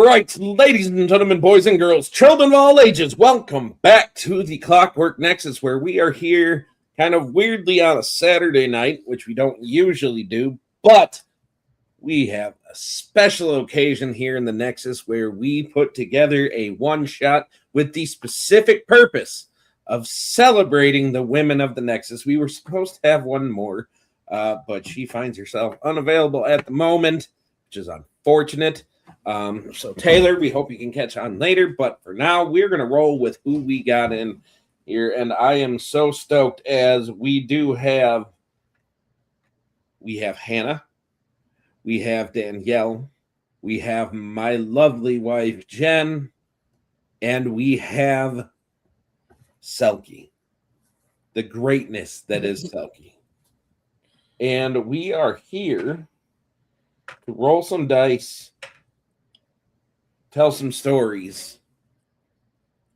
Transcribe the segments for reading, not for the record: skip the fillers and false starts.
right, ladies and gentlemen, boys and girls, children of all ages, welcome back to the Clockwork Nexus, where we are here kind of weirdly on a Saturday night, which we don't usually do, but we have a special occasion here in the Nexus where we put together a one-shot with the specific purpose of celebrating the women of the Nexus. We were supposed to have one more, but she finds herself unavailable at the moment, which is unfortunate. So Taylor, we hope you can catch on later, but for now, we're going to roll with who we got in here, and I am so stoked as we have Hannah, we have Danielle, we have my lovely wife, Jen, and we have Selkie, the greatness that is Selkie. And we are here to roll some dice, tell some stories,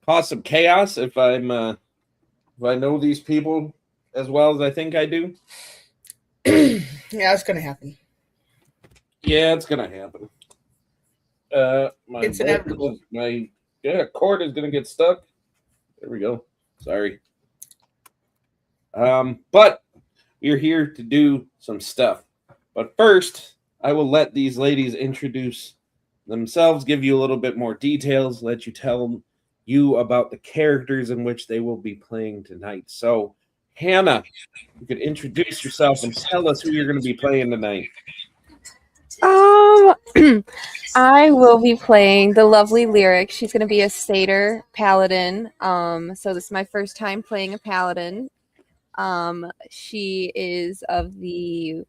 cause some chaos if I know these people as well as I think I do. Yeah, it's gonna happen. Yeah, it's gonna happen. It's inevitable. My cord is gonna get stuck. There we go. Sorry. But we're here to do some stuff. But first, I will let these ladies introduce themselves, give you a little bit more details, let you tell you about the characters in which they will be playing tonight. So, Hannah, you could introduce yourself and tell us who you're going to be playing tonight. I will be playing the lovely Lyric. She's going to be a satyr paladin. So this is my first time playing a paladin. She is of the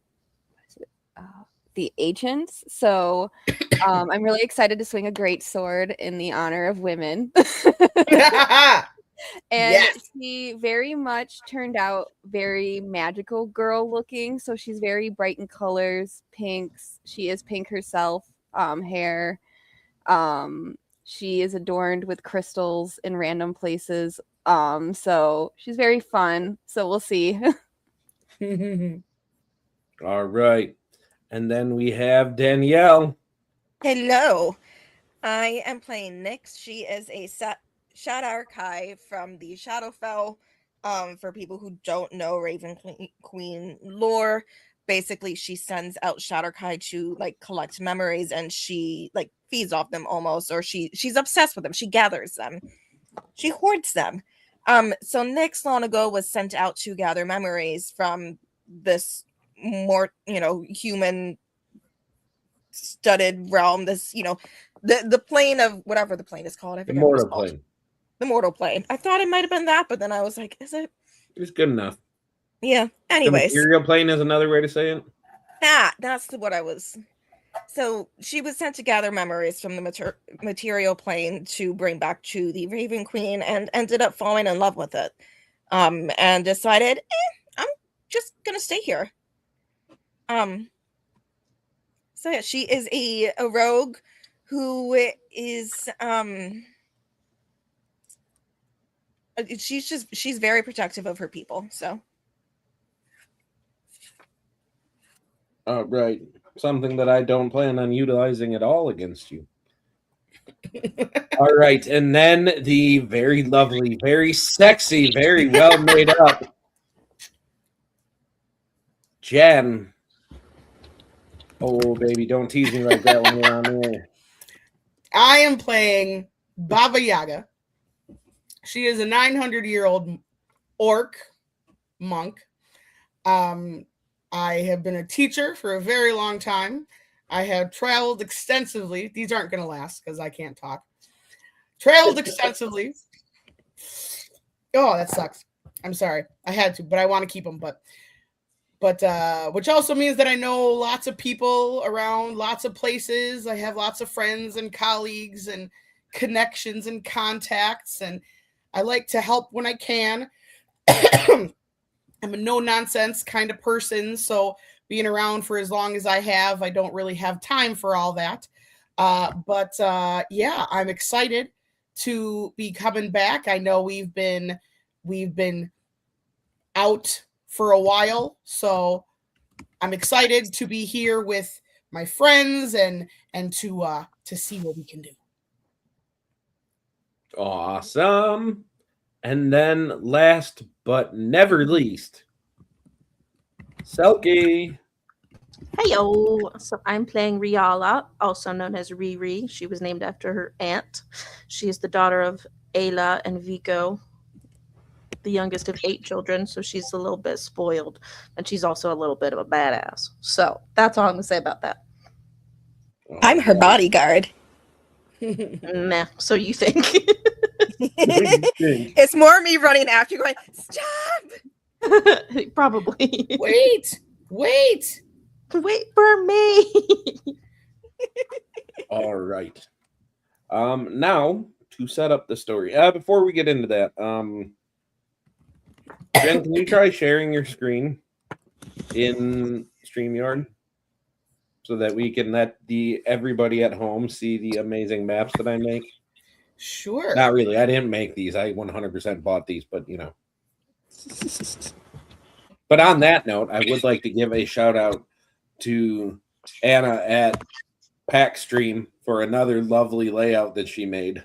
ancients, so I'm really excited to swing a great sword in the honor of women. And yes. She very much turned out very magical girl looking, so she's very bright in colors, pinks. She is pink herself, hair. She is adorned with crystals in random places. So she's very fun. So we'll see. All right. And then we have Danielle. Hello. I am playing Nyx. She is a Shadow Kai from the Shadowfell. For people who don't know Raven Queen lore, basically she sends out Shadow Kai to like collect memories, and she like feeds off them almost, or she's obsessed with them. She gathers them. She hoards them. So Nyx long ago was sent out to gather memories from this more, human studded realm, this, the plane of whatever the plane is called. I forget what it's called. Plane. The mortal plane. I thought it might have been that, but then I was like, is it? It's good enough. Yeah. Anyways. The material plane is another way to say it. That's what I was. So she was sent to gather memories from the material plane to bring back to the Raven Queen, and ended up falling in love with it. And decided, I'm just gonna stay here. So yeah, she is a rogue who is she's very protective of her people. So right, something that I don't plan on utilizing at all against you. All right, and then the very lovely, very sexy, very well made up Jen. Oh, baby, don't tease me like that when you're on there. I am playing Baba Yaga. She is a 900-year-old orc monk. I have been a teacher for a very long time. I have traveled extensively. These aren't going to last because I can't talk. Traveled extensively. Oh, that sucks. I'm sorry. I had to, but I want to keep them. But which also means that I know lots of people around lots of places. I have lots of friends and colleagues and connections and contacts, and I like to help when I can. I'm a no-nonsense kind of person, so being around for as long as I have, I don't really have time for all that. Yeah, I'm excited to be coming back. I know we've been out for a while, so I'm excited to be here with my friends and to to see what we can do. Awesome. And then last but never least, Selkie. Heyo! So I'm playing Riala, also known as Riri. She was named after her aunt. She is the daughter of Ayla and Vico, the youngest of 8 children, so she's a little bit spoiled, and she's also a little bit of a badass. So that's all I'm gonna say about that. I'm her bodyguard. Meh. So you think? It's more me running after you going, stop! Probably. Wait. Wait for me. All right. Now to set up the story. Before we get into that, Jen, can you try sharing your screen in StreamYard so that we can let everybody at home see the amazing maps that I make? Sure. Not really. I didn't make these. I 100% bought these, but you know. But on that note, I would like to give a shout out to Anna at Packstream for another lovely layout that she made.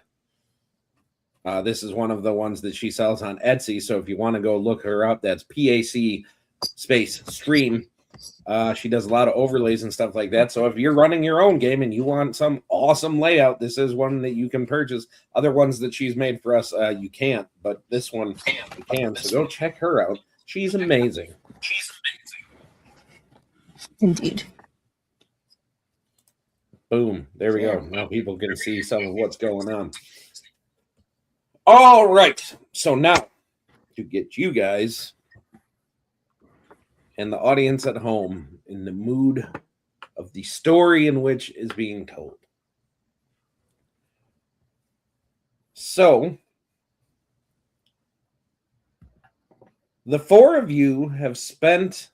This is one of the ones that she sells on Etsy. So if you want to go look her up, that's PAC space stream. She does a lot of overlays and stuff like that. So if you're running your own game and you want some awesome layout, this is one that you can purchase. Other ones that she's made for us, you can't. But this one you can. So go check her out. She's amazing. Indeed. Boom. There we go. Now people can see some of what's going on. All right. So now to get you guys and the audience at home in the mood of the story in which is being told. So the 4 of you have spent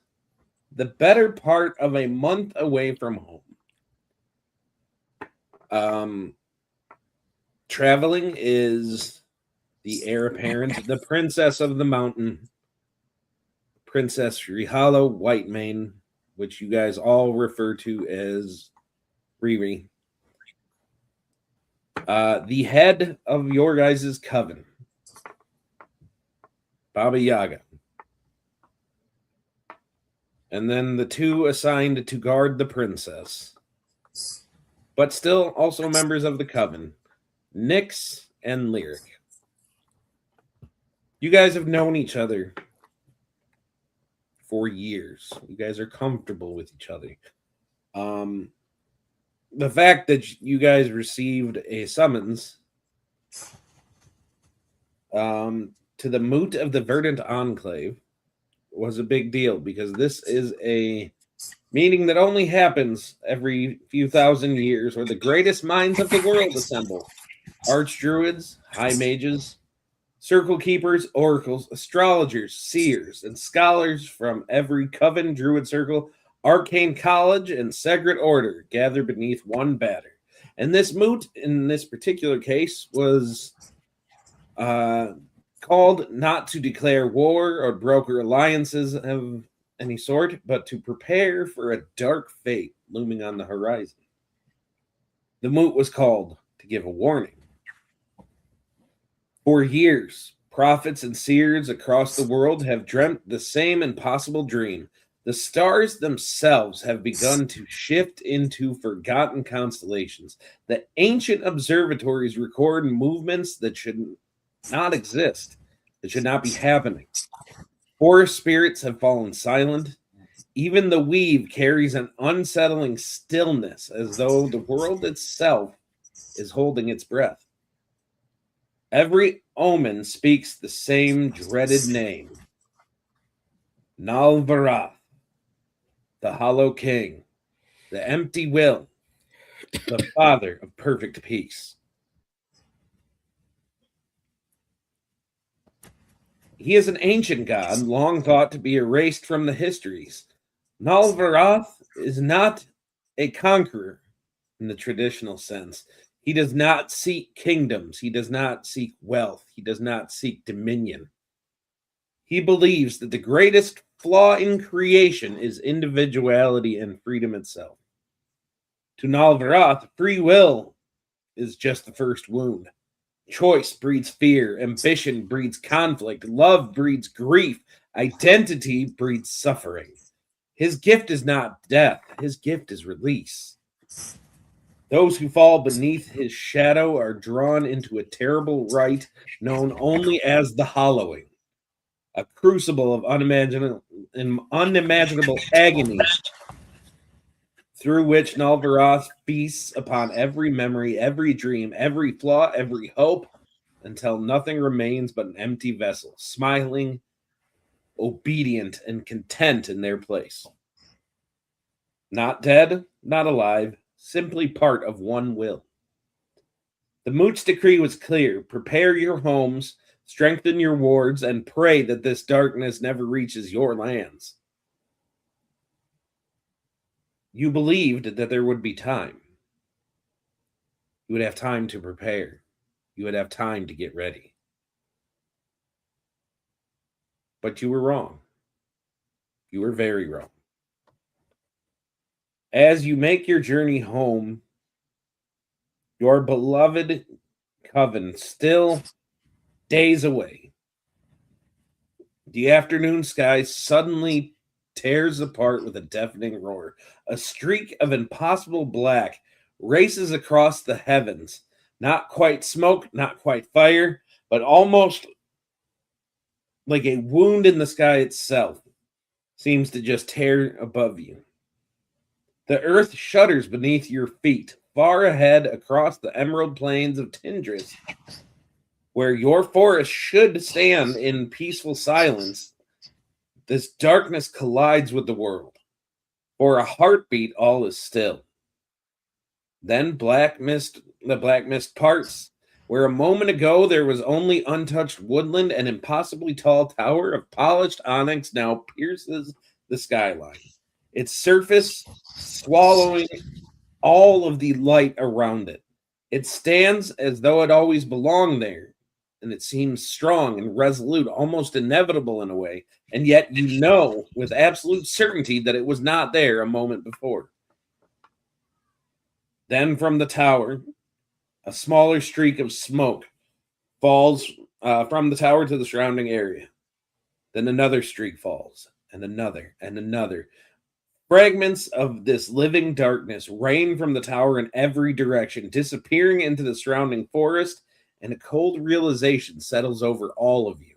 the better part of a month away from home. Traveling is the heir apparent, the princess of the mountain, Princess Rihala Whitemane, which you guys all refer to as Riri. The head of your guys' coven, Baba Yaga. And then the 2 assigned to guard the princess, but still also members of the coven, Nyx and Lyric. You guys have known each other for years. You guys are comfortable with each other. The fact that you guys received a summons to the moot of the Verdant Enclave was a big deal, because this is a meeting that only happens every few thousand years, where the greatest minds of the world assemble. Archdruids, high mages, circle keepers, oracles, astrologers, seers, and scholars from every coven, druid circle, arcane college, and sacred order gather beneath one banner. And this moot, in this particular case, was called not to declare war or broker alliances of any sort, but to prepare for a dark fate looming on the horizon. The moot was called to give a warning. For years, prophets and seers across the world have dreamt the same impossible dream. The stars themselves have begun to shift into forgotten constellations. The ancient observatories record movements that should not exist, that should not be happening. Forest spirits have fallen silent. Even the weave carries an unsettling stillness, as though the world itself is holding its breath. Every omen speaks the same dreaded name. Nalvarath, the Hollow King, the Empty Will, the Father of Perfect Peace. He is an ancient god, long thought to be erased from the histories. Nalvarath is not a conqueror in the traditional sense. He does not seek kingdoms. He does not seek wealth. He does not seek dominion. He believes that the greatest flaw in creation is individuality and freedom itself. To Nalvarath, free will is just the first wound. Choice breeds fear, ambition breeds conflict, love breeds grief, identity breeds suffering. His gift is not death, his gift is release. Those who fall beneath his shadow are drawn into a terrible rite known only as the Hollowing, a crucible of unimaginable agony through which Nalvaroth feasts upon every memory, every dream, every flaw, every hope, until nothing remains but an empty vessel, smiling, obedient, and content in their place. Not dead, not alive, simply part of one will. The Moot's decree was clear. Prepare your homes, strengthen your wards, and pray that this darkness never reaches your lands. You believed that there would be time. You would have time to prepare. You would have time to get ready. But you were wrong. You were very wrong. As you make your journey home, your beloved coven still days away. The afternoon sky suddenly tears apart with a deafening roar. A streak of impossible black races across the heavens. Not quite smoke, not quite fire, but almost like a wound in the sky itself seems to just tear above you. The earth shudders beneath your feet, far ahead across the emerald plains of Tindris, where your forest should stand in peaceful silence. This darkness collides with the world. For a heartbeat, all is still. Then the black mist parts, where a moment ago there was only untouched woodland, and impossibly tall tower of polished onyx now pierces the skyline. Its surface swallowing all of the light around it. It stands as though it always belonged there, and it seems strong and resolute, almost inevitable in a way, and yet you know with absolute certainty that it was not there a moment before. Then from the tower, a smaller streak of smoke falls from the tower to the surrounding area. Then another streak falls, and another, and another. Fragments of this living darkness rain from the tower in every direction, disappearing into the surrounding forest, and a cold realization settles over all of you.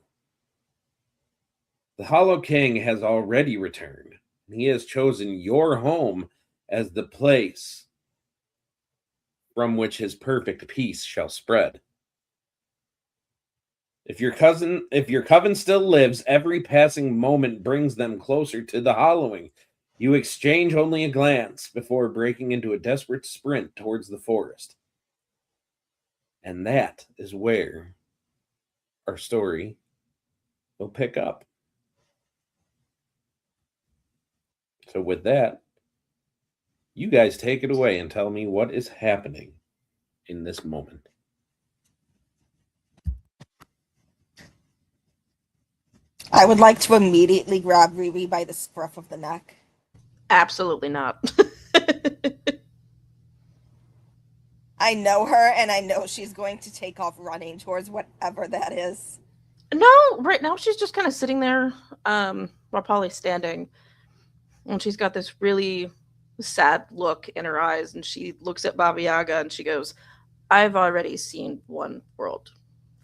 The Hollow King has already returned, and he has chosen your home as the place from which his perfect peace shall spread. If your coven still lives, every passing moment brings them closer to the Hollowing. You exchange only a glance before breaking into a desperate sprint towards the forest. And that is where our story will pick up. So with that, you guys take it away and tell me what is happening in this moment. I would like to immediately grab Riri by the scruff of the neck. Absolutely not. I know her, and I know she's going to take off running towards whatever that is. No, right now she's just kind of sitting there while Polly's standing. And she's got this really sad look in her eyes, and she looks at Baba Yaga and she goes, I've already seen one world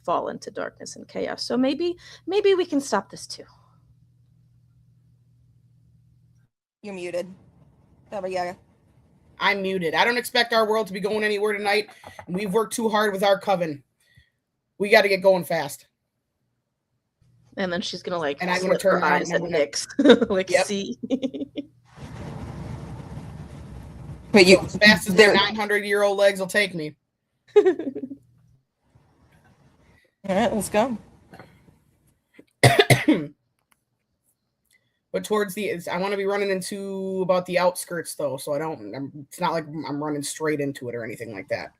fall into darkness and chaos, so maybe we can stop this too. You're muted, Baba Yaga. I'm muted. I don't expect our world to be going anywhere tonight. We've worked too hard with our coven. We got to get going fast. And then she's gonna and I'm gonna turn her eyes at Nyx, like, yep. See. But you, as fast as their 900-year-old legs will take me. All right, let's go. But towards I want to be running into about the outskirts though, so it's not like I'm running straight into it or anything like that.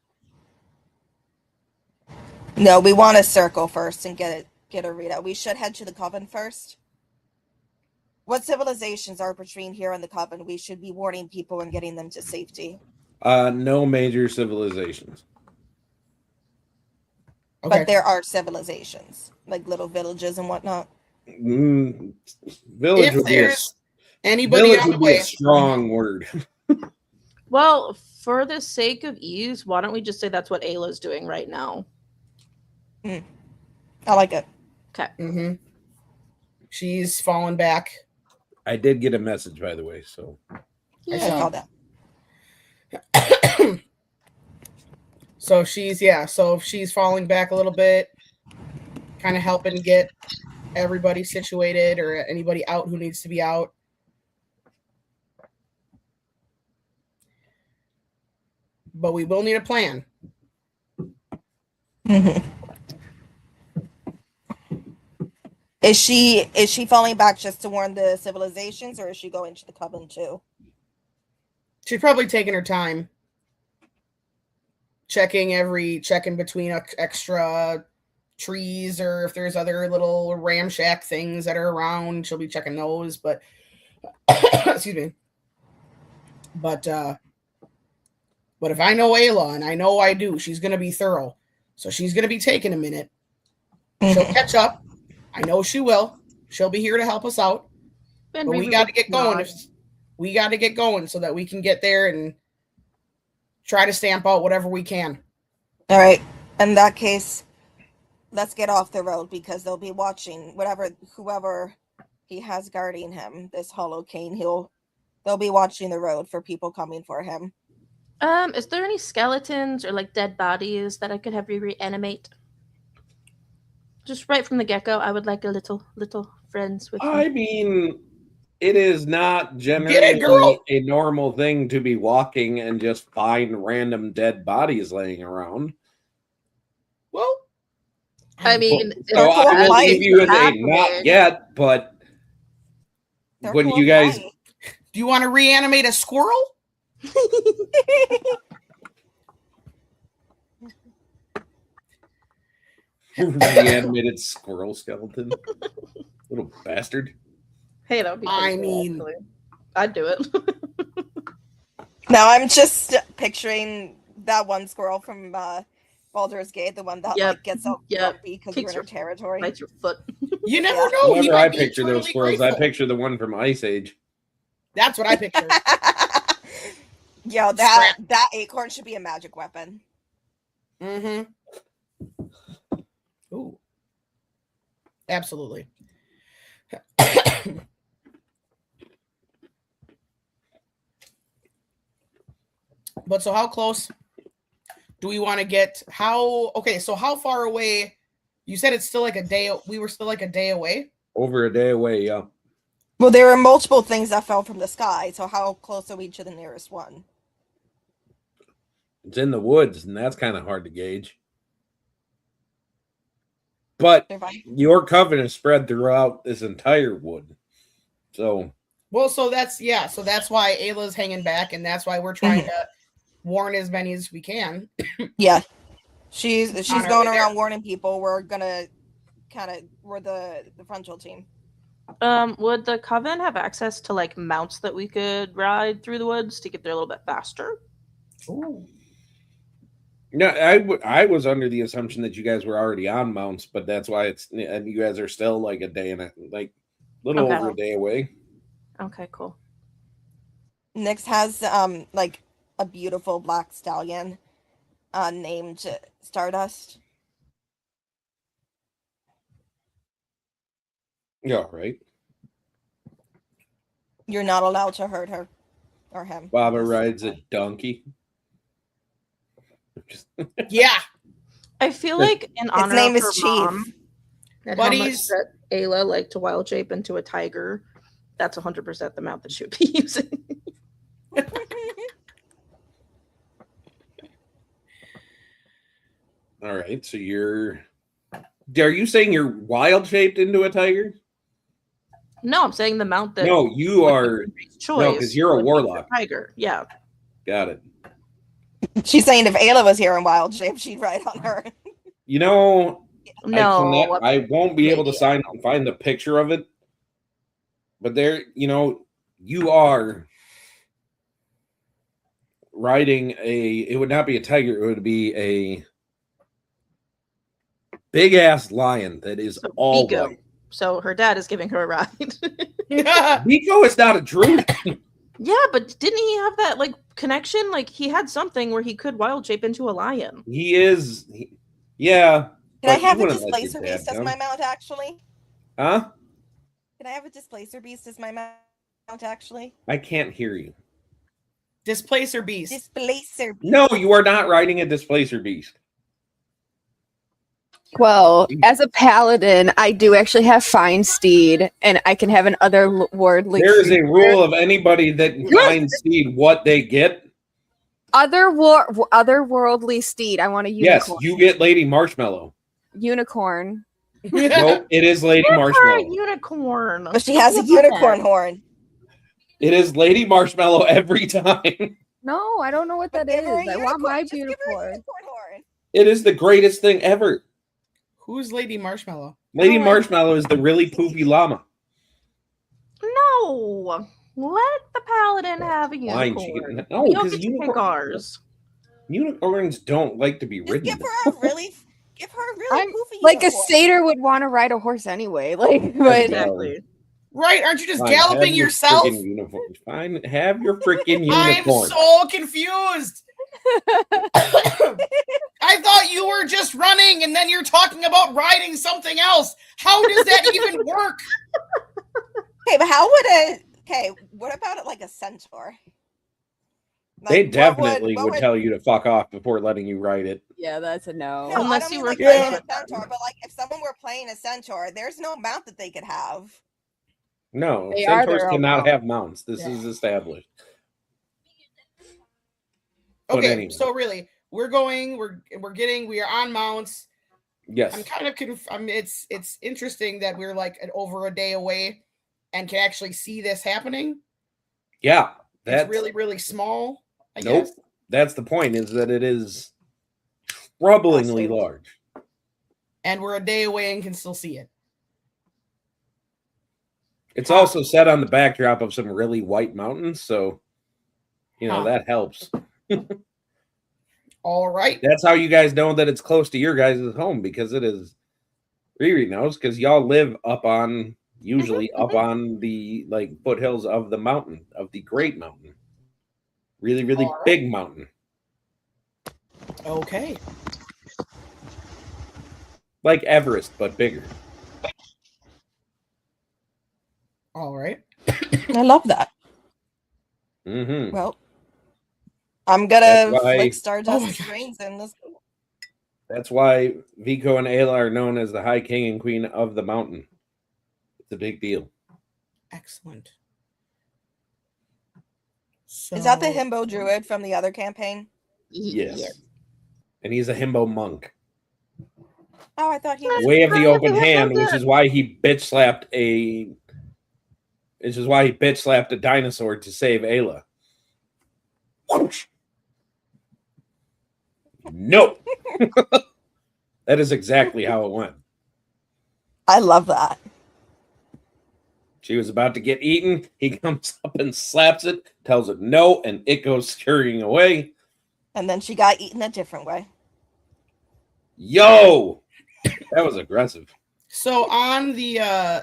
No, we want to circle first and get a readout. We should head to the coven first. What civilizations are between here and the coven? We should be warning people and getting them to safety. No major civilizations. Okay. But there are civilizations, like little villages and whatnot. Village If would be a there's anybody village on the would be a way, strong word. Well, for the sake of ease, why don't we just say that's what Ayla's doing right now? I like it. Okay. she's fallen back. I did get a message, by the way. So I I saw saw that. So she's falling back a little bit, kind of helping get everybody situated or anybody out who needs to be out. But we will need a plan. Is she falling back just to warn the civilizations, or is she going to the coven too? She's probably taking her time, checking between extra trees, or if there's other little ramshack things that are around, she'll be checking those. But excuse me. But if I know Ayla, and I know I do, she's gonna be thorough. So she's gonna be taking a minute. She'll catch up. I know she will. She'll be here to help us out. And But we maybe got to get going. not. We got to get going so that we can get there and try to stamp out whatever we can. All right. In that case, let's get off the road because they'll be watching whoever he has guarding him, this hollow cane, they'll be watching the road for people coming for him. Is there any skeletons or like dead bodies that I could have you reanimate? Just right from the get-go, I would like a little friends with I me. mean, it is not Get it, girl! generally a normal thing to be walking and just find random dead bodies laying around. Well, I mean, So cool I will fight. leave you with a happening. not yet, but They're when cool you guys fight. do you want to reanimate a squirrel? reanimated squirrel skeleton, little bastard. Hey, that would be I pretty cool, mean- actually. I'd do it. Now I'm just picturing that one squirrel from Baldur's Gate, the one that Yep. like gets all Yep. grumpy because Kicks you're in your- her territory. Bites your foot. You never Yeah. know. He Whenever might I be picture those eternally squirrels, I grateful. picture the one from Ice Age. That's what I picture. Yo, that acorn should be a magic weapon. Ooh. Absolutely. But so how close do we want to get? So how far away? You said it's still like a day. We were still like a day away. Over a day away, yeah. Well, there are multiple things that fell from the sky, so how close are we to the nearest one? It's in the woods, and that's kind of hard to gauge. But your coven is spread throughout this entire wood. So so that's why Ayla's hanging back, and that's why we're trying to warn as many as we can. Yeah. She's On our going way around there. warning people. We're gonna we're the frontal team. Would the coven have access to like mounts that we could ride through the woods to get there a little bit faster? Ooh. no, I was under the assumption that you guys were already on mounts, but that's why and you guys are still like a day and little Okay. over a day away. Okay, cool. Nyx has like a beautiful black stallion named Stardust. Yeah, right. You're not allowed to hurt her or him. Baba Just- rides a donkey. Yeah. I feel like in honor name of is her Chief. mom and how much Buddies. that Ayla liked to wild shape into a tiger, that's 100% the mount that she would be using. All right, so are you saying you're wild shaped into a tiger? No, I'm saying the mount that No, you are. choice. No, because you're a would be warlock. the tiger. Yeah. Got it. She's saying if Ayla was here in wild shape, she'd ride on her. You know, No. I won't be able to maybe. find the picture of it. But there, you are riding it would not be a tiger, it would be big ass lion that is So all Vigo. white. So her dad is giving her a ride. Vigo is not a druid. Yeah, but didn't he have that like connection? Like he had something where he could wild shape into a lion. He is. Yeah. Can I but he have a wouldn't let your displacer dad beast as come. my mount, actually? Huh? Can I have a displacer beast as my mount, actually? I can't hear you. Displacer beast. Displacer beast. No, you are not riding a displacer beast. Well, as a paladin, I do actually have fine steed, and I can have an otherworldly. There is a creature. rule of anybody that finds seed what they get. Otherworldly steed. I want a Yes, unicorn. you get Lady Marshmallow. Unicorn. Nope, it is Lady Give her a Marshmallow. unicorn. But she has a Look at unicorn that. horn. It is Lady Marshmallow every time. No, I don't know what that Give her a is. I want my Just give her a beautiful. unicorn horn. It is the greatest thing ever. Who's Lady Marshmallow? Lady Oh, I- Marshmallow is the really poofy llama. No. Let the paladin have a Fine, unicorn. she can- We no, don't 'cause get to pick ours. Unicorns don't like to be Just ridden. give her a really I'm poofy like a unicorn. satyr would want to ride a horse anyway. Like, but Yeah. Exactly. Right? Aren't you just Fine, galloping have your yourself? freaking uniform. Fine, have your freaking I'm unicorn. so confused. I thought you were just running and then you're talking about riding something else. How does that even work? Okay, but how would what about it like a centaur? They Like, definitely what would tell you to fuck off before letting you ride it. yeah, that's a no. No, Unless I don't you mean were like playing playing with a centaur, but like if someone were playing a centaur, there's no mount that they could have. No, They are centaurs their own cannot mount. have mounts. This Yeah. is established. But Okay, anyway. so really, we are on mounts. Yes. I'm kind of it's interesting that we're like over a day away and can actually see this happening. Yeah. It's That's really, really small. I nope. guess. That's the point, is that it is troublingly Massive. large. And we're a day away and can still see it. It's also set on the backdrop of some really white mountains, so Huh. that helps. All right. That's how you guys know that it's close to your guys' home, because it is. Riri knows, because y'all live usually up on the foothills of the mountain, of the Great Mountain. Really, really All right. big mountain. Okay. Like Everest, but bigger. All right. I love that. Mm-hmm. Well, I'm gonna That's why- flick Oh my Stardust's gosh. reins and let's go. That's why Vico and Ayla are known as the High King and Queen of the Mountain. It's a big deal. Excellent. So, Is that the himbo druid from the other campaign? Yes. And he's a himbo monk. Oh, I thought he was. Way of the Right, open the hand, himbo which is why he bitch slapped a dinosaur to save Ayla. Whoosh. No. That is exactly how it went. I love that. She was about to get eaten. He comes up and slaps it, tells it no, and it goes scurrying away. And then she got eaten a different way. Yo, that was aggressive. So on the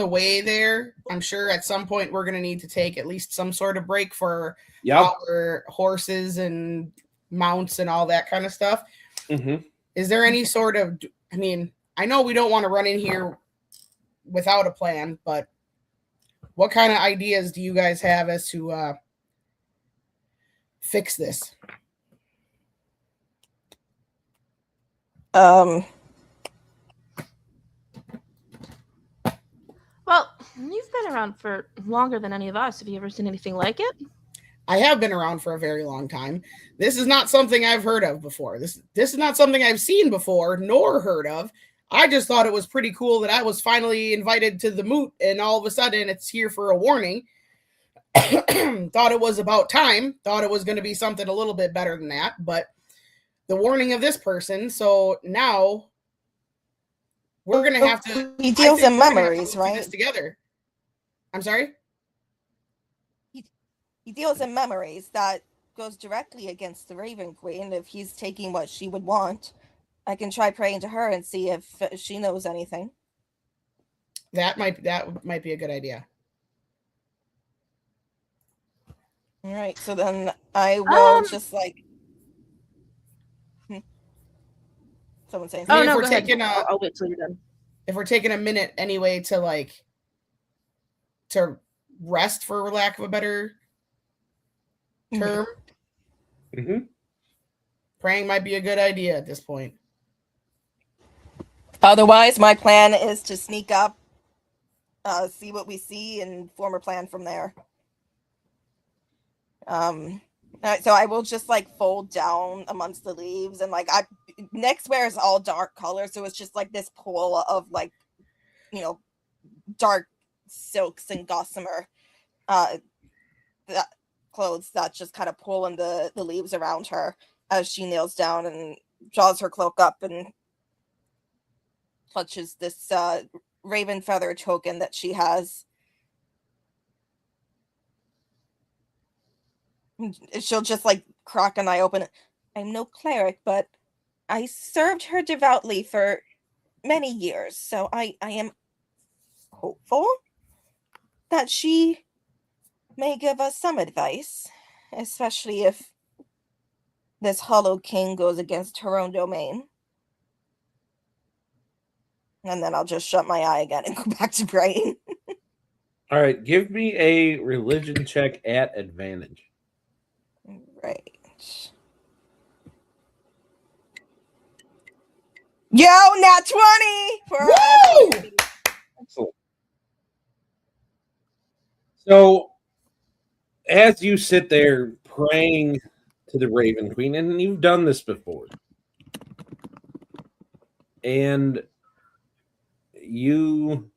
way there, I'm sure at some point we're gonna need to take at least some sort of break for Yep. our horses and mounts and all that kind of stuff. Mm-hmm. Is there any sort of? I mean, I know we don't want to run in here without a plan, but what kind of ideas do you guys have as to fix this? Well, you've been around for longer than any of us. Have you ever seen anything like it? I have been around for a very long time. This is not something I've heard of before. This is not something I've seen before nor heard of. I just thought it was pretty cool that I was finally invited to the moot, and all of a sudden it's here for a warning. Thought it was about time. Thought it was going to be something a little bit better than that, but the warning of this person. So now we're going to have to. He deals in we're gonna have to memories, do this right? together. I'm sorry. He deals in memories. That goes directly against the Raven Queen if he's taking what she would want. I can try praying to her and see if she knows anything. That might be a good idea. All right, so then I will just like. Someone saying I mean, Oh if no, we're go ahead. taking I'll wait till you're done. if we're taking a minute anyway to like to rest, for lack of a better term, Mm-hmm. praying might be a good idea at this point. Otherwise, my plan is to sneak up, see what we see, and form a plan from there. So I will just like fold down amongst the leaves, and like Nyx wears all dark colors, so it's just like this pool of like, dark silks and gossamer, that clothes that just kind of pull in the leaves around her as she kneels down and draws her cloak up and clutches this raven feather token that she has. She'll just like crack an eye open. I'm no cleric, but I served her devoutly for many years, so I am hopeful that she may give us some advice, especially if this Hollow King goes against her own domain. And then I'll just shut my eye again and go back to praying. All right, give me a religion check at advantage. Right. Yo, nat 20! Woo! Excellent. So, as you sit there praying to the Raven Queen, and you've done this before, and you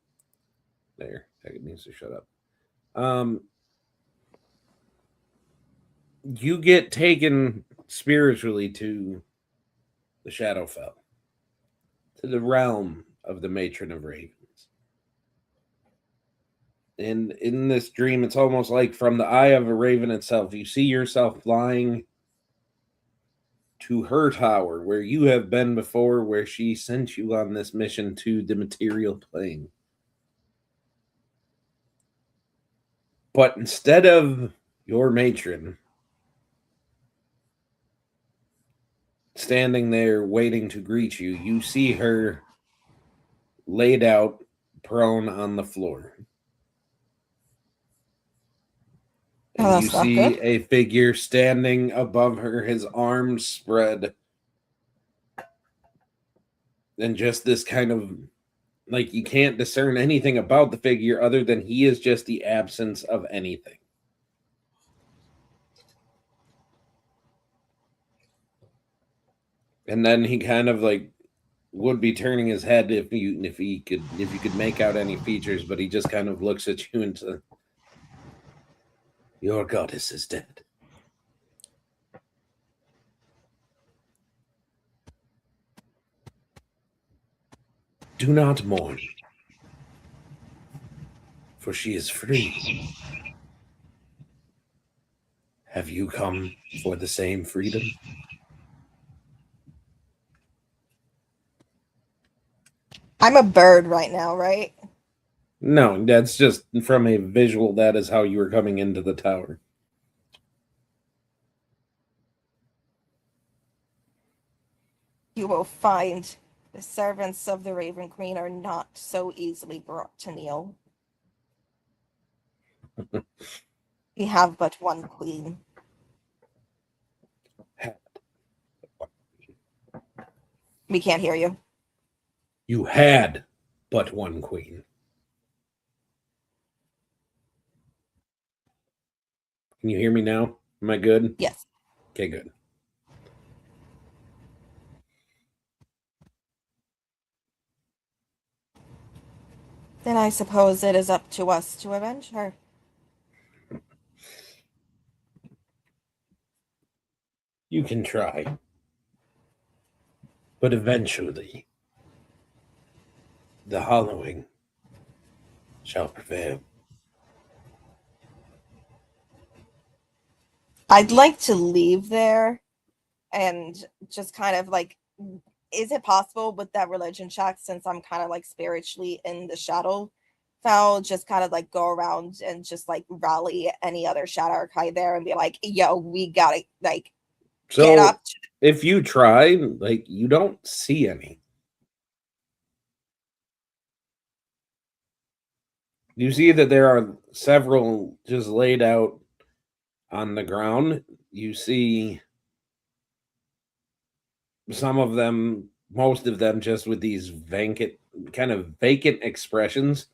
there, it needs to shut up. You get taken spiritually to the Shadowfell, to the realm of the Matron of Ravens. And in this dream, it's almost like from the eye of a raven itself, you see yourself flying to her tower where you have been before, where she sent you on this mission to the material plane. But instead of your matron standing there waiting to greet you, you see her laid out prone on the floor. And Oh, you that's not see good. a figure standing above her, his arms spread. And just this kind of, like, you can't discern anything about the figure other than he is just the absence of anything. And then he kind of like would be turning his head if you could make out any features, but he just kind of looks at you and says, "Your goddess is dead." Do not mourn, for she is free. Have you come for the same freedom? I'm a bird right now, right? No, that's just from a visual. That is how you were coming into the tower. You will find the servants of the Raven Queen are not so easily brought to kneel. We have but one queen. We can't hear you. You had but one queen. Can you hear me now? Am I good? Yes. Okay, good. Then I suppose it is up to us to avenge her. You can try. But eventually, the hollowing shall prevail. I'd like to leave there and just kind of like is it possible with that religion check, since I'm kind of like spiritually in the shadow foul, just kind of like go around and just like rally any other shadow archive there and be like, yo, we gotta like get So up. if you try, like, you don't see any. You see that there are several just laid out on the ground. You see some of them, most of them, just with these vacant, kind of vacant expressions.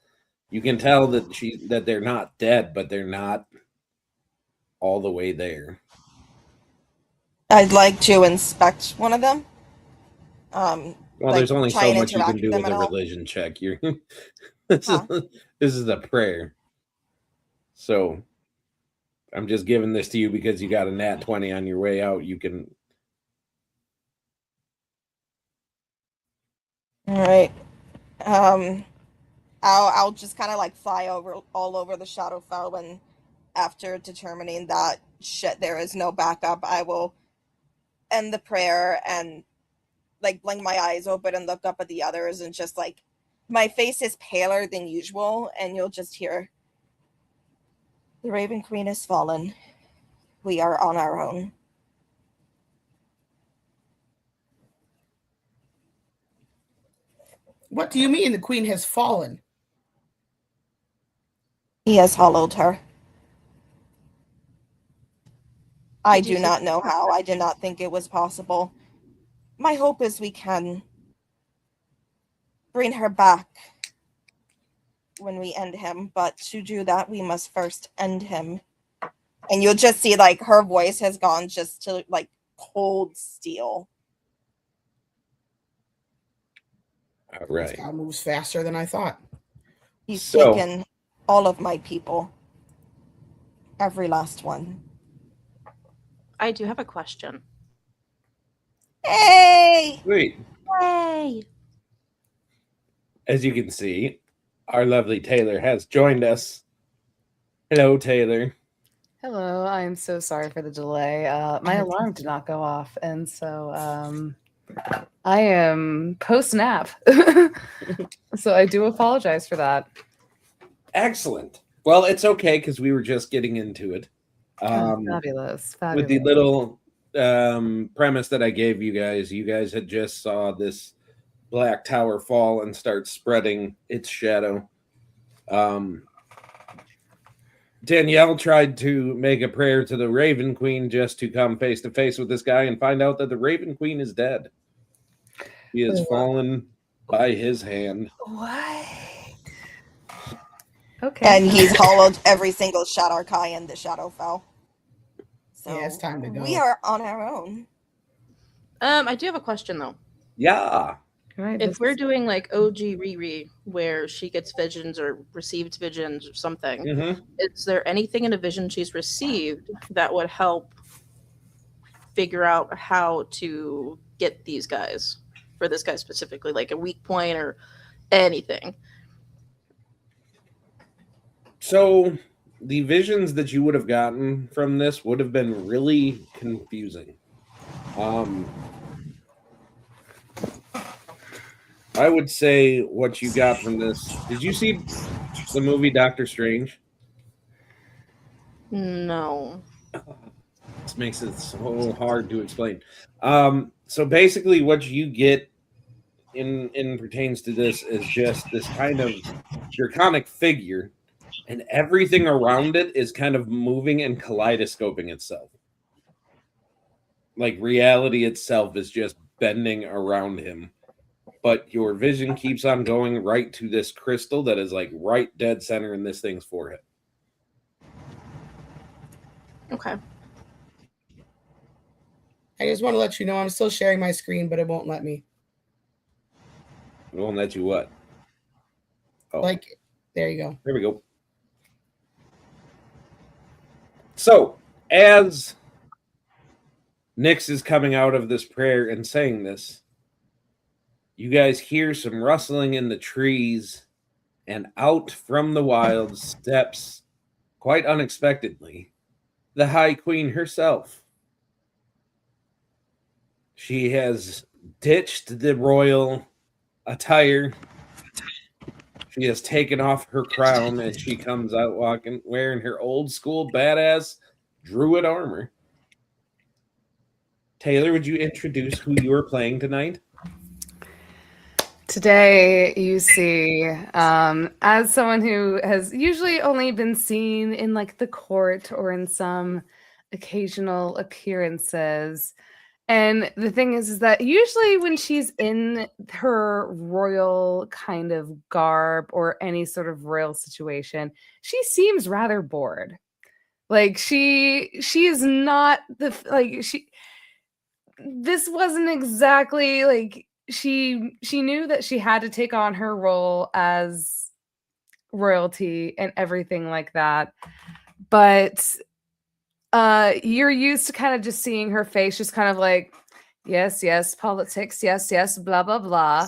You can tell that they're not dead, but they're not all the way there. I'd like to inspect one of them. Well, Like, there's only try so and much you can interact do with them with a at all. religion check. You're this Huh. this is a prayer. So I'm just giving this to you because you got a nat 20 on your way out. You can. All right. I'll just kind of like fly over all over the Shadowfell, and after determining that shit there is no backup, I will end the prayer and like blink my eyes open and look up at the others, and just like my face is paler than usual, and you'll just hear, the Raven Queen has fallen. We are on our own. What do you mean the queen has fallen? He has hollowed her. I Did you do not know how. I did not think it was possible. My hope is we can bring her back when we end him, but to do that, we must first end him. And you'll just see like her voice has gone just to like cold steel. All This right. guy moves faster than I thought. He's So- taken all of my people. Every last one. I do have a question. Hey! Wait. Yay! As you can see, our lovely Taylor has joined us. Hello, Taylor. Hello, I am so sorry for the delay. My alarm did not go off, and so I am post nap. So I do apologize for that. Excellent. Well, it's okay because we were just getting into it. Fabulous. With the little premise that I gave you guys had just saw this black tower fall and start spreading its shadow. Danielle tried to make a prayer to the Raven Queen just to come face to face with this guy and find out that the Raven Queen is dead. He has fallen by his hand. What? Okay. And he's hollowed every single Shadowkai in the Shadowfell. So Yeah, it's time to go. we are on our own. I do have a question though. Yeah. Right, If we're doing like OG Riri, where she gets visions or receives visions or something, Mhm. is there anything in a vision she's received that would help figure out how to get these guys, for this guy specifically, like a weak point or anything? So the visions that you would have gotten from this would have been really confusing. I would say what you got from this. Did you see the movie Doctor Strange? No. This makes it so hard to explain. So basically, what you get in pertains to this is just this kind of draconic figure, and everything around it is kind of moving and kaleidoscoping itself. Like reality itself is just bending around him. But your vision keeps on going right to this crystal that is like right dead center in this thing's forehead. Okay. I just want to let you know I'm still sharing my screen, but it won't let me. It won't let you what? Oh, Like, there you go. there we go. So, as Nyx is coming out of this prayer and saying this, you guys hear some rustling in the trees, and out from the wilds steps, quite unexpectedly, the High Queen herself. She has ditched the royal attire. She has taken off her crown and she comes out walking wearing her old school badass druid armor. Taylor, would you introduce who you are playing tonight? Today, you see, as someone who has usually only been seen in like the court or in some occasional appearances. And the thing is that usually when she's in her royal kind of garb or any sort of royal situation, she seems rather bored. Like she is not this wasn't exactly like she knew that she had to take on her role as royalty and everything like that. But you're used to kind of just seeing her face just kind of like, yes, politics, yes, blah blah blah.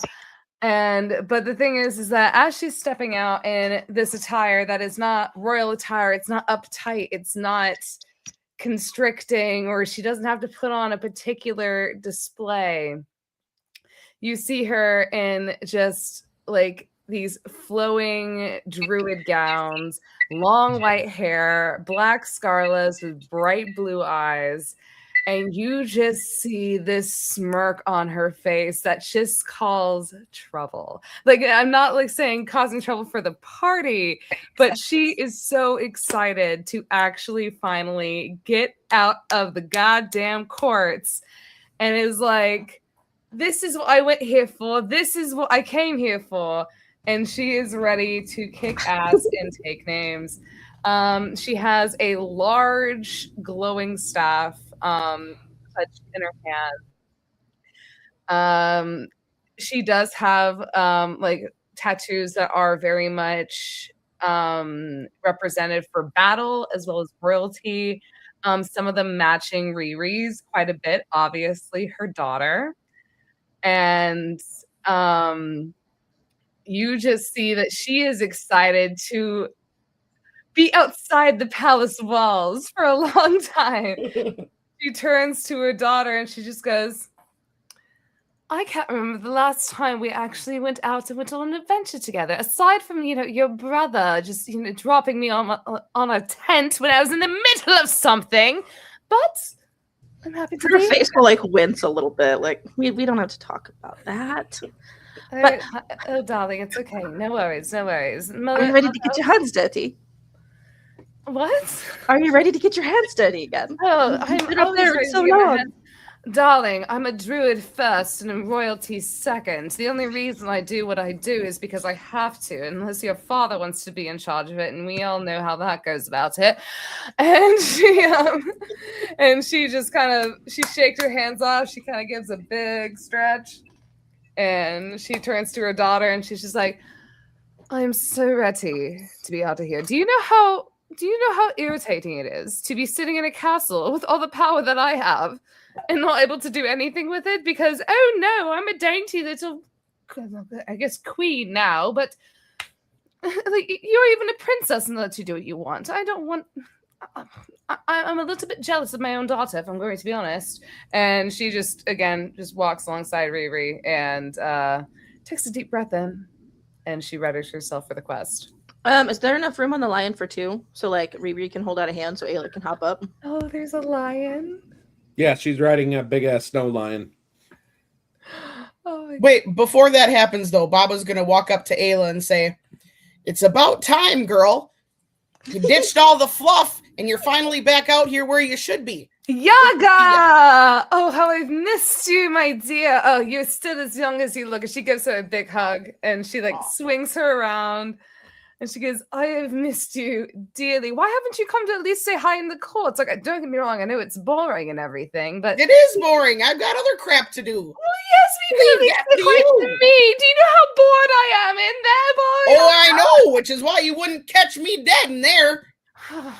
But the thing is that as she's stepping out in this attire that is not royal attire, it's not uptight, it's not constricting, or she doesn't have to put on a particular display. You see her in just like these flowing druid gowns, long white hair, black scarlets with bright blue eyes, and you just see this smirk on her face that just calls trouble. Like, I'm not like saying causing trouble for the party, but she is so excited to actually finally get out of the goddamn courts and is like, this is what I went here for. This is what I came here for. And she is ready to kick ass and take names. She has a large glowing staff clutched in her hand. She does have like tattoos that are very much represented for battle as well as royalty. Some of them matching Riri's quite a bit, obviously her daughter. And you just see that she is excited to be outside the palace walls for a long time. She turns to her daughter and she just goes, I can't remember the last time we actually went out and went on an adventure together, aside from, your brother just, dropping me on a tent when I was in the middle of something. But I'm happy to Her be face will like wince a little bit. Like we don't have to talk about that. But oh, darling, it's okay. No worries. Are you ready to get your hands dirty? What? Are you ready to get your hands dirty again? Oh, You've I'm been up there ready so to get my long. hands- Darling, I'm a druid first and a royalty second. The only reason I do what I do is because I have to, unless your father wants to be in charge of it, and we all know how that goes about it. And she just kind of she shakes her hands off. She kind of gives a big stretch, and she turns to her daughter, and she's just like, "I'm so ready to be out of here. Do you know how irritating it is to be sitting in a castle with all the power that I have?" And not able to do anything with it because, oh no, I'm a dainty little, I guess, queen now, but like you're even a princess and let you do what you want. I don't want. I'm a little bit jealous of my own daughter, if I'm going to be honest. And she just walks alongside Riri and takes a deep breath in, and she readies herself for the quest. Is there enough room on the lion for two? So like Riri can hold out a hand so Ayla can hop up. Oh, there's a lion. Yeah, she's riding a big ass snow lion. Oh, Wait, before that happens, though, Baba's going to walk up to Ayla and say, it's about time, girl. You ditched all the fluff, and you're finally back out here where you should be. Yaga! Oh, how I've missed you, my dear. Oh, you're still as young as you look. And she gives her a big hug, and she swings her around. And she goes, I have missed you dearly. Why haven't you come to at least say hi in the courts? Like, don't get me wrong, I know it's boring and everything, but It is boring. I've got other crap to do. Well, yes, we can at least Leave that be to quiet you. to me. Do you know how bored I am in there, boy? Oh, I know, which is why you wouldn't catch me dead in there. All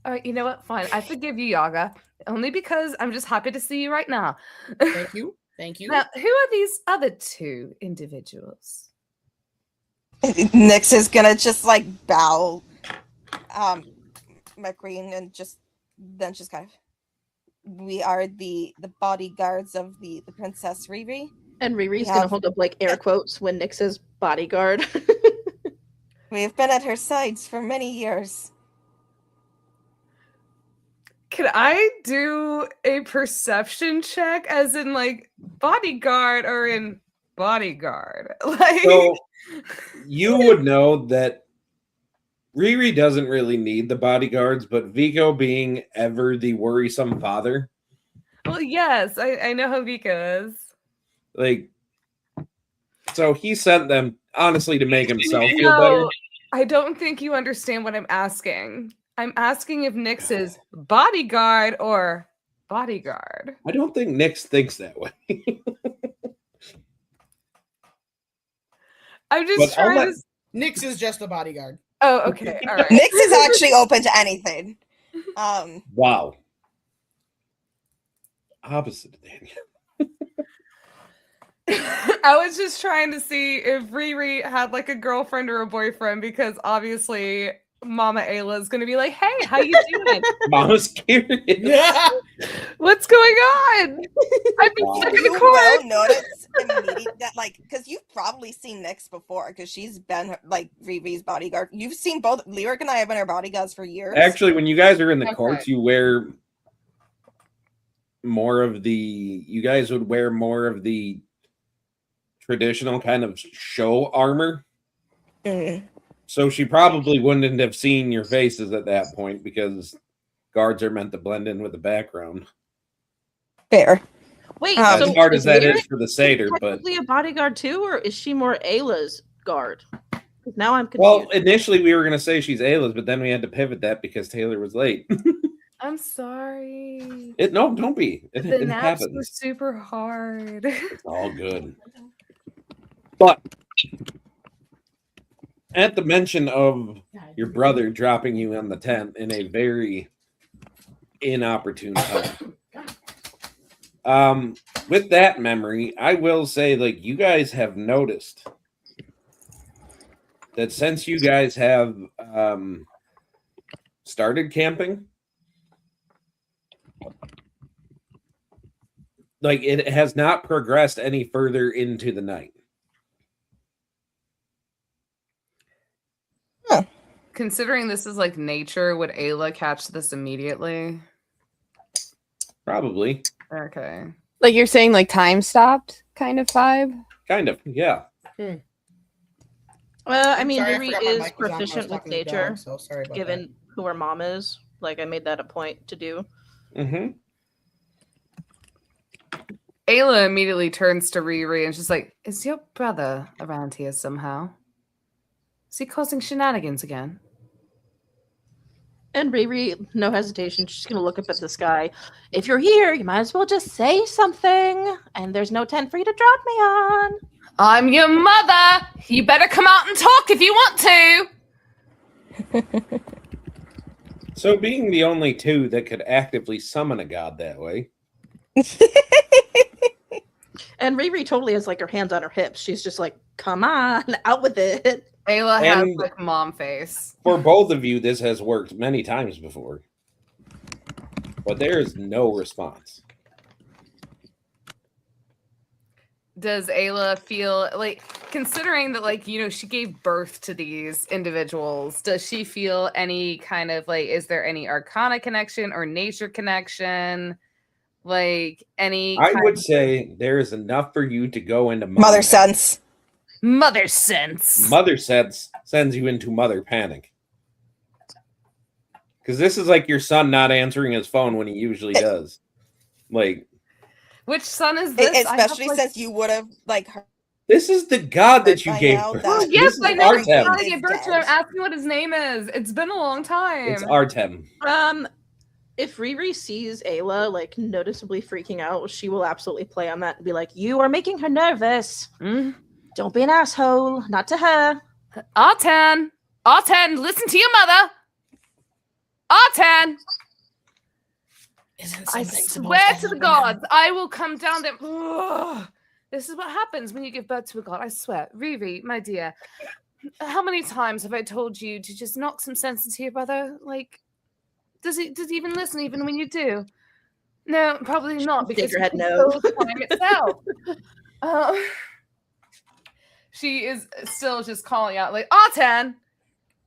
right, you know what? Fine. I forgive you, Yaga. Only because I'm just happy to see you right now. Thank you. Thank you. Now, who are these other two individuals? Nyx is gonna just like bow McQueen and just kind of we are the bodyguards of the Princess Riri. And Riri's We gonna have- hold up like air quotes when Nick says bodyguard. We have been at her sides for many years. Can I do a perception check, as in like bodyguard or in bodyguard? Like, So you would know that Riri doesn't really need the bodyguards, but Vico, being ever the worrisome father, well, yes, I know who Vika is. like, so he sent them honestly to make himself feel better. No, I don't think you understand what I'm asking. I'm asking if Nyx is bodyguard or bodyguard. I don't think Nyx thinks that way. I'm just But I'll trying let- to. Nyx is just a bodyguard. Oh, okay, all right. Nyx is actually open to anything. Wow. Opposite of Daniel. I was just trying to see if Riri had like a girlfriend or a boyfriend, because obviously Mama Ayla is going to be like, "Hey, how you doing? Mama's curious. What's going on? I've been Wow. stuck in You the court." will notice immediately that, like, because you've probably seen Nyx before, because she's been like Riri's bodyguard. You've seen both. Lyric and I have been her bodyguards for years. Actually, when you guys are in the Okay. courts, you wear more of the. You guys would wear more of the traditional kind of show armor. Mm. So she probably wouldn't have seen your faces at that point, because guards are meant to blend in with the background. Fair. Wait, As so As hard as that Lyric is for the satyr, but technically a bodyguard too, or is she more Ayla's guard? 'Cause now I'm confused. well, initially we were gonna say she's Ayla's, but then we had to pivot that because Taylor was late. I'm sorry. No, don't be. It The naps were happens. super hard. It's all good. But at the mention of your brother dropping you on the tent in a very inopportune time. With that memory, I will say, like, you guys have noticed that since you guys have started camping, like, it has not progressed any further into the night. Considering this is like nature, would Ayla catch this immediately? Probably. Okay. Like you're saying, like time stopped kind of vibe. Kind of, yeah. I mean, Sorry, I Riri forgot my is mic was on when I was proficient with talking to the nature, dog, so sorry about given who her mom is. Like, I made that a point to do. Mm-hmm. Ayla immediately turns to Riri and she's like, "Is your brother around here somehow? Is he causing shenanigans again?" And Riri, no hesitation, she's gonna look up at the sky. If you're here, you might as well just say something. And there's no tent for you to drop me on. I'm your mother. You better come out and talk if you want to. So, being the only two that could actively summon a god that way, And Riri totally has like her hands on her hips. She's just like, come on, out with it. Ayla has And- like mom face. for both of you, this has worked many times before. But there is no response. Does Ayla feel like, considering that, like, you know, she gave birth to these individuals, does she feel any kind of like, is there any arcana connection or nature connection? Like any I kind would say there is enough for you to go into Mother sense. mother sense? Mother sense sends you into mother panic. Because this is like your son not answering his phone when he usually does. Like, Which son is this? I have, Especially like- since you would have like heard this is the god that you By gave now birth. that- Well, to. yes, This is I know. It's Artem. not gave birth to him. Dead. Ask me what his name is. It's been a long time. It's Artem. If Riri sees Ayla like noticeably freaking out, she will absolutely play on that and be like, "You are making her nervous. Mm. Don't be an asshole. Not to her." Arten, listen to your mother. Arten, Isn't I something supposed swear to the happen? gods, I will come down there. Ugh. This is what happens when you give birth to a god. I swear. Riri, my dear, how many times have I told you to just knock some sense into your brother? Like, does he even listen even when you do? No, probably not, because Figurehead she's no. still time itself. She is still just calling out, like, Artan,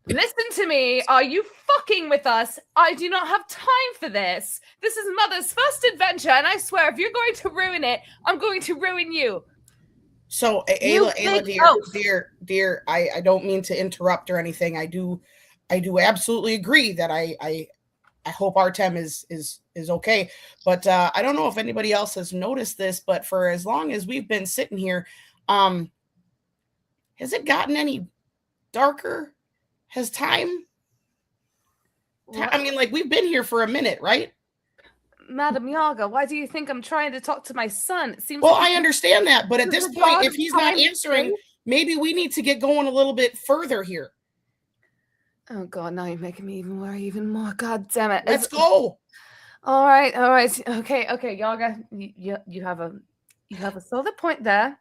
listen to me. Are you fucking with us? I do not have time for this. This is Mother's first adventure, and I swear, if you're going to ruin it, I'm going to ruin you. So, You Ayla, big oaf. dear, I don't mean to interrupt or anything. I do absolutely agree that I hope Artem is okay. But I don't know if anybody else has noticed this, but for as long as we've been sitting here, has it gotten any darker? Has time? I mean, like, we've been here for a minute, right? Madam Yaga, why do you think I'm trying to talk to my son? It seems Well, like I understand that, but at this This is point, a if he's not lot of answering, time. maybe we need to get going a little bit further here. Oh God, now you're making me even worry even more. God damn it. Let's go. All right. Okay, Yaga, you have a solid point there.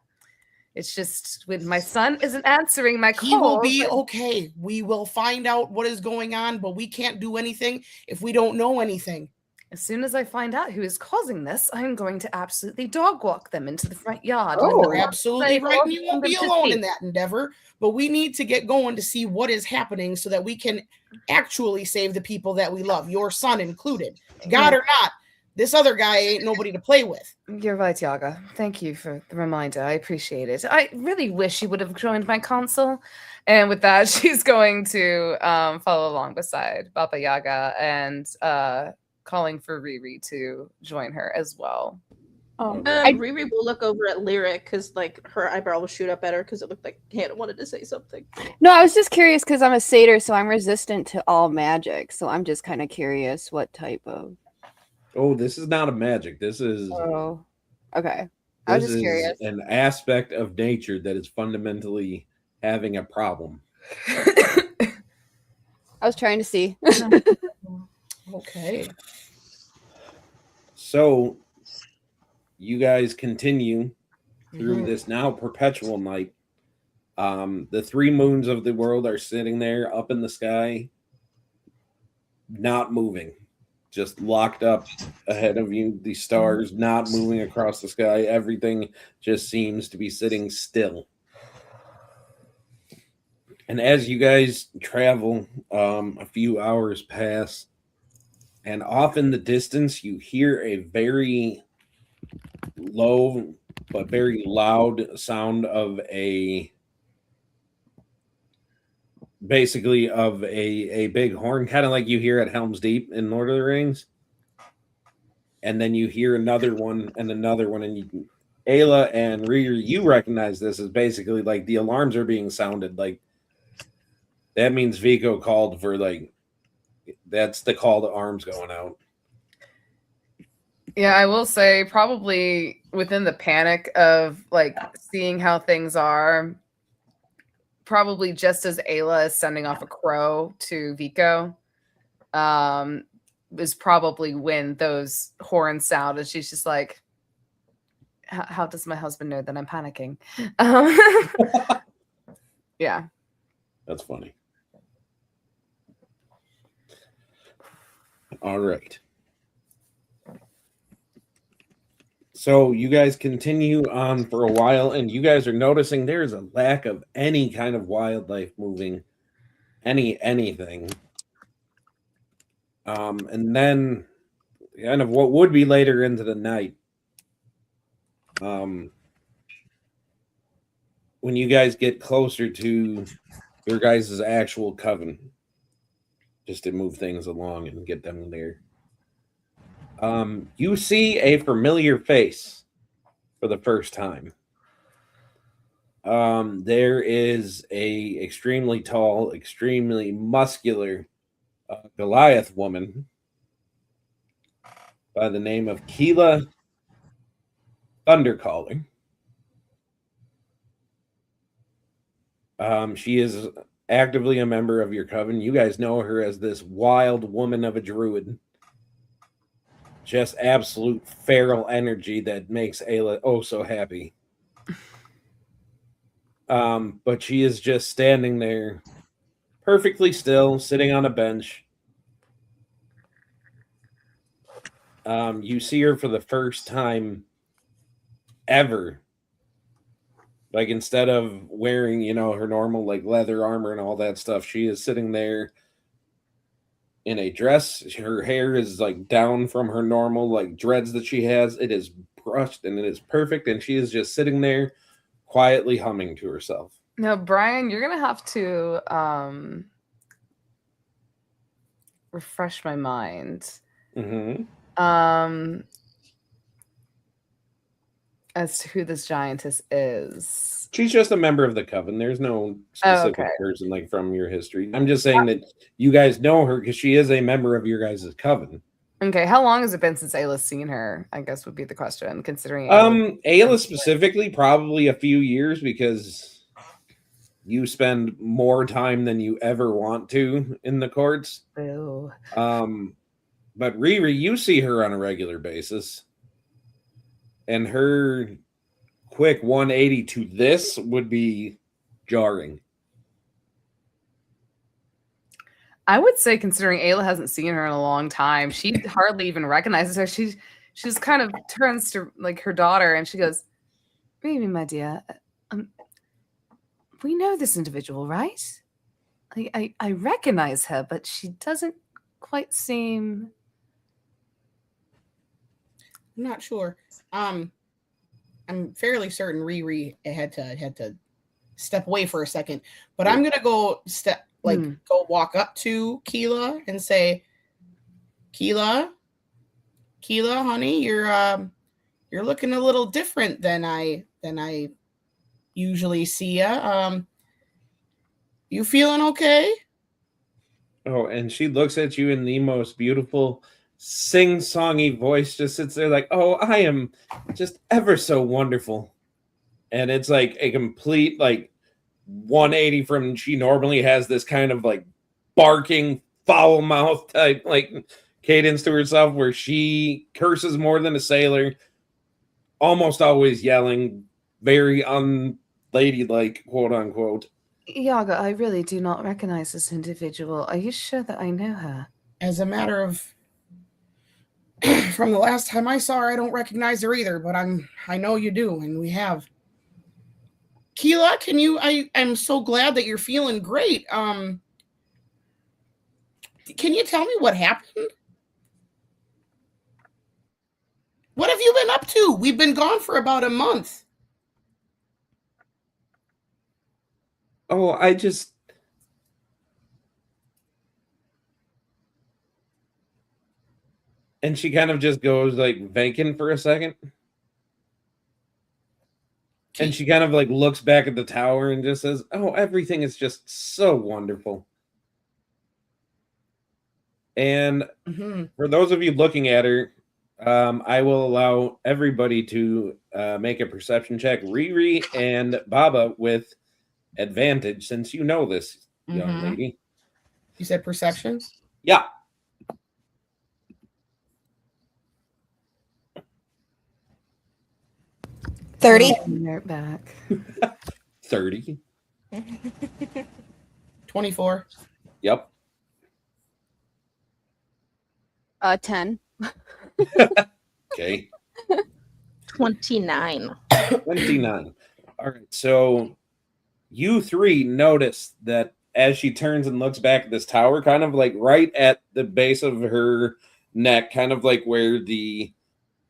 It's just when my son isn't answering my calls. He will be okay. We will find out what is going on, but we can't do anything if we don't know anything. As soon as I find out who is causing this, I'm going to absolutely dog walk them into the front yard. You're absolutely right. And you forcing won't be them to alone see. in that endeavor, but we need to get going to see what is happening so that we can actually save the people that we love, your son included. God or not, this other guy ain't nobody to play with. You're right, Yaga. Thank you for the reminder. I appreciate it. I really wish you would have joined my council. And with that, she's going to follow along beside Baba Yaga and calling for Riri to join her as well. Riri will look over at Lyric because like her eyebrow will shoot up at her because it looked like Hannah wanted to say something. No, I was just curious because I'm a satyr, so I'm resistant to all magic. So I'm just kind of curious what type of. Oh, this is not a magic. This is Oh, okay. I was this just is curious. an aspect of nature that is fundamentally having a problem. I was trying to see. Okay. So you guys continue through this now perpetual night. The three moons of the world are sitting there up in the sky, not moving, just locked up ahead of you. The stars not moving across the sky. Everything just seems to be sitting still. And as you guys travel, a few hours pass, and off in the distance, you hear a very low but very loud sound of a big horn, kind of like you hear at Helm's Deep in Lord of the Rings. And then you hear another one and another one, and Ayla and Riri, you recognize this as basically like the alarms are being sounded. Like that means Vico called for that's the call to arms going out. Yeah, I will say probably within the panic of like seeing how things are, probably just as Ayla is sending off a crow to Vico, is probably when those horns sound, and she's just like, how does my husband know that I'm panicking? Yeah. That's funny. All right. So you guys continue on for a while, and you guys are noticing there's a lack of any kind of wildlife moving, anything. And then kind of what would be later into the night. When you guys get closer to your guys' actual coven, just to move things along and get them there. You see a familiar face for the first time. There is a extremely tall, extremely muscular Goliath woman by the name of Keela Thundercaller. She is actively a member of your coven. You guys know her as this wild woman of a druid. Just absolute feral energy that makes Ayla oh so happy. But she is just standing there perfectly still, sitting on a bench. You see her for the first time ever. Like instead of wearing, her normal like leather armor and all that stuff, she is sitting there in a dress. Her hair is like down from her normal like dreads that she has. It is brushed and it is perfect, and she is just sitting there quietly humming to herself. Now, Brian, you're gonna have to refresh my mind. Mm-hmm. As to who this giantess is. She's just a member of the coven. There's no specific person like from your history. I'm just saying that you guys know her because she is a member of your guys' coven. Okay, how long has it been since Ayla's seen her? I guess would be the question, considering Ayla specifically, probably a few years because you spend more time than you ever want to in the courts. Ew. But Riri, you see her on a regular basis. And her quick 180 to this would be jarring. I would say, considering Ayla hasn't seen her in a long time, she hardly even recognizes her. She's kind of turns to like her daughter and she goes, "Riri, my dear, we know this individual, right? I recognize her, but she doesn't quite seem." I'm not sure. I'm fairly certain Riri had to step away for a second, but I'm gonna go go walk up to Keela and say, Keela, honey, you're looking a little different than I usually see ya. You feeling okay? Oh, and she looks at you in the most beautiful sing-songy voice, just sits there like, "Oh, I am just ever so wonderful." And it's like a complete like 180 from she normally has this kind of like barking foul mouth type like cadence to herself where she curses more than a sailor, almost always yelling, very unladylike, quote unquote. Yaga, I really do not recognize this individual. Are you sure that I know her? As a matter of from the last time I saw her, I don't recognize her either, but I know you do, and we have. Keela, can you I'm so glad that you're feeling great. Can you tell me what happened? What have you been up to? We've been gone for about a month. Oh, I just and she kind of just goes like vacant for a second. And she kind of like looks back at the tower and just says, "Oh, everything is just so wonderful." And for those of you looking at her, I will allow everybody to make a perception check. Riri and Baba with advantage, since you know this young lady. You said perception? Yeah. Back. 30. 24. Yep. 10. Okay. 29. 29. All right. So you three notice that as she turns and looks back at this tower, kind of like right at the base of her neck, kind of like where the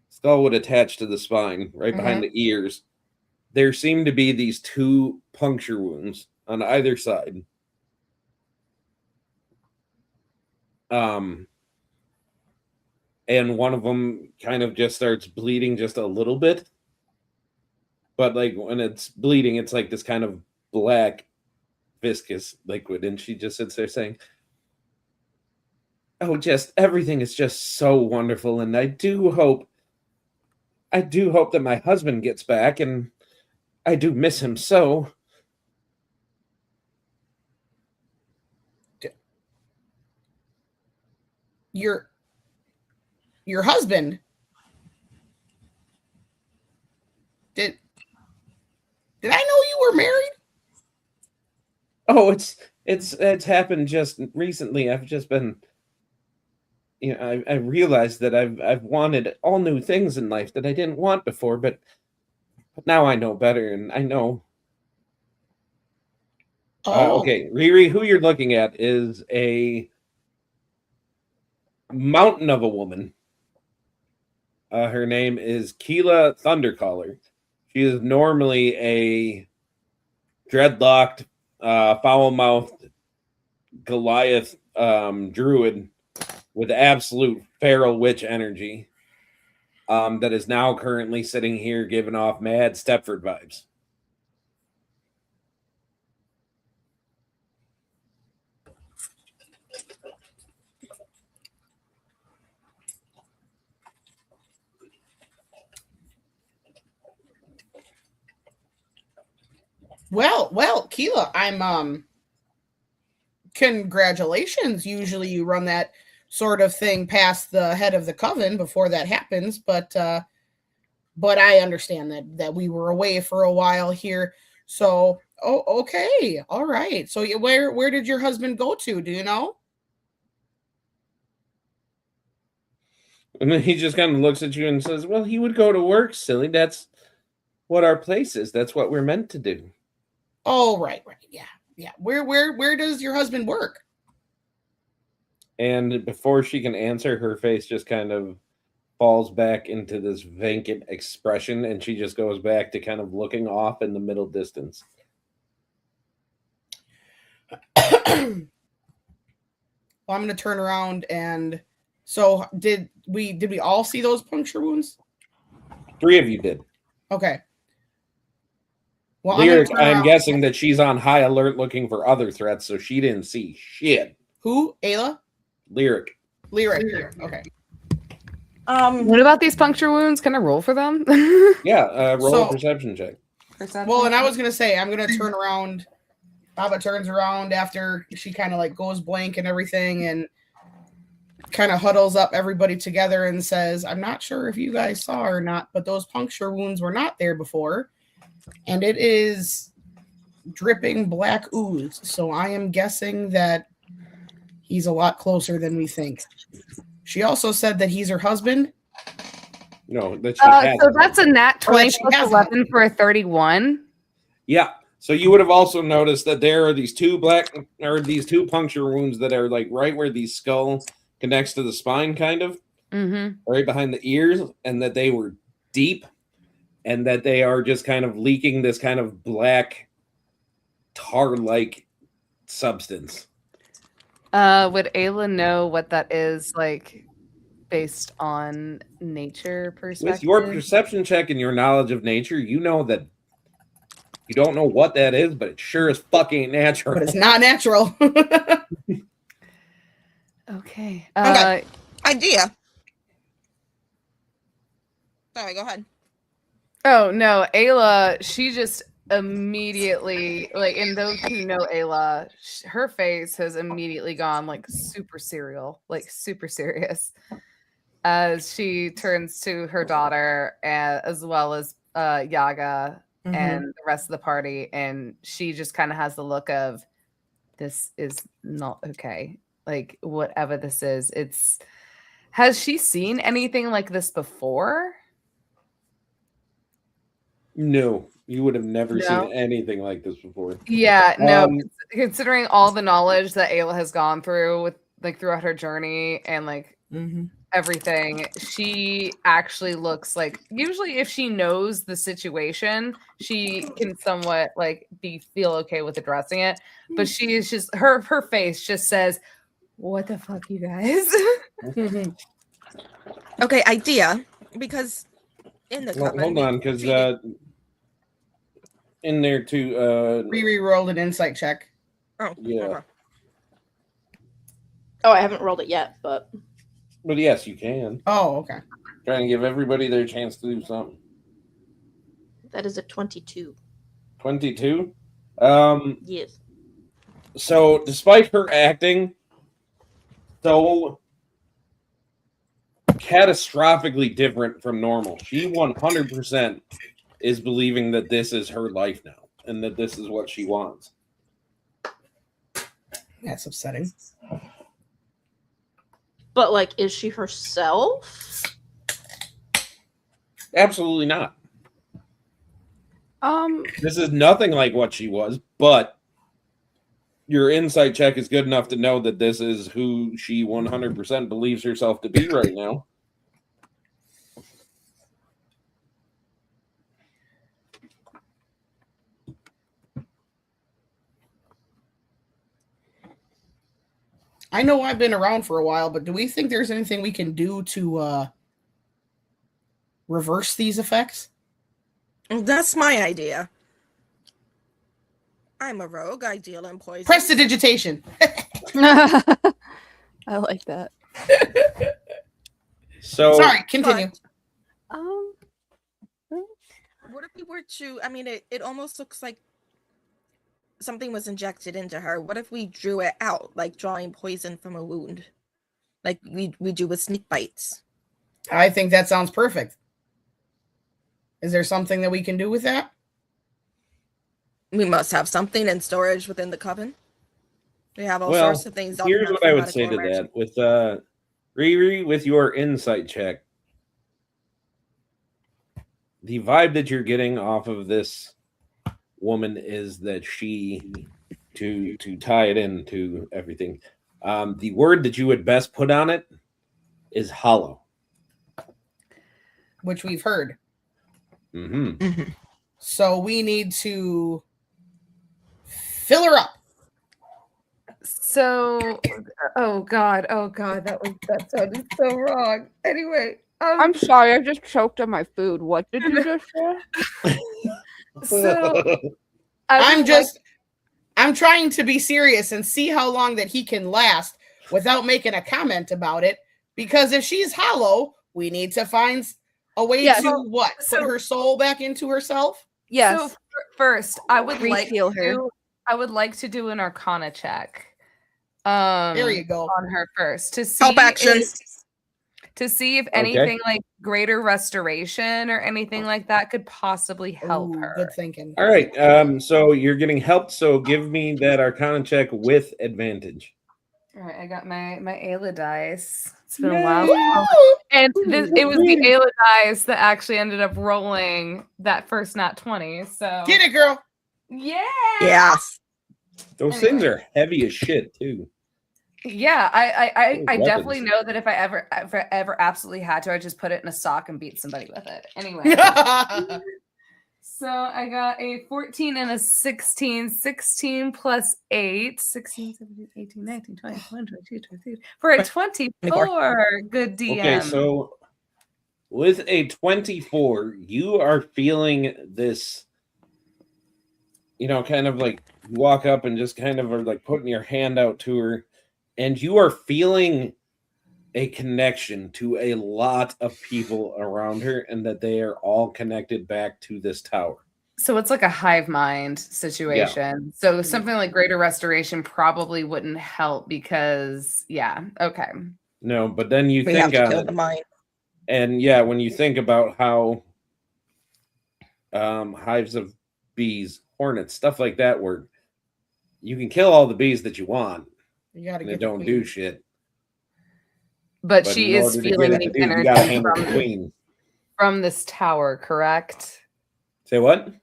skull would attach to the spine, right behind the ears, there seem to be these two puncture wounds on either side. And one of them kind of just starts bleeding just a little bit. But like when it's bleeding, it's like this kind of black viscous liquid. And she just sits there saying, "Oh, just everything is just so wonderful. And I do hope that my husband gets back, and I do miss him so." Your husband? Did I know you were married? Oh, it's happened just recently. I've just been I realized that I've wanted all new things in life that I didn't want before, but now I know better, and I know. Okay, Riri, who you're looking at is a mountain of a woman. Her name is Keela Thundercaller. She is normally a dreadlocked, foul-mouthed Goliath druid with absolute feral witch energy that is now currently sitting here giving off mad Stepford vibes. Well, Keela, I'm congratulations. Usually you run that sort of thing past the head of the coven before that happens, but I understand that we were away for a while here. So, okay. All right. So where did your husband go to? Do you know? And then he just kind of looks at you and says, "Well, he would go to work, silly. That's what our place is. That's what we're meant to do." Oh, right. Yeah. Where does your husband work? And before she can answer, her face just kind of falls back into this vacant expression, and she just goes back to kind of looking off in the middle distance. Well, I'm going to turn around and so did we all see those puncture wounds? 3 of you did. Okay. Well, Lyric, I'm guessing that she's on high alert looking for other threats, so she didn't see shit. Who? Ayla? Lyric. Okay. What about these puncture wounds? Can I roll for them? Yeah, roll a perception check. Well, and I was gonna say I'm gonna turn around. Baba turns around after she kind of like goes blank and everything, and kind of huddles up everybody together and says, "I'm not sure if you guys saw or not, but those puncture wounds were not there before, and it is dripping black ooze. So I am guessing that he's a lot closer than we think." She also said that he's her husband. No, that she so that's a nat 20 plus 11 for a 31. Yeah. So you would have also noticed that there are these two puncture wounds that are like right where the skull connects to the spine, kind of, right behind the ears, and that they were deep, and that they are just kind of leaking this kind of black tar-like substance. Would Ayla know what that is, like, based on nature perspective? With your perception check and your knowledge of nature, you know that you don't know what that is, but it sure as fuck ain't natural. But it's not natural. Okay. Okay. Idea. Sorry, go ahead. Oh, no. Ayla, she just immediately, like, and those who know Ayla, her face has immediately gone, like, super serial, like, super serious, as she turns to her daughter, as well as Yaga and the rest of the party, and she just kind of has the look of, this is not okay. Like, whatever this is, has she seen anything like this before? No, you would have never seen anything like this before. Yeah, no. Considering all the knowledge that Ayla has gone through with, like, throughout her journey and, like, everything, she actually looks like, usually if she knows the situation, she can somewhat, like, feel okay with addressing it. But she is just, her face just says, "What the fuck, you guys?" Okay, idea, because in the coven, hold on, because in there too, Riri rolled an insight check. Oh, yeah. okay. Oh, I haven't rolled it yet, but yes, you can. Oh, okay. Trying to give everybody their chance to do something. that is a 22. 22. Yes. So, despite her acting so catastrophically different from normal, she 100% is believing that this is her life now and that this is what she wants. That's upsetting. But like, is she herself? Absolutely not. Um, This is nothing like what she was, but your insight check is good enough to know that this is who she 100% believes herself to be right now. I know I've been around for a while, but do we think there's anything we can do to reverse these effects? That's my idea. I'm a rogue. I deal in poison. Prestidigitation. I like that. So Sorry, continue. Um, What if we were to? I mean, it almost looks like something was injected into her. What if we drew it out, like drawing poison from a wound, like we do with snake bites? I think that sounds perfect. Is there something that we can do with that? We must have something in storage within the coven. We have all well, sorts of things. here's what I would say to medical that. With Riri, with your insight check, the vibe that you're getting off of this woman is that she, to tie it into everything, the word that you would best put on it is hollow. Which we've heard. Mm-hmm. So we need to fill her up. So, oh god, that sounded so wrong. Anyway, I'm sorry, I just choked on my food. What did you just say? so I'm trying to be serious and see how long that he can last without making a comment about it. Because if she's hollow, we need to find a way to put her soul back into herself. Yes. So first, I would Reheal her. I would like to do an Arcana check. There you go. On her first to see Help action. To see if anything like greater restoration or anything like that could possibly help her. Good thinking. All right. So you're getting helped. So give me that Arcana check with advantage. All right, I got my Ayla dice. It's been a while. And it was the Ayla dice that actually ended up rolling that first nat 20. So get it, girl. Yeah. Yeah. Those things are heavy as shit too. Yeah, I Weapons. definitely know that if I ever absolutely had to, I'd just put it in a sock and beat somebody with it. Anyway. So I got a 14 and a 16. 16 plus 8. 16, 17, 18, 19, 20, 21, 22, 23. For a 24. Good DM. Okay, so with a 24, you are feeling this, kind of like you walk up and just kind of are like putting your hand out to her, and you are feeling a connection to a lot of people around her, and that they are all connected back to this tower. So it's like a hive mind situation. Yeah. So something like greater restoration probably wouldn't help because, okay. No, but then you think on it, the mind. And when you think about how hives of bees, hornets, stuff like that work, you can kill all the bees that you want. You gotta get don't do shit. But she is feeling the energy from this tower, correct? Say what?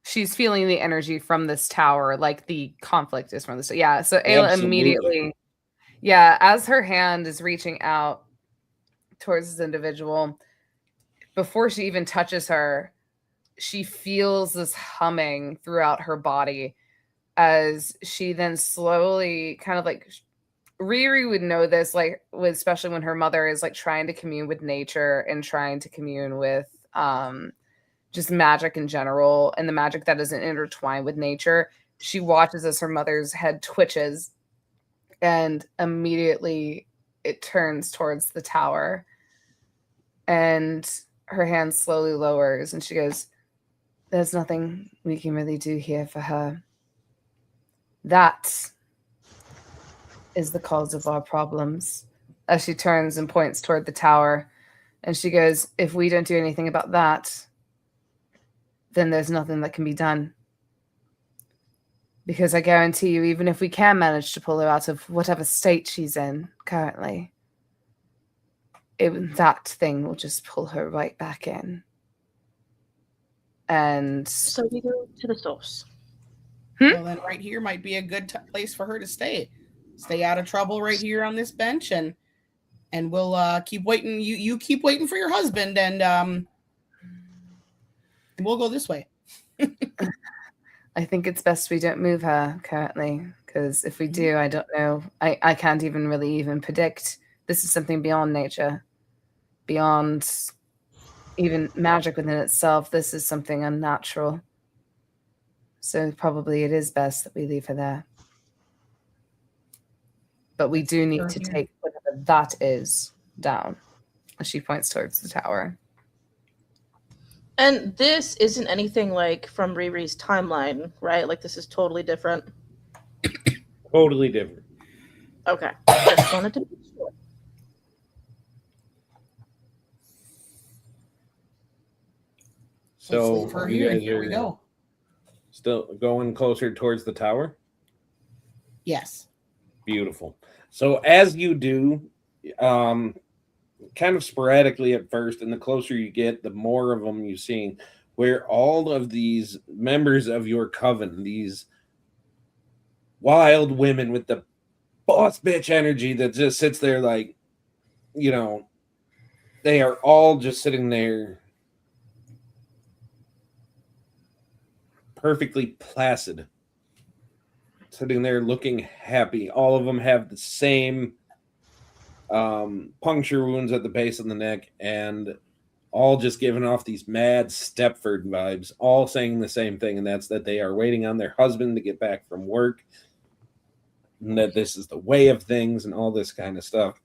She's feeling the energy from this tower, like the conflict is from this. Yeah. So Ayla immediately, as her hand is reaching out towards this individual, before she even touches her, she feels this humming throughout her body as she then slowly kind of like Riri would know this, like especially when her mother is like trying to commune with nature and trying to commune with just magic in general and the magic that isn't intertwined with nature. She watches as her mother's head twitches and immediately it turns towards the tower and her hand slowly lowers and she goes, "There's nothing we can really do here for her. That is the cause of our problems." As she turns and points toward the tower and she goes, "If we don't do anything about that, then there's nothing that can be done. Because I guarantee you, even if we can manage to pull her out of whatever state she's in currently, that thing will just pull her right back in. And So we go to the source. Well, then right here might be a good place for her to stay. Stay out of trouble right here on this bench, and we'll keep waiting. You keep waiting for your husband, and we'll go this way. I think it's best we don't move her currently, because if we do, I don't know. I can't even really even predict. This is something beyond nature, beyond even magic within itself. This is something unnatural. So probably it is best that we leave her there. But we do need to take whatever that is down. She points towards the tower. And this isn't anything like from Riri's timeline, right? Like this is totally different. Totally different. Okay. Just wanted to be sure. So Let's leave her you here. guys Here we are go. still going closer towards the tower? Yes. Beautiful. So as you do, kind of sporadically at first, and the closer you get, the more of them you see, where all of these members of your coven, these wild women with the boss bitch energy that just sits there like, they are all just sitting there perfectly placid, sitting there looking happy. All of them have the same puncture wounds at the base of the neck, and all just giving off these mad Stepford vibes, all saying the same thing, and that's that they are waiting on their husband to get back from work, and that this is the way of things, and all this kind of stuff.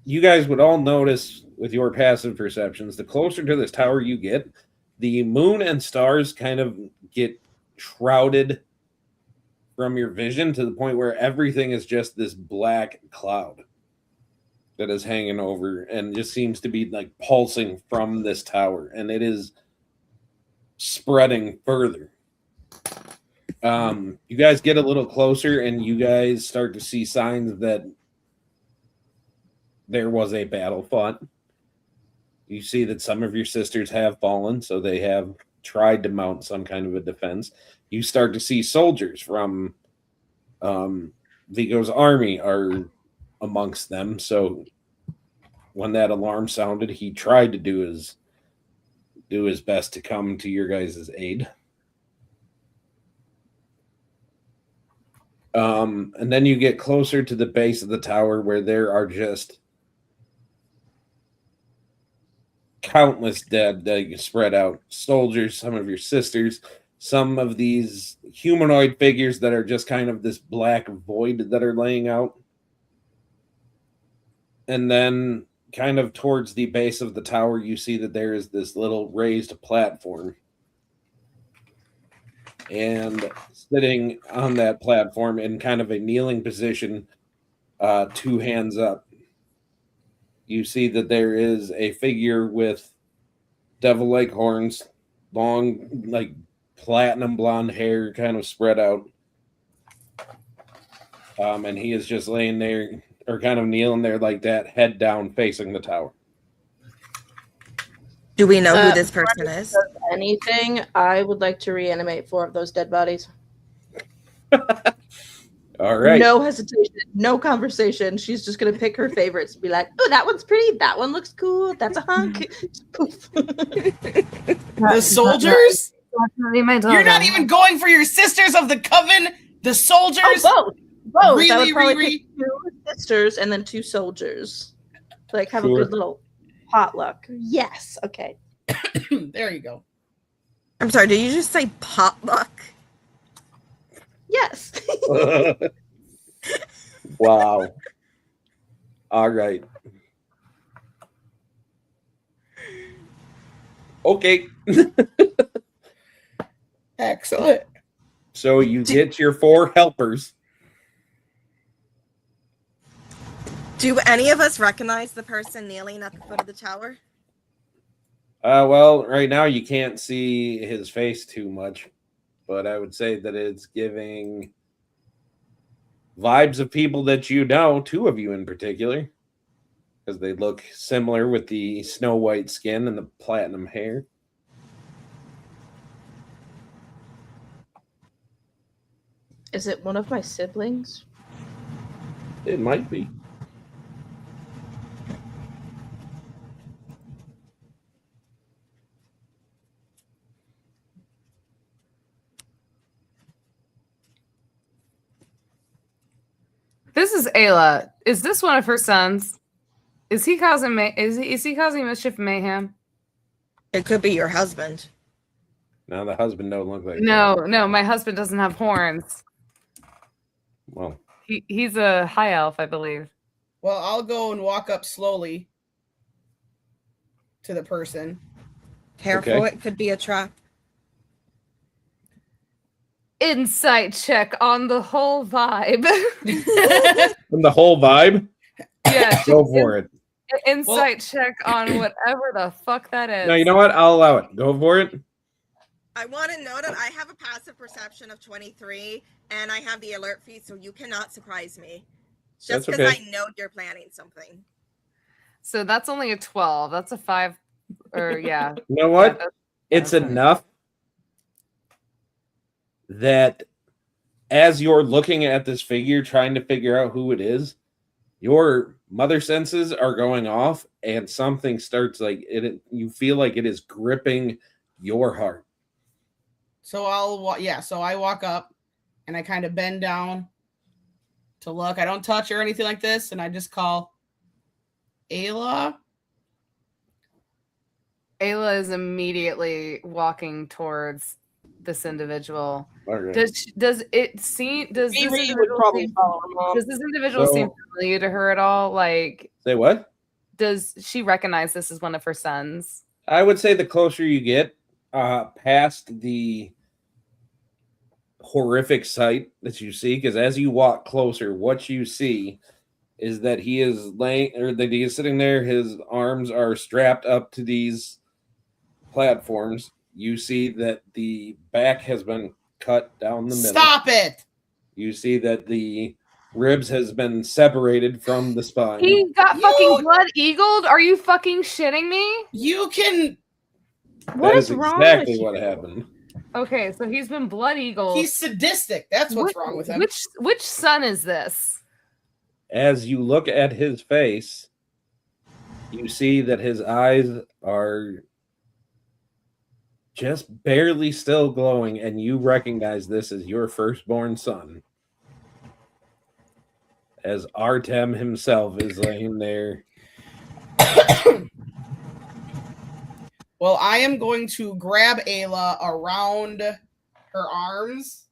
You guys would all notice with your passive perceptions, the closer to this tower you get, the moon and stars kind of get shrouded from your vision to the point where everything is just this black cloud that is hanging over and just seems to be like pulsing from this tower, and it is spreading further. You guys get a little closer and you guys start to see signs that there was a battle fought. You see that some of your sisters have fallen, so they have tried to mount some kind of a defense. You start to see soldiers from Vigo's army are amongst them. So when that alarm sounded, he tried to do his best to come to your guys' aid. And then you get closer to the base of the tower where there are just countless dead that you spread out. Soldiers, some of your sisters, some of these humanoid figures that are just kind of this black void that are laying out. And then kind of towards the base of the tower, you see that there is this little raised platform. And sitting on that platform in kind of a kneeling position, 2 hands up, you see that there is a figure with devil-like horns, long, like platinum blonde hair kind of spread out. And he is just laying there, or kind of kneeling there like that, head down, facing the tower. Do we know who this person is? Anything, I would like to reanimate 4 of those dead bodies. All right. No hesitation, no conversation. She's just going to pick her favorites and be like, oh, that one's pretty. That one looks cool. That's a hunk. Poof. The soldiers? You're not even going for your sisters of the coven? The soldiers? Oh, both. Really, I would probably really? pick 2 sisters and then 2 soldiers. Like, have Sure. a good little potluck. Yes. Okay. There you go. I'm sorry, did you just say potluck? Yes. Wow. All right. Okay. Excellent. So you get your 4 helpers. Do any of us recognize the person kneeling at the foot of the tower? Well, right now you can't see his face too much, but I would say that it's giving vibes of people that you know, two of you in particular, because they look similar with the snow white skin and the platinum hair. Is it one of my siblings? It might be. This is Ayla. Is this one of her sons? Is he causing is he causing mischief and mayhem? It could be your husband. Now the husband don't look like No, that. no, my husband doesn't have horns. Well, He's a high elf, I believe. Well, I'll go and walk up slowly to the person. Careful, Okay. it could be a trap. Insight check on the whole vibe. from the whole vibe, Yeah, go for it. insight check on whatever the fuck that is. No, you know what? I'll allow it. Go for it. I want to know that I have a passive perception of 23, and I have the alert feed, so you cannot surprise me. Just That's because okay. I know you're planning something. So that's only a 12. That's a 5. Or yeah. You know what? Yeah, It's that's fine. enough that as you're looking at this figure, trying to figure out who it is, your mother senses are going off, and something starts like it. You feel like it is gripping your heart. So so I walk up and I kind of bend down to look. I don't touch or anything like this, and I just call Ayla. Ayla is immediately walking towards this individual. Okay. Does it seem does this Riri would individual probably seem, follow her mom. does this individual seem So- familiar to her at all? Like, Say what? does she recognize this as one of her sons? I would say the closer you get past the horrific sight that you see, because as you walk closer, what you see is that he is that he is sitting there. His arms are strapped up to these platforms. You see that the back has been cut down the middle. Stop it! You see that the ribs has been separated from the spine. He got You- fucking blood eagled? Are you fucking shitting me? You can. What That is wrong exactly with what you? happened. Okay, so he's been blood eagled. He's sadistic. That's what's wrong with him. Which son is this? As you look at his face, you see that his eyes are just barely still glowing, and you recognize this as your firstborn son. As Artem himself is laying there. Well, I am going to grab Ayla around her arms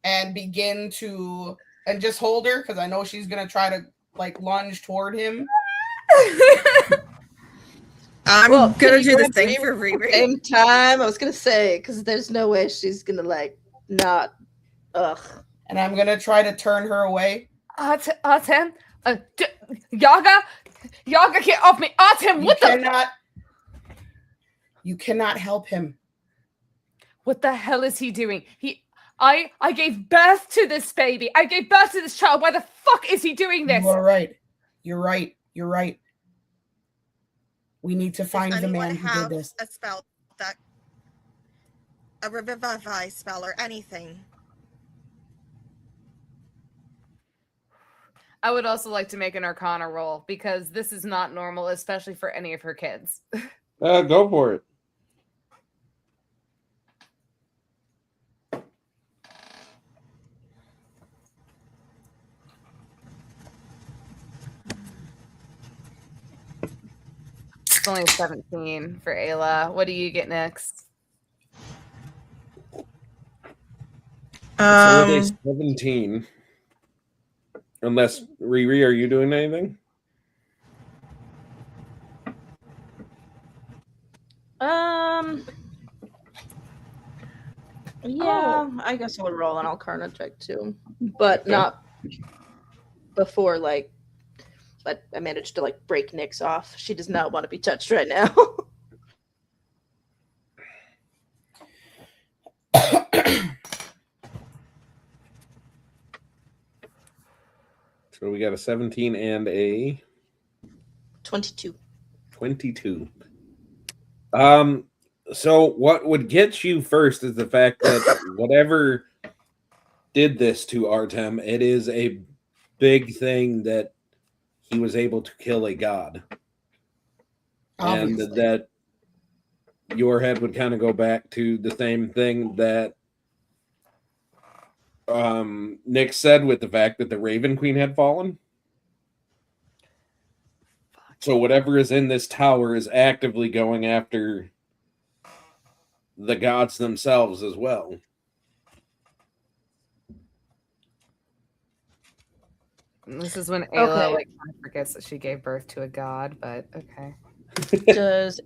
and begin to just hold her because I know she's gonna try to like lunge toward him. I'm Well, gonna can you do the grab same Riri for at the Riri. same time, I was gonna say, because there's no way she's gonna like not. Ugh. And I'm gonna try to turn her away. Artem? Yaga, get off me! Artem, You cannot help him. What the hell is he doing? I gave birth to this baby. I gave birth to this child. Why the fuck is he doing this? You are right. You're right. You're right. We need to find Does the anyone man who have did this. a spell that a revivify spell or anything? I would also like to make an Arcana roll because this is not normal, especially for any of her kids. Go for it. It's only 17 for Ayla. What do you get next? So with a 17. Unless Riri, are you doing anything? Yeah, I guess I would roll an Arcana check too, but Okay. not before like. But I managed to like break Nyx off. She does not want to be touched right now. So we got a 17 and a 22. 22. So what would get you first is the fact that whatever did this to Artem, it is a big thing that he was able to kill a god. Obviously. And that your head would kind of go back to the same thing that Nick said with the fact that the Raven Queen had fallen. So whatever is in this tower is actively going after the gods themselves as well. This is when Ayla Okay. like kind of forgets that she gave birth to a god, but okay. Does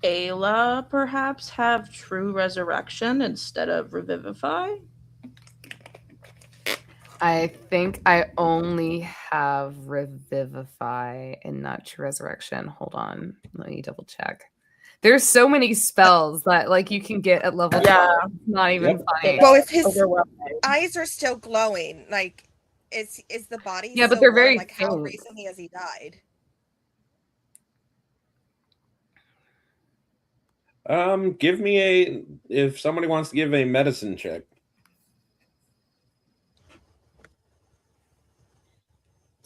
Ayla perhaps have true resurrection instead of revivify? I think I only have revivify and not true resurrection. Hold on, let me double check. There's so many spells that like you can get at level 12. It's not even funny. Well, if his Overwhelming. eyes are still glowing, like, is the body? Yeah, but still they're warm? very like how faint. recently has he died? Give me if somebody wants to give a medicine check.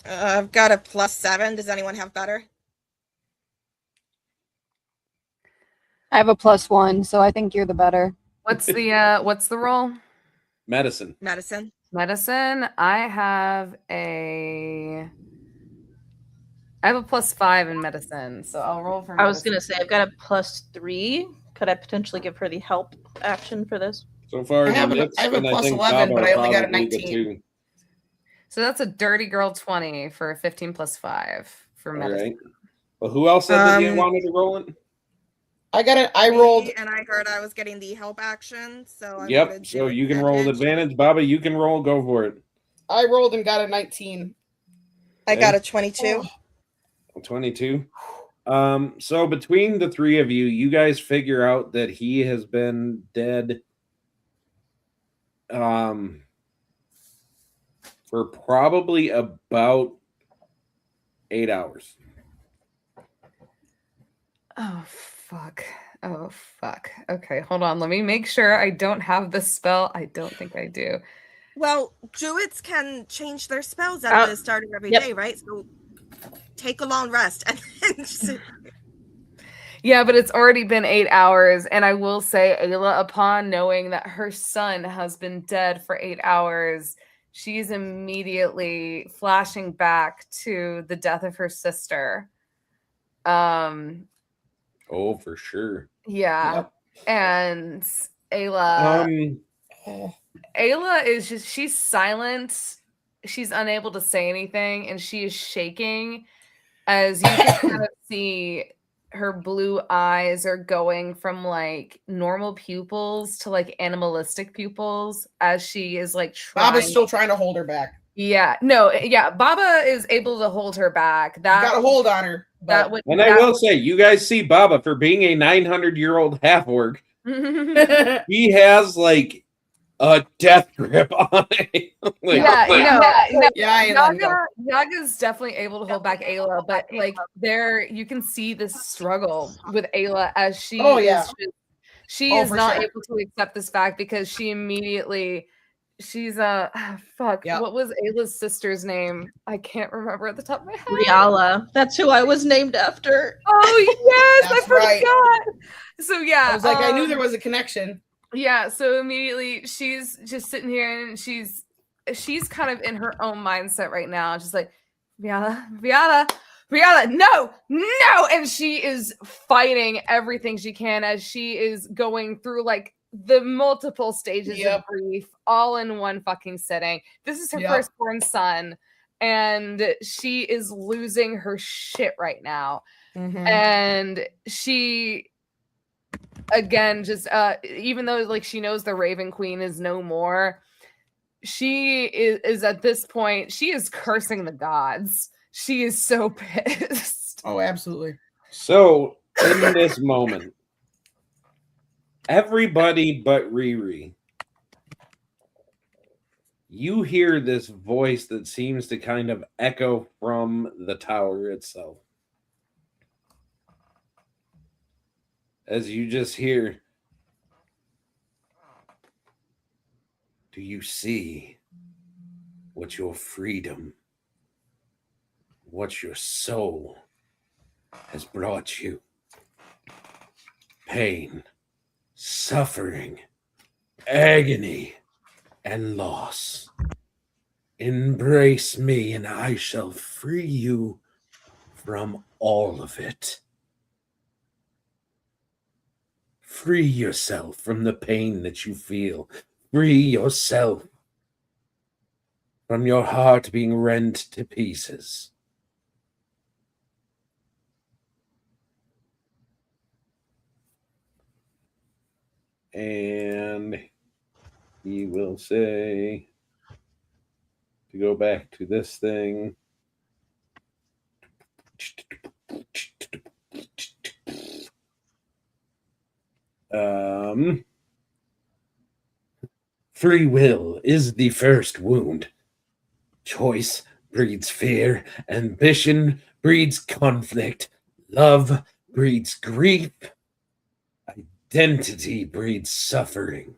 I've got a +7. Does anyone have better? I have a +1, so I think you're the better. What's the roll? Medicine. Medicine. Medicine. I have a +5 in medicine, so I'll roll for. I was gonna say I've got a +3. Could I potentially give her the help action for this? So far, I have a and I think +11, but Baba I only got a probably the 19. two. So that's a dirty girl 20 for 15 + 5 for All medicine. right. Well, who else said that you wanted to roll it? I rolled. And I heard I was getting the help action, so I Yep. wanted So to you can roll with advantage. Baba, you can roll. Go for it. I rolled and got a 19. I got a 22. 22. So between the three of you, you guys figure out that he has been dead for probably about 8 hours. Oh fuck. Oh fuck. Okay, hold on. Let me make sure I don't have the spell. I don't think I do. Well, druids can change their spells at the start of every day, right? So take a long rest and then just... Yeah, but it's already been 8 hours, and I will say, Ayla, upon knowing that her son has been dead for 8 hours, she's immediately flashing back to the death of her sister. Oh, for sure. Yeah. Yep. And Ayla is just, she's silent. She's unable to say anything, and she is shaking as you can kind of see her blue eyes are going from like normal pupils to like animalistic pupils as she is like trying. Baba's still trying to hold her back. Yeah, no, yeah, Baba is able to hold her back. That got a hold on her. That would, and I will say, you guys see Baba for being a 900-year-old half orc. He has like a death grip on it. Yaga's definitely able to hold back Ayla, but like there you can see this struggle with Ayla as she is not able to accept this fact because she immediately what was Ayla's sister's name? I can't remember at the top of my head. Riala. That's who I was named after. Oh yes, I forgot. Right. So yeah, I was like, I knew there was a connection. Yeah, so immediately she's just sitting here and she's kind of in her own mindset right now, just like Riala, no, and she is fighting everything she can as she is going through like the multiple stages of grief all in one fucking sitting. This is her firstborn son, and she is losing her shit right now, and she. Again, just even though like she knows the Raven Queen is no more, she is at this point, she is cursing the gods. She is so pissed. Oh, absolutely. So in this moment, everybody but Riri, you hear this voice that seems to kind of echo from the tower itself. As you just hear, do you see what your freedom, what your soul has brought you? Pain, suffering, agony, and loss. Embrace me, and I shall free you from all of it. Free yourself from the pain that you feel. Free yourself from your heart being rent to pieces. And he will say, to go back to this thing. Free will is the first wound. Choice breeds fear. Ambition breeds conflict. Love breeds grief. Identity breeds suffering.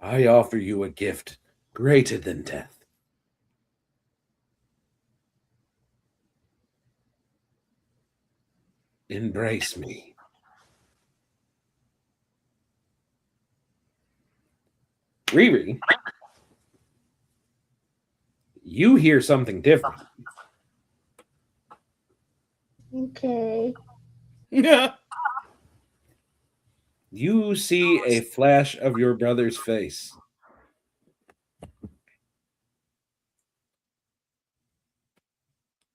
I offer you a gift greater than death. Embrace me. Riri, you hear something different. Okay. Yeah. You see a flash of your brother's face.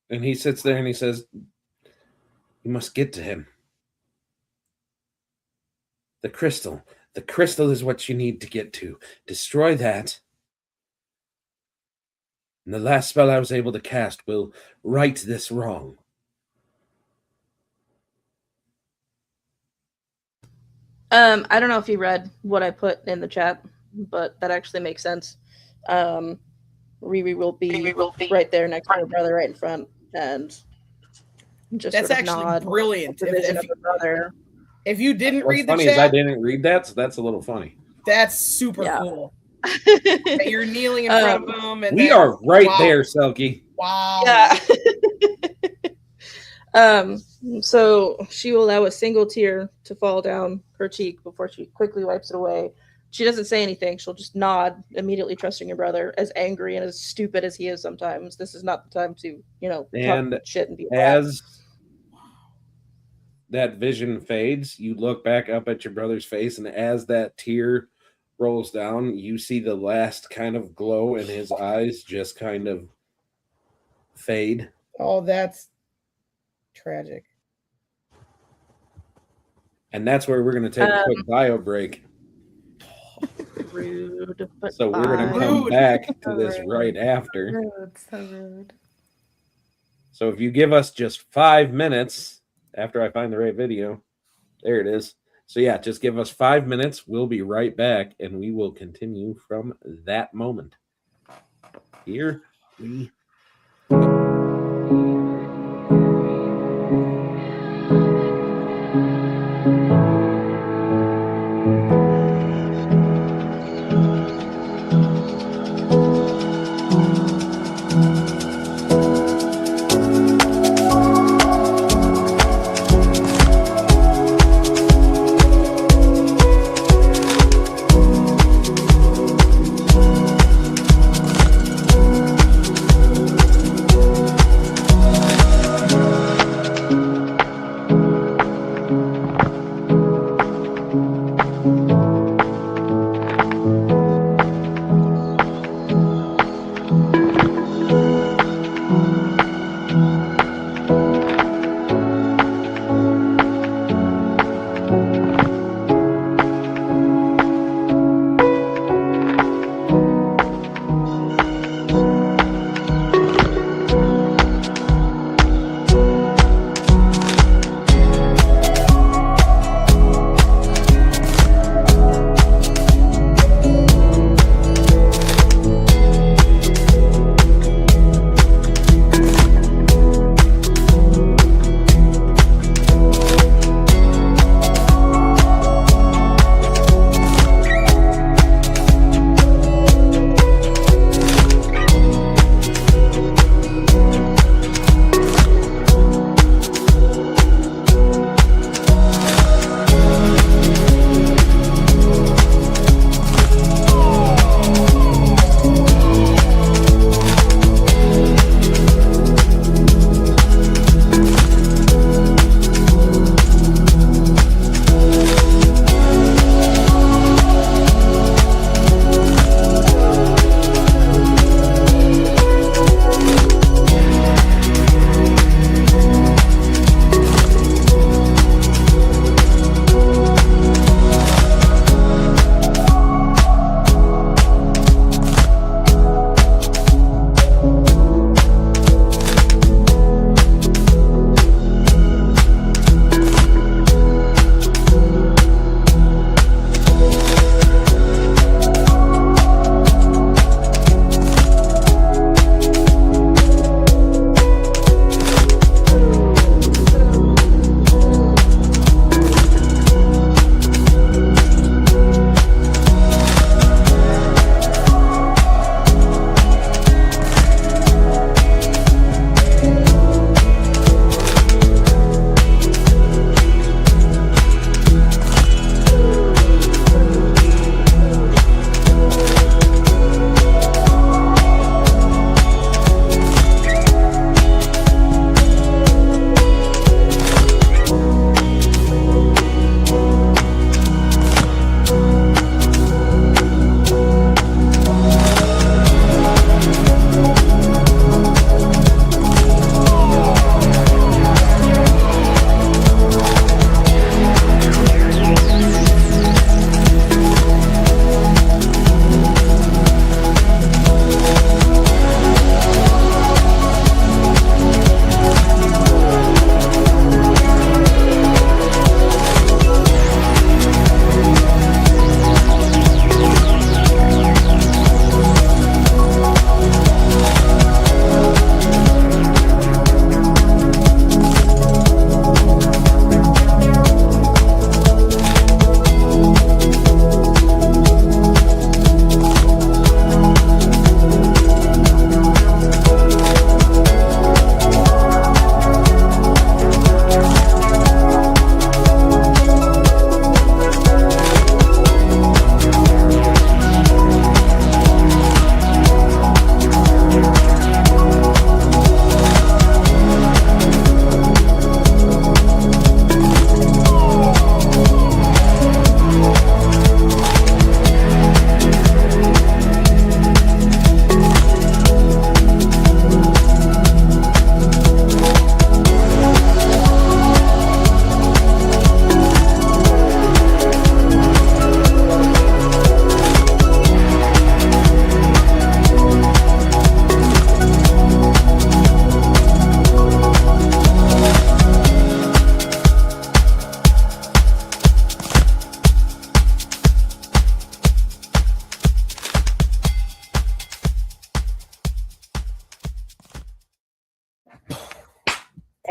And he sits there and he says, you must get to him. The crystal. The crystal is what you need to get to. Destroy that. And the last spell I was able to cast will right this wrong. I don't know if you read what I put in the chat, but that actually makes sense. Riri will be right there next to her brother, right in front, and just That's sort of actually nod brilliant. the vision of her brother. If you didn't What's read the funny is I chat, didn't read that, so that's a little funny. that's super Yeah. cool. That you're kneeling in front of him. And We then- are right wow. there, Selkie. Wow. Yeah. So she will allow a single tear to fall down her cheek before she quickly wipes it away. She doesn't say anything. She'll just nod, immediately trusting her brother. As angry and as stupid as he is sometimes, this is not the time to, And talk shit and be a brat. As that vision fades, you look back up at your brother's face, and as that tear rolls down, you see the last kind of glow in his eyes just kind of fade. Oh, that's tragic. And that's where we're going to take a quick bio break. Rude. But So we're going to fine. come Rude. back to this right after. Rude, so rude. So if you give us just 5 minutes after I find the right video, there it is. So yeah, just give us 5 minutes. We'll be right back, and we will continue from that moment. Here we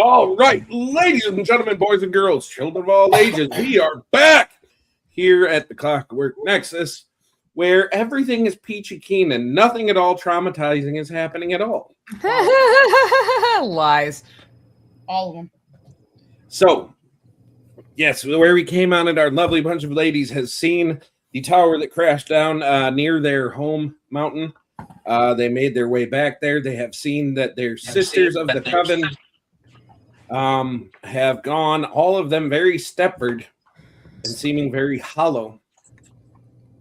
All right, ladies and gentlemen, boys and girls, children of all ages, we are back here at the Clockwork Nexus, where everything is peachy keen and nothing at all traumatizing is happening at all. Lies. All of them. So, yes, where we came on it, our lovely bunch of ladies has seen the tower that crashed down near their home mountain. They made their way back there. They have seen that their sisters of the coven have gone, all of them very stepward and seeming very hollow,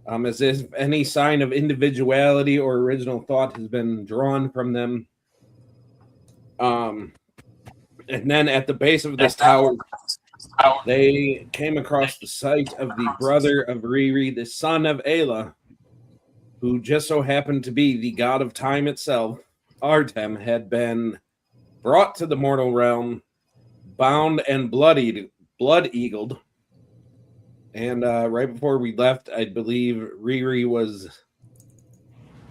as if any sign of individuality or original thought has been drawn from them. And then at the base of this tower, they came across the sight of the brother of Riri, the son of Ayla, who just so happened to be the god of time itself. Artem had been brought to the mortal realm, bound and blood-eagled. And right before we left, I believe Riri was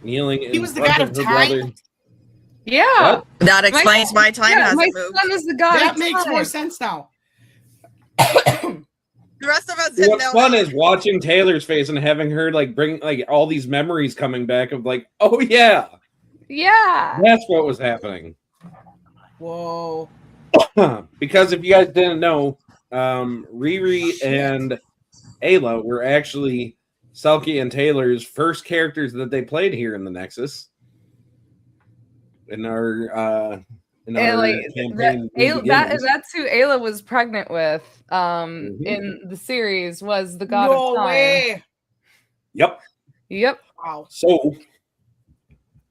kneeling in He was the front god of of her time? brother. Yeah. What? That explains why time Yeah, my hasn't moved. son is the god That of makes time. more sense now. The rest of us didn't What's know fun that. is watching Taylor's face and having her like bring like all these memories coming back of like, oh yeah, Yeah. that's what was happening. Whoa. Because if you guys didn't know, Riri and Ayla were actually Selkie and Taylor's first characters that they played here in the Nexus. In our campaign. That's who Ayla was pregnant with Mhm. in the series, was the god No of time. way. Yep. Wow. So,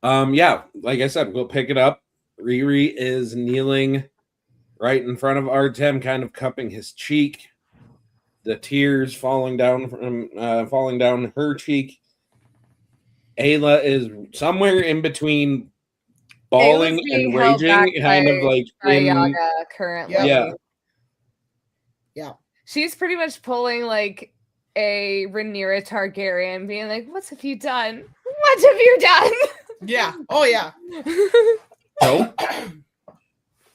yeah, like I said, we'll pick it up. Riri is kneeling right in front of Artem, kind of cupping his cheek. The tears falling down her cheek. Ayla is somewhere in between bawling Ayla's being and held back raging, kind of like by in Yaga currently. yeah. She's pretty much pulling like a Rhaenyra Targaryen, being like, "What have you done? What have you done?" Yeah. Oh yeah. So,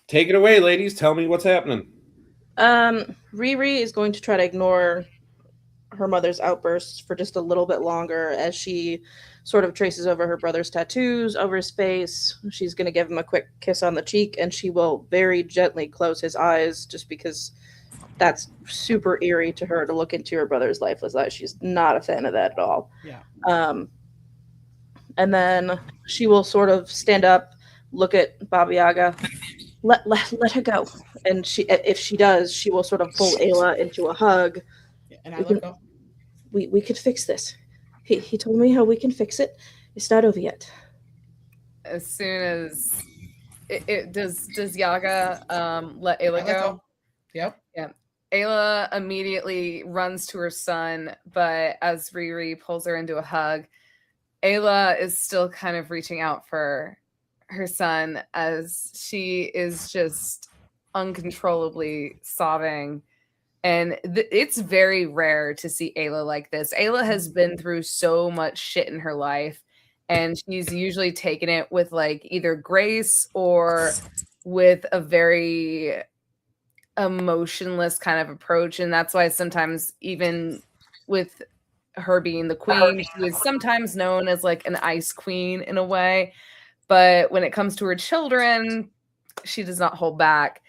take it away, ladies. Tell me what's happening. Riri is going to try to ignore her mother's outbursts for just a little bit longer as she sort of traces over her brother's tattoos over his face. She's going to give him a quick kiss on the cheek, and she will very gently close his eyes just because that's super eerie to her to look into her brother's lifeless eyes. She's not a fan of that at all. Yeah. And then she will sort of stand up, look at Baba Yaga, let her go. And if she does, she will sort of pull Ayla into a hug. And I let go. We could fix this. He told me how we can fix it. It's not over yet. As soon as does Yaga let Ayla go? Yep. Yeah. Ayla immediately runs to her son, but as Riri pulls her into a hug, Ayla is still kind of reaching out for her son as she is just uncontrollably sobbing. And it's very rare to see Ayla like this. Ayla has been through so much shit in her life, and she's usually taken it with like either grace or with a very emotionless kind of approach. And that's why sometimes, even with her being the queen, she is sometimes known as like an ice queen in a way. But when it comes to her children, she does not hold back.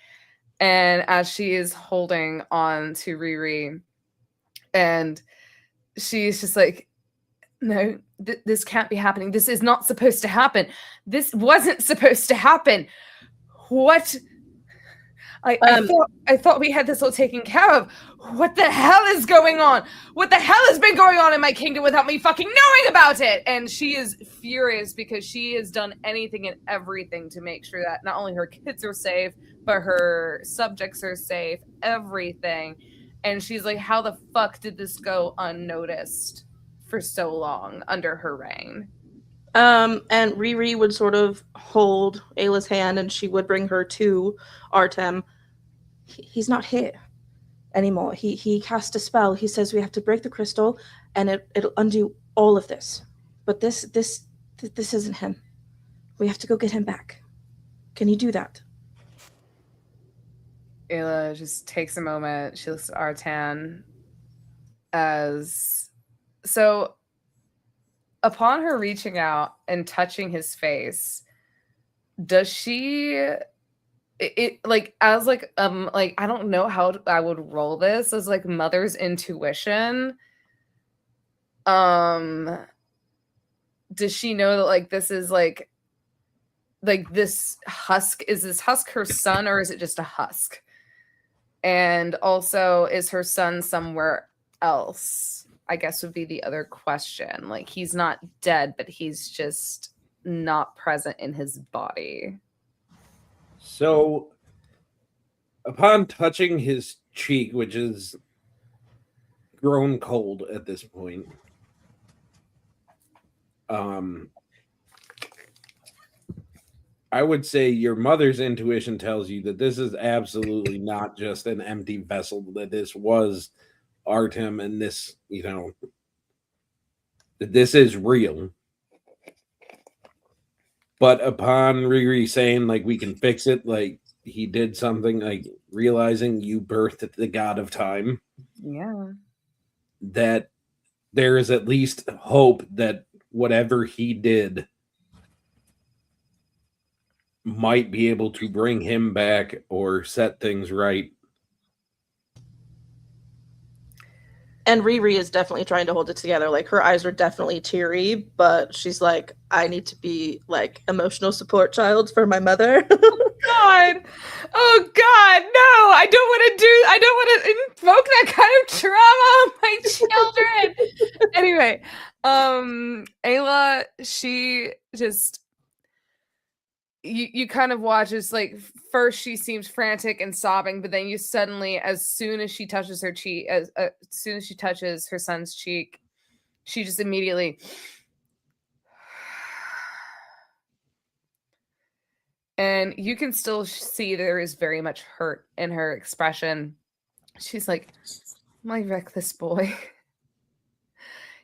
And as she is holding on to Riri, and she's just like, no, this can't be happening. This is not supposed to happen. This wasn't supposed to happen. What? I thought we had this all taken care of. What the hell is going on? What the hell has been going on in my kingdom without me fucking knowing about it? And she is furious because she has done anything and everything to make sure that not only her kids are safe, but her subjects are safe, everything. And she's like, how the fuck did this go unnoticed for so long under her reign? And Riri would sort of hold Ayla's hand, and she would bring her to Artem. He's not here anymore. He cast a spell. He says we have to break the crystal, and it'll undo all of this. But this isn't him. We have to go get him back. Can you do that? Ayla just takes a moment. She looks at Artan as so upon her reaching out and touching his face, does she like as like I don't know how I would roll this as like mother's intuition. Does she know that like this is like this husk, is this husk her son or is it just a husk? And also, is her son somewhere else? I guess would be the other question. Like, he's not dead, but he's just not present in his body. So, upon touching his cheek, which is grown cold at this point, I would say your mother's intuition tells you that this is absolutely not just an empty vessel, that this was Artem and this, that this is real. But upon Riri saying, like, we can fix it, like, he did something, like, realizing you birthed the god of time. Yeah. That there is at least hope that whatever he did might be able to bring him back or set things right. And Riri is definitely trying to hold it together. Like, her eyes are definitely teary, but she's like, I need to be like emotional support child for my mother. God. Oh God, no, I don't want to invoke that kind of trauma on my children. Anyway, Ayla, she just you kind of watch as like first she seems frantic and sobbing, but then you suddenly, as soon as she touches her cheek, as soon as she touches her son's cheek, she just immediately and you can still see there is very much hurt in her expression. She's like, my reckless boy.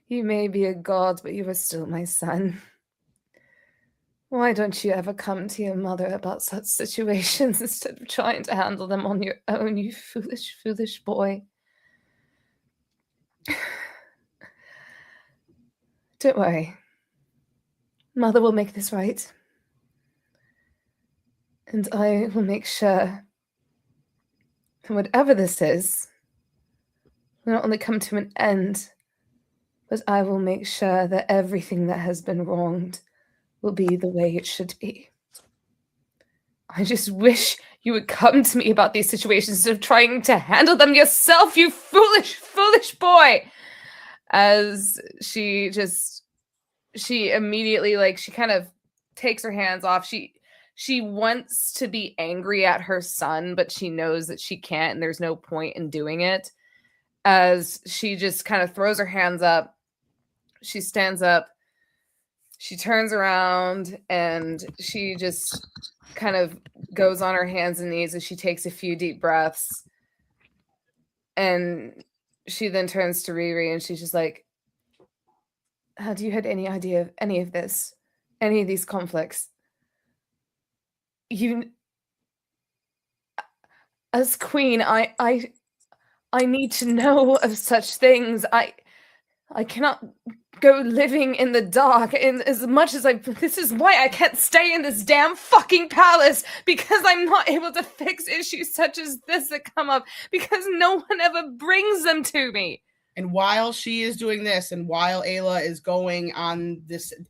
You may be a god, but you are still my son. Why don't you ever come to your mother about such situations instead of trying to handle them on your own, you foolish, foolish boy? Don't worry. Mother will make this right. And I will make sure that whatever this is will not only come to an end, but I will make sure that everything that has been wronged will be the way it should be. I just wish you would come to me about these situations instead of trying to handle them yourself, you foolish, foolish boy. As she immediately, like, she kind of takes her hands off. She wants to be angry at her son, but she knows that she can't, and there's no point in doing it. As she just kind of throws her hands up, she stands up, she turns around, and she just kind of goes on her hands and knees as she takes a few deep breaths. And she then turns to Riri and she's just like, have you had any idea of any of this? Any of these conflicts? You, as queen, I need to know of such things. I cannot go living in the dark, and as much as this is why I can't stay in this damn fucking palace, because I'm not able to fix issues such as this that come up, because no one ever brings them to me. And while she is doing this, and while Ayla is going on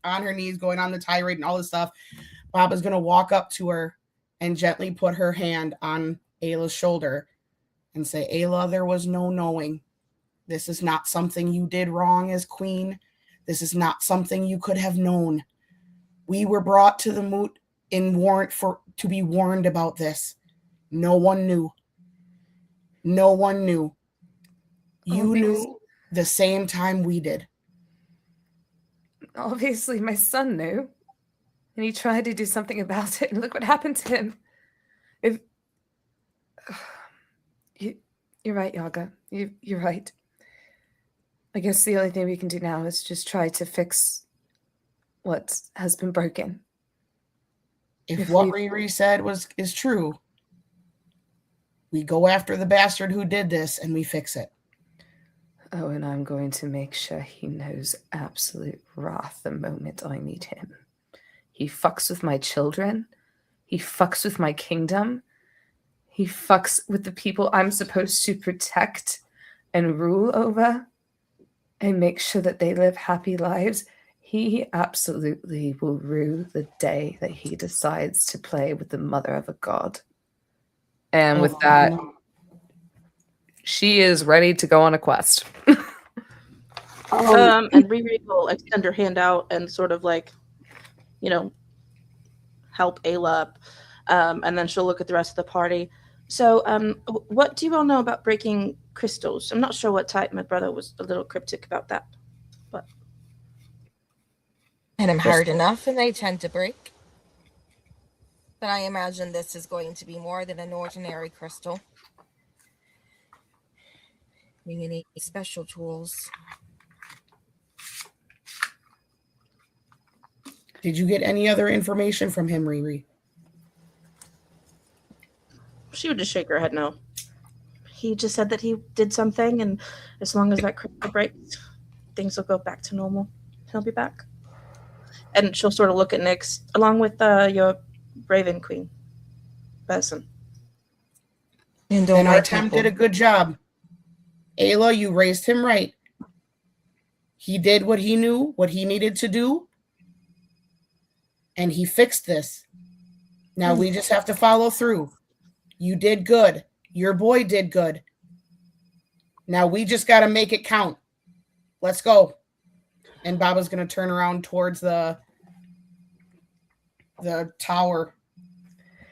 her knees, going on the tirade and all this stuff, Baba's going to walk up to her and gently put her hand on Ayla's shoulder and say, Ayla, there was no knowing. This is not something you did wrong as queen. This is not something you could have known. We were brought to the moot to be warned about this. No one knew. No one knew. You knew the same time we did. Obviously, my son knew. And he tried to do something about it. And look what happened to him. You're right, Yaga. You're right. I guess the only thing we can do now is just try to fix what has been broken. If what Riri said is true, We go after the bastard who did this and we fix it. Oh, and I'm going to make sure he knows absolute wrath the moment I meet him. He fucks with my children. He fucks with my kingdom. He fucks with the people I'm supposed to protect and rule over and make sure that they live happy lives. He absolutely will rue the day that he decides to play with the mother of a god. And with that, she is ready to go on a quest. And Riri will extend her hand out and sort of like, help Ayla up. And then she'll look at the rest of the party. So, what do you all know about breaking crystals? I'm not sure what type. My brother was a little cryptic about that. But And I'm hard enough and they tend to break. But I imagine this is going to be more than an ordinary crystal. We need special tools. Did you get any other information from him, Riri? she would just shake her head no. He just said that he did something, and as long as that crystal breaks, things will go back to normal. He'll be back. And she'll sort of look at Nyx, along with your Raven Queen person. And our temp did a good job. Ayla, you raised him right. He did what he knew, what he needed to do, and he fixed this. Now we just have to follow through. You did good. Your boy did good. Now we just got to make it count. Let's go. And Baba's going to turn around towards the tower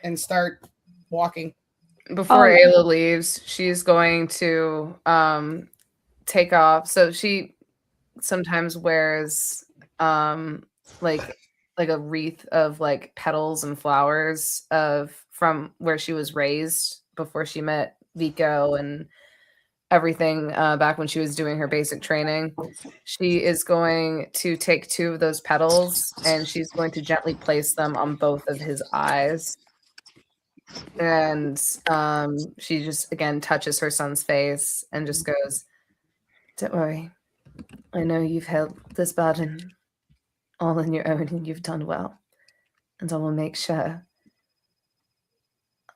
and start walking. Before Ayla leaves, she's going to take off. So she sometimes wears like a wreath of like petals and flowers from where she was raised before she met Vico and everything back when she was doing her basic training. She is going to take 2 of those petals and she's going to gently place them on both of his eyes. And she just again touches her son's face and just goes, "Don't worry. I know you've held this burden all on your own and you've done well. And I will make sure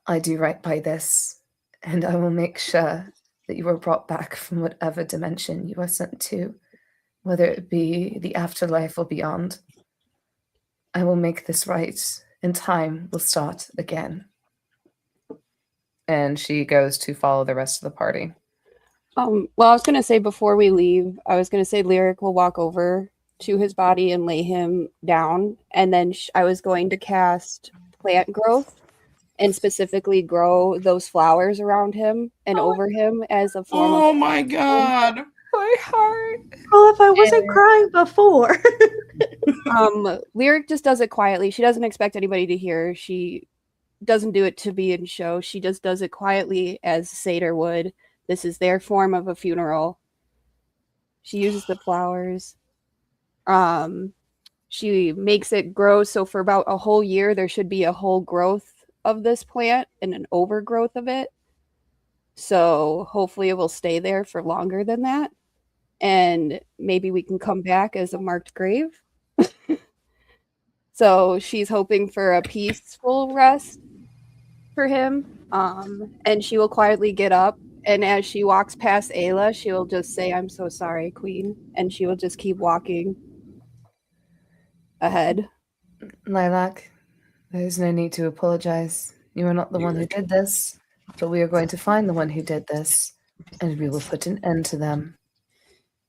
I do right by this. And I will make sure that you are brought back from whatever dimension you are sent to, whether it be the afterlife or beyond. I will make this right, and time will start again." And she goes to follow the rest of the party. Well, I was going to say before we leave, I was going to say Lyric will walk over to his body and lay him down. And then I was going to cast plant growth and specifically grow those flowers around him and over him as a form of... Oh my God. My heart. Well, if I wasn't crying before. Lyric just does it quietly. She doesn't expect anybody to hear. She doesn't do it to be in show. She just does it quietly as Satyr would. This is their form of a funeral. She uses the flowers. She makes it grow. So for about a whole year, there should be a whole growth of this plant and an overgrowth of it. So hopefully it will stay there for longer than that. And maybe we can come back as a marked grave. So she's hoping for a peaceful rest for him. And she will quietly get up. And as she walks past Ayla, she will just say, "I'm so sorry, Queen." And she will just keep walking ahead. Lilac, there is no need to apologize. You are not the one who did this, but we are going to find the one who did this, and we will put an end to them.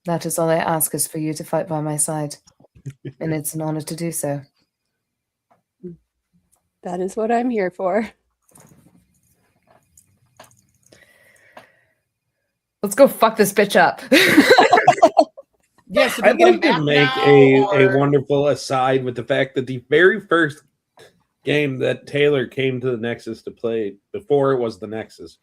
That is all I ask, is for you to fight by my side. And it's an honor to do so. That is what I'm here for. Let's go fuck this bitch up. Yes, I'd like to make a wonderful aside with the fact that the very first game that Taylor came to the Nexus to play, before it was the Nexus,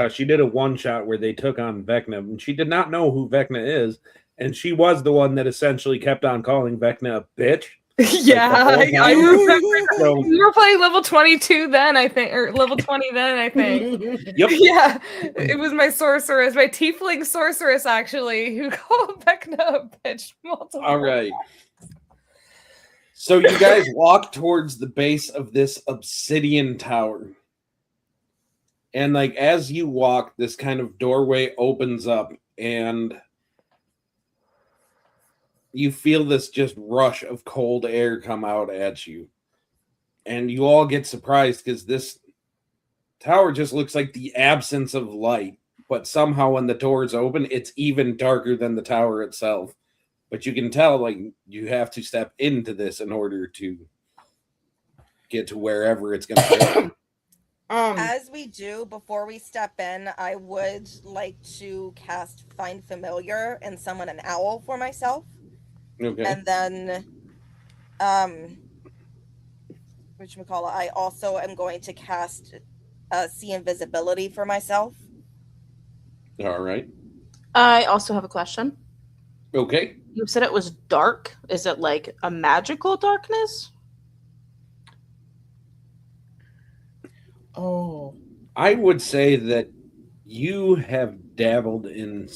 she did a one-shot where they took on Vecna, and she did not know who Vecna is, and she was the one that essentially kept on calling Vecna a bitch. Yeah, whole I time? remember. So, We were playing level 22 then, I think, or level 20 then, I think. yep. Yeah, it was my sorceress, my tiefling sorceress, actually, who called Vecna a bitch multiple. All right. So you guys walk towards the base of this obsidian tower. And like as you walk, this kind of doorway opens up and you feel this just rush of cold air come out at you. And you all get surprised because this tower just looks like the absence of light. But somehow when the doors open, it's even darker than the tower itself. But you can tell like you have to step into this in order to get to wherever it's going to go. As we do, before we step in, I would like to cast Find Familiar and summon an owl for myself. Okay. And then, whatchamacallit, I also am going to cast See Invisibility for myself. All right. I also have a question. Okay. You said it was dark. Is it like a magical darkness? Oh, I would say that you have dabbled in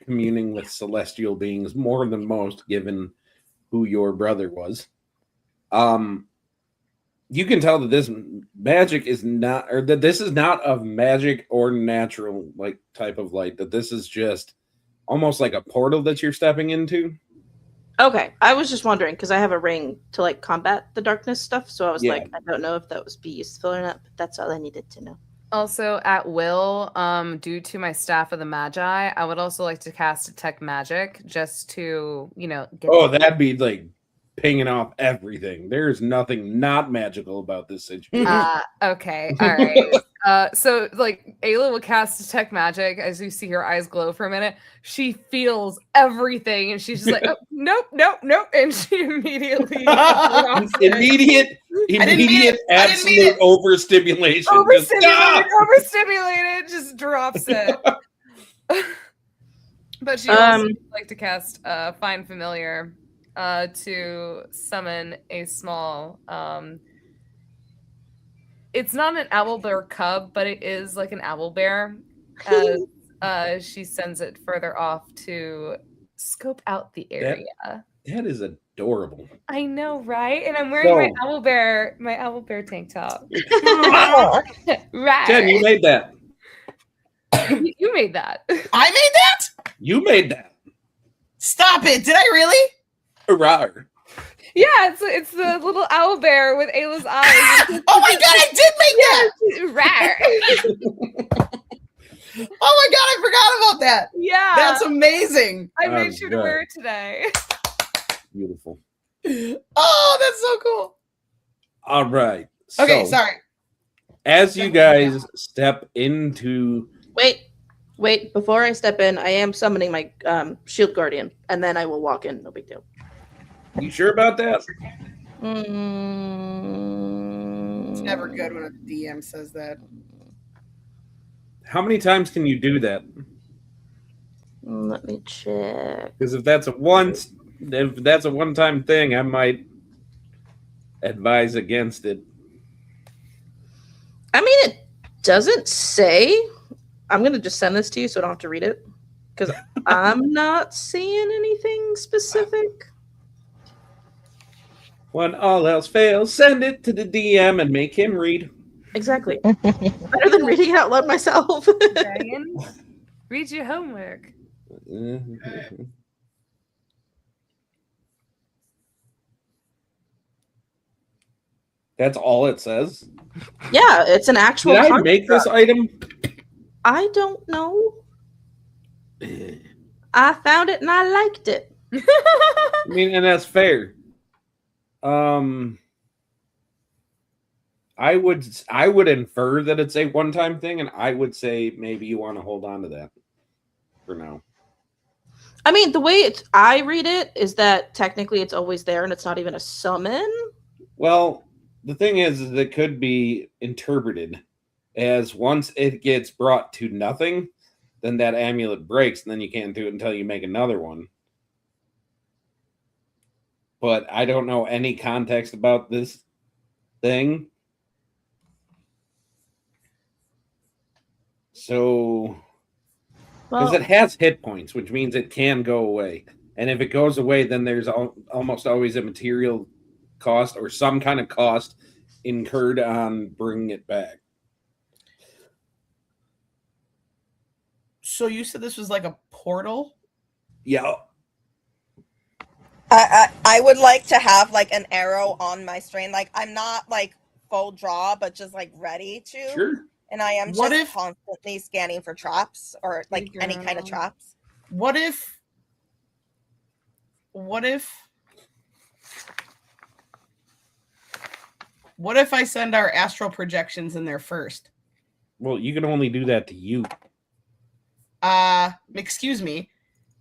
communing with celestial beings more than most, given who your brother was. You can tell that this magic is not, or that this is not of magic or natural like type of light. That this is just almost like a portal that you're stepping into. Okay, I was just wondering because I have a ring to like combat the darkness stuff. So I was Yeah. like, I don't know if that was be useful or not, but that's all I needed to know. Also, at will, due to my staff of the Magi, I would also like to cast Detect Magic just to, get Oh, that'd be like pinging off everything. There's nothing not magical about this situation. Okay, all right. So like Ayla will cast Detect Magic as you see her eyes glow for a minute. She feels everything and she's just like, oh, nope, and she immediately Immediate absolute overstimulation. Overstimulated, just drops it. But she also would like to cast Find Familiar to summon a small it's not an owlbear cub, but it is like an owlbear. As she sends it further off to scope out the area. That is adorable. I know, right? And I'm wearing my owlbear tank top. Right. Jen, you made that. You made that. I made that? You made that. Stop it. Did I really? Rawr. Yeah, it's the little owlbear with Ayla's eyes. Oh my god, I did make that! Rawr. Oh my god, I forgot about that. Yeah. That's amazing. I made sure to wear it today. Beautiful. Oh, that's so cool. All right. Okay, so, sorry. As you guys step into... Wait, before I step in, I am summoning my shield guardian, and then I will walk in, no big deal. You sure about that? It's never good when a DM says that. How many times can you do that? Let me check. Because if that's a one-time thing, I might advise against it. I mean, it doesn't say. I'm going to just send this to you so I don't have to read it. Because I'm not seeing anything specific. When all else fails, send it to the DM and make him read. Exactly. Better than reading it out loud myself. Dragon, read your homework. That's all it says? Yeah, it's an actual Did I make this item? I don't know. I found it and I liked it. I mean, and that's fair. I would infer that it's a one-time thing, and I would say maybe you want to hold on to that for now. I mean, the way I read it is that technically it's always there and it's not even a summon. Well, the thing is it could be interpreted as once it gets brought to nothing, then that amulet breaks, and then you can't do it until you make another one. but I don't know any context about this thing. So, because it has hit points, which means it can go away. And if it goes away, then there's almost always a material cost or some kind of cost incurred on bringing it back. So you said this was like a portal? Yeah. I would like to have like an arrow on my strain. Like I'm not like full draw, but just like ready to. Sure. And I am What just if- constantly scanning for traps or like any kind of traps. What if I send our astral projections in there first? Well, you can only do that to you. Excuse me.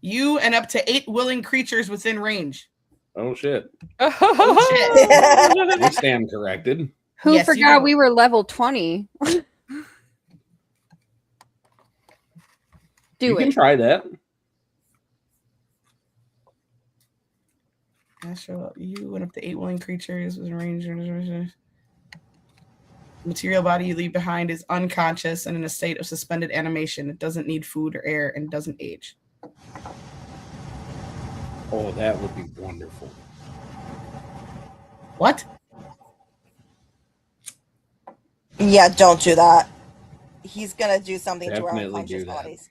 You and up to 8 willing creatures within range. Oh, shit. Oh, shit. I stand corrected. Who Yes, you forgot do. we were level 20? You Do can it. try that. Astral, you and up to 8 willing creatures within range. Material body you leave behind is unconscious and in a state of suspended animation. It doesn't need food or air and doesn't age. Oh, that would be wonderful. What? Yeah, don't do that. He's gonna do something to our Definitely unconscious do that. bodies.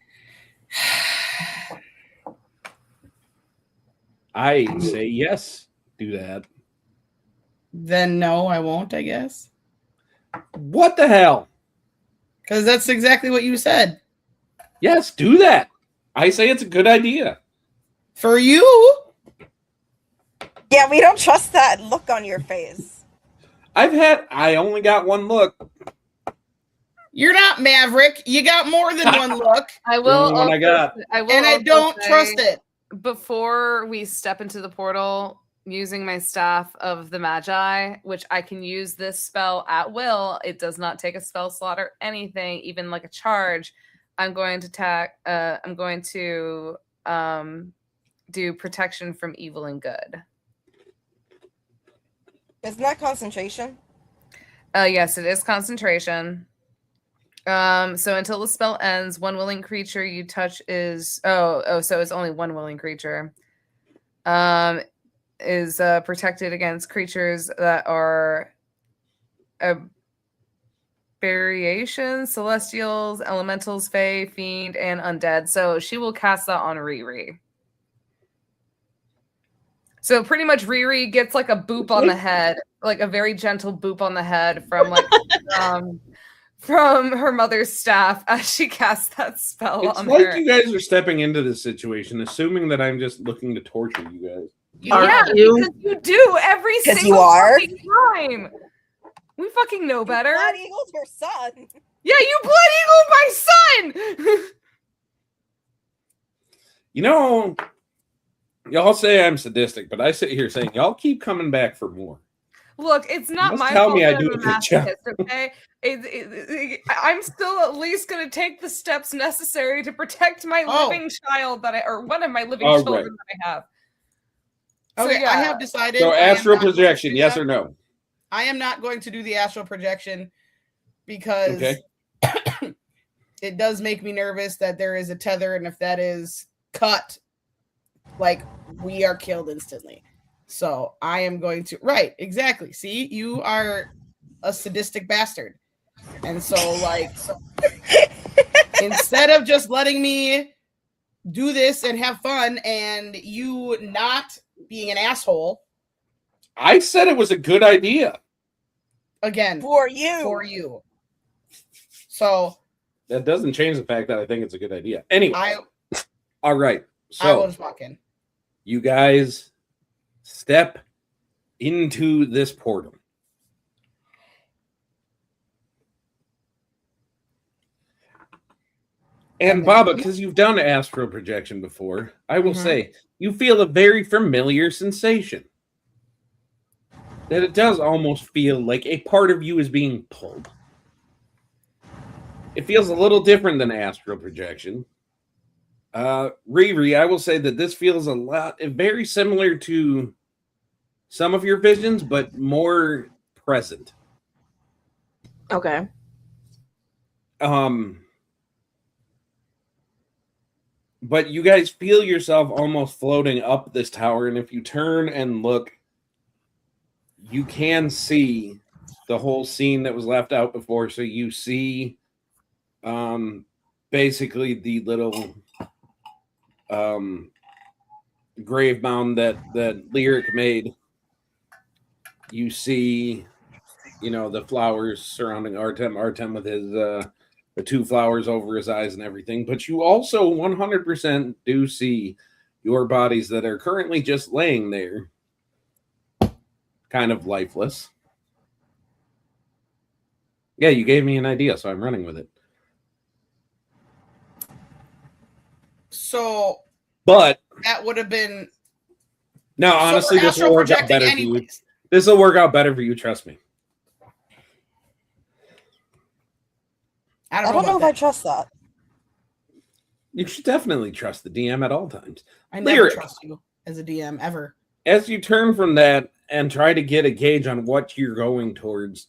I say yes, do that. Then no, I won't, I guess. What the hell? Because that's exactly what you said. Yes, do that. I say it's a good idea. For you? Yeah, we don't trust that look on your face. I only got one look. You're not Maverick. You got more than one look. I will. The one I got. I will And I also don't say, trust it. Before we step into the portal, using my staff of the Magi, which I can use this spell at will. It does not take a spell slot or anything, even like a charge. I'm going to do protection from evil and good. Isn't that concentration? Yes, it is concentration. So until the spell ends, one willing creature you touch is so it's only one willing creature. Is protected against creatures that are variations, celestials, elementals, fae, fiend, and undead. So she will cast that on Riri. So pretty much Riri gets like a boop on the head, like a very gentle boop on the head from like from her mother's staff as she casts that spell It's on like her. you guys are stepping into this situation, assuming that I'm just looking to torture you guys. Yeah, because you do every 'Cause single you are? fucking time. We fucking know better. Blood Eagle's her son. Yeah, you blood eagle my son. You know, y'all say I'm sadistic, but I sit here saying y'all keep coming back for more. Look, it's not Must my tell fault me I that do I'm a good job. masochist, okay? I'm still at least going to take the steps necessary to protect my living child or one of my living Oh, children right. that I have. So, Okay, yeah. I have decided. So I am astral not going to projection, do yes that. or no? I am not going to do the astral projection because Okay. it does make me nervous that there is a tether, and if that is cut, like we are killed instantly. So I am going to exactly. See, you are a sadistic bastard, and so instead of just letting me do this and have fun, and you not being an asshole, I said it was a good idea. again For you. for you. So That doesn't change the fact that I think it's a good idea. Anyway, all right. I So was walking. you guys step into this portal. And Baba, because you've done astral projection before, I will say you feel a very familiar sensation. That it does almost feel like a part of you is being pulled. It feels a little different than astral projection. Riri, I will say that this feels very similar to some of your visions, but more present. Okay. But you guys feel yourself almost floating up this tower, and if you turn and look, you can see the whole scene that was left out before. So you see basically the little grave mound that Lyric made. You see, the flowers surrounding Artem with his the two flowers over his eyes and everything. But you also 100% do see your bodies that are currently just laying there, kind of lifeless. Yeah, you gave me an idea, so I'm running with it. So, but that would have been. No, honestly, this will work out better for you. This will work out better for you. Trust me. I don't know if I trust that. You should definitely trust the DM at all times. I never trust you as a DM ever. As you turn from that and try to get a gauge on what you're going towards,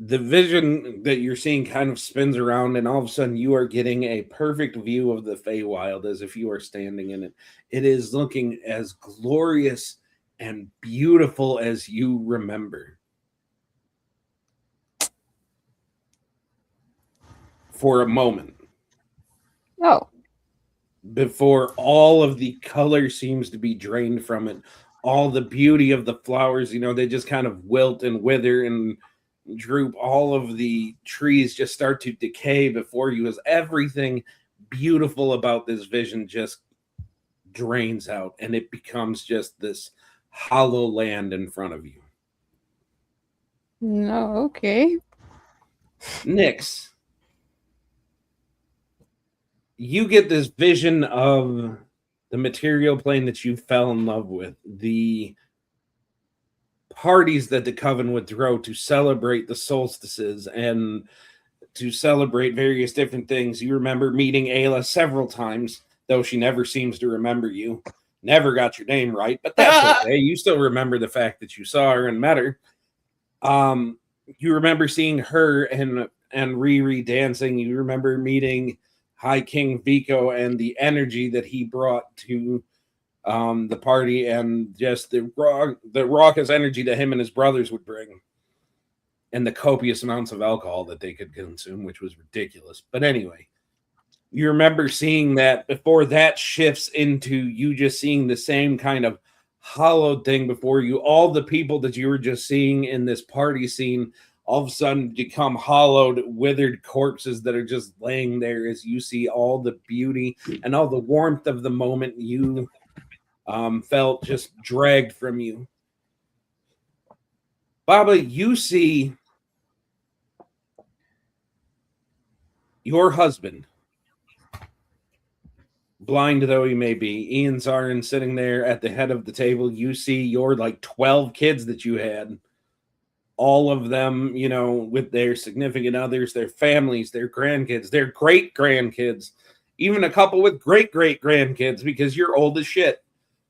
the vision that you're seeing kind of spins around, and all of a sudden you are getting a perfect view of the Feywild as if you are standing in it. It is looking as glorious and beautiful as you remember. For a moment. Oh. Before all of the color seems to be drained from it. All the beauty of the flowers, they just kind of wilt and wither and droop. All of the trees just start to decay before you as everything beautiful about this vision just drains out and it becomes just this hollow land in front of you. No, okay. Nyx, you get this vision of the material plane that you fell in love with, the parties that the Coven would throw to celebrate the solstices and to celebrate various different things. You remember meeting Ayla several times, though she never seems to remember you. Never got your name right, but that's okay. You still remember the fact that you saw her and met her. You remember seeing her and Riri dancing. You remember meeting High King Vico and the energy that he brought to the party, and just the raucous energy that him and his brothers would bring, and the copious amounts of alcohol that they could consume, which was ridiculous. But anyway, you remember seeing that before that shifts into you just seeing the same kind of hollowed thing before you. All the people that you were just seeing in this party scene all of a sudden become hollowed, withered corpses that are just laying there as you see all the beauty and all the warmth of the moment you felt just dragged from you. Baba, you see your husband, blind though he may be, Ian Zarin, sitting there at the head of the table. You see your 12 kids that you had. All of them, with their significant others, their families, their grandkids, their great-grandkids, even a couple with great-great-grandkids, because you're old as shit.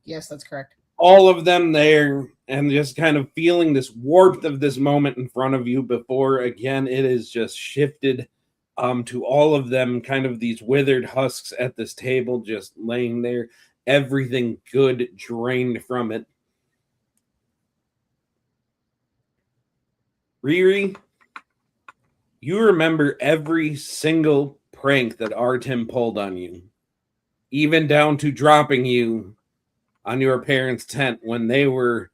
Yes, that's correct. All of them there, and just kind of feeling this warmth of this moment in front of you before, again, it is just shifted to all of them, kind of these withered husks at this table, just laying there, everything good drained from it. Riri, you remember every single prank that Artem pulled on you, even down to dropping you on your parents' tent when they were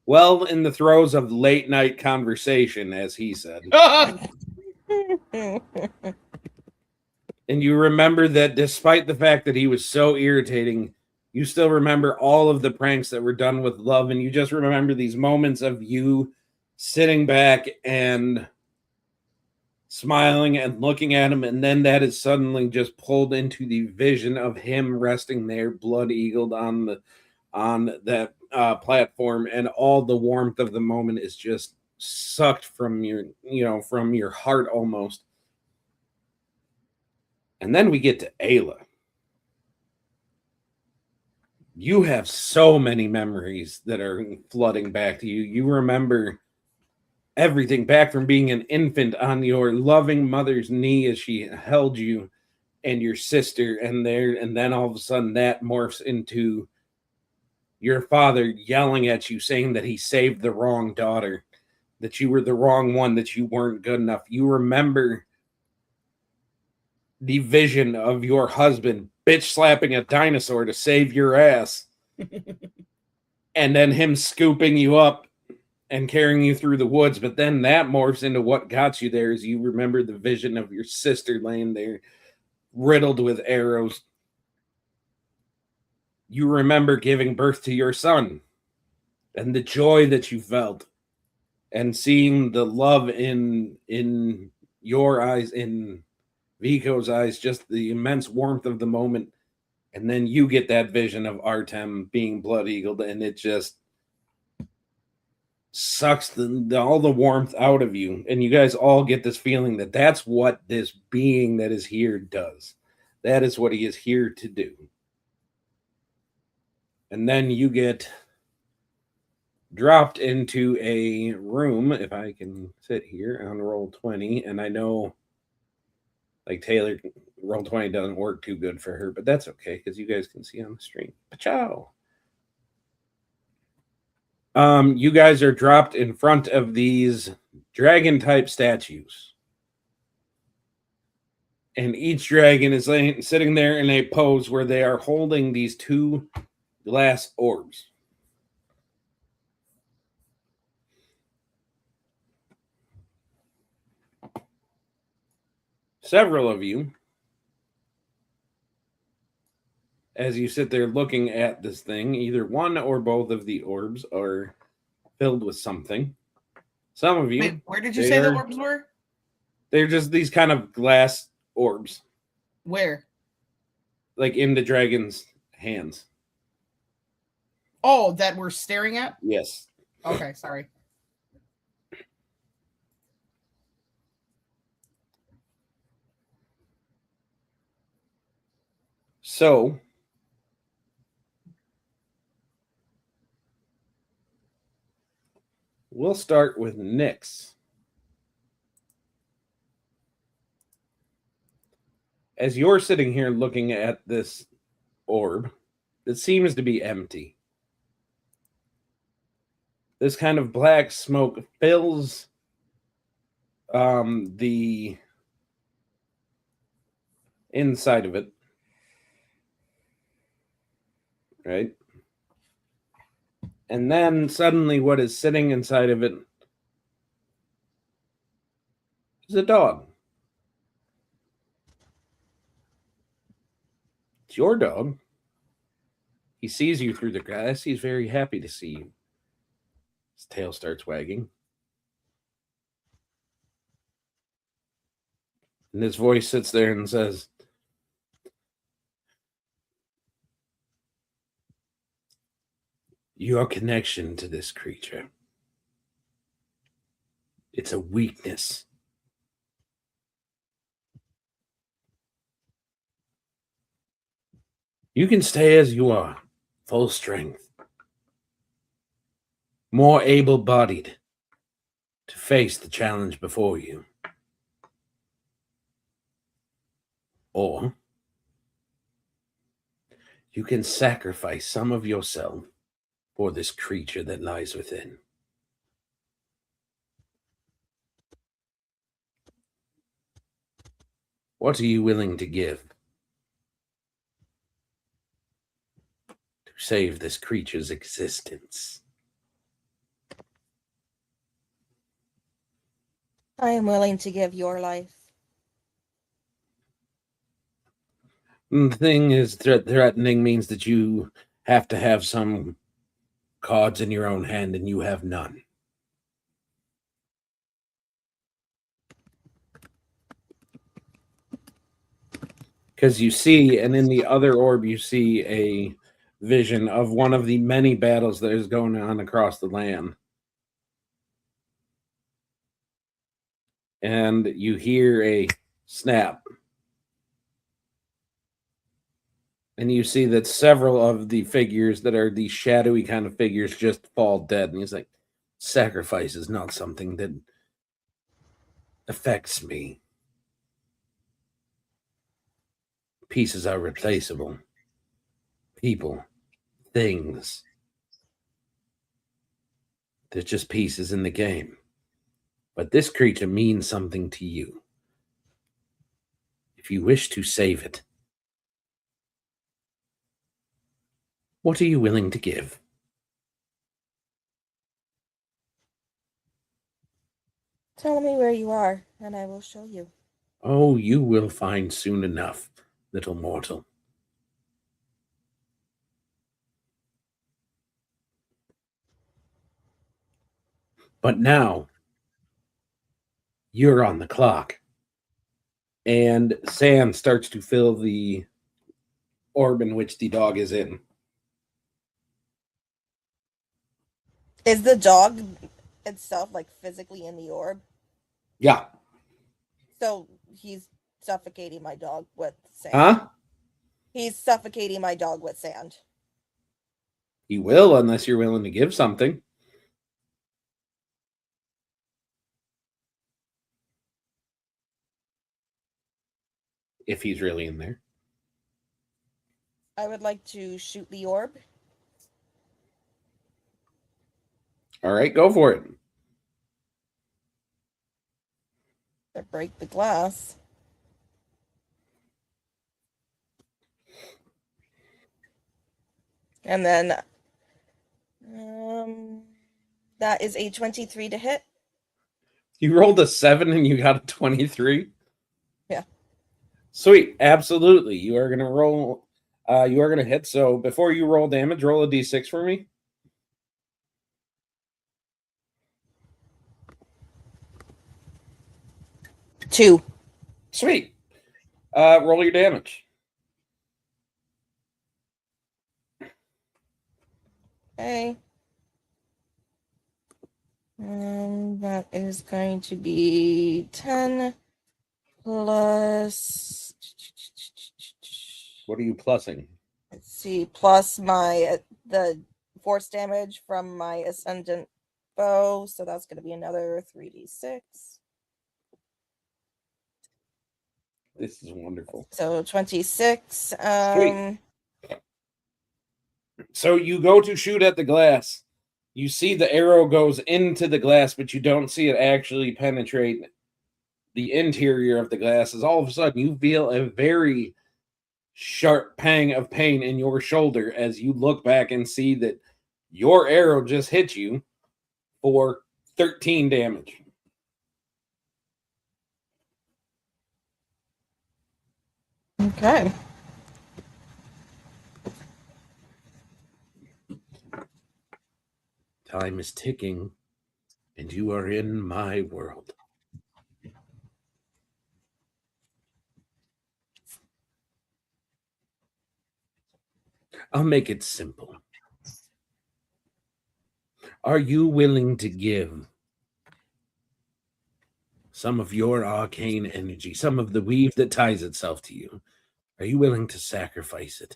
well in the throes of late night conversation, as he said. And you remember that despite the fact that he was so irritating, you still remember all of the pranks that were done with love, and you just remember these moments of you sitting back and smiling and looking at him, and then that is suddenly just pulled into the vision of him resting there, blood-eagled on that platform, and all the warmth of the moment is just sucked from your heart almost. And then we get to Ayla. you have so many memories that are flooding back to you. You remember everything back from being an infant on your loving mother's knee as she held you and your sister, and then all of a sudden that morphs into your father yelling at you saying that he saved the wrong daughter, that you were the wrong one, that you weren't good enough. You remember the vision of your husband bitch slapping a dinosaur to save your ass, and then him scooping you up and carrying you through the woods. But then that morphs into what got you there, is you remember the vision of your sister laying there riddled with arrows. You remember giving birth to your son and the joy that you felt, and seeing the love in your eyes, in Vico's eyes, just the immense warmth of the moment. And then you get that vision of Artem being blood eagled, and it just sucks all the warmth out of you. And you guys all get this feeling that that's what this being that is here does. That is what he is here to do. And then you get dropped into a room, if I can sit here on roll 20. And I know, like, Taylor, roll 20 doesn't work too good for her, but that's okay because you guys can see on the stream. Pachow. You guys are dropped in front of these dragon type statues. And each dragon is sitting there in a pose where they are holding these two glass orbs. Several of you, as you sit there looking at this thing, either one or both of the orbs are filled with something. Some of you... Wait, where did you say the orbs were? They're just these kind of glass orbs. Where? Like in the dragon's hands. Oh, that we're staring at? Yes. Okay, sorry. So, we'll start with Nyx. As you're sitting here looking at this orb, it seems to be empty. This kind of black smoke fills the inside of it. Right? And then suddenly what is sitting inside of it is a dog. It's your dog. He sees you through the glass. He's very happy to see you. His tail starts wagging. And his voice sits there and says, "Your connection to this creature, it's a weakness. You can stay as you are, full strength, more able-bodied to face the challenge before you. Or you can sacrifice some of yourself for this creature that lies within. What are you willing to give to save this creature's existence?" I am willing to give your life. The thing is, threatening means that you have to have some cards in your own hand, and you have none. Because you see, and in the other orb, you see a vision of one of the many battles that is going on across the land. And you hear a snap. And you see that several of the figures that are the shadowy kind of figures just fall dead. And he's like, sacrifice is not something that affects me. Pieces are replaceable. People, things. They're just pieces in the game. But this creature means something to you. If you wish to save it, what are you willing to give? Tell me where you are, and I will show you. Oh, you will find soon enough, little mortal. But now, you're on the clock. And sand starts to fill the orb in which the dog is in. Is the dog itself like physically in the orb? Yeah. So he's suffocating my dog with sand. Huh? He's suffocating my dog with sand. You will, unless you're willing to give something. If he's really in there. I would like to shoot the orb. All right, go for it. To break the glass. And then that is a 23 to hit. You rolled a 7 and you got a 23? Yeah. Sweet. Absolutely. You are going to roll. You are going to hit. So before you roll damage, roll a d6 for me. Two. Sweet. Roll your damage. Okay. That is going to be 10 plus. What are you plussing? Let's see, plus the force damage from my ascendant bow, so that's going to be another 3d6. This is wonderful. So 26. Sweet. So you go to shoot at the glass. You see the arrow goes into the glass, but you don't see it actually penetrate the interior of the glass. As all of a sudden you feel a very sharp pang of pain in your shoulder as you look back and see that your arrow just hit you for 13 damage. Okay. Time is ticking, and you are in my world. I'll make it simple. Are you willing to give some of your arcane energy, some of the weave that ties itself to you? Are you willing to sacrifice it?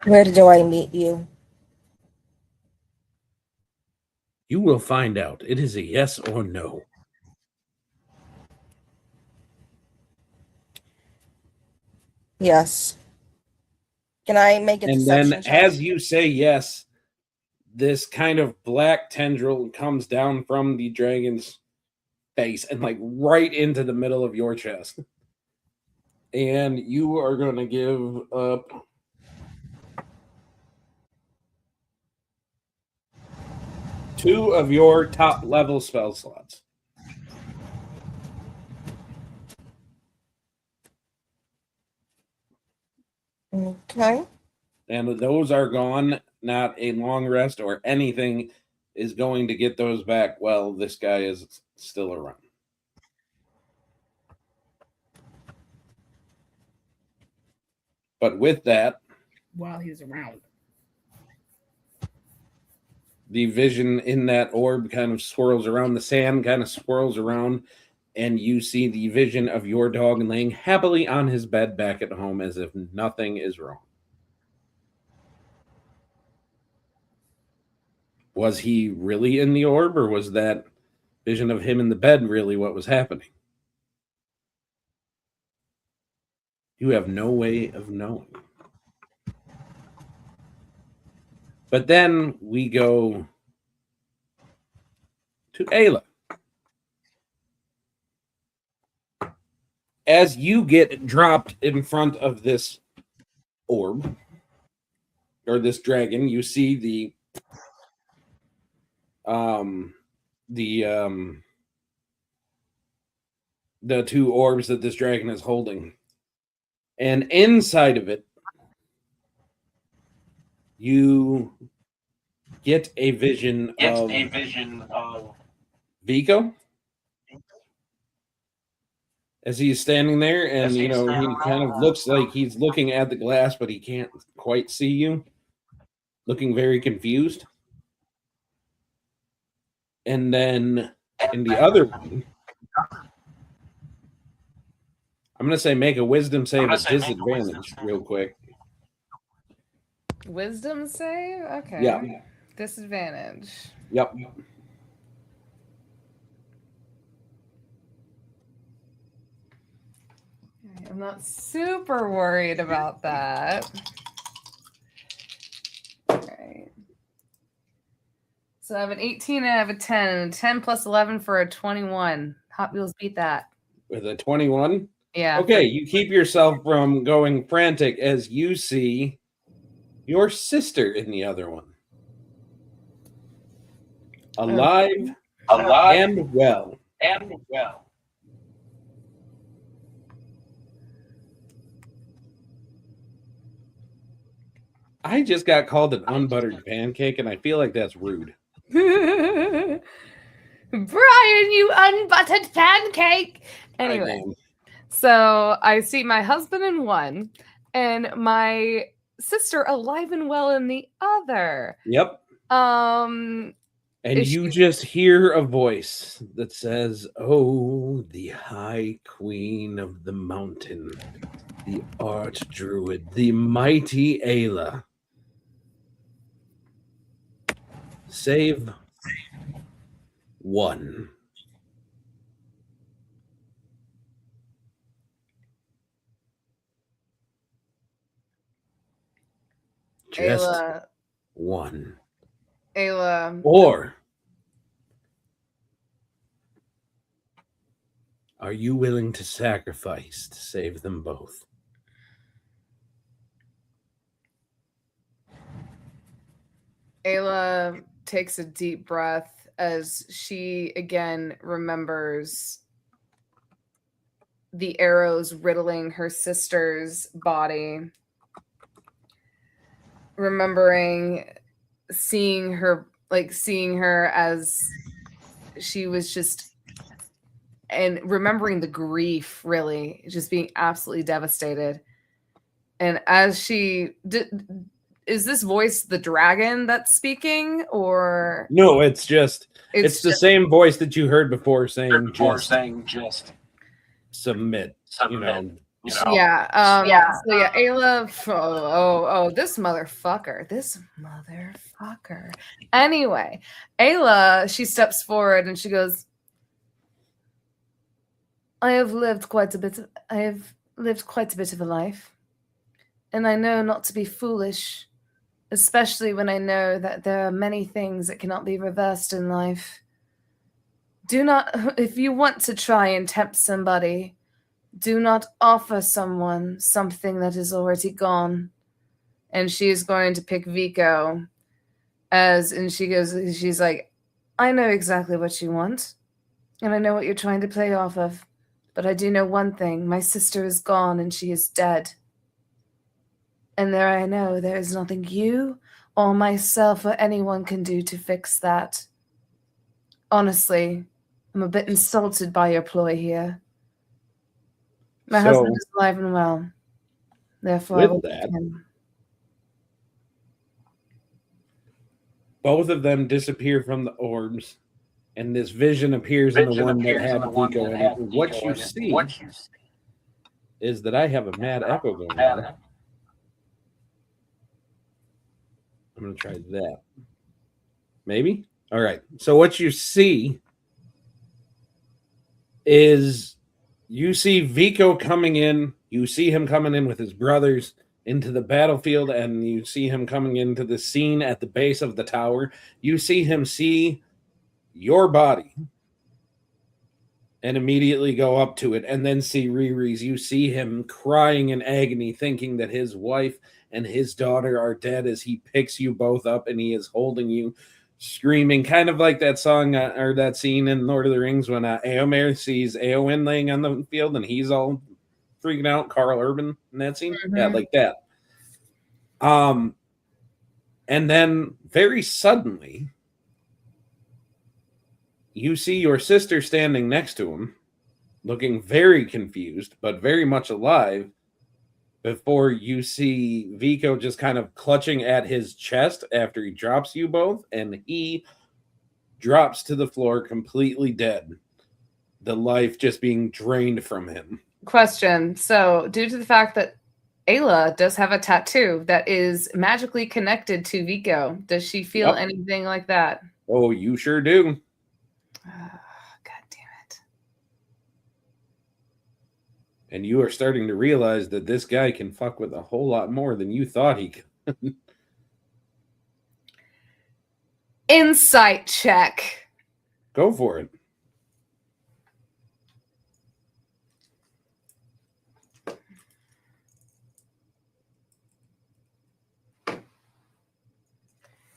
Where do I meet you? You will find out. It is a yes or no. Yes. Can I make a And deception then check? as you say yes, this kind of black tendril comes down from the dragon's face and like right into the middle of your chest. And you are going to give up 2 of your top level spell slots. Okay. And those are gone. Not a long rest or anything is going to get those back while this guy is still around. But with that, While he's around. the vision in that orb kind of swirls around, the sand kind of swirls around, and you see the vision of your dog laying happily on his bed back at home as if nothing is wrong. Was he really in the orb, or was that vision of him in the bed really what was happening? You have no way of knowing. But then we go to Ayla. As you get dropped in front of this orb, or this dragon, you see the two orbs that this dragon is holding. And inside of it, you get a vision of Vico. As he's standing there, and he kind of looks like he's looking at the glass, but he can't quite see you. Looking very confused. And then in the other one, I'm going to say make a wisdom save at disadvantage real quick. Wisdom save? Okay. Yeah. Disadvantage. Yep. I'm not super worried about that. All right. So I have an 18 and I have a 10, and a 10 plus 11 for a 21. Hot Wheels beat that. With a 21? Yeah. Okay, you keep yourself from going frantic as you see your sister in the other one. Alive and well. I just got called an unbuttered pancake, and I feel like that's rude. Brian, you unbuttered pancake. Anyway, so I see my husband in one and my sister alive and well in the other. Yep. And you just hear a voice that says, "Oh, the High Queen of the Mountain, the Archdruid, the mighty Ayla. Save one." Just Ayla, one. Ayla. Or are you willing to sacrifice to save them both? Ayla takes a deep breath as she again remembers the arrows riddling her sister's body. Remembering seeing her as she was just, and remembering the grief, really just being absolutely devastated. And as she is this voice the dragon that's speaking, or no? It's the same voice that you heard before saying just submit. Yeah. So yeah, Ayla. Oh, this motherfucker. Anyway, Ayla, she steps forward and she goes, I have lived quite a bit of a life, and I know not to be foolish, especially when I know that there are many things that cannot be reversed in life. Do not, if you want to try and tempt somebody, do not offer someone something that is already gone. And she is going to pick Vico she's like, I know exactly what you want, and I know what you're trying to play off of, but I do know one thing. My sister is gone and she is dead. And I know there is nothing you or myself or anyone can do to fix that. Honestly, I'm a bit insulted by your ploy here. My husband is alive and well. Therefore, I will pick him. both of them disappear from the orbs, and this vision appears in the one that had Vico in it. What you see is that I have a mad echo going on. I'm going to try that. Maybe? All right. So what you see is you see Vico coming in. You see him coming in with his brothers into the battlefield, and you see him coming into the scene at the base of the tower. You see him see your body and immediately go up to it, and then see Riri's. You see him crying in agony, thinking that his wife and his daughter are dead as he picks you both up and he is holding you, screaming, kind of like that song or that scene in Lord of the Rings when Éomer sees Éowyn laying on the field and he's all freaking out, Carl Urban in that scene. Mm-hmm. Yeah, like that. And then very suddenly, you see your sister standing next to him, looking very confused, but very much alive, before you see Vico just kind of clutching at his chest after he drops you both, and he drops to the floor completely dead. The life just being drained from him. Question. So, due to the fact that Ayla does have a tattoo that is magically connected to Vico, does she feel anything like that? Oh, you sure do. God damn it. And you are starting to realize that this guy can fuck with a whole lot more than you thought he could. Insight check. Go for it.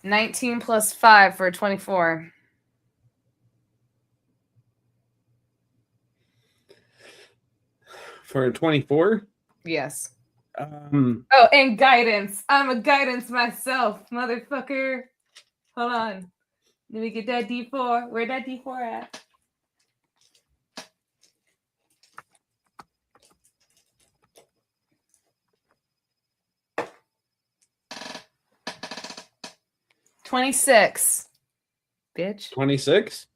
$19 plus 5 for 24. For a 24? Yes. Oh, and guidance. I'm a guidance myself, motherfucker. Hold on. Let me get that D4. Where that D4 at? $26. Bitch. 26?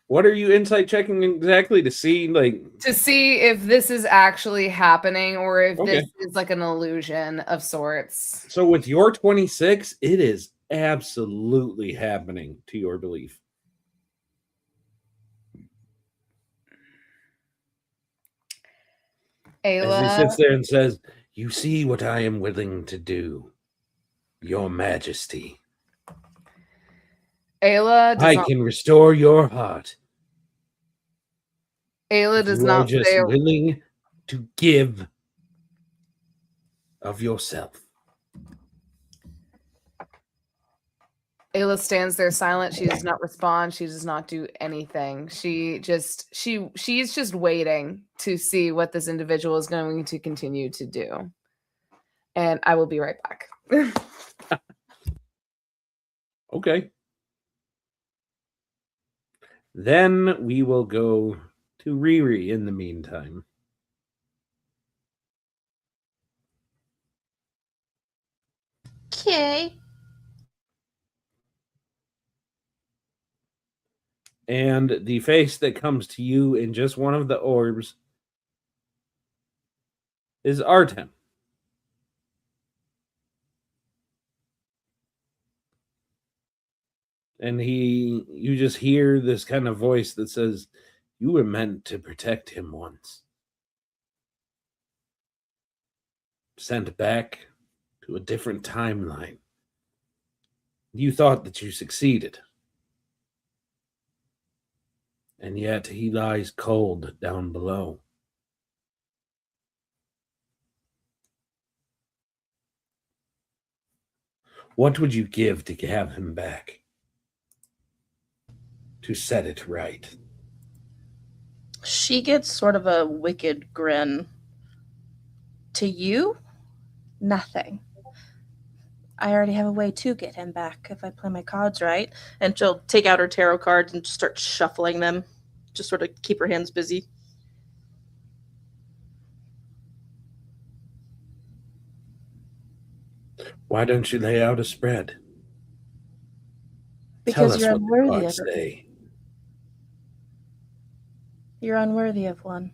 What are you insight checking exactly to see? To see if this is actually happening or if Okay. this is like an illusion of sorts. So with your 26, it is absolutely happening to your belief. As he sits there and says, "You see what I am willing to do, Your Majesty. Ayla does I not, can restore your heart. Ayla does You are not just say willing to give of yourself." Ayla stands there silent. She does not respond. She does not do anything. She's just waiting to see what this individual is going to continue to do. And I will be right back. Okay. Then we will go to Riri in the meantime. Okay. And the face that comes to you in just one of the orbs is Artem. And you just hear this kind of voice that says, "You were meant to protect him once. Sent back to a different timeline. You thought that you succeeded. And yet he lies cold down below. What would you give to have him back? To set it right?" She gets sort of a wicked grin. To you? Nothing. I already have a way to get him back if I play my cards right. And she'll take out her tarot cards and just start shuffling them. Just sort of keep her hands busy. Why don't you lay out a spread? Tell Because us you're what the unworthy cards of it. say. You're unworthy of one.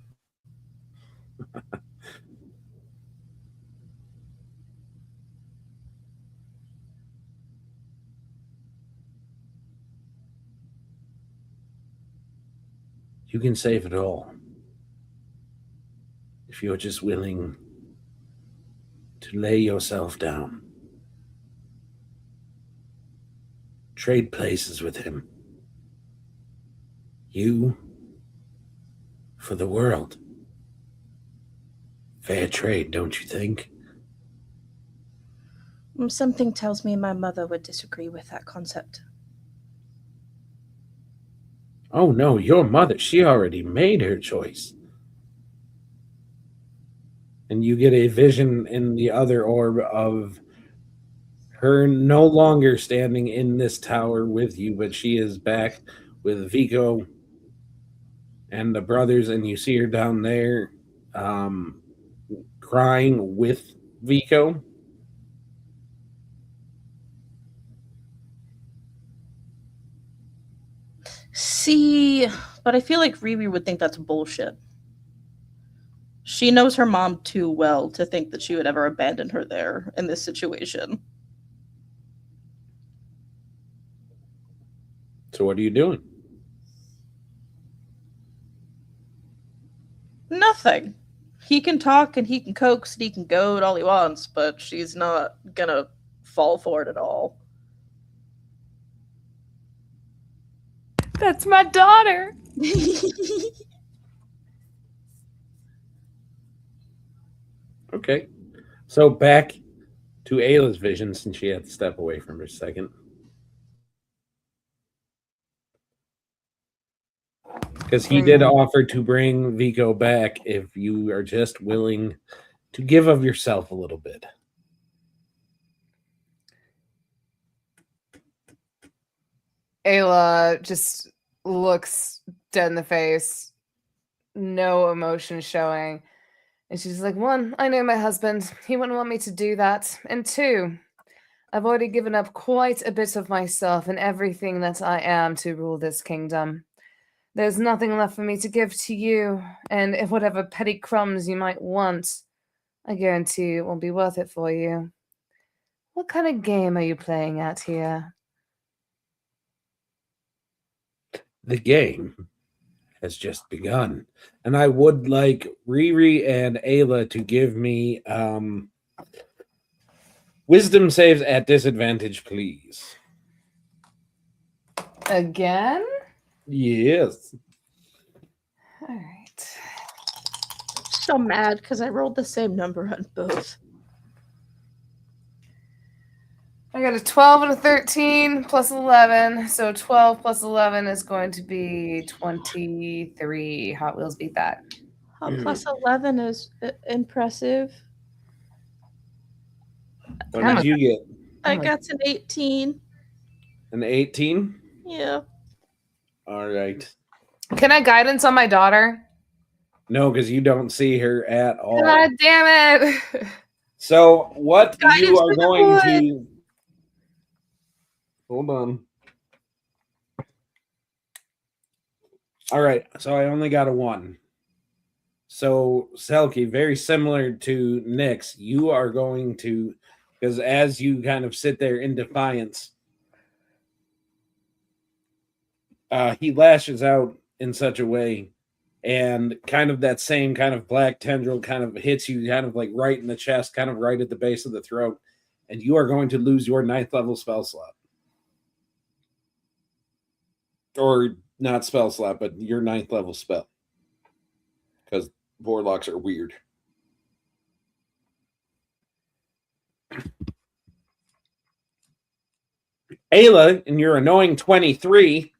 You can save it all if you're just willing to lay yourself down. Trade places with him. You for the world. Fair trade, don't you think? Something tells me my mother would disagree with that concept. Oh no, your mother, she already made her choice. And you get a vision in the other orb of her no longer standing in this tower with you, but she is back with Vico and the brothers, and you see her down there crying with Vico. See, but I feel like Riri would think that's bullshit. She knows her mom too well to think that she would ever abandon her there in this situation. So what are you doing? Nothing. He can talk and he can coax and he can goad all he wants, but she's not gonna fall for it at all. That's my daughter. Okay. So back to Ayla's vision, since she had to step away from her second. Because he did offer to bring Vico back if you are just willing to give of yourself a little bit. Ayla just looks dead in the face, no emotion showing. And she's like, one, I know my husband. He wouldn't want me to do that. And two, I've already given up quite a bit of myself and everything that I am to rule this kingdom. There's nothing left for me to give to you, and if whatever petty crumbs you might want, I guarantee it won't be worth it for you. What kind of game are you playing at here? The game has just begun. And I would like Riri and Ayla to give me wisdom saves at disadvantage, please. Again? Yes. All right. So mad because I rolled the same number on both. I got a 12 and a 13 plus 11. So 12 plus 11 is going to be 23. Hot Wheels beat that. Plus 11 is impressive. What did you get? I got an 18. An 18? Yeah. All right. Can I guidance on my daughter? No, because you don't see her at all. God damn it. So what Guidance you are for the going boy. to... Hold on. All right, so I only got a 1. So, Selkie, very similar to Nyx, you are going to, because as you kind of sit there in defiance, he lashes out in such a way, and kind of that same kind of black tendril kind of hits you kind of like right in the chest, kind of right at the base of the throat, and you are going to lose your 9th level spell slot. Or not spell slot, but your 9th level spell. Because warlocks are weird. Ayla, in your annoying 23,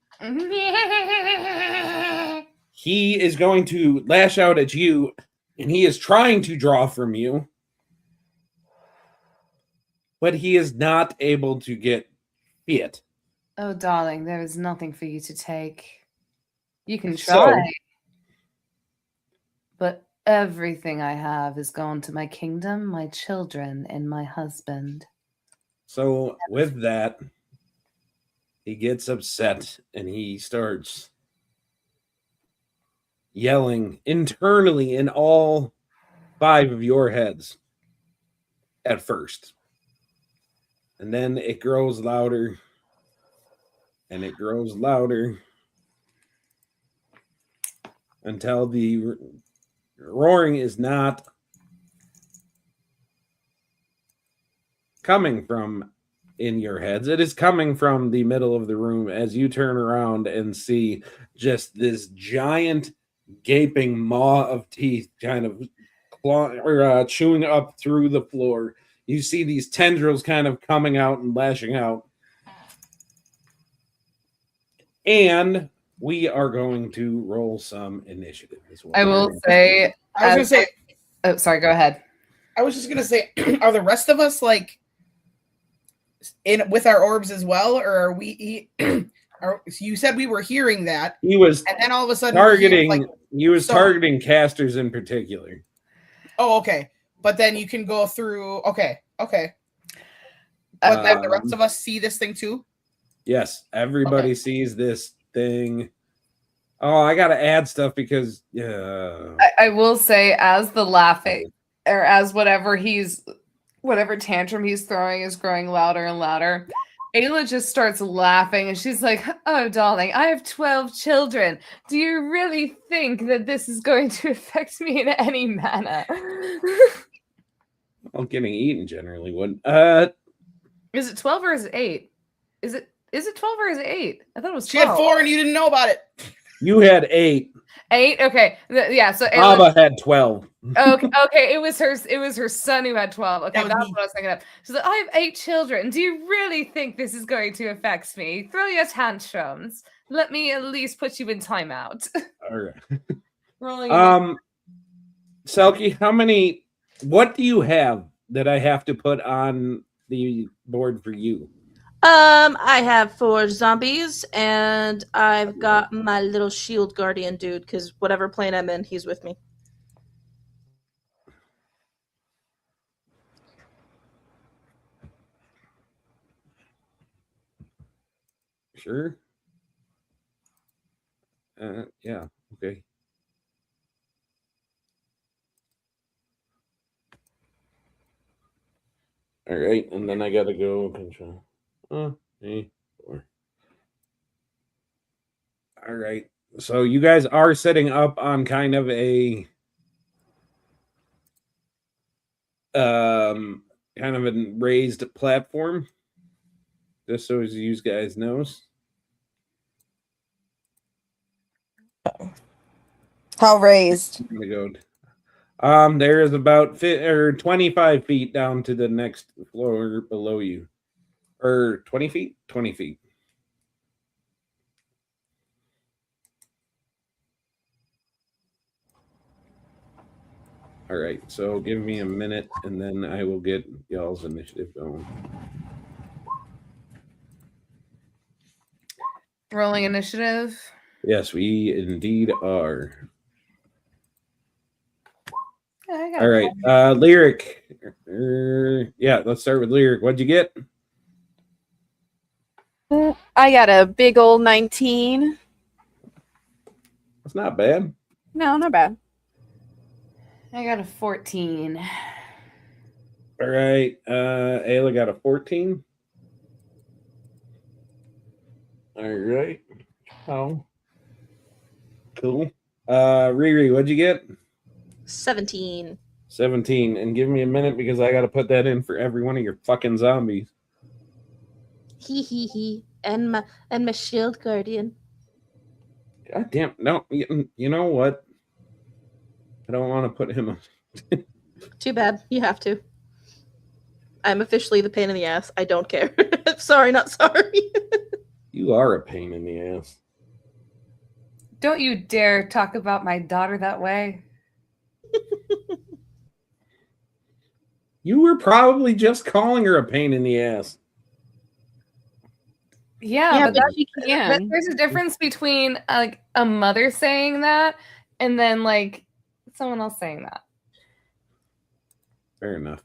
he is going to lash out at you, and he is trying to draw from you, but he is not able to get it. Oh, darling, there is nothing for you to take. You can So- try. But everything I have is gone to my kingdom, my children, and my husband. So with that, he gets upset and he starts yelling internally in all 5 of your heads at first. And then it grows louder and it grows louder until the roaring is not coming from in your heads. It is coming from the middle of the room as you turn around and see just this giant gaping maw of teeth kind of chewing up through the floor. You see these tendrils kind of coming out and lashing out. And we are going to roll some initiative as well. I will say. I was gonna say. Oh, sorry. Go ahead. I was just gonna say, are the rest of us like in with our orbs as well, or are we? You said we were hearing that. He was, and then all of a sudden targeting. He was targeting casters in particular. Oh, okay. But then you can go through. Okay. But then the rest of us see this thing too. Yes, everybody sees this thing. Oh, I gotta add stuff because I will say, as the laughing or as whatever tantrum he's throwing is growing louder and louder, Ayla just starts laughing and she's like, "Oh, darling, I have 12 children. Do you really think that this is going to affect me in any manner?" Well, getting eaten generally wouldn't. Is it 12 or is it 8? Is it 12 or is it 8? I thought it was 12. She had 4 and you didn't know about it. You had 8. 8? Okay. Yeah, so Ayla had 12. Okay. It was her son who had 12. Okay, that's what I was thinking of. She's like, "I have 8 children. Do you really think this is going to affect me? Throw your tantrums. Let me at least put you in timeout." All right. Rolling. Selkie, what do you have that I have to put on the board for you? I have 4 zombies, and I've got my little shield guardian dude, because whatever plane I'm in, he's with me. Sure. Yeah. Okay. All right, and then I gotta go control. Hey, 4. All right. So you guys are setting up on kind of a raised platform, just so as you guys knows. How raised? I'm gonna go. There is about 25 feet down to the next floor below you, or 20 feet. 20 feet. All right, so give me a minute, and then I will get y'all's initiative going. Rolling initiative. Yes, we indeed are. Yeah, all right, Lyric. Yeah, let's start with Lyric. What'd you get? I got a big old 19. That's not bad. No, not bad. I got a 14. All right, Ayla got a 14. All right. Oh, cool. Riri, what'd you get? 17. 17. And give me a minute because I got to put that in for every one of your fucking zombies. He. And my shield guardian. God damn. No, you know what? I don't want to put him on. Too bad. You have to. I'm officially the pain in the ass. I don't care. Sorry, not sorry. You are a pain in the ass. Don't you dare talk about my daughter that way. You were probably just calling her a pain in the ass. Yeah, but she can. There's a difference between like a mother saying that and then like someone else saying that. Fair enough.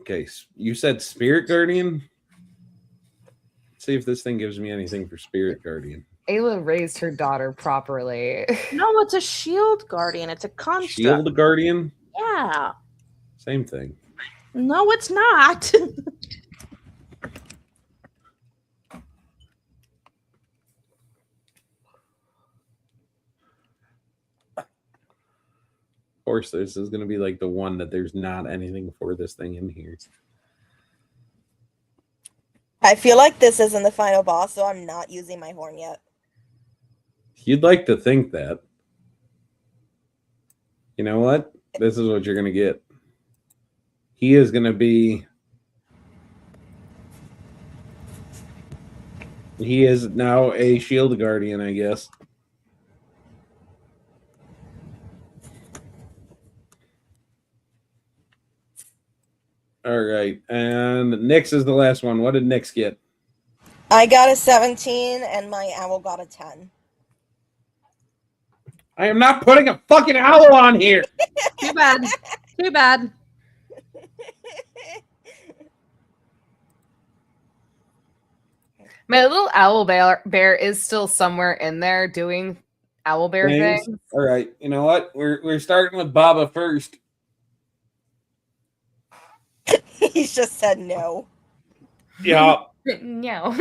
Okay, you said spirit guardian? see if this thing gives me anything for Spirit Guardian. Ayla raised her daughter properly. No, it's a shield guardian. It's a construct. Shield Guardian? Yeah. Same thing. No, it's not. Of course, this is going to be like the one that there's not anything for this thing in here. I feel like this isn't the final boss, so I'm not using my horn yet. You'd like to think that. You know what? This is what you're going to get. He is going to be... He is now a shield guardian, I guess. All right. And Nyx is the last one. What did Nyx get? I got a 17 and my owl got a 10. I am not putting a fucking owl on here. Too bad. Too bad. My little owl bear is still somewhere in there doing owl bear Things. things. All right. You know what? We're starting with Baba first. He's just said no. Yeah. No.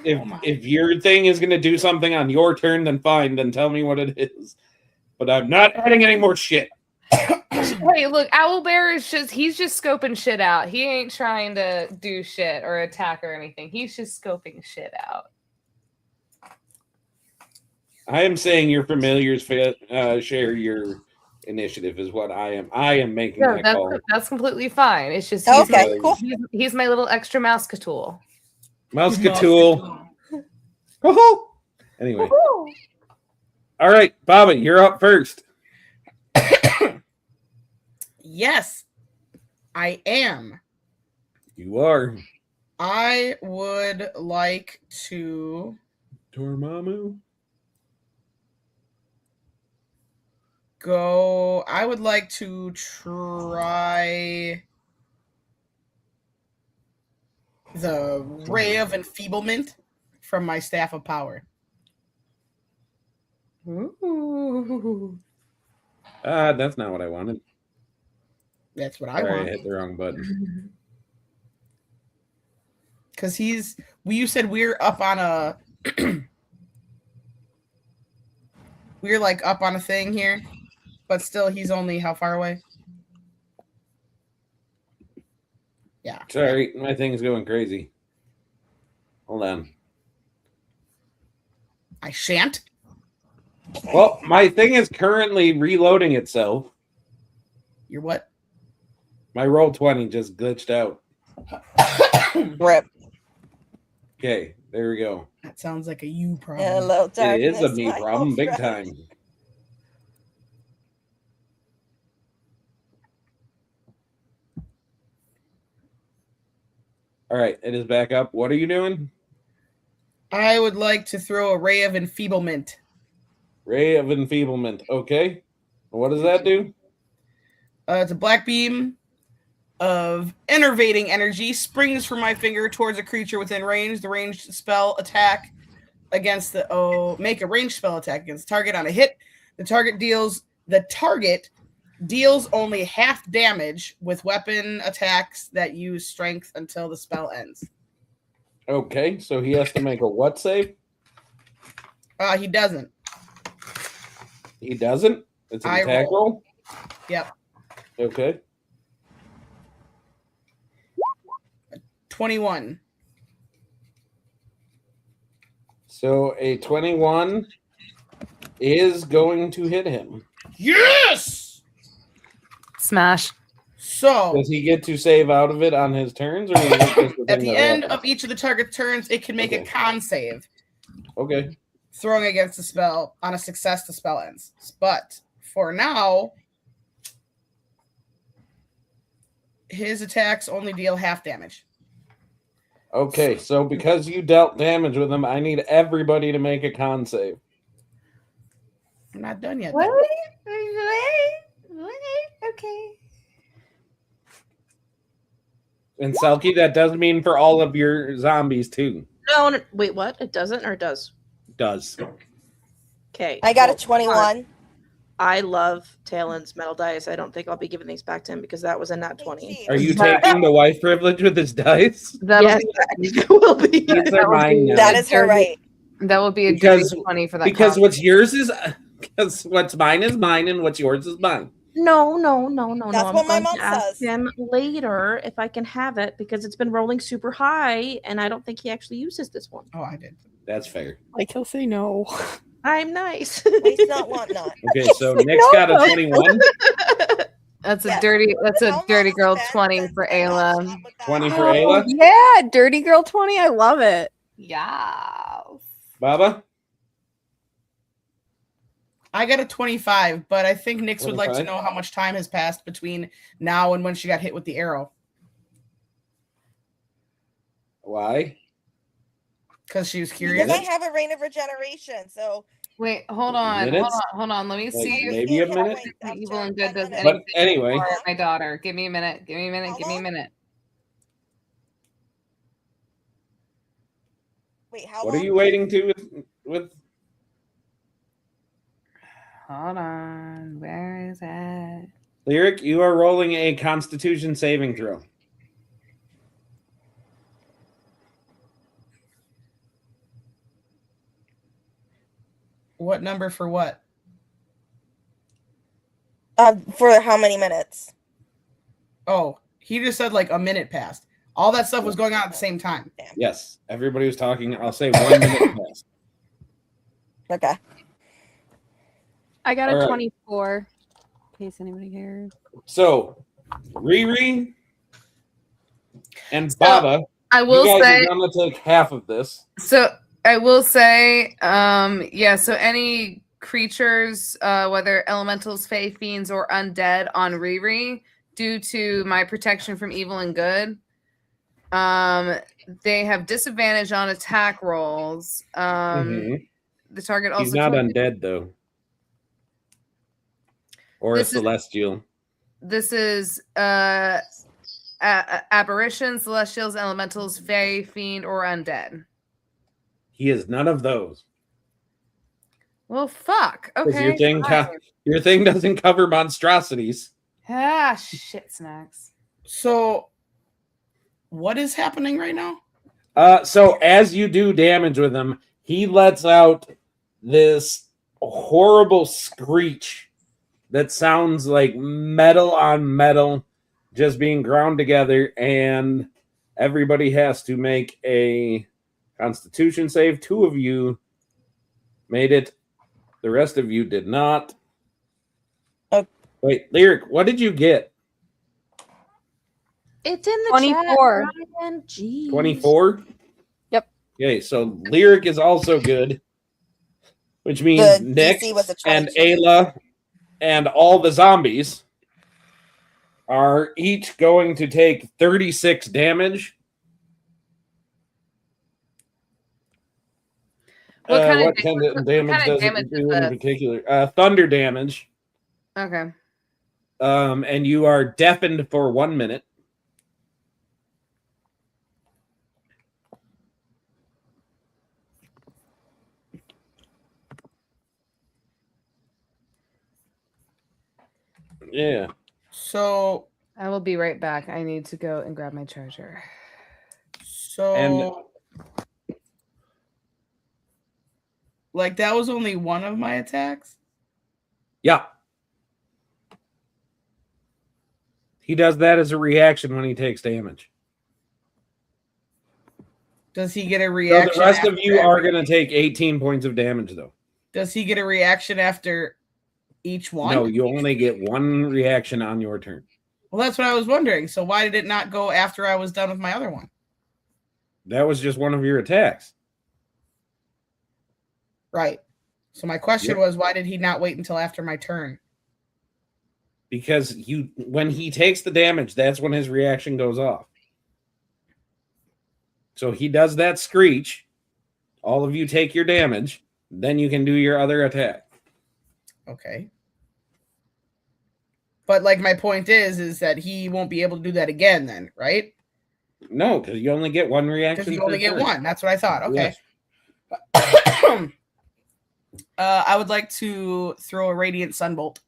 If your thing is going to do something on your turn, then fine. Then tell me what it is. But I'm not adding any more shit. Hey, look, Owlbear is he's just scoping shit out. He ain't trying to do shit or attack or anything. He's just scoping shit out. I am saying your familiars share your initiative is what I am. I am making No, that call. that's completely fine. It's just Okay, cool. He's my little extra Mousecatool. Mousecatool. Oh. Anyway. All right, Bobby, you're up first. Yes, I am. You are. I would like to Dormammu. go. I would like to try the Ray of Enfeeblement from my Staff of Power. Ooh. That's not what I wanted. That's what I Sorry, I want. hit the wrong button. Because you said we're up on a, we're like up on a thing here, but still he's only how far away? Yeah. Sorry, my thing's going crazy. Hold on. I shan't. Well, my thing is currently reloading itself. You're what? My roll 20 just glitched out. Rip. Okay, there we go. That sounds like a you problem. Hello, darkness. It is a me my problem, old big friend. time. All right, it is back up. What are you doing? I would like to throw a Ray of Enfeeblement. Ray of Enfeeblement. Okay. What does that do? It's a black beam of enervating energy springs from my finger towards a creature within range. The ranged spell attack against make a ranged spell attack against the target on a hit. The target deals only half damage with weapon attacks that use strength until the spell ends. Okay, so he has to make a what save? He doesn't. He doesn't? It's an attack roll? Yep. Okay. 21. So a 21 is going to hit him. Yes! Smash. So Does he get to save out of it on his turns? Or is it just the at thing the that end happens? of each of the target turns, it can make a con save. Okay. Throwing against the spell. On a success, the spell ends. But for now, his attacks only deal half damage. Okay, so because you dealt damage with him, I need everybody to make a con save. I'm not done yet. What? though. Okay. And Selkie, that does mean for all of your zombies too. No, wait, what? It doesn't or it does? Does. Okay. I got well, a 21. I love Talon's metal dice. I don't think I'll be giving these back to him because that was a nat 20. Are you taking the wife privilege with his dice? Yes, it will be. These are mine now. That is her right. That will be a Because- dirty 20 for that. Because what's yours is because what's mine is mine and what's yours is mine. No. That's I'm what my going mom to ask says. him later if I can have it because it's been rolling super high and I don't think he actually uses this one. Oh, I did. That's fair. Like he'll say no. I'm nice. Waste not, want not. Okay, so Nick's got a 21. That's a Yes. dirty. That's a How dirty long girl has it 20 been for since I got Ayla. shot with that? 20 for Oh, Ayla. yeah, dirty girl 20. I love it. Yeah. Baba? I got a 25, but I think Nix would like to 25? know how much time has passed between now and when she got hit with the arrow. Why? Because she was Because curious. I have a reign of regeneration, so Wait, hold on. Minutes? Hold on. Let me Like, see if maybe a minute? Evil and Good does But anything anyway, for my daughter. Give me a minute. Give me a minute. How Give me a long? minute. Wait, how what long? are you waiting to with Hold on. Where is it? Lyric? You are rolling a Constitution saving throw. What number for what? For how many minutes? Oh, he just said like a minute passed. All that stuff was going on at the same time. Yes, everybody was talking. I'll say 1 minute passed. Okay. I got All a right. 24. In case anybody cares. So, Riri and Baba, I you will guys say. are gonna take half of this. So I will say, yeah. So any creatures, whether elementals, fae, fiends, or undead, on Riri, due to my protection from evil and good, they have disadvantage on attack rolls. Mhm. The target also He's not can't- undead though, or This a is- celestial. This is aberrations, celestials, elementals, fae, fiend, or undead. He is none of those. Well, fuck. 'Cause Okay. your thing doesn't cover monstrosities. Shit snacks. So, what is happening right now? So as you do damage with him, he lets out this horrible screech that sounds like metal on metal just being ground together, and everybody has to make a Constitution save. 2 of you made it. The rest of you did not. Oh. Wait, Lyric, what did you get? It's in the 24. chat, Ryan. Jeez. 24? Yep. Okay, so Lyric is also good, which means The Nick DC was a and 22. Ayla and all the zombies are each going to take 36 damage. What kind what of kind of damage kind of does damage it do is in this? particular? Thunder damage. Okay. And you are deafened for 1 minute. Yeah. So, I will be right back. I need to go and grab my charger. like that was only one of my attacks. Yeah. He does that as a reaction when he takes damage. Does he get a So reaction? the rest of after you are every- going to take 18 points of damage, though. Does he get a reaction after each one? No, you only get 1 reaction on your turn. Well, that's what I was wondering. So why did it not go after I was done with my other one? That was just one of your attacks. Right. So my question Yep. was, why did he not wait until after my turn? Because when he takes the damage, that's when his reaction goes off. So he does that screech. All of you take your damage. Then you can do your other attack. Okay. But like my point is that he won't be able to do that again then, right? No, because you only get one reaction. Because you only per get turn. one. That's what I thought. Okay. Yes. I would like to throw a radiant sunbolt.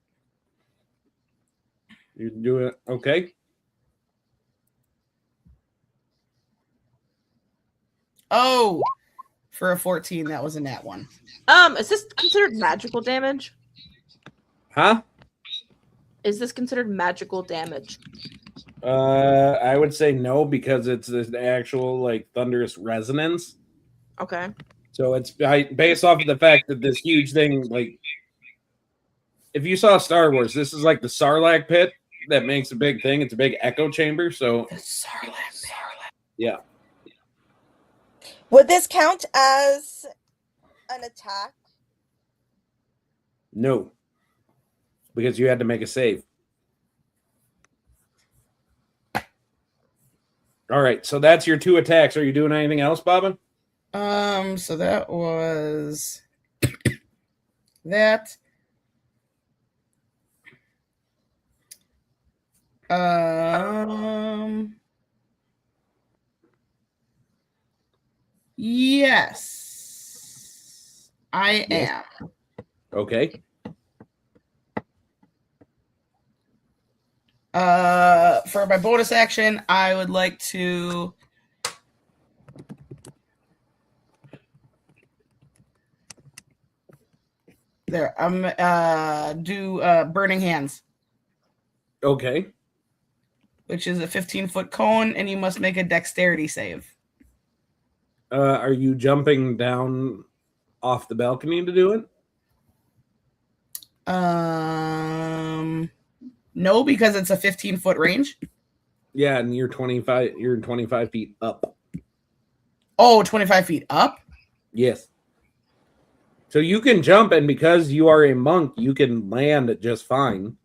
You do it. Okay. Oh, for a 14, that was a nat one. Is this considered magical damage? Huh? Is this considered magical damage? I would say no because it's an actual like thunderous resonance. Okay. So it's based off of the fact that this huge thing, like, if you saw Star Wars, this is like the Sarlacc pit that makes a big thing. It's a big echo chamber. So The Sarlacc. yeah, Would this count as an attack? no, because you had to make a save. All right, so that's your 2 attacks. Are you doing anything else, Bobbin? So that was that. Yes, I am. Okay. For my bonus action, I would like to do Burning Hands, Okay. which is a 15-foot cone, and you must make a dexterity save. Are you jumping down off the balcony to do it? No, because it's a 15-foot range. Yeah, and you're 25. You're 25 feet up. Oh, 25 feet up. Yes. So you can jump, and because you are a monk, you can land just fine.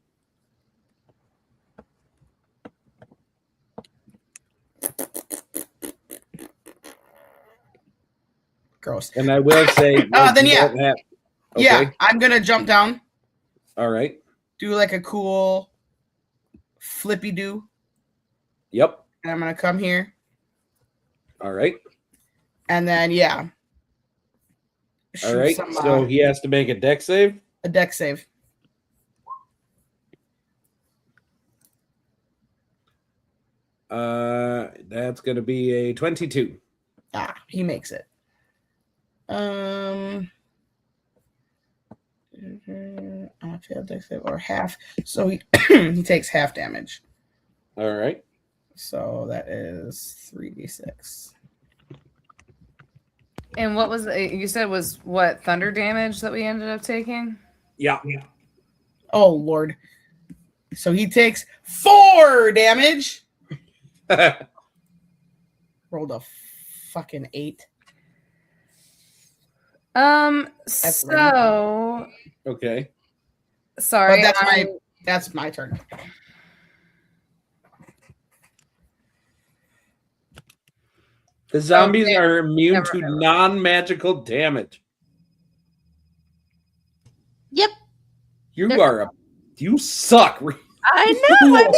Gross. And I will say, Then you yeah. don't have- okay. Yeah, I'm gonna jump down, All right. do like a cool flippy do, Yep. and I'm gonna come here, All right. and then yeah. All shoot right. some, So he has to make a dex save. a dex save. That's going to be a 22. He makes it. I failed dex save or half, so he he takes half damage. All right. So that is 3d6. And what was you said was what thunder damage that we ended up taking? Yeah. Oh Lord! So he takes 4 damage. Rolled a fucking 8. So Okay. sorry. But that's my turn. The zombies Okay. are immune Never to mind. non-magical damage. Yep. You suck. I know.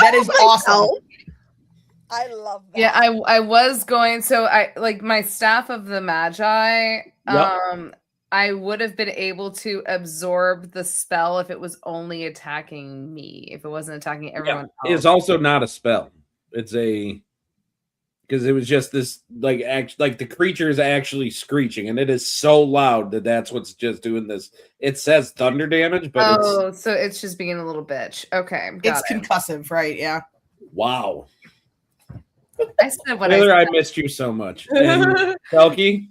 That is awesome. I love that. Yeah, I was going, so I like my staff of the Magi. I would have been able to absorb the spell if it was only attacking me. If it wasn't attacking everyone else. It's also not a spell. It's because it was just this like the creature is actually screeching, and it is so loud that's what's just doing this. It says thunder damage, but so it's just being a little bitch. Okay, It's got it. concussive, right? Yeah. wow. I said what Taylor, I I said. missed you so much. And Felky,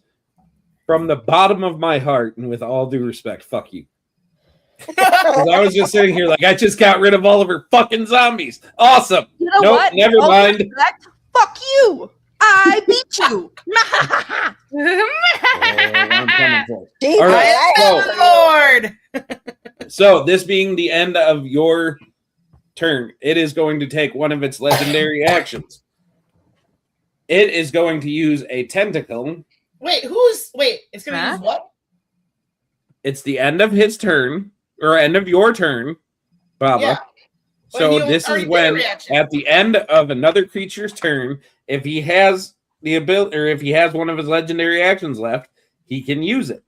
from the bottom of my heart, and with all due respect, fuck you. 'Cause I was just sitting here like I just got rid of all of her fucking zombies. Awesome. You know Nope, what? never All mind. respect, fuck you. I beat you. I'm coming for it. Jesus, All right, Oh, Lord. So this being the end of your turn, it is going to take one of its legendary actions. It is going to use a tentacle. Wait, it's gonna Huh? use what? It's the end of his turn, or end of your turn, Baba. Yeah. So he this is already did a when, reaction. at the end of another creature's turn, if he has the ability, or if he has one of his legendary actions left, he can use it.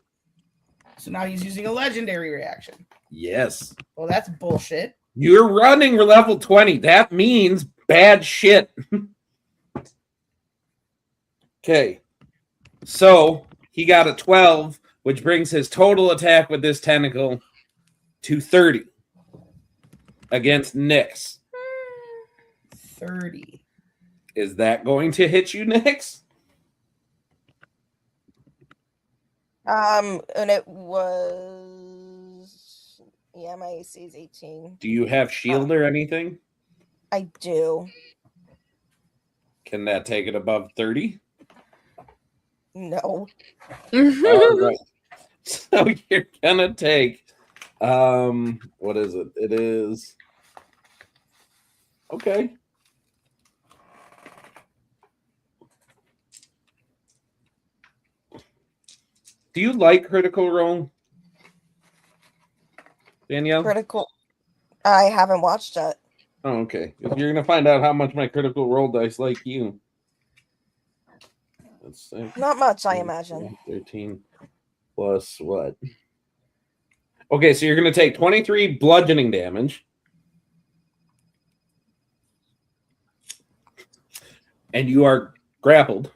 So now he's using a legendary reaction. Yes. Well, that's bullshit. You're running level 20. That means bad shit. Okay. So he got a 12, which brings his total attack with this tentacle to 30 against Nyx. 30. Is that going to hit you, Nyx? And it was my AC is 18. Do you have shield or anything? I do. Can that take it above 30? No. All right. So you're gonna take what is it? It is okay. Do you like Critical Role, Danielle? Critical. I haven't watched it. Oh, okay. You're gonna find out how much my Critical Role dice like you. Let's see. Not much, I imagine. 13 plus what? Okay, so you're gonna take 23 bludgeoning damage. And you are grappled.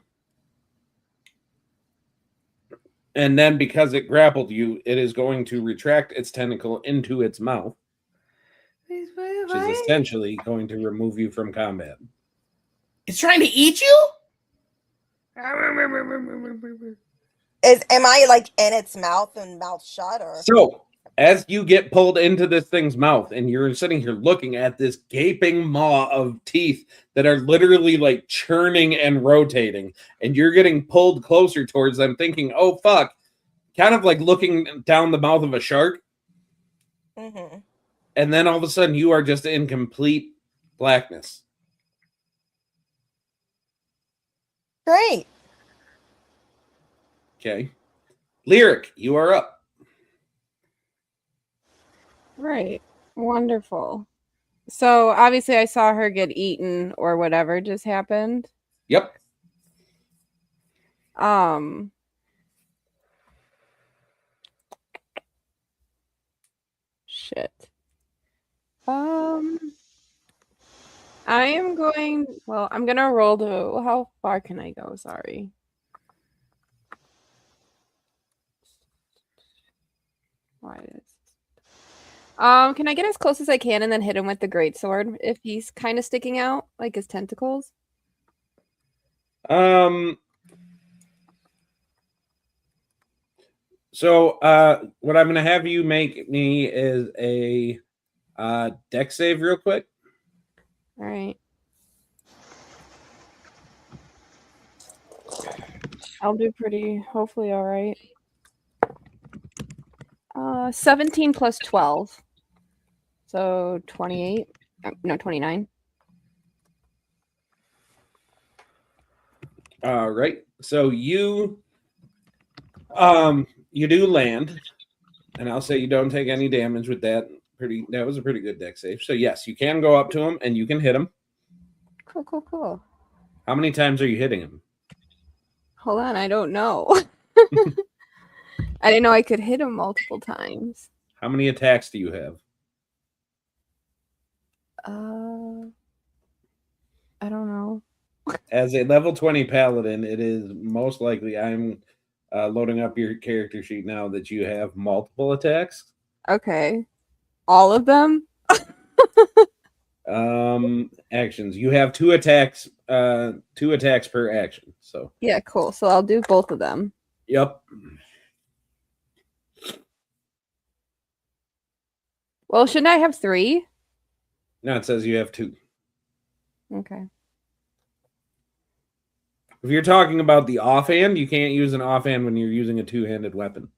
And then because it grappled you, it is going to retract its tentacle into its mouth, which is essentially going to remove you from combat. It's trying to eat you? Am I like in its mouth and mouth shut, or So as you get pulled into this thing's mouth and you're sitting here looking at this gaping maw of teeth that are literally like churning and rotating, and you're getting pulled closer towards them thinking, oh fuck, kind of like looking down the mouth of a shark. Mm-hmm. And then all of a sudden you are just in complete blackness. Great. Okay. Lyric, you are up. Right. Wonderful. So obviously I saw her get eaten or whatever just happened. Yep. Shit. I am going, well, I'm gonna roll to, how far can I go? Sorry. Why is can I get as close as I can and then hit him with the greatsword if he's kind of sticking out, like his tentacles? So what I'm gonna have you make me is a dex save real quick. All right. I'll do pretty, hopefully all right. 17 plus 12. So 28. No, 29. All right. So you do land, and I'll say you don't take any damage with that. That was a pretty good dex save. So yes, you can go up to him and you can hit him. Cool, cool, cool. How many times are you hitting him? Hold on, I don't know. I didn't know I could hit him multiple times. How many attacks do you have? I don't know. As a level 20 paladin, it is most likely, I'm loading up your character sheet now, that you have multiple attacks. Okay. All of them? Actions. You have 2 attacks per action. So Yeah, cool. So I'll do both of them. yep. Well, shouldn't I have 3? No, it says you have 2. Okay. If you're talking about the offhand, you can't use an offhand when you're using a 2-handed weapon.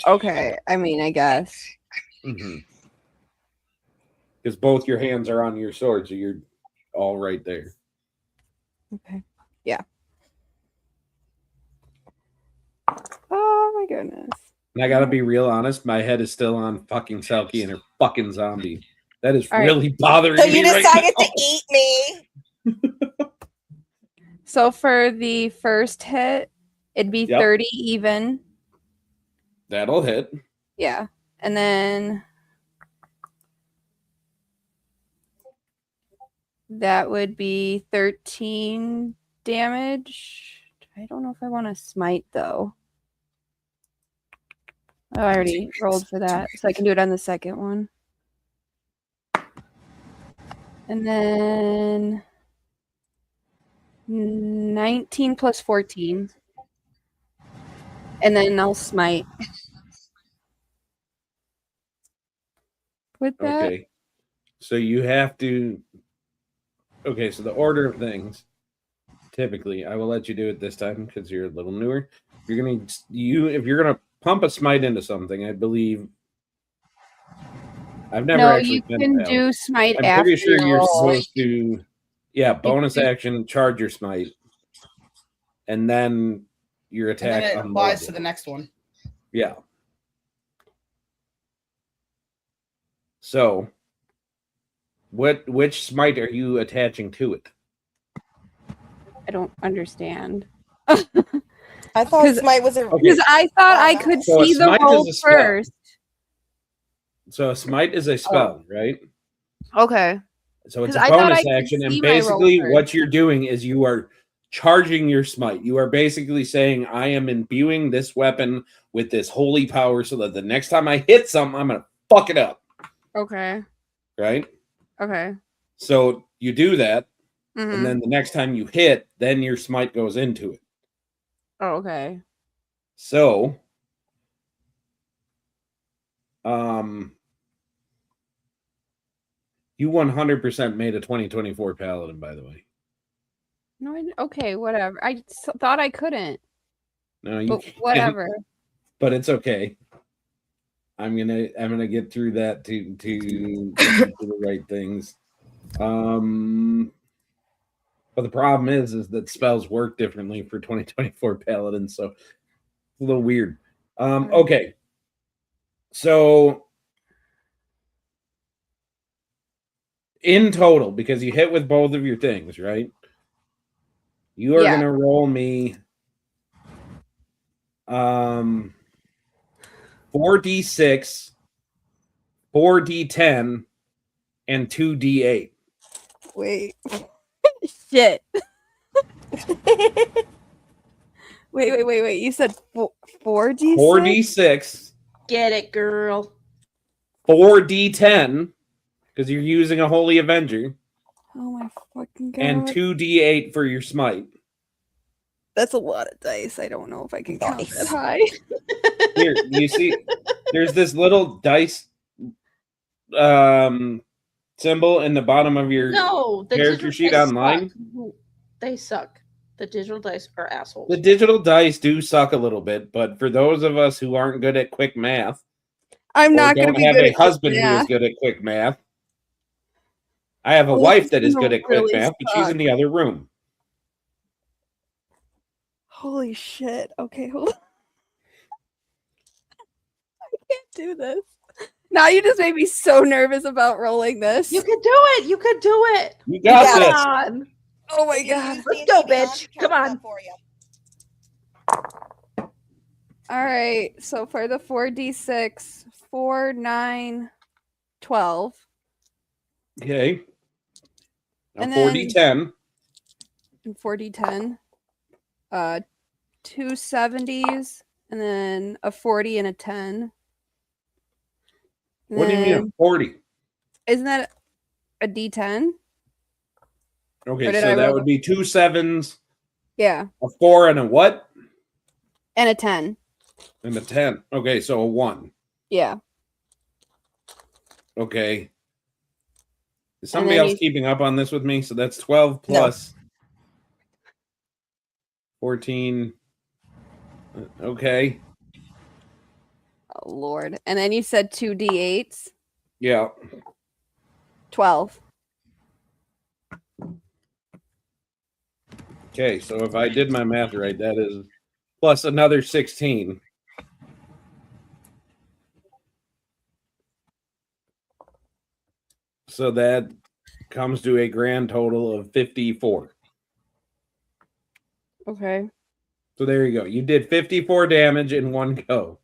Okay. I mean, I guess. Because both your hands are on your sword, so you're all right there. Okay. Yeah. Oh my goodness. And I gotta be real honest, my head is still on fucking Selkie and her fucking zombie That is All right. really bothering So me. you right decided now. to eat me. So for the first hit, it'd be Yep. 30 even. That'll hit. Yeah. And then that would be 13 damage. I don't know if I want to smite though. Oh, I already rolled for that, so I can do it on the second one. And then 19 plus 14. And then I'll smite. With that. Okay. So you have to. Okay, so the order of things. Typically, I will let you do it this time because you're a little newer. If you're gonna pump a smite into something, I believe. I've never No, actually you been can a do smite I'm after pretty sure your you're roll. supposed to, bonus do- action, charge your smite, and then your And then attack it applies to the next one. Yeah. So, which smite are you attaching to it? I don't understand. I thought smite was a. Okay. Because I thought I no. could So a see the smite is roll a spell. first. So a smite is a spell, right? Okay. So it's 'Cause a I thought bonus I could action, see and my roll basically first. what you're doing is you are charging your smite. You are basically saying, I am imbuing this weapon with this holy power so that the next time I hit something, I'm going to fuck it up. Okay. Right? Okay. So you do that, Mhm. and then the next time you hit, then your smite goes into it. Oh, okay. So, you 100% made a 2024 paladin, by the way. No, okay, whatever. I thought I couldn't. No, you But can't, whatever. but it's okay. I'm gonna get through that to do the right things. But the problem is that spells work differently for 2024 paladins, so it's a little weird. Okay. So in total, because you hit with both of your things, right? You are gonna roll me 4d6, 4d10, and 2d8. Wait. Shit. Wait. You said 4d6? 4d6, Get it, girl. 4d10, because you're using a Holy Avenger, Oh my fucking god. and 2d8 for your smite. That's a lot of dice. I don't know if I can count that high. Here, you see, there's this little dice symbol in the bottom of your No, the character digital sheet dice online. suck. They suck. The digital dice are assholes. The digital dice do suck a little bit, but for those of us who aren't good at quick math, I'm or not going to don't be have good a at husband who is math. good at quick math. I have a Well, wife it's that is gonna good at quick really math, but she's suck. in the other room. Holy shit. Okay, hold on. I can't do this. Now you just made me so nervous about rolling this. You could do it. You could do it. You got Come this. on. Oh my god. Let's go, bitch. Come on. For you. All right. So for the 4d6, 4, 9, 12. Okay. Now And then- 4d10. And 4d10. 2 70s, and then a 40 and a 10. And What do you mean a then- 40? Isn't that a d10? Okay, Or did so I that roll would be 2 7s, Yeah. a 4, and a what? And a 10. And a 10. Okay, so a 1. Yeah. Okay. Is somebody then else you- keeping up on this with me? So that's 12 plus 14. Okay. Oh lord. And then you said 2d8s. Yeah. 12. Okay, so if I did my math right, that is plus another 16. So that comes to a grand total of 54. Okay. So there you go. You did 54 damage in one go.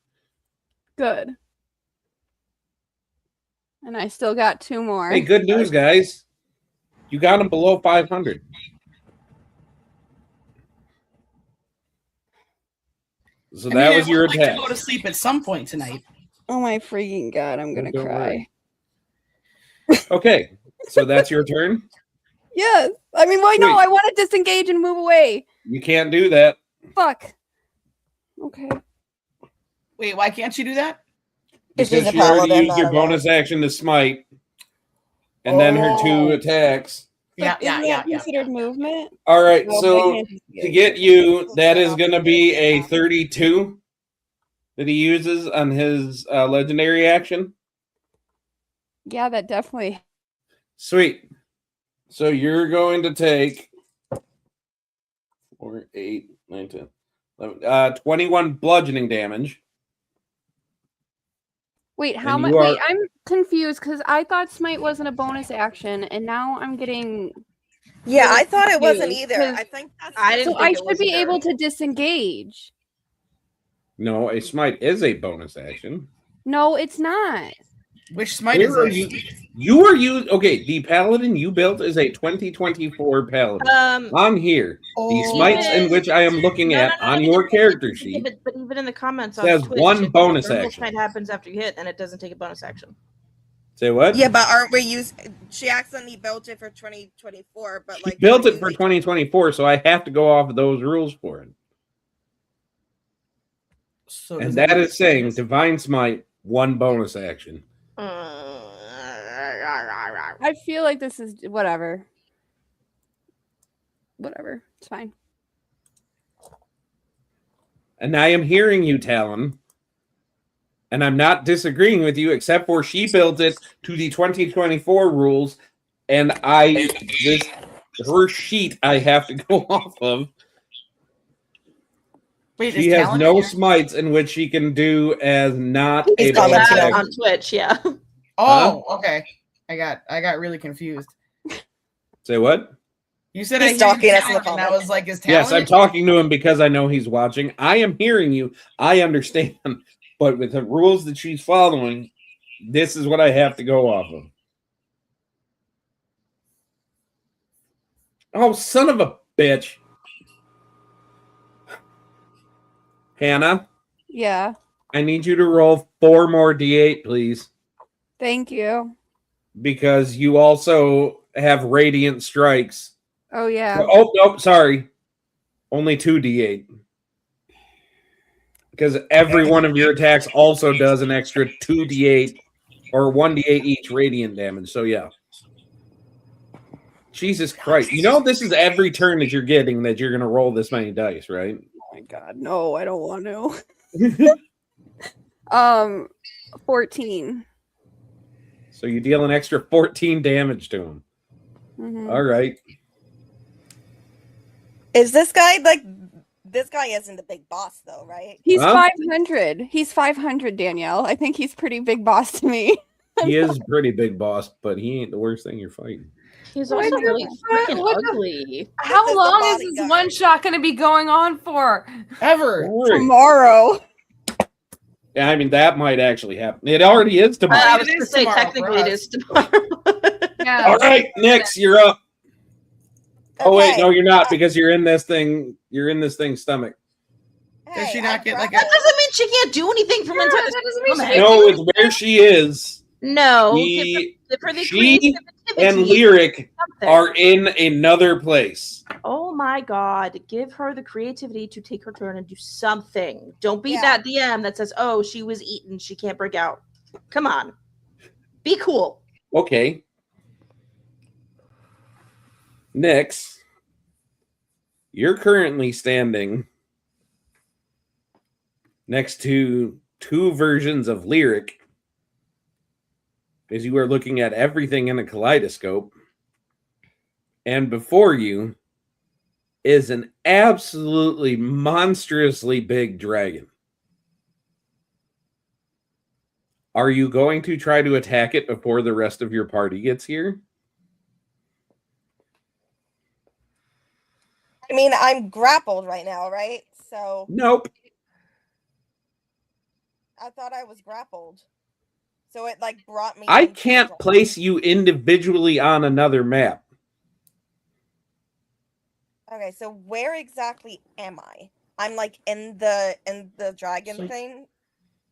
Good. And I still got 2 more. Hey, good news, guys. You got him below 500. So that was your like attack. to go to sleep at some point tonight. Oh my freaking god, I'm gonna Don't cry. worry. Okay, so that's your turn. Yes. I mean, why no? Wait. I want to disengage and move away. You can't do that. Fuck. Okay. Wait, why can't you do that? Because She's a you already paladin, used your not a rogue. bonus action to smite. And then her 2 attacks. But isn't that considered movement? All right, Well, so my hand is to good. get you, that is going to be a 32 that he uses on his legendary action. Yeah, that definitely. Sweet. So you're going to take 4, 8, 9, 10, 11, 21 bludgeoning damage. Wait, how And much? you Wait, are- I'm confused because I thought smite wasn't a bonus action, and now I'm getting. Yeah, really I thought it wasn't confused, either. 'cause- I think that's I didn't So think I it should was be either. able to disengage. No, a smite is a bonus action. No, it's not. Which smite is Where are it? you are you okay? The paladin you built is a 2024 paladin. On here, the smites in which I am looking at on your character sheet But even in the comments on says Twitch, one if bonus the normal action. smite happens after you hit, and it doesn't take a bonus action. Say what? Yeah, but aren't we using? She accidentally built it for 2024, but like Built we're it for using- 2024, so I have to go off of those rules for it. So And that is saying divine smite, one bonus action. I feel like this is whatever. Whatever. It's fine. And I am hearing you, Talon. And I'm not disagreeing with you, except for she built it to the 2024 rules, and her sheet I have to go off of. Wait, She is has Talon no here? smites in which she can do as not He's a bonus commenting action. On Twitch, yeah. Oh, okay. I got really confused. Say what? You said He's I hear stalking you us in the Talon, and I comments. was like, is Talon? Yes, I'm talking to him because I know he's watching. I am hearing you. I understand. But with the rules that she's following, this is what I have to go off of. Oh, son of a bitch. Hannah, Yeah. I need you to roll 4 more d8, please. Thank you. Because you also have radiant strikes. Oh yeah. Oh, nope, sorry. Only 2 d8. Because every one of your attacks also does an extra 2 d8 or 1 d8 each radiant damage. So, yeah. Jesus Christ. You know, this is every turn that you're getting that you're going to roll this many dice, right? Oh my god, no, I don't want to. 14. So you deal an extra 14 damage to him. Mhm. All right. Is this guy like? This guy isn't the big boss though, right? He's Huh? 500. He's 500, Danielle. I think he's pretty big boss to me. He is pretty big boss, but he ain't the worst thing you're fighting. He's What also the really fuck? freaking What the- ugly. How is the long is this bodyguard. one shot going to be going on for? Ever. Don't worry. Tomorrow. Yeah, I mean, that might actually happen. It already is tomorrow. I it was going to is say, tomorrow for technically, it us. is tomorrow. Yeah. All right, Nix, you're up. Oh wait, Okay. no, you're not because you're in this thing. You're in this thing's stomach. Does she Hey, not I get like grabbed- a? That doesn't mean she can't do anything from inside that the doesn't mean she stomach. can't No, it's where she is. No, He, for the she, creativity. and Lyric something. are in another place. Oh my god, give her the creativity to take her turn and do something. Don't be Yeah. that DM that says, oh, she was eaten, she can't break out. Come on. Be cool. Okay. Nix, you're currently standing next to 2 versions of Lyric as you are looking at everything in a kaleidoscope. And before you is an absolutely monstrously big dragon. Are you going to try to attack it before the rest of your party gets here? I mean, I'm grappled right now, right? So Nope. I thought I was grappled. So it like brought me. I into the can't dragon. place you individually on another map. Okay, so where exactly am I? I'm like in the dragon So- thing,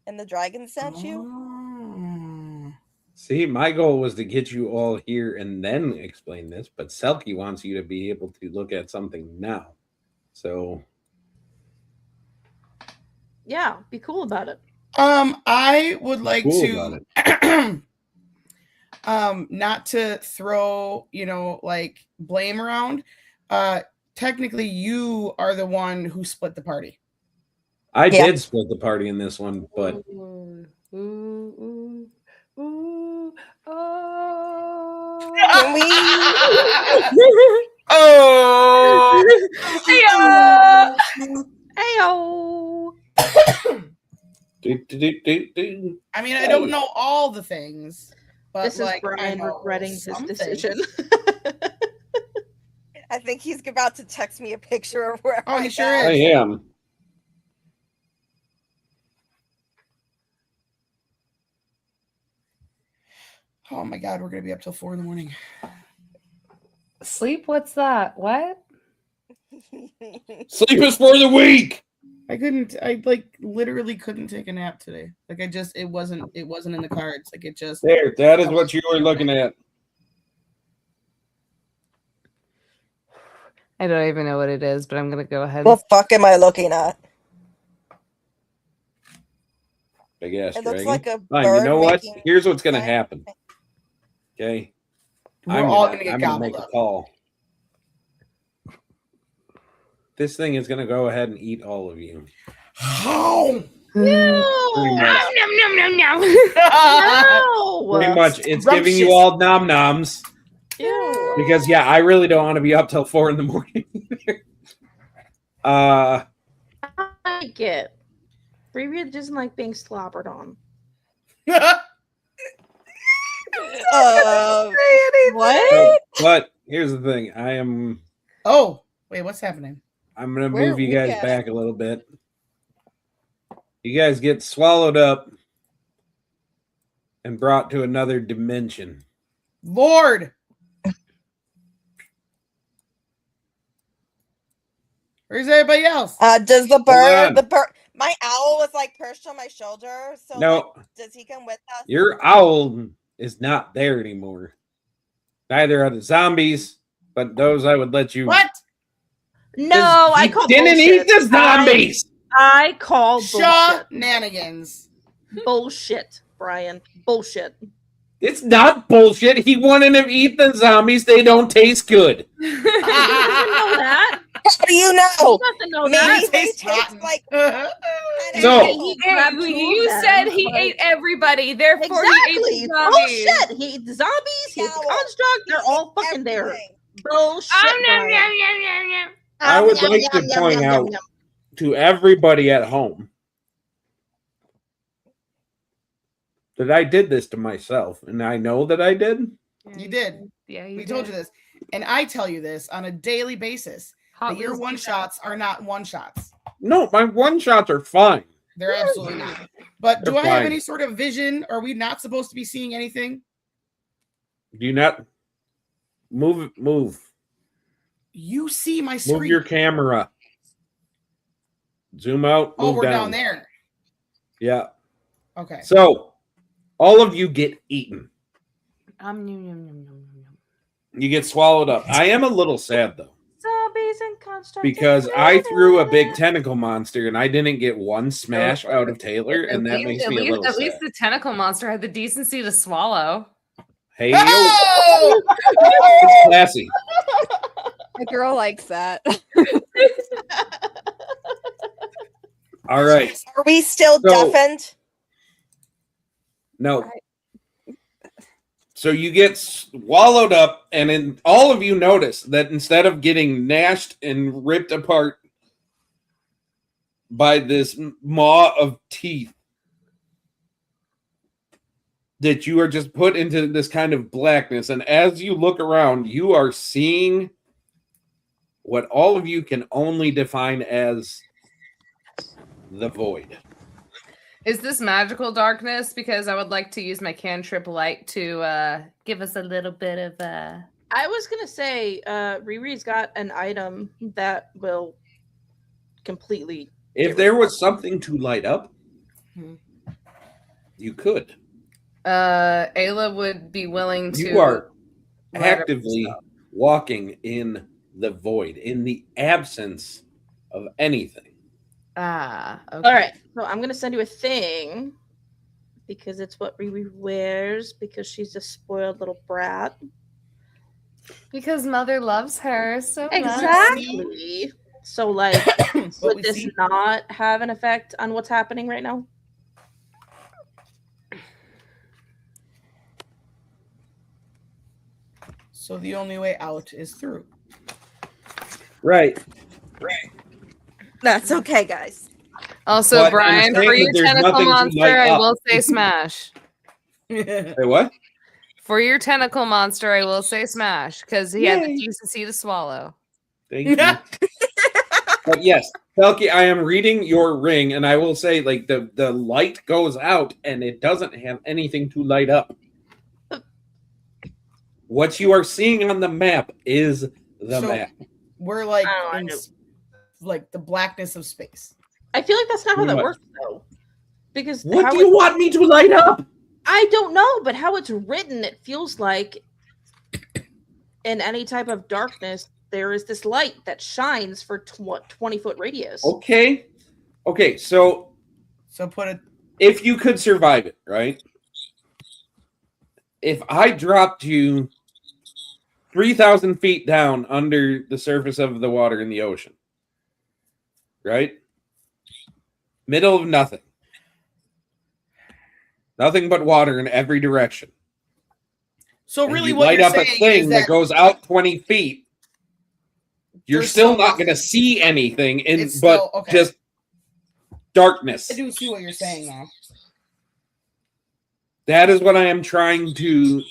in the dragon statue. Oh. See, my goal was to get you all here and then explain this, but Selkie wants you to be able to look at something now. So, Yeah, be cool about it. I would like Cool to about not to throw, like blame around. Technically you are the one who split the party. I Yeah. did split the party in this one, but Can we? Oh. Ayo! do. I mean, I don't know all the things, but This is like, I Brian know regretting his some decision. things. I think he's about to text me a picture of where. Oh, he I'm sure at. I is. am. Oh my god, we're gonna be up till 4 a.m. Sleep? What's that? What? Sleep is for the weak. I like literally couldn't take a nap today. Like it wasn't in the cards. Like it just There, that is what you were looking at. I don't even know what it is, but I'm gonna go ahead. What the fuck am I looking at? Big ass It looks dragon. like a Fine, you bird know what? making Here's what's gonna sound. happen. Okay. we're all gonna get gobbled make a up. call. This thing is gonna go ahead and eat all of you. How? Pretty much. No! Pretty much. It's giving you all nom noms. Ew. Because I really don't want to be up till 4 a.m. I like it. Riri doesn't like being slobbered on. What? But here's the thing. I'm Oh, wait, what's happening? gonna Where move you we guys at? back a little bit. You guys get swallowed up and brought to another dimension. Lord. Where's everybody else? Does the on. bird, my owl was like perched on my shoulder. So No. like, does he come with us? Your owl is not there anymore. Neither are the zombies, but those I would let you. What? No, I You call didn't bullshit. eat the zombies. I call bullshit. Shenanigans. Bullshit, Brian. Bullshit. It's not bullshit. He wanted to eat the zombies. They don't taste good. You didn't know that. How do you You know? doesn't know Maybe that. they Tastes taste rotten. like. So- He grabbed two of You them, said he but- ate everybody, therefore Exactly. he ate the zombies. Bullshit. He ate the zombies. He ate the Owl. construct. They're all fucking there. Everything. Bullshit. Brian. I would like to point out to everybody at home that I did this to myself, and I know that I did. You did. Yeah, We told you this. And I tell you this on a daily basis. Hot That your Wheels one do that. shots are not one shots. No, my one shots are fine. They're absolutely not. But do They're I have fine. any sort of vision? Are we not supposed to be seeing anything? Do you not move? You see my screen. Move your camera. Zoom out. Oh, Move we're down. down there. Yeah. Okay. So, all of you get eaten. Yum, yum, yum, yum, yum, yum. You get swallowed up. I am a little sad though, Zombies and constructs. because I threw a big tentacle monster and I didn't get one smash out of Taylor, and that makes me a little at sad. least the tentacle monster had the decency to swallow. Hey, Oh! it's classy. A girl likes that. All right. Are we still So- deafened? No. So you get swallowed up, and then all of you notice that instead of getting gnashed and ripped apart by this maw of teeth, that you are just put into this kind of blackness. And as you look around, you are seeing what all of you can only define as the void. Is this magical darkness? Because I would like to use my cantrip light to give us a little bit of I was gonna say, Riri's got an item that will completely. If there was something to light up, you could. Ayla would be willing to. You are light up actively stuff. walking in the void, in the absence of anything. Ah, okay. All right, so I'm gonna send you a thing because it's what Riri wears because she's a spoiled little brat. Because mother loves her so much. Exactly. So, like, What would we this see. not have an effect on what's happening right now? So the only way out is through. Right. That's okay, guys. Also, But I'm Brian, saying for that your there's tentacle nothing to monster, light I up. will say smash. Say what? For your tentacle monster, I will say smash because he had the decency to swallow. Thank you. But yes, Felky, I am reading your ring, and I will say, like, the light goes out, and it doesn't have anything to light up. What you are seeing on the map is the So, map. We're like Oh, I in know. like the blackness of space. I feel like that's not how Pretty that much. works, though. Because What how do you want me to light up? I don't know, but how it's written, it feels like in any type of darkness, there is this light that shines for 20-foot radius. Okay. Okay, so So put it. if you could survive it, right? If I dropped you 3,000 feet down under the surface of the water in the ocean, right? Middle of nothing. Nothing but water in every direction. So And really, you what light you're up a saying thing is that goes out 20 feet. You're There's still still not going to see anything, It's but still- okay. just darkness. I do see what you're saying now. That is what I am trying to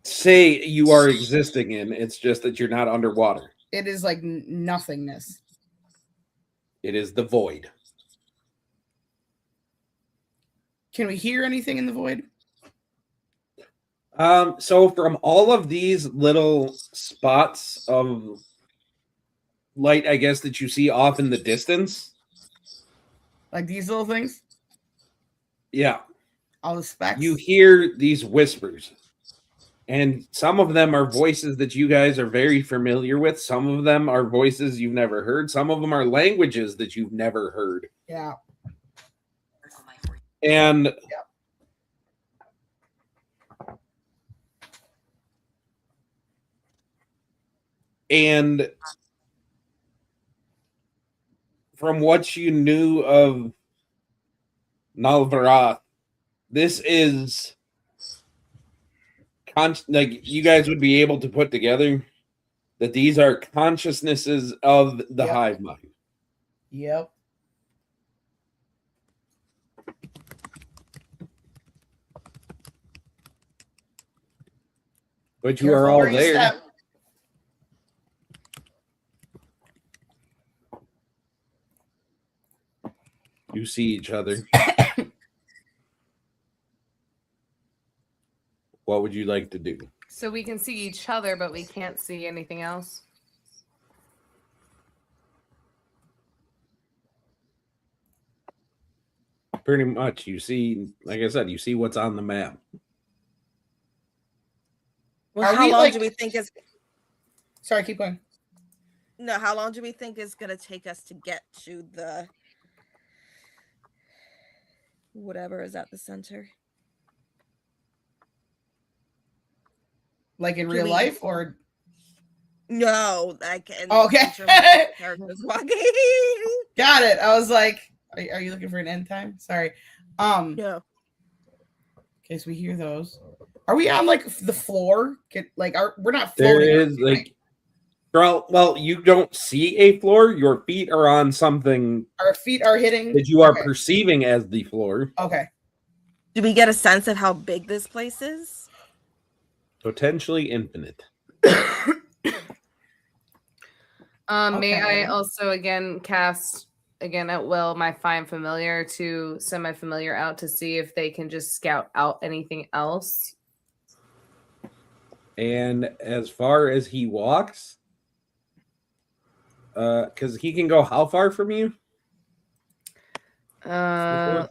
say you are existing in. It's just that you're not underwater. It is like nothingness. It is the void. Can we hear anything in the void? So from all of these little spots of light, I guess, that you see off in the distance, Like these little things? yeah, All the specks? you hear these whispers. And some of them are voices that you guys are very familiar with. Some of them are voices you've never heard. Some of them are languages that you've never heard. Yeah. And and from what you knew of Nalvarath, this is like you guys would be able to put together that these are consciousnesses of the Yep. hive mind. Yep. But you Careful are all where you there. step. You see each other. What would you like to do? So we can see each other, but we can't see anything else. Pretty much. You see, like I said, you see what's on the map. Well, Are how we, long like- do we think is Sorry, keep going. no? How long do we think is gonna take us to get to the whatever is at the center? Like in Do real we- life or No, like in Okay. terms of characters walking. got it. I was like, are you looking for an end time? Sorry. No. Okay, so we hear those. Are we on like the floor? We're not There floating. is like, well, you don't see a floor. Your feet are on something Our feet are hitting. that you are Okay. perceiving as the floor. Okay. Do we get a sense of how big this place is? Potentially infinite. May I Okay. also again cast again at will my find familiar to semi-familiar out to see if they can just scout out anything else? And as far as he walks, because he can go how far from you? Let I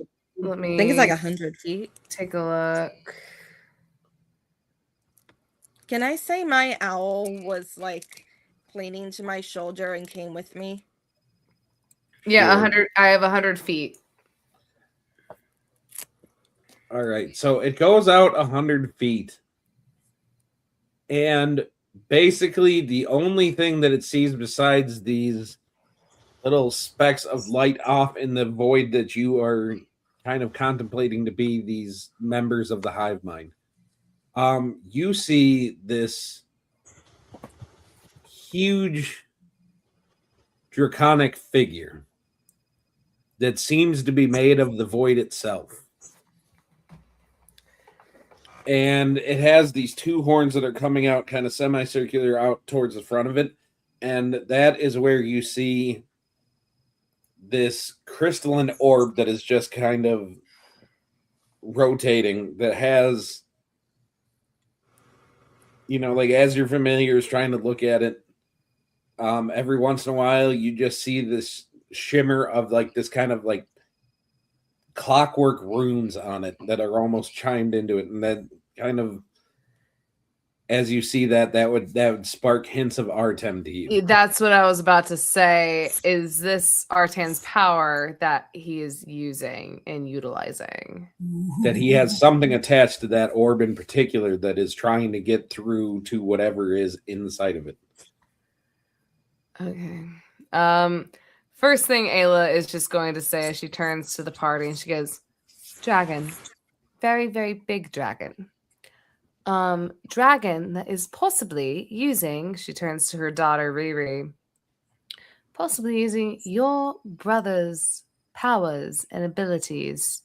me think it's like 100 feet. take a look. Can I say my owl was like clinging to my shoulder and came with me? Yeah, Sure. 100. I have 100 feet. All right, so it goes out 100 feet. And basically, the only thing that it sees besides these little specks of light off in the void that you are kind of contemplating to be these members of the hive mind, you see this huge draconic figure that seems to be made of the void itself. And it has these two horns that are coming out kind of semicircular out towards the front of it. And that is where you see this crystalline orb that is just kind of rotating, that has, like as your familiar is trying to look at it, every once in a while you just see this shimmer of like this kind of like clockwork runes on it that are almost chimed into it, and that kind of, as you see that would spark hints of Artem to you. That's what I was about to say. Is this Artan's power that he is using and utilizing? That he has something attached to that orb in particular that is trying to get through to whatever is inside of it. Okay. First thing Ayla is just going to say as she turns to the party and she goes, "Dragon. Very, very big dragon. Dragon that is possibly using," she turns to her daughter Riri, "possibly using your brother's powers and abilities.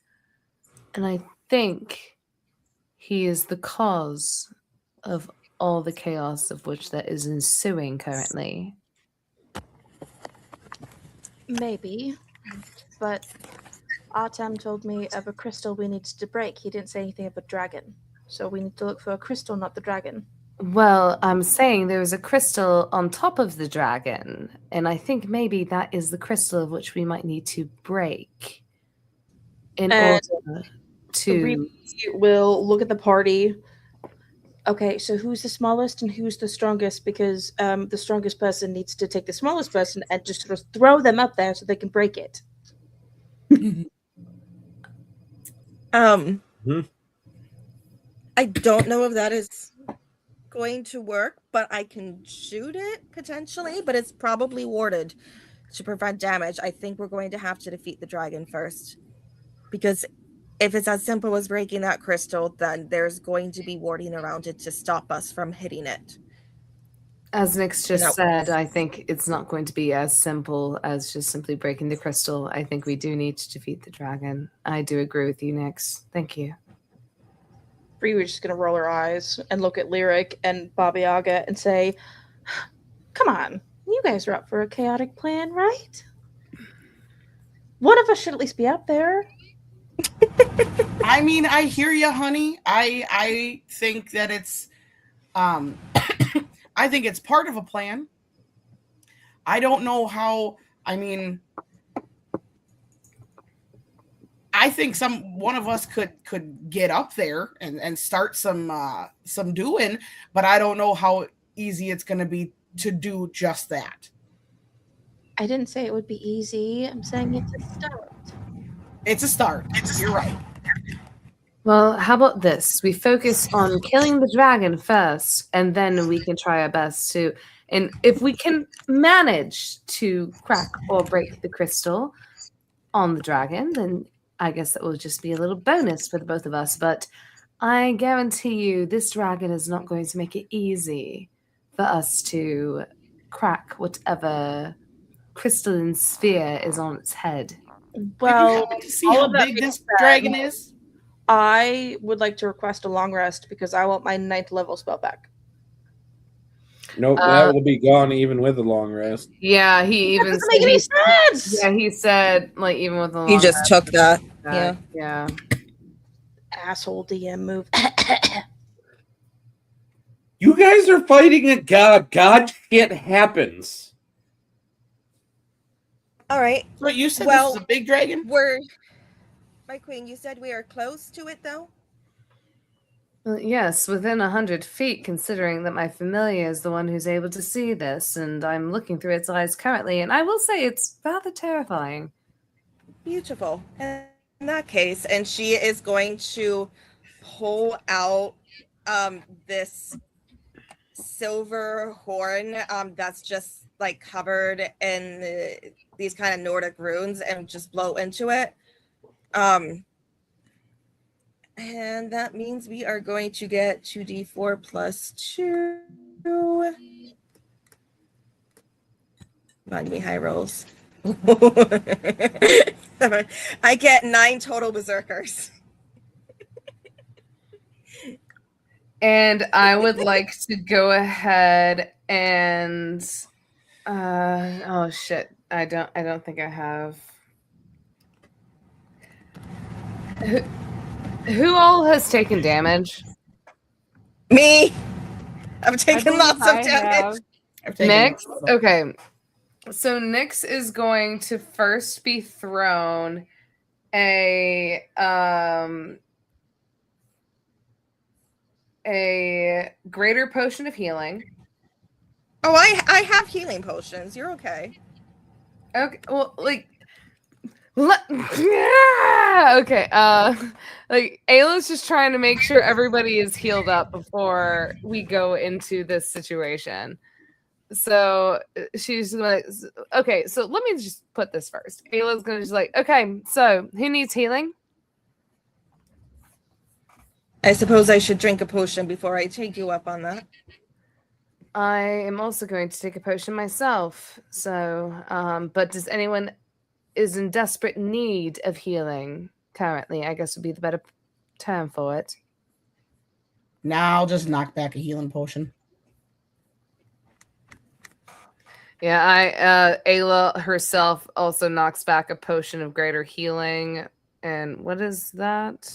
And I think he is the cause of all the chaos of which that is ensuing currently." Maybe, but Artem told me of a crystal we needed to break. He didn't say anything of a dragon. So we need to look for a crystal, not the dragon. Well, I'm saying there is a crystal on top of the dragon, and I think maybe that is the crystal of which we might need to break in And order to... We'll look at the party. Okay, so who's the smallest and who's the strongest? Because the strongest person needs to take the smallest person and just sort of throw them up there so they can break it. I don't know if that is going to work, but I can shoot it potentially, but it's probably warded to prevent damage. I think we're going to have to defeat the dragon first, because if it's as simple as breaking that crystal, then there's going to be warding around it to stop us from hitting it. As Nyx just said, I think it's not going to be as simple as just simply breaking the crystal. I think we do need to defeat the dragon. I do agree with you, Nyx. Thank you. Bree was just going to roll her eyes and look at Lyric and Baba Yaga and say, "Come on, you guys are up for a chaotic plan, right? One of us should at least be out there." I mean, I hear you, honey. I think that it's I think it's part of a plan. I don't know how. I mean, I think one of us could get up there and start some doing, but I don't know how easy it's going to be to do just that. I didn't say it would be easy. I'm saying it's a start. It's a start. You're right. Well, how about this? We focus on killing the dragon first, and then we can try our best to... And if we can manage to crack or break the crystal on the dragon, then I guess that will just be a little bonus for the both of us. But I guarantee you this dragon is not going to make it easy for us to crack whatever crystalline sphere is on its head. Well, see how big this dragon is? I would like to request a long rest because I want my 9th level spell back. Nope, that will be gone even with a long rest. Yeah, he even Doesn't make any sense. Yeah, he said like even with the He long just rest, took that. yeah. Yeah. Asshole DM move. You guys are fighting a god. God shit happens. All right. But you said Well, this was a big dragon? My queen, you said we are close to it, though? Well, yes, within 100 feet, considering that my familiar is the one who's able to see this, and I'm looking through its eyes currently, and I will say it's rather terrifying. Beautiful. In that case, and she is going to pull out this silver horn that's just like covered in these kind of Nordic runes and just blow into it. And that means we are going to get 2d4 plus 2. Come on, give me high rolls. I get 9 total berserkers. And I would like to go ahead and oh shit. I don't think I have. Who all has taken damage? Me. I'm taking believe lots I of damage. I've taken Nyx? it. Okay. So Nyx is going to first be thrown a greater potion of healing. Oh, I have healing potions. You're okay. Okay, well, like, okay, like, Ayla's just trying to make sure everybody is healed up before we go into this situation. So she's like, okay, so let me just put this first. Ayla's gonna just like, okay, so who needs healing? I suppose I should drink a potion before I take you up on that. I am also going to take a potion myself. So, but does anyone is in desperate need of healing currently? I guess would be the better term for it. Now I'll just knock back a healing potion. Yeah, Ayla herself also knocks back a potion of greater healing. And what is that?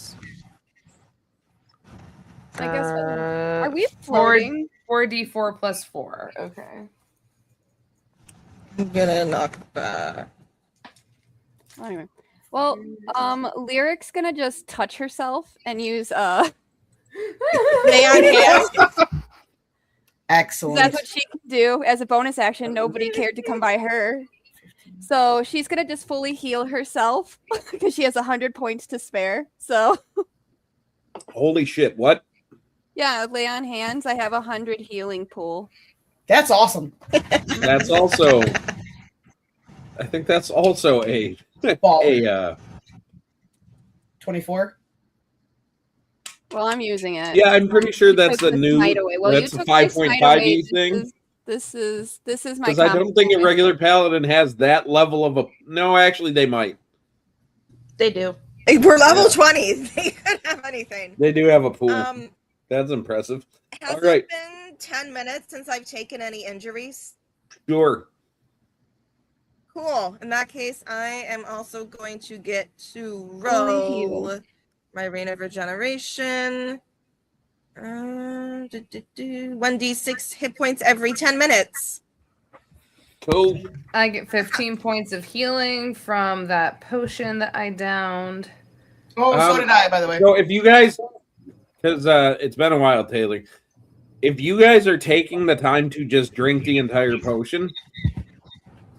I guess. Are we floating? 4d4 plus 4. Okay. I'm gonna knock back. Anyway, well, Lyric's gonna just touch herself and use Lay on hands. Excellent. That's what she can do as a bonus action. Nobody cared to come by her, so she's gonna just fully heal herself because she has 100 points to spare. So Holy shit! What? yeah, lay on hands. I have 100 healing pool. That's awesome. That's also. I think that's also a Ball. 24. Well, I'm using it. Yeah, I'm pretty sure that's Because a the new. smite away. Well, That's you a took my 5.5e thing. This is my. Because I don't think a combo. regular paladin has that level of a. No, actually, they might. They do. We're level Yeah. 20. They could have anything. They do have a pool. That's impressive. Has All right. it been 10 minutes since I've taken any injuries? Sure. Cool. In that case, I am also going to get to Fully roll my Reign of Regeneration. 1d6 hit points every 10 minutes. Cool. I get 15 points of healing from that potion that I downed. Oh, so did I, by the way. So if you guys, because it's been a while, Taylor, if you guys are taking the time to just drink the entire potion,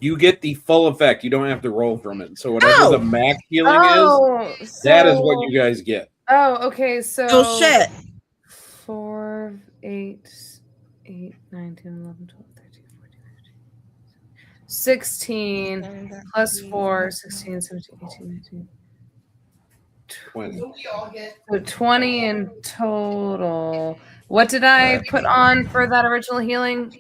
you get the full effect. You don't have to roll from it. So whatever the max healing is, that is what you guys get. Oh, okay. So Oh, shit. 4, 8, 9, 10, 11, 12, 13, 14, 15, 16 plus 4, 16, 17, 18, 19. 20. So 20 in total. What did I put on for that original healing?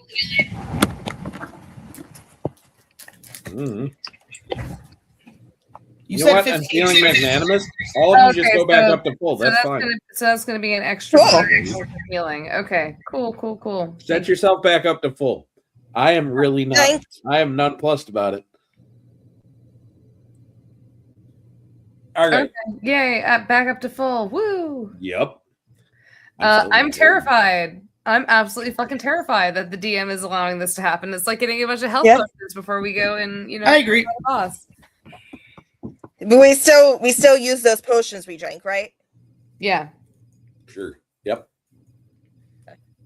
You know what? I'm feeling magnanimous. All of you just go back up to full. That's fine. That's gonna be an extra Cool. feeling. Okay, cool. Set yourself back up to full. I am really not. I am nonplussed about it. All right. Okay. Yay! Back up to full. Woo! Yep. I'm terrified. I'm absolutely fucking terrified that the DM is allowing this to happen. It's like getting a bunch of health potions before we go and I agree. Boss. But we still use those potions we drank, right? Yeah. Sure. Yep.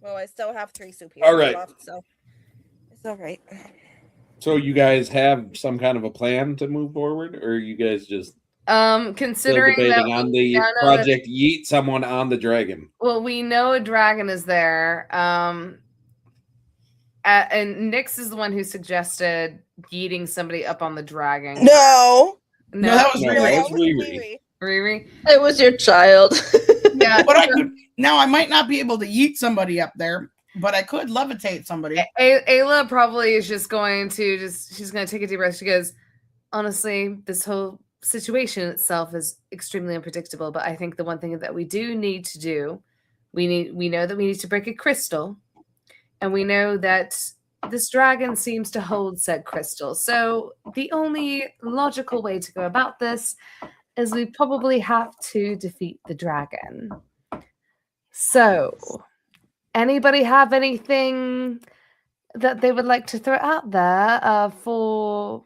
Well, I still have 3 soup All right. left, so it's all right. So you guys have some kind of a plan to move forward, or are you guys just considering still debating that on the project yeet someone on the dragon? Well, we know a dragon is there. And Nyx is the one who suggested yeeting somebody up on the dragon. No, that was Riri. Riri. It was your child. Yeah, but I might not be able to yeet somebody up there, but I could levitate somebody. Ayla probably is just going to she's going to take a deep breath. She goes, honestly, this whole situation itself is extremely unpredictable, but I think the one thing that we do need to do, we know that we need to break a crystal, and we know that this dragon seems to hold said crystal. So the only logical way to go about this is we probably have to defeat the dragon. So, anybody have anything that they would like to throw out there for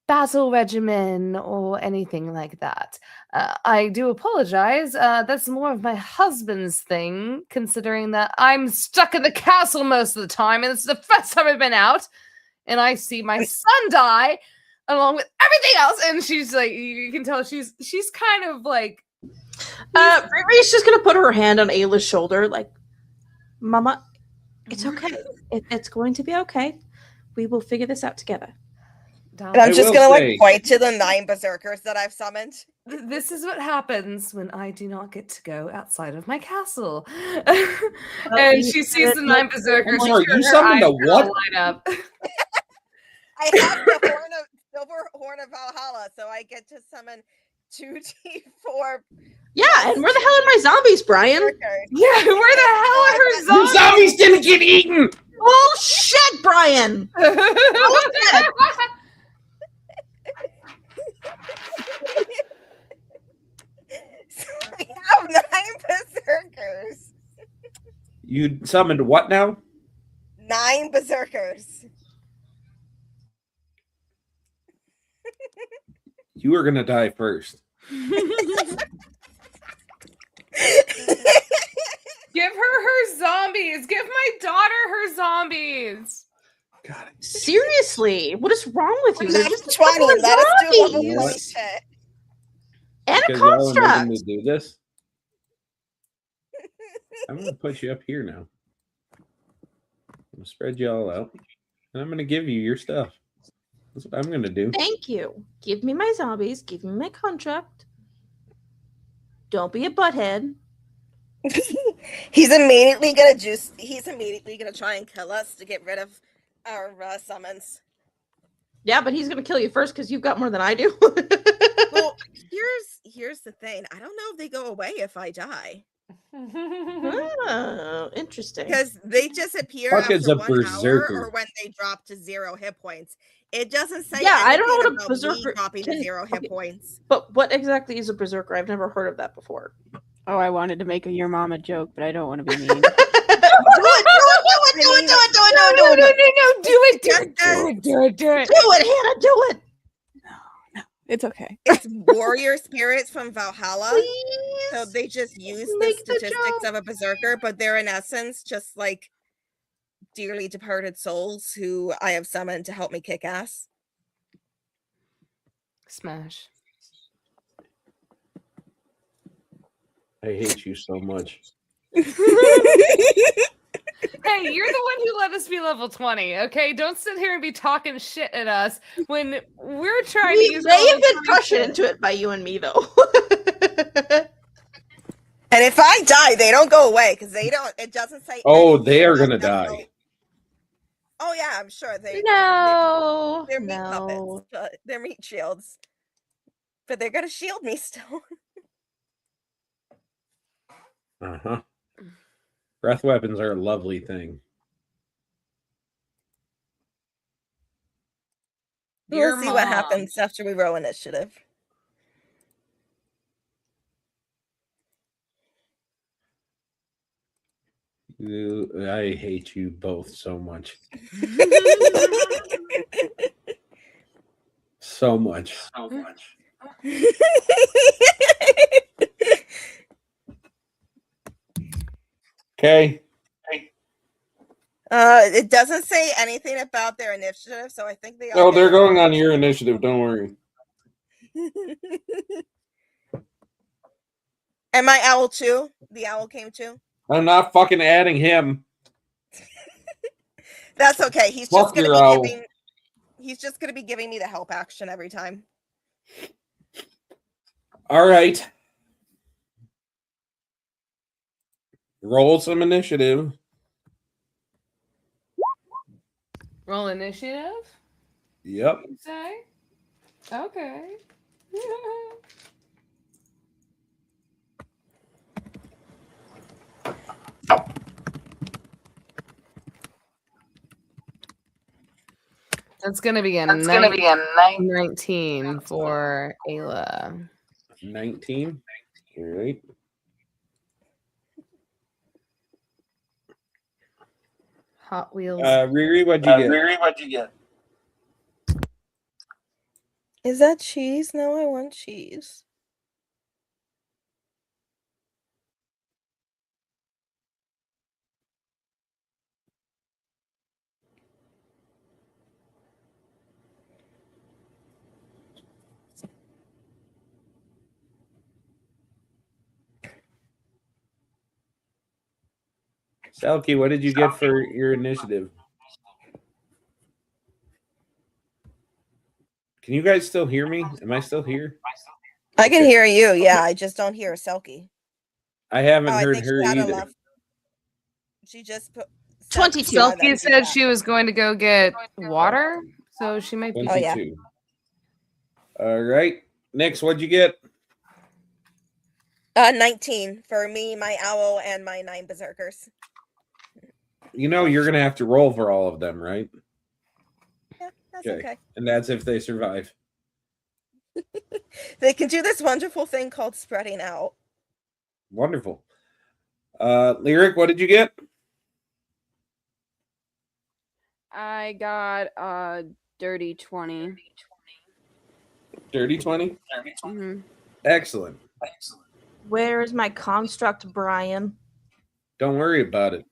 battle regimen or anything like that? I do apologize. That's more of my husband's thing, considering that I'm stuck in the castle most of the time, and it's the first time I've been out, and I see my son die along with everything else. And she's like, you can tell she's kind of like. Riri's just gonna put her hand on Ayla's shoulder, like, Mama, it's okay. It's going to be okay. We will figure this out together. And I'm just gonna point to the 9 berserkers that I've summoned. This is what happens when I do not get to go outside of my castle. And she sees the 9 berserkers. Sorry, you summoned a what? Line up. I have the silver horn of Valhalla, so I get to summon 2d4. Yeah, and where the hell are my zombies, Brian? Yeah, where the hell are her zombies? Your zombies didn't get eaten! Oh shit, Brian! Oh, shit. So we have 9 berserkers. You summoned what now? 9 berserkers. You are gonna die first. Give her zombies. Give my daughter her zombies. God. Seriously, what is wrong with you? They're just 20. Let us do level You know 20 what? shit. And a Because y'all are making construct. me do this. I'm gonna put you up here now. I'm gonna spread you all out, and I'm gonna give you your stuff. That's what I'm gonna do. Thank you. Give me my zombies. Give me my contract. Don't be a butthead. He's immediately gonna try and kill us to get rid of our summons. Yeah, but he's gonna kill you first because you've got more than I do. Well, here's the thing. I don't know if they go away if I die. Oh, interesting. Because they just appear Fuck is after a 1 hour berserker? or when they drop to 0 hit points. It doesn't say Yeah, I don't know anything what a about berserker me dropping to can- 0 hit points. But what exactly is a berserker? I've never heard of that before. Oh, I wanted to make a your mama joke, but I don't want to be mean. Do it, Hannah, do it. It's okay. It's warrior spirits from Valhalla. Please. So they just use the Make the statistics joke. of a berserker, but they're in essence just like dearly departed souls who I have summoned to help me kick ass. Smash. I hate you so much. Hey, you're the one who let us be level 20, okay? Don't sit here and be talking shit at us when we're trying to use They have level been 20 pressured shit. into it by you and me, though. And if I die, they don't go away because they don't. It doesn't say. Oh, anything they are about gonna them die. Oh yeah, I'm sure they. No, They're meat no. puppets. They're meat shields. but they're gonna shield me still. Uh-huh. Breath weapons are a lovely thing. Your We'll see what mom. happens after we roll initiative. I hate you both so much. So much. Okay. It doesn't say anything about their initiative, so I think they all. Oh, they're going on your initiative. Don't worry. And my owl too. The owl came too. I'm not fucking adding him. That's okay. He's Fuck just gonna your be owl. giving. He's just gonna be giving me the help action every time. All right. Roll some initiative. Roll initiative. Yep. You say? Okay. That's gonna be a 19 for Ayla. 19. All right. Hot Wheels. Riri, what'd you get? Is that cheese? No, I want cheese. Selkie, what did you get for your initiative? Can you guys still hear me? Am I still here? I can hear you. Yeah, I just don't hear Selkie. I haven't I heard think her she had a either. left. She just put 22. Selkie said she was going to go get water, so she might be. 22. All right. Next, what'd you get? 19 for me, my owl, and my 9 berserkers. You know you're going to have to roll for all of them, right? Yeah, that's okay. And that's if they survive. They can do this wonderful thing called spreading out. Wonderful. Lyric, what did you get? I got a dirty 20. Dirty 20? Mm-hmm. Excellent. Where is my construct, Brian? Don't worry about it.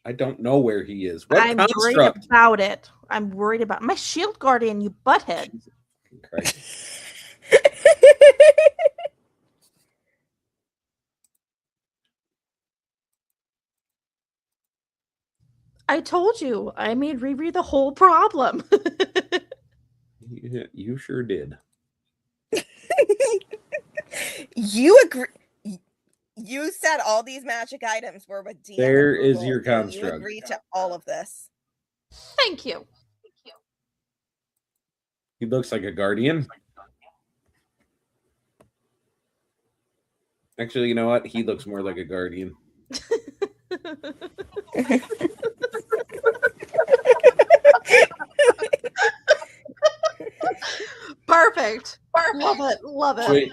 I don't know where he is. What I'm worried construct? about it. I'm worried about my shield guardian, you butthead. I told you, I made Riri the whole problem. Yeah, you sure did. You agree. You said all these magic items were with DM There is approval, your and construct. You agreed to all of this. Thank you. He looks like a guardian. Actually, you know what? He looks more like a guardian. Perfect. Love it. Love it. Sweet.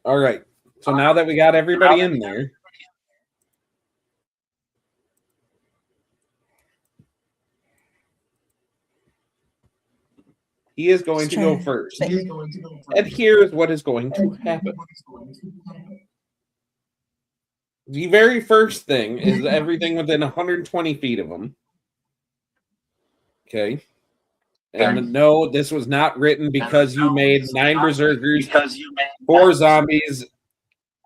All right. So now that we got everybody in there, he is going to go first. And here's what is going to happen. The very first thing is everything within 120 feet of him. Okay. And no, this was not written because you made 9 berserkers, 4 zombies,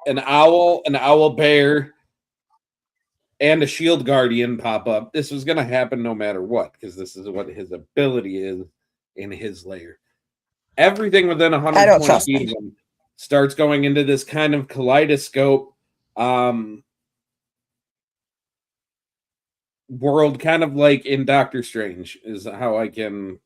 an owl bear, and a shield guardian pop up. This was going to happen no matter what, because this is what his ability is in his lair. Everything within 120 feet of him starts going into this kind of kaleidoscope world, kind of like in Doctor Strange, is how I can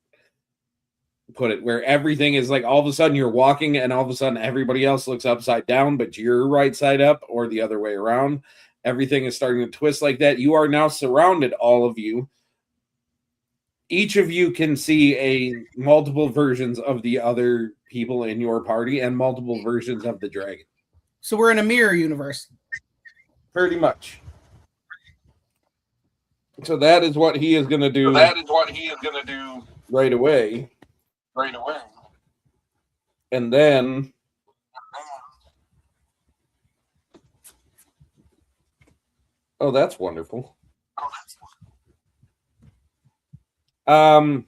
put it, where everything is like all of a sudden you're walking and all of a sudden everybody else looks upside down, but you're right side up or the other way around. Everything is starting to twist like that. You are now surrounded, all of you. Each of you can see a multiple versions of the other people in your party and multiple versions of the dragon. So we're in a mirror universe. Pretty much. So that is what he is going to do. Right away. And then oh, that's wonderful. And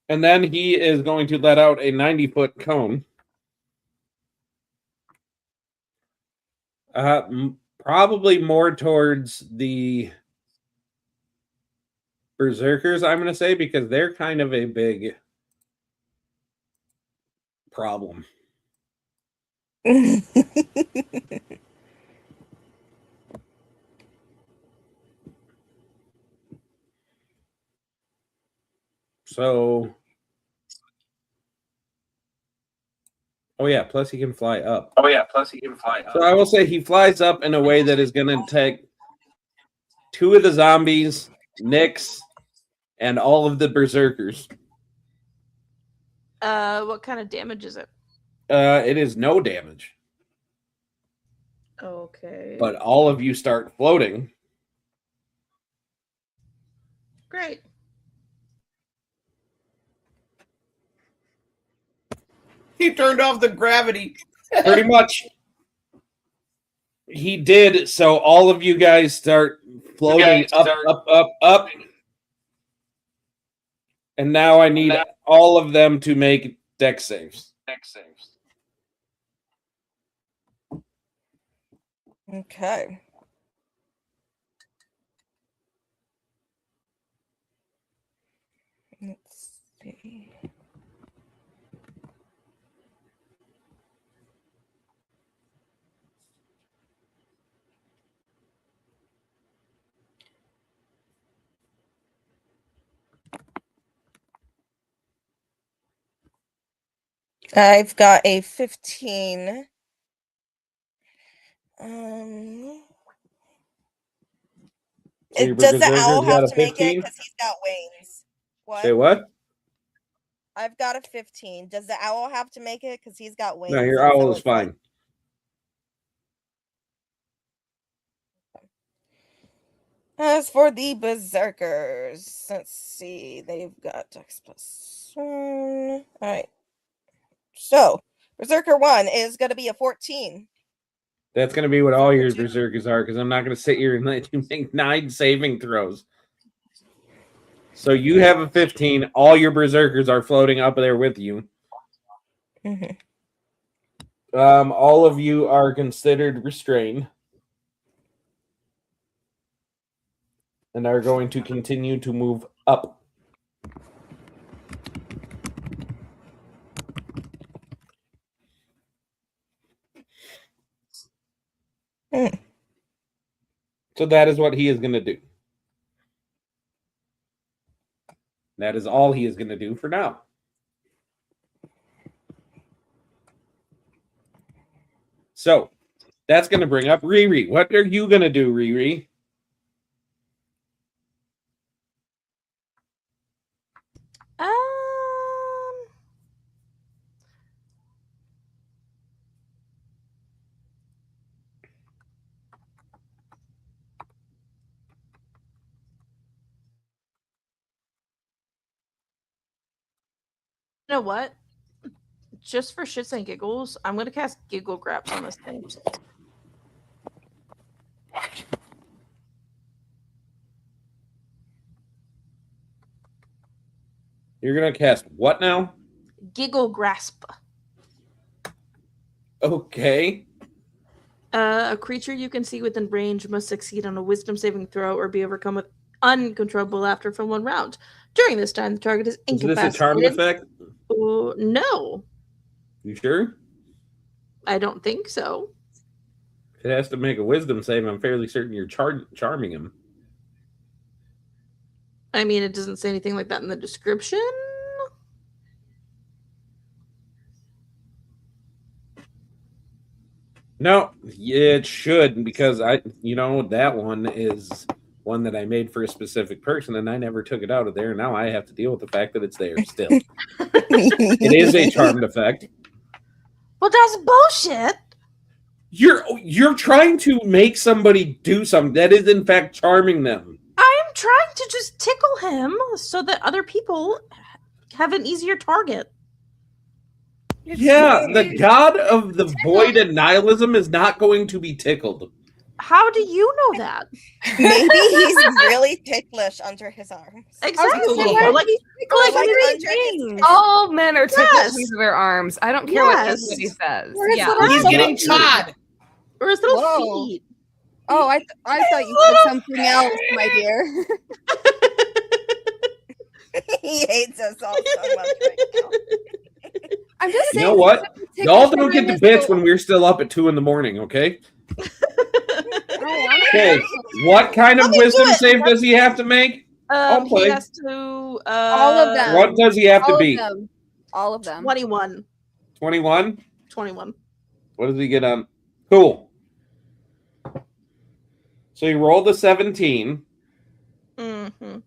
then he is going to let out a 90-foot cone. Probably more towards the berserkers, I'm going to say, because they're kind of a big problem. So, oh yeah, plus he can fly up. So I will say he flies up in a way that is going to take 2 of the zombies, Nyx, and all of the berserkers. What kind of damage is it? It is no damage. Okay. But all of you start floating. Great. He turned off the gravity. Pretty much. He did, so all of you guys start floating up. And now I need all of them to make dex saves. Okay. Let's see. I've got a 15. So your Does the berserker's owl got have a to make it 15? because he's got wings? What? Say what? I've got a 15. Does the owl have to make it because he's got wings? No, your and so owl is it's like- fine. As for the berserkers, let's see. They've got Dex +1. All right. So, berserker 1 is going to be a 14. That's going to be what all your berserkers are, because I'm not going to sit here and let you make 9 saving throws. So you have a 15. All your berserkers are floating up there with you. Mhm. All of you are considered restrained and are going to continue to move up. So that is what he is going to do. That is all he is going to do for now. So that's going to bring up Riri. What are you going to do, Riri? You know what? Just for shits and giggles, I'm gonna cast Giggle Graps on this thing. You're going to cast what now? Giggle Grasp. Okay. A creature you can see within range must succeed on a wisdom saving throw or be overcome with uncontrollable laughter for 1 round. During this time, the target is Is incapacitated. this a charmed effect? No, You sure? I don't think so. If it has to make a wisdom save, I'm fairly certain you're charming him. I mean, it doesn't say anything like that in the description. No, it should, because that one is one that I made for a specific person, and I never took it out of there. Now I have to deal with the fact that it's there still. It is a charmed effect. Well, that's bullshit. You're trying to make somebody do something that is in fact charming them. I am trying to just tickle him so that other people have an easier target. Yeah, the god of the void and nihilism is not going to be tickled. How do you know that? Maybe he's really ticklish under his arms. Exactly. Like- Like All men are ticklish Yes. with their arms. I don't care what Yes. anybody says. Or his Yeah. little He's getting chod. Or his little Whoa. feet. Oh, I thought you said something else, my dear. He hates us all so much right now. I'm just You saying. know what? ticklish Y'all don't get to is bitch so- when we're still up at 2 a.m, okay? Oh, I'm Okay, what kind of Let me do wisdom it. save does he have to make? He play. has to All of them. What does he have to all beat? of them. All of them. 21. 21? 21. What does he get on? Cool. So he rolled a 17, Mm-hmm.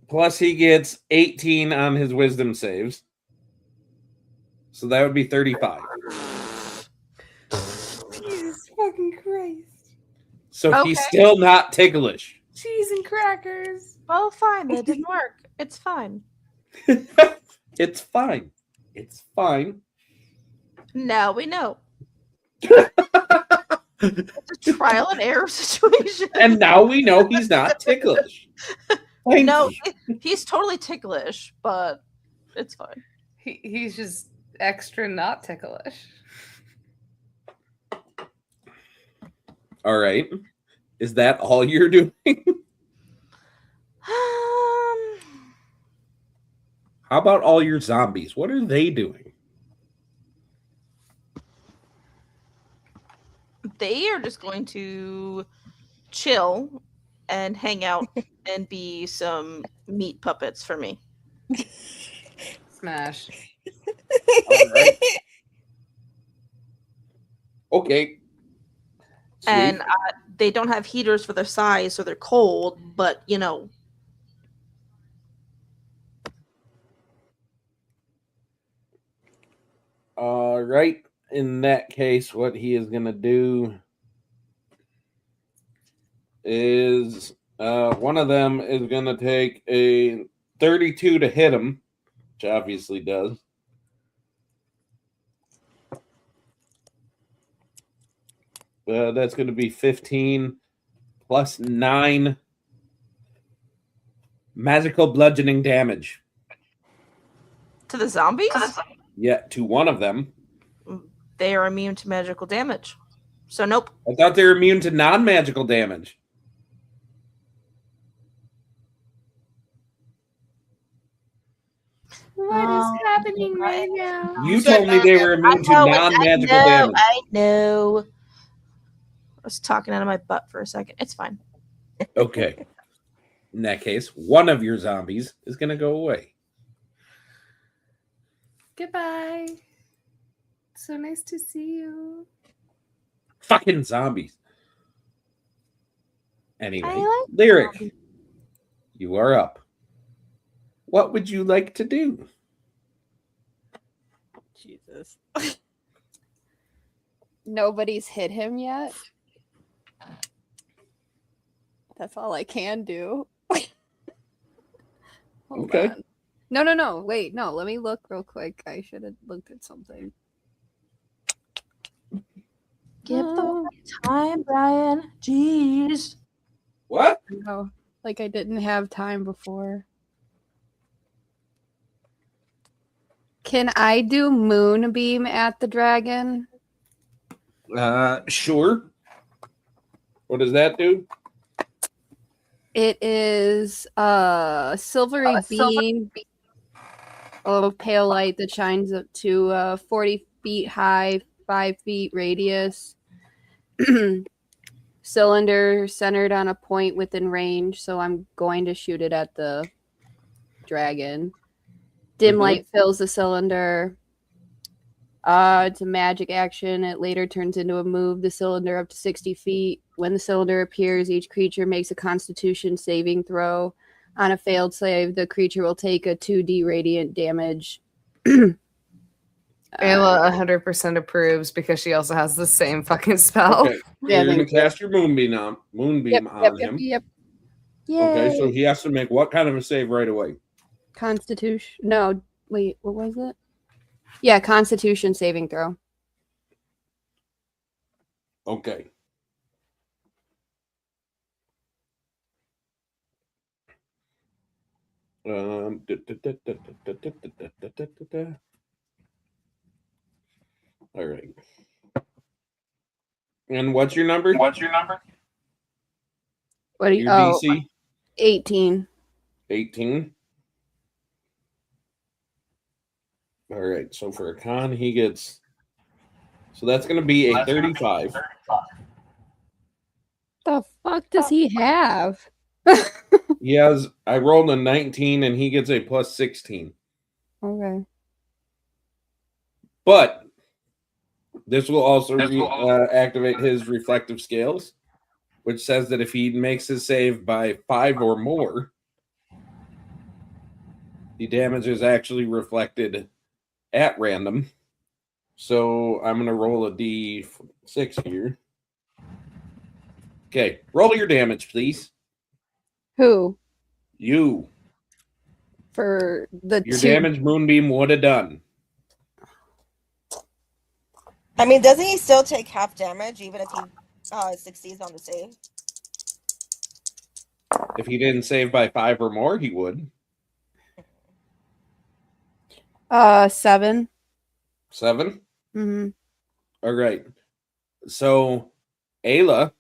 plus he gets 18 on his wisdom saves. So that would be 35. Jesus fucking Christ. So he's Okay. still not ticklish. Cheese and crackers. Well, fine. That didn't work. It's fine. It's fine. It's fine. Now we know. It's a trial and error situation. And now we know he's not ticklish. Thank No, you. he's totally ticklish, but it's fine. He's just extra not ticklish. All right. Is that all you're doing? How about all your zombies? What are they doing? They are just going to chill and hang out and be some meat puppets for me. Smash. All right. Okay. Sweet. And they don't have heaters for their size, so they're cold, but you know. All right. In that case, what he is going to do is one of them is going to take a 32 to hit him, which obviously does. That's going to be 15 plus 9 magical bludgeoning damage. To the zombies? Yeah, to one of them. They are immune to magical damage. So nope. I thought they were immune to non-magical damage. What is happening right now? You told me they were immune to non-magical damage. I know. I was talking out of my butt for a second. It's fine. Okay. In that case, one of your zombies is going to go away. Goodbye. So nice to see you. Fucking zombies. Anyway, I like Lyric, zombies. you are up. What would you like to do? Jesus. Nobody's hit him yet. That's all I can do. Hold Okay. on. No. Wait, no. Let me look real quick. I should have looked at something. Give the time, Brian. Jeez. What? No, like I didn't have time before. Can I do moonbeam at the dragon? Sure. What does that do? It is a silvery beam of pale light that shines up to 40 feet high, 5 feet radius. cylinder centered on a point within range, so I'm going to shoot it at the dragon. Dim light fills the cylinder. It's a magic action. It later turns into a move. The cylinder up to 60 feet. When the cylinder appears, each creature makes a Constitution saving throw. On a failed save, the creature will take a 2d radiant damage. Ayla 100% approves because she also has the same fucking spell. Okay. Yeah, You're gonna thank you. cast your moonbeam on him. Yep. Okay, so Yay. he has to make what kind of a save right away? Constitution. No, wait, what was it? Yeah, Constitution saving throw. Okay. All right. And what's your number? What do you? Your Oh, DC 18. 18. All right. So for a con, he gets. So that's going to be a 35. The fuck does he have? He has. I rolled a 19, and he gets a plus 16. Okay. But this will also activate his reflective scales, which says that if he makes his save by 5 or more, the damage is actually reflected at random. So I'm going to roll a d6 here. Okay, roll your damage, please. Who? You. For the Your two. damage Moonbeam would have done. I mean, doesn't he still take half damage even if he succeeds on the save? If he didn't save by 5 or more, he would. 7. 7? Mm-hmm. All right. So, Ayla,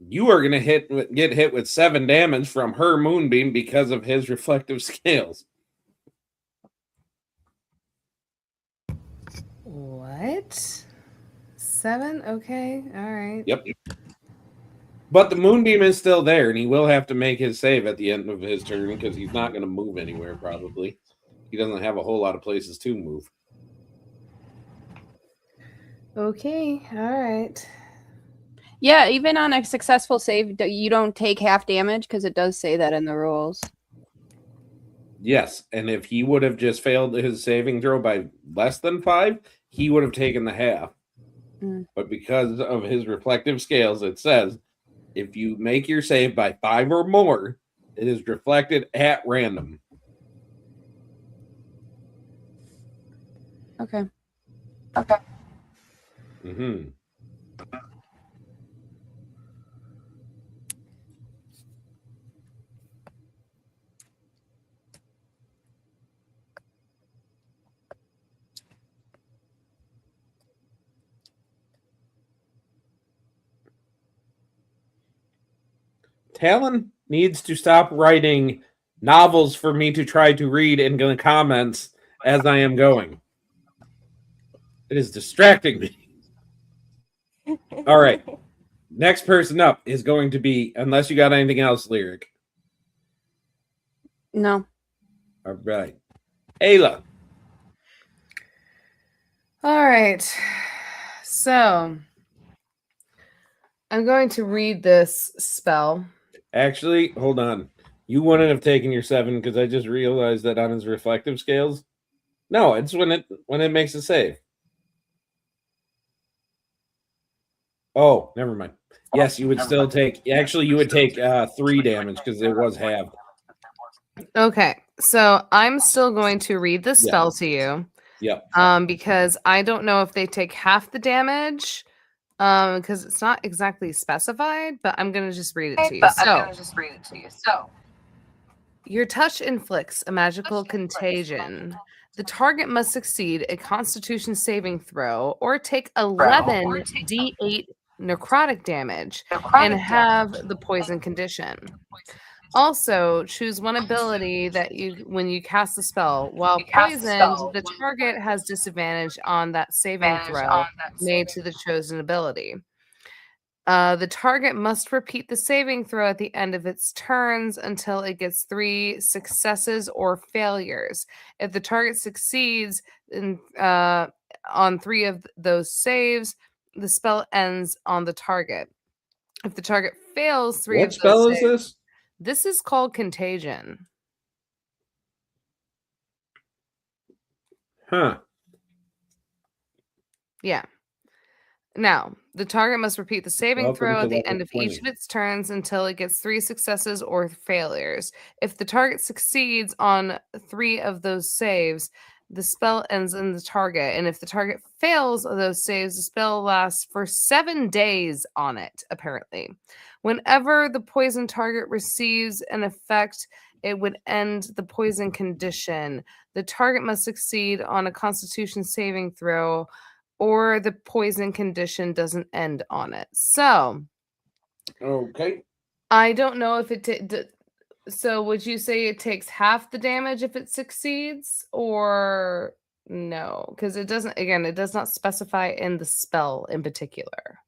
you are going to get hit with 7 damage from her Moonbeam because of his reflective scales. What? 7? Okay. All right. Yep. But the Moonbeam is still there, and he will have to make his save at the end of his turn because he's not going to move anywhere, probably. He doesn't have a whole lot of places to move. Okay. All right. Yeah, even on a successful save, you don't take half damage because it does say that in the rules. Yes, and if he would have just failed his saving throw by less than 5, he would have taken the half. But because of his reflective scales, it says if you make your save by 5 or more, it is reflected at random. Okay. Mm-hmm. Talon needs to stop writing novels for me to try to read in the comments as I am going. It is distracting me. All right. Next person up is going to be, unless you got anything else, Lyric. No. All right. Ayla. All right. So I'm going to read this spell. Actually, hold on. You wouldn't have taken your 7 because I just realized that on his reflective scales. No, it's when it makes a save. Oh, never mind. Yes, you would still take. Actually, you would take 3 damage because it was halved. Okay, so I'm still going to read this spell to you. Yep. Because I don't know if they take half the damage. Because it's not exactly specified, but I'm gonna just read it to you. So, your touch inflicts a magical contagion. The target must succeed a Constitution saving throw or take 11 d8 necrotic damage and have the poison condition. Also, choose one ability that when you cast the spell. While poisoned, the target has disadvantage on that saving throw made to the chosen ability. The target must repeat the saving throw at the end of its turns until it gets 3 successes or failures. If the target succeeds on 3 of those saves, the spell ends on the target. If the target fails 3 What of those spell is saves, this? this is called Contagion. Huh. Yeah. Now, the target must repeat the saving Welcome throw to at the level end of each 20. of its turns until it gets 3 successes or failures. If the target succeeds on 3 of those saves, the spell ends in the target. And if the target fails those saves, the spell lasts for 7 days on it, apparently. Whenever the poison target receives an effect, it would end the poison condition. The target must succeed on a constitution saving throw, or the poison condition doesn't end on it. So, Okay. I don't know if it so would you say it takes half the damage if it succeeds, or no? Because it doesn't, again, it does not specify in the spell in particular.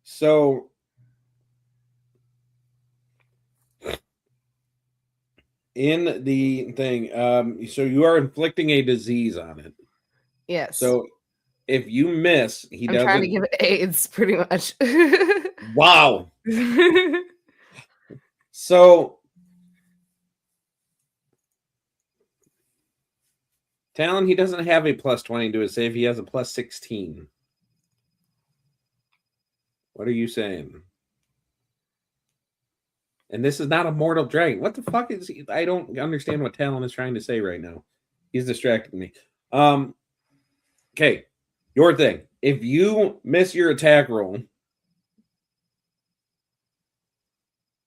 So in the thing, so you are inflicting a disease on it. Yes. So if you miss, he I'm trying to doesn't. give it AIDS, pretty much. Wow. So Talon, he doesn't have a plus 20 to his save. He has a plus 16. What are you saying? And this is not a mortal dragon. What the fuck is he? I don't understand what Talon is trying to say right now. He's distracting me. Okay, your thing. If you miss your attack roll,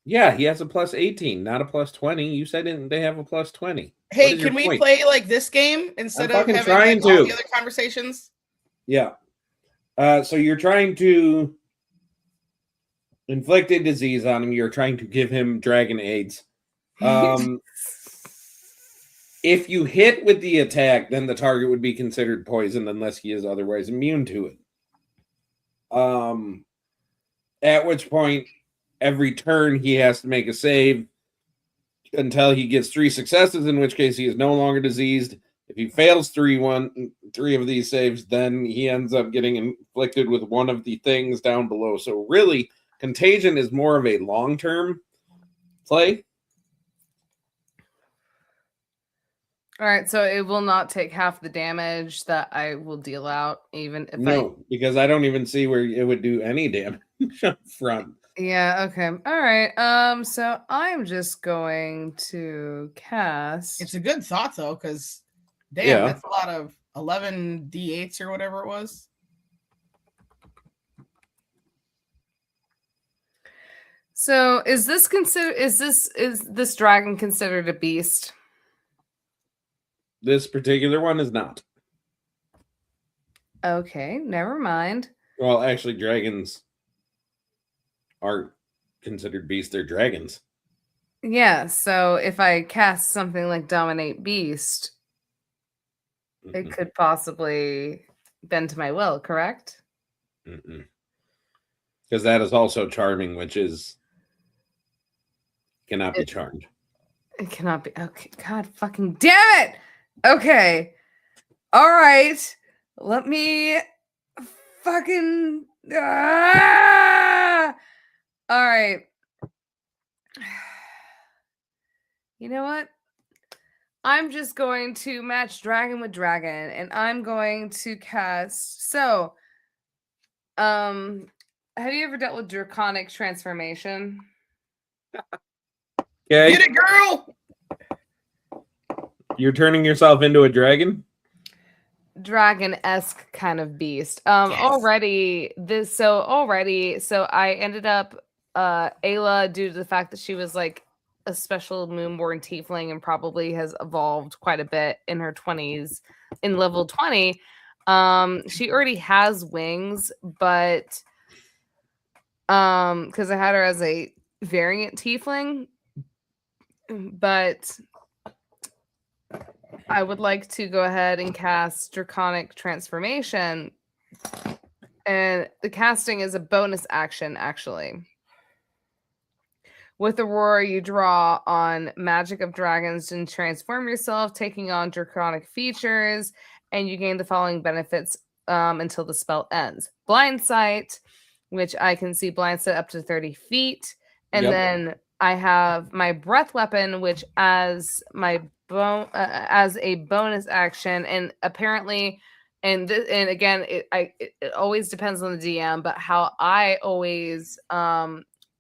yeah, he has a plus 18, not a plus 20. You said they have a plus 20. Hey, can we play like this game instead of having trying like all to. the other conversations? Yeah. So you're trying to inflict a disease on him. You're trying to give him dragon AIDS. If you hit with the attack, then the target would be considered poisoned unless he is otherwise immune to it. At which point, every turn he has to make a save until he gets 3 successes, in which case he is no longer diseased. If he fails 3 of these saves, then he ends up getting inflicted with one of the things down below. So really, Contagion is more of a long-term play. All right, so it will not take half the damage that I will deal out, even if because I don't even see where it would do any damage up front. Yeah, okay. All right. So I'm just going to cast. It's a good thought though, because damn, that's a lot of 11 d8s or whatever it was. So is this dragon considered a beast? This particular one is not. Okay, never mind. Well, actually, dragons aren't considered beasts. They're dragons. Yeah, so if I cast something like Dominate Beast, it could possibly bend to my will, correct? Because that is also charming, which is cannot be charmed. It cannot be. Okay, God fucking damn it! Okay. All right. Let me fucking. All right. You know what? I'm just going to match dragon with dragon, and I'm going to cast. So, have you ever dealt with draconic transformation? Okay. Get it, girl! You're turning yourself into a dragon? Dragon-esque kind of beast. So I ended up Ayla, due to the fact that she was like a special moonborn tiefling and probably has evolved quite a bit in her 20s, in level 20. She already has wings, but because I had her as a variant tiefling, but I would like to go ahead and cast Draconic Transformation. And the casting is a bonus action, actually. With Aurora, you draw on Magic of Dragons and transform yourself, taking on draconic features, and you gain the following benefits until the spell ends. Blind Sight, which I can see blind sight up to 30 feet. And Yep. then I have my Breath Weapon, which as as a bonus action, and apparently, and again, it always depends on the DM, but how I always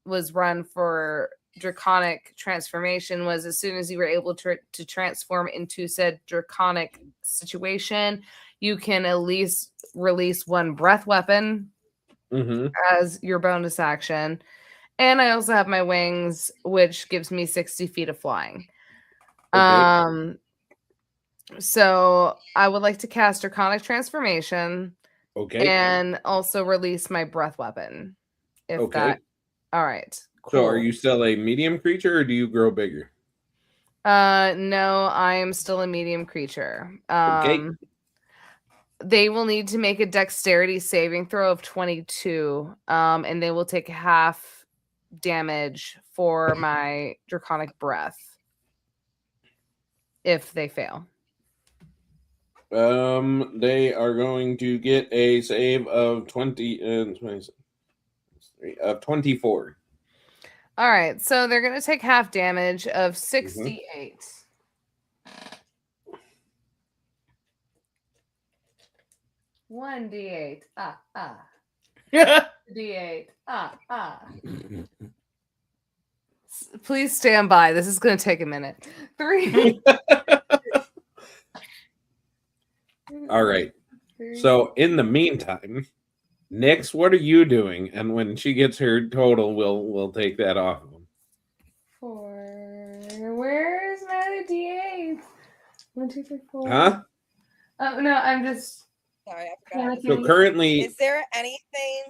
was run for Draconic Transformation was as soon as you were able to transform into said draconic situation, you can at least release one Breath Weapon as your bonus action. And I also have my wings, which gives me 60 feet of flying. Okay. So I would like to cast Draconic Transformation. Okay. And also release my Breath Weapon. All right. Cool. So are you still a medium creature or do you grow bigger? No, I am still a medium creature. Okay. They will need to make a dexterity saving throw of 22. And they will take half damage for my draconic breath if they fail. They are going to get a save of 24. All right, so they're going to take half damage of 68. 1d8. D8. Please stand by. This is going to take a minute. 3. All right. So in the meantime, Nyx, what are you doing? And when she gets her total, we'll take that off of them. 4. Where's my D8? 1, 2, 3, 4. Huh? Oh no, I'm just. Sorry, I forgot. So currently, is there anything?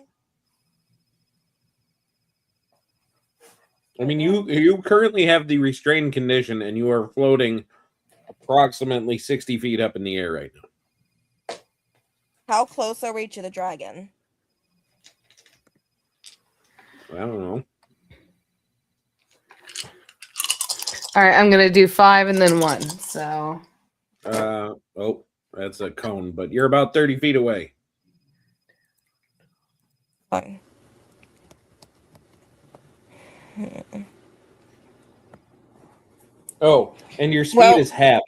I mean, you currently have the restrained condition, and you are floating approximately 60 feet up in the air right now. How close are we to the dragon? I don't know. All right, I'm gonna do 5 and then 1. So. Oh, that's a cone, but you're about 30 feet away. Fine. Oh, and your speed is half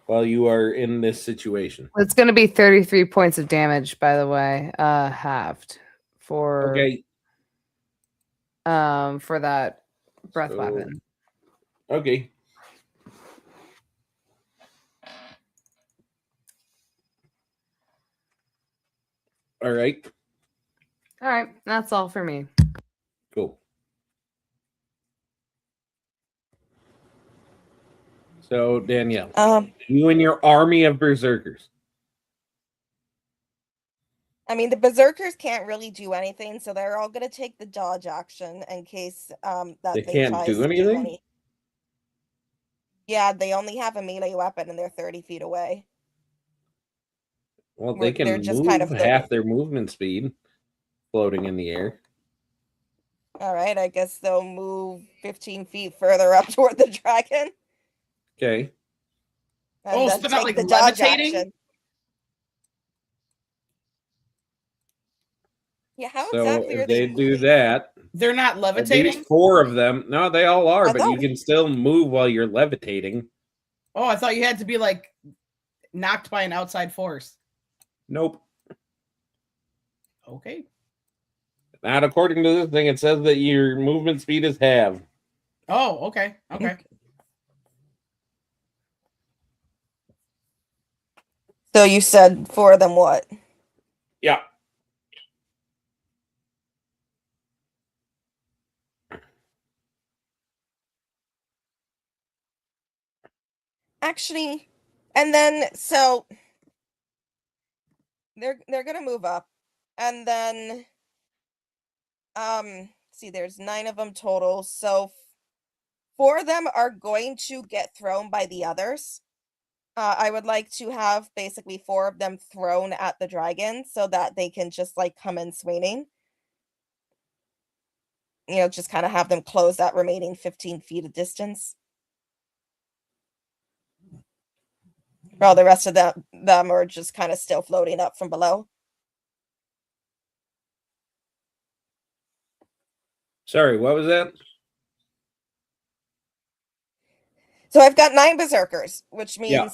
while you are in this situation. It's going to be 33 points of damage, by the way, halved for that breath weapon. Okay. All right. All right, that's all for me. Cool. So, Danielle, you and your army of berserkers. I mean, the berserkers can't really do anything, so they're all going to take the dodge action in case that they can't do anything. Yeah, they only have a melee weapon and they're 30 feet away. Well, they can move kind of half their movement speed floating in the air. All right, I guess they'll move 15 feet further up toward the dragon. Okay. And then take the dodge action. Yeah, how exactly are they do that? They're not levitating? At least 4 of them. No, they all are, but you can still move while you're levitating. Oh, I thought you had to be like knocked by an outside force. Nope. Okay. Not according to this thing. It says that your movement speed is halved. Oh, okay. Okay. So you said 4 of them what? Yeah. Actually, and then so they're gonna move up, and then see, there's 9 of them total, so 4 of them are going to get thrown by the others. I would like to have basically 4 of them thrown at the dragon so that they can just like come in swinging. You know, just kind of have them close that remaining 15 feet of distance. While the rest of them are just kind of still floating up from below. Sorry, what was that? So I've got 9 berserkers, which Yeah.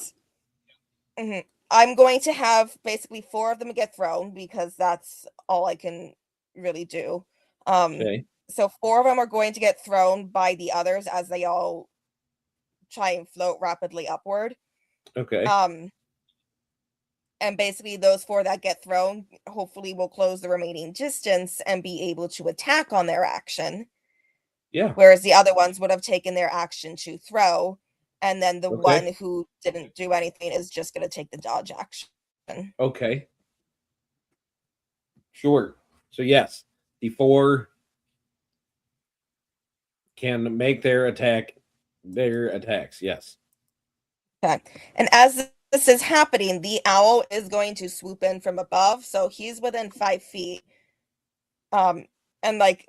means I'm going to have basically 4 of them get thrown because that's all I can really do. Okay. So 4 of them are going to get thrown by the others as they all try and float rapidly upward. Okay. And basically those 4 that get thrown hopefully will close the remaining distance and be able to attack on their action. Yeah. Whereas the other ones would have taken their action to throw, and then the one who didn't do anything is just going to take the dodge action. Okay. Sure. So yes, the 4 can make their attacks. Yes. Okay. And as this is happening, the owl is going to swoop in from above, so he's within 5 feet. And like,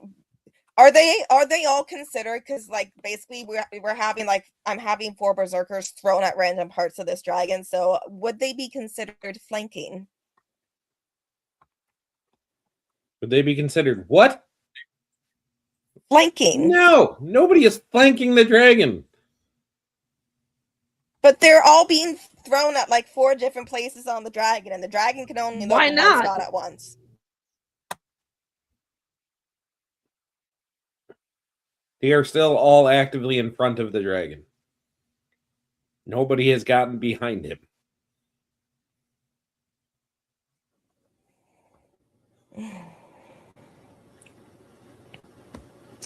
are they all considered? Because like basically we're having like I'm having 4 berserkers thrown at random parts of this dragon. So would they be considered flanking? Would they be considered what? Flanking. No, nobody is flanking the dragon. But they're all being thrown at like 4 different places on the dragon, and the dragon can only look Why in one not? spot at once. They are still all actively in front of the dragon. Nobody has gotten behind him.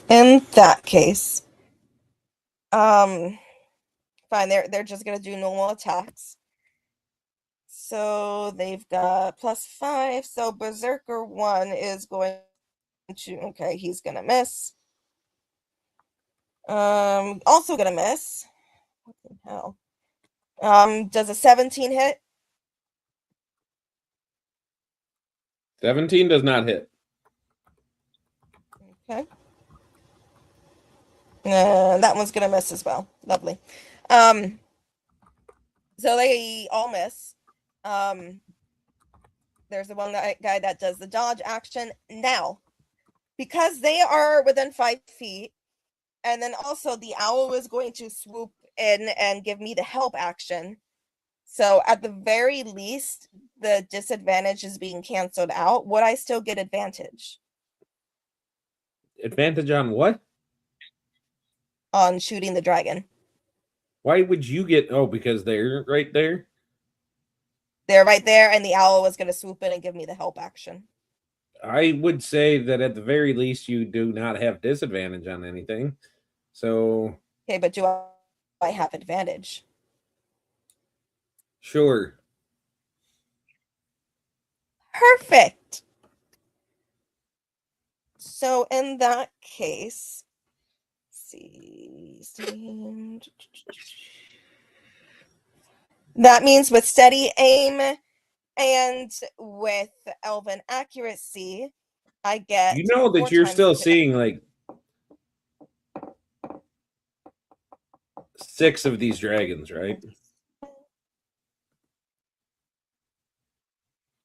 In that case, fine. They're just gonna do normal attacks. So they've got +5. So Berserker 1 is going to he's gonna miss. Also gonna miss. What the hell? Does a 17 hit? 17 does not hit. Okay. That one's gonna miss as well. Lovely. So they all miss. There's the one guy that does the dodge action. Now, because they are within 5 feet, and then also the owl is going to swoop in and give me the help action. So at the very least, the disadvantage is being canceled out. Would I still get advantage? Advantage on what? On shooting the dragon. Why would you get... Oh, because they're right there? They're right there, and the owl was going to swoop in and give me the help action. I would say that at the very least, you do not have disadvantage on anything. So... Okay, but do I have advantage? Sure. Perfect. So in that case, let's see. That means with steady aim and with elven accuracy, I get. You know that 4 you're times still the- seeing like 6 of these dragons, right?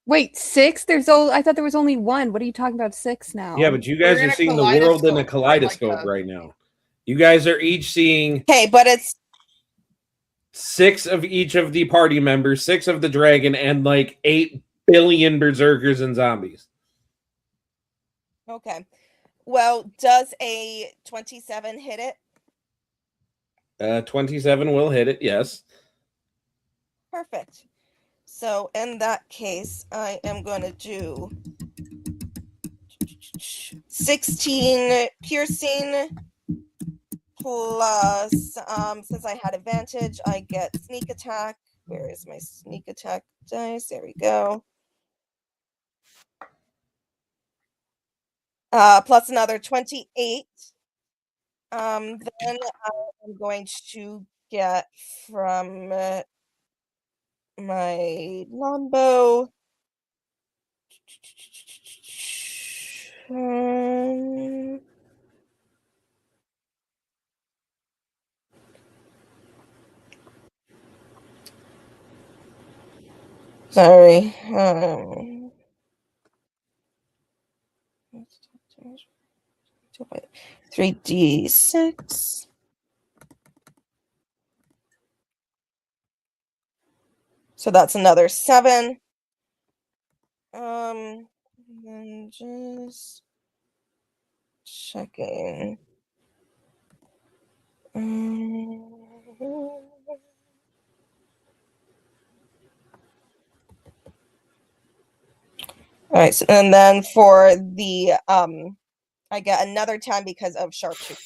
Wait, 6? I thought there was only 1. What are you talking about? 6 now? Yeah, but you guys We're in are a seeing the world in a kaleidoscope, I like kaleidoscope that. right now. You guys are each seeing Okay, but it's 6 of each of the party members, 6 of the dragon, and like 8 billion berserkers and zombies. okay. Well, does a 27 hit it? 27 will hit it, yes. Perfect. So in that case, I am going to do 16 piercing plus, since I had advantage, I get sneak attack. Where is my sneak attack dice? There we go. Plus another 28 Then I'm going to get from my longbow. Sorry. 3d6. So that's another 7. And then just checking. All right, so, and then for the I get another 10 because of sharpshooter.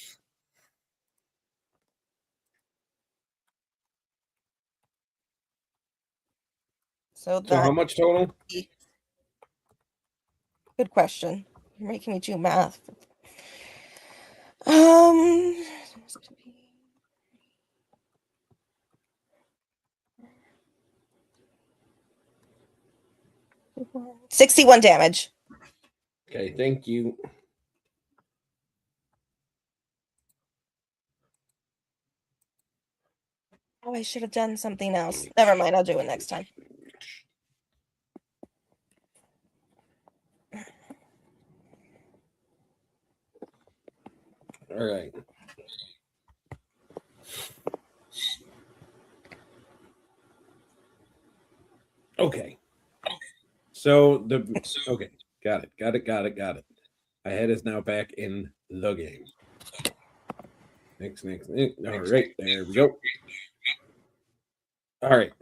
So So how much total? Good question. You're making me do math. Um 61 damage. Okay, thank you. Oh, I should have done something else. Never mind, I'll do it next time. All right. Okay. So okay, got it. My head is now back in the game. Next. All right, there we go. All right.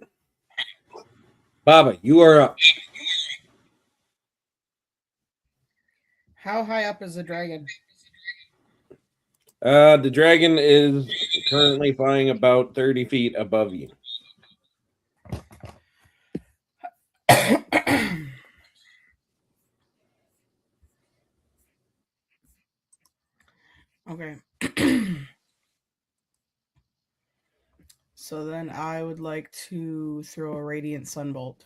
Baba, you are up. How high up is the dragon? The dragon is currently flying about 30 feet above you. Okay. So then I would like to throw a radiant sunbolt.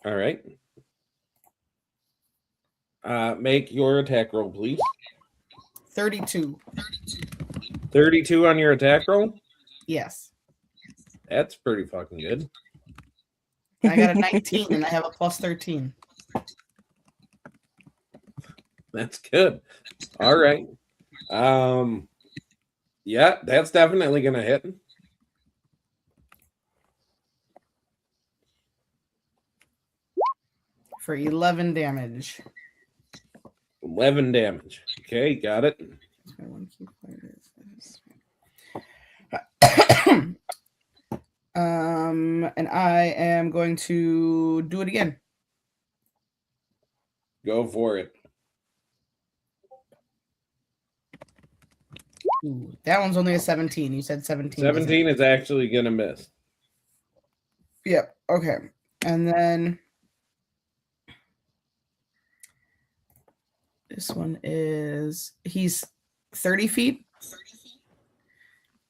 All right. Make your attack roll, please. 32. 32 on your attack roll? Yes. That's pretty fucking good. I got a 19 and I have a plus 13. That's good. All right. Yeah, that's definitely gonna hit. For 11 damage. 11 damage. Okay, got it. And I am going to do it again. Go for it. Ooh, that one's only a 17. You said 17. 17 is actually gonna miss. Yep. Okay. And then this one is he's 30 feet.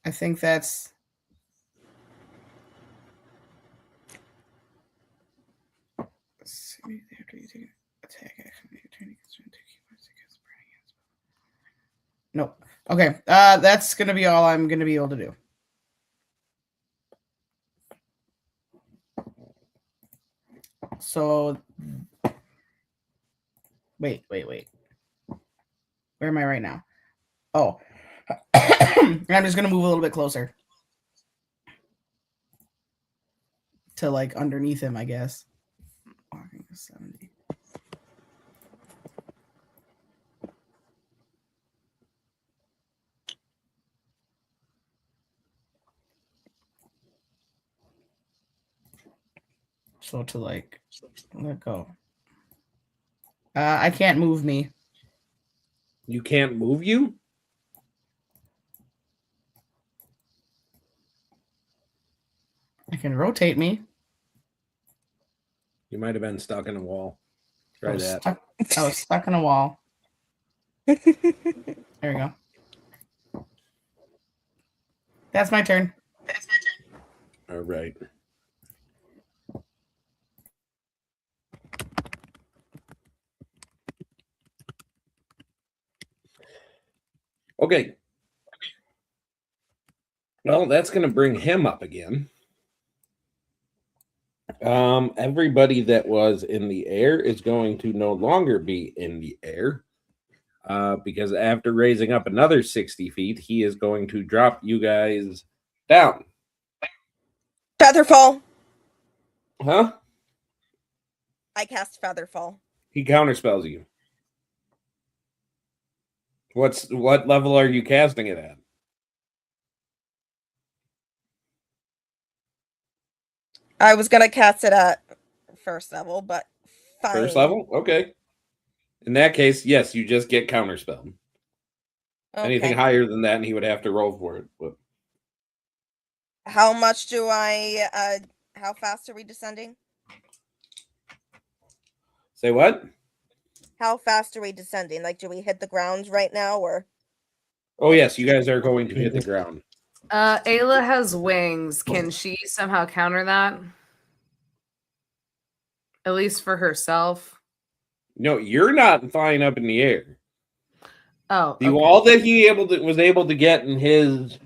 I think that's nope. Okay. That's gonna be all I'm gonna be able to do. So wait. Where am I right now? Oh. I'm just gonna move a little bit closer. To like underneath him, I guess. Walking to 70. So to like let go. I can't move me. You can't move you? I can rotate me. You might have been stuck in a wall. Try that. I was stuck in a wall. There we go. That's my turn. All right. Okay. Well, that's going to bring him up again. Everybody that was in the air is going to no longer be in the air. Because after raising up another 60 feet, he is going to drop you guys down. Featherfall. Huh? I cast Featherfall. He counterspells you. What level are you casting it at? I was gonna cast it at first level, but fine. First level? Okay. In that case, yes, you just get counterspelled. Okay. Anything higher than that, and he would have to roll for it. But how much do I? How fast are we descending? say what? How fast are we descending? Like, do we hit the ground right now, or? Oh yes, you guys are going to hit the ground. Ayla has wings. Can she somehow counter that? At least for herself. No, you're not flying up in the air. Oh, The okay. wall that he was able to get in his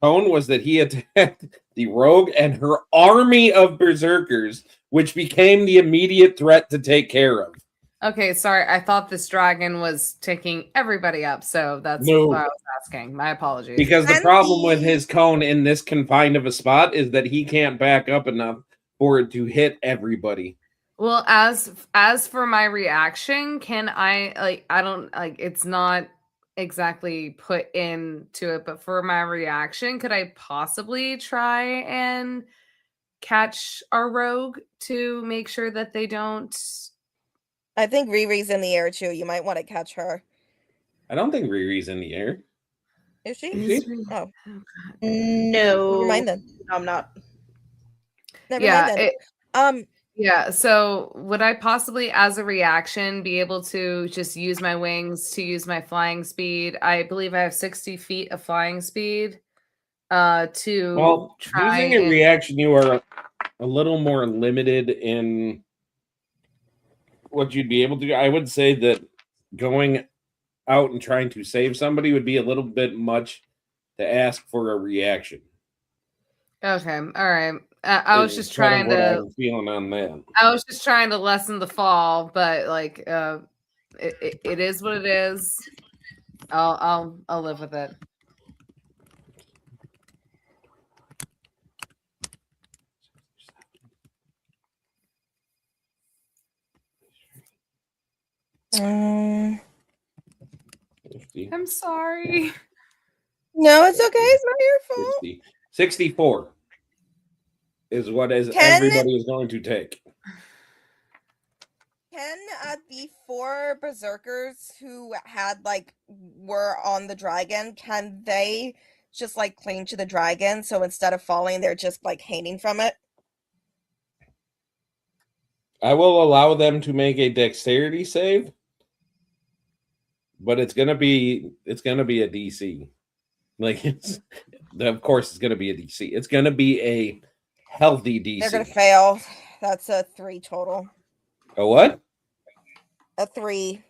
tone was that he attacked the rogue and her army of berserkers, which became the immediate threat to take care of. Okay, sorry. I thought this dragon was taking everybody up, so that's No. why I was asking. My apologies. Because the And problem the- with his cone in this confined of a spot is that he can't back up enough for it to hit everybody. Well, as for my reaction, can I I don't it's not exactly put into it, but for my reaction, could I possibly try and catch our rogue to make sure that they don't? I think Riri's in the air too. You might want to catch her. I don't think Riri's in the air. Is she? Is she? Oh, No. never mind then. No, I'm not. Never Yeah, mind then. Yeah, so would I possibly, as a reaction, be able to just use my wings to use my flying speed? I believe I have 60 feet of flying speed. To try using a and reaction, you are a little more limited in what you'd be able to do. I would say that going out and trying to save somebody would be a little bit much to ask for a reaction. Okay, all right. I was just Kind of trying what to. I'm feeling on that. I was just trying to lessen the fall, but it is what it is. I'll live with it. Mm. 50, I'm sorry. No, it's okay. It's not your fault. 60, 64 is what is Can- everybody is going to take. Can the 4 berserkers who were on the dragon, can they just cling to the dragon, so instead of falling they're just hanging from it? I will allow them to make a dexterity save, but it's gonna be a DC. Of course it's gonna be a DC. It's gonna be a healthy DC. They're gonna fail. That's a 3 total. A what? A 3.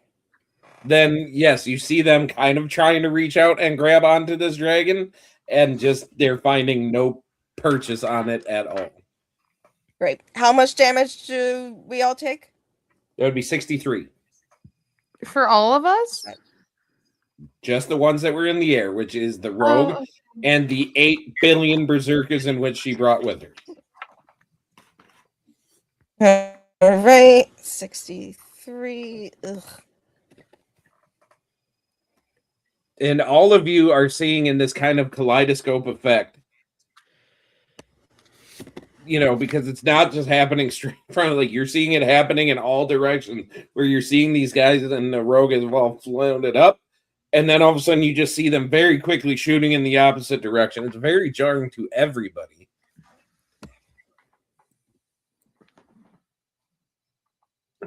Then yes, you see them kind of trying to reach out and grab onto this dragon, and just they're finding no purchase on it at all. Great. How much damage do we all take? That would be 63. For all of us? Just the ones that were in the air, which is the rogue Oh, and the 8 billion berserkers in which she brought with her. All right, 63. Ugh. And all of you are seeing in this kind of kaleidoscope effect, because it's not just happening straight in front of, you're seeing it happening in all directions, where you're seeing these guys and the rogue is all floated up, and then all of a sudden you just see them very quickly shooting in the opposite direction. It's very jarring to everybody.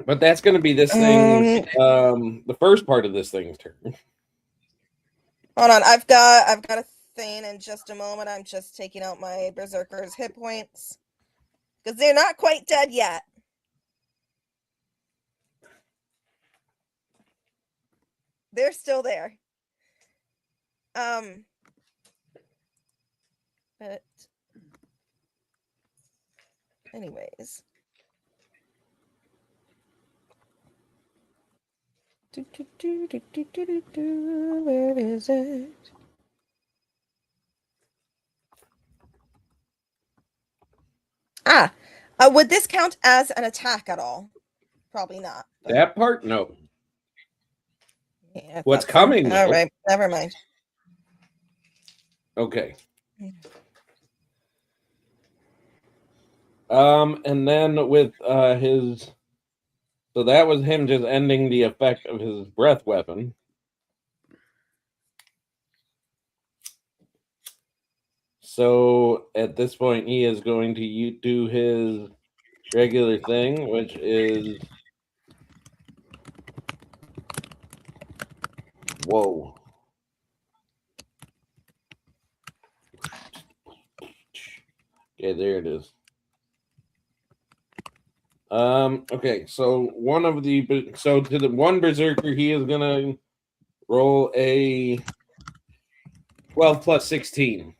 But that's going to be this thing's the first part of this thing's turn. Hold on, I've got a thing in just a moment. I'm just taking out my berserker's hit points because they're not quite dead yet. They're still there. But anyways. Where is it? Would this count as an attack at all? Probably not. That part, no. Yeah, What's coming? All right, never mind. Okay. And then with his, so that was him just ending the effect of his breath weapon. So at this point, he is going to do his regular thing, which is whoa. Okay, there it is. Okay, so to the one berserker, he is gonna roll a 12 plus 16.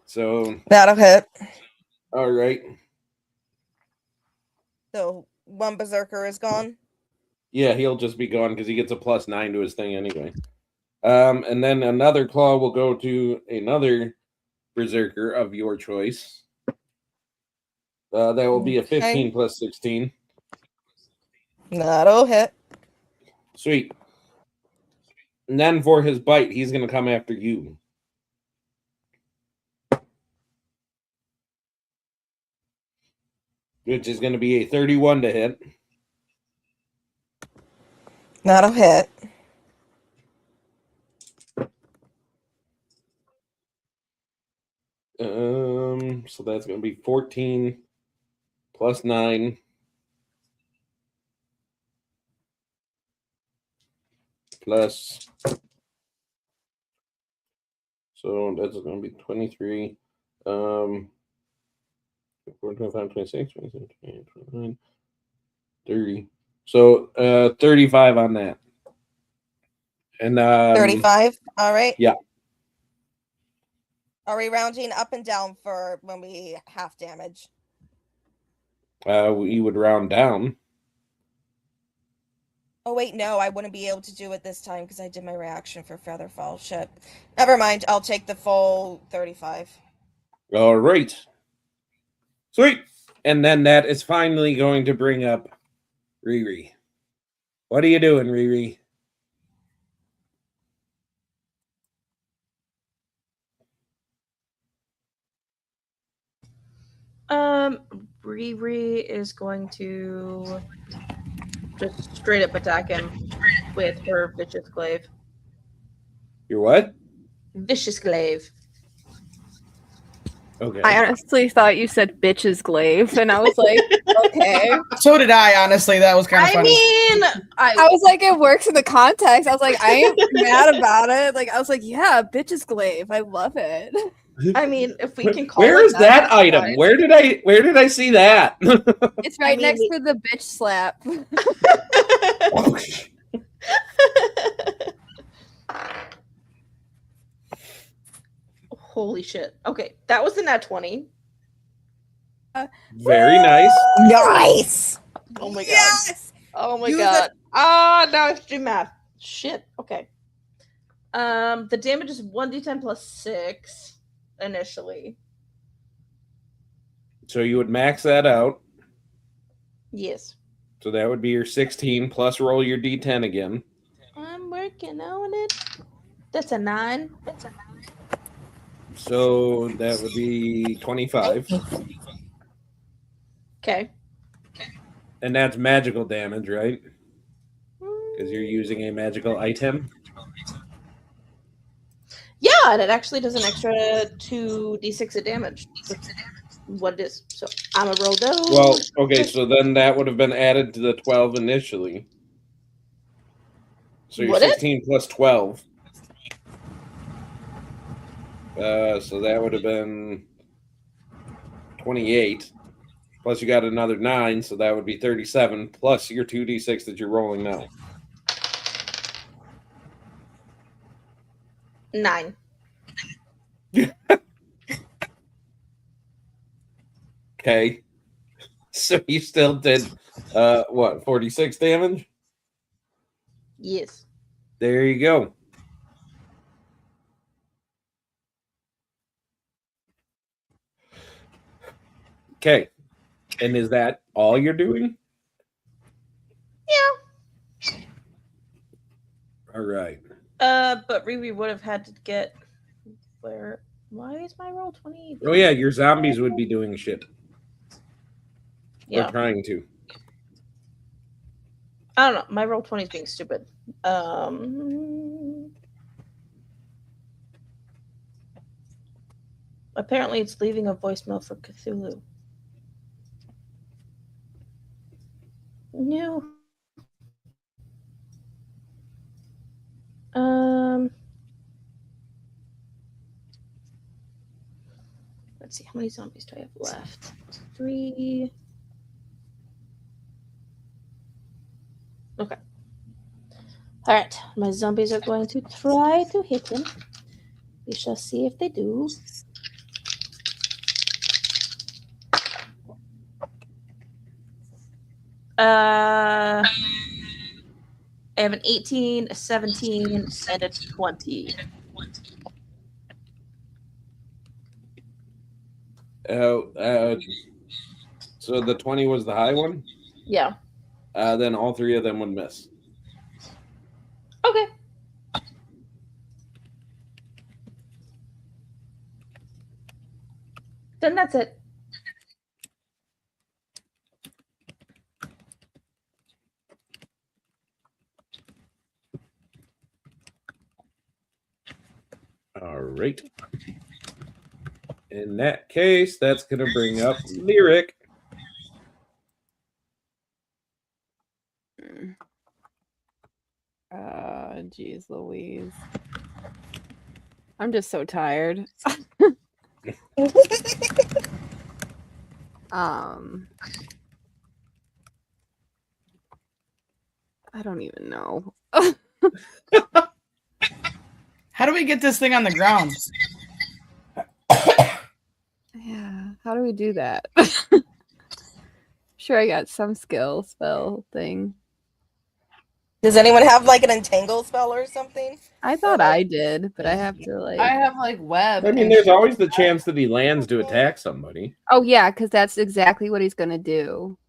So that'll hit. All right. So one berserker is gone. Yeah, he'll just be gone because he gets a +9 to his thing anyway. And then another claw will go to another berserker of your choice. That will be a 15 plus 16. That'll hit. Sweet. And then for his bite, he's going to come after you. Which is going to be a 31 to hit. That'll hit. So that's going to be 14 plus 9. Plus, so that's going to be 23. 4, 25, 26, 27, 28, 29, 30. So 35 on that. And 35. All right. Yeah. Are we rounding up and down for when we half damage? We would round down. Oh wait, no, I wouldn't be able to do it this time because I did my reaction for Featherfall. Shit. Never mind. I'll take the full 35. All right. Sweet. And then that is finally going to bring up Riri. What are you doing, Riri? Riri is going to just straight up attack him with her Vicious Glaive. Your what? Vicious Glaive. Okay. I honestly thought you said bitch's glaive, and I was like, okay. So did I, honestly. That was kind of funny. I was like, it works in the context. I was like, I ain't mad about it. Like, I was like, yeah, bitch's glaive. I love it. I mean, if we can call Where it is that item? fine. Where did I see that? It's right next to the bitch slap. Holy shit. Okay, that was the nat 20. Very nice. Nice. Oh my god. Yes. Oh my Use god. Now I have to do math. Shit. Okay. The damage is 1d10 plus 6 initially. So you would max that out. Yes. So that would be your 16 plus roll your d10 again. I'm working on it. That's a 9. So that would be 25. Okay. And that's magical damage, right? Because you're using a magical item. Yeah, and it actually does an extra 2d6 of damage. what it is. So I'm a roll those. Well, okay, so then that would have been added to the 12 initially. So you're Would it? 16 plus 12. So that would have been 28. Plus you got another 9, so that would be 37. Plus your 2d6 that you're rolling now. 9. Okay. So you still did, what, 46 damage? Yes. There you go. Okay. And is that all you're doing? Yeah. All right. But Riri would have had to get where. Why is my roll 20? Oh yeah, your zombies would be doing shit. Yeah. Or trying to. I don't know. My roll 20 is being stupid. Apparently, it's leaving a voicemail for Cthulhu. No. Let's see. How many zombies do I have left? 3. Okay. All right. My zombies are going to try to hit him. We shall see if they do. I have an 18, a 17, and a 20. So the 20 was the high one? Yeah. Then all 3 of them would miss. Okay. Then that's it. All right. In that case, that's going to bring up Lyric. Geez Louise. I'm just so tired. I don't even know. How do we get this thing on the ground? Yeah, how do we do that? Sure, I got some spell thing. Does anyone have like an entangle spell or something? I thought I did, but I have to like. I have like web. I mean, there's always the chance that he lands to attack somebody. Oh yeah, because that's exactly what he's gonna do.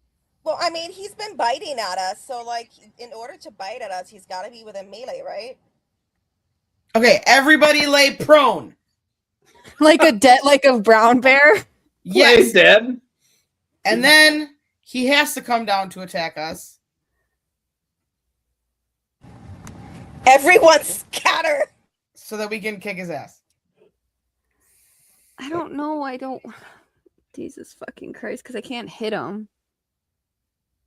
Well, I mean, he's been biting at us, so like, in order to bite at us, he's got to be within melee, right? Okay, everybody lay prone. Like a brown bear. Yes. Dead. And then he has to come down to attack us. Everyone scatter! So that we can kick his ass. I don't know. I don't. Jesus fucking Christ, because I can't hit him.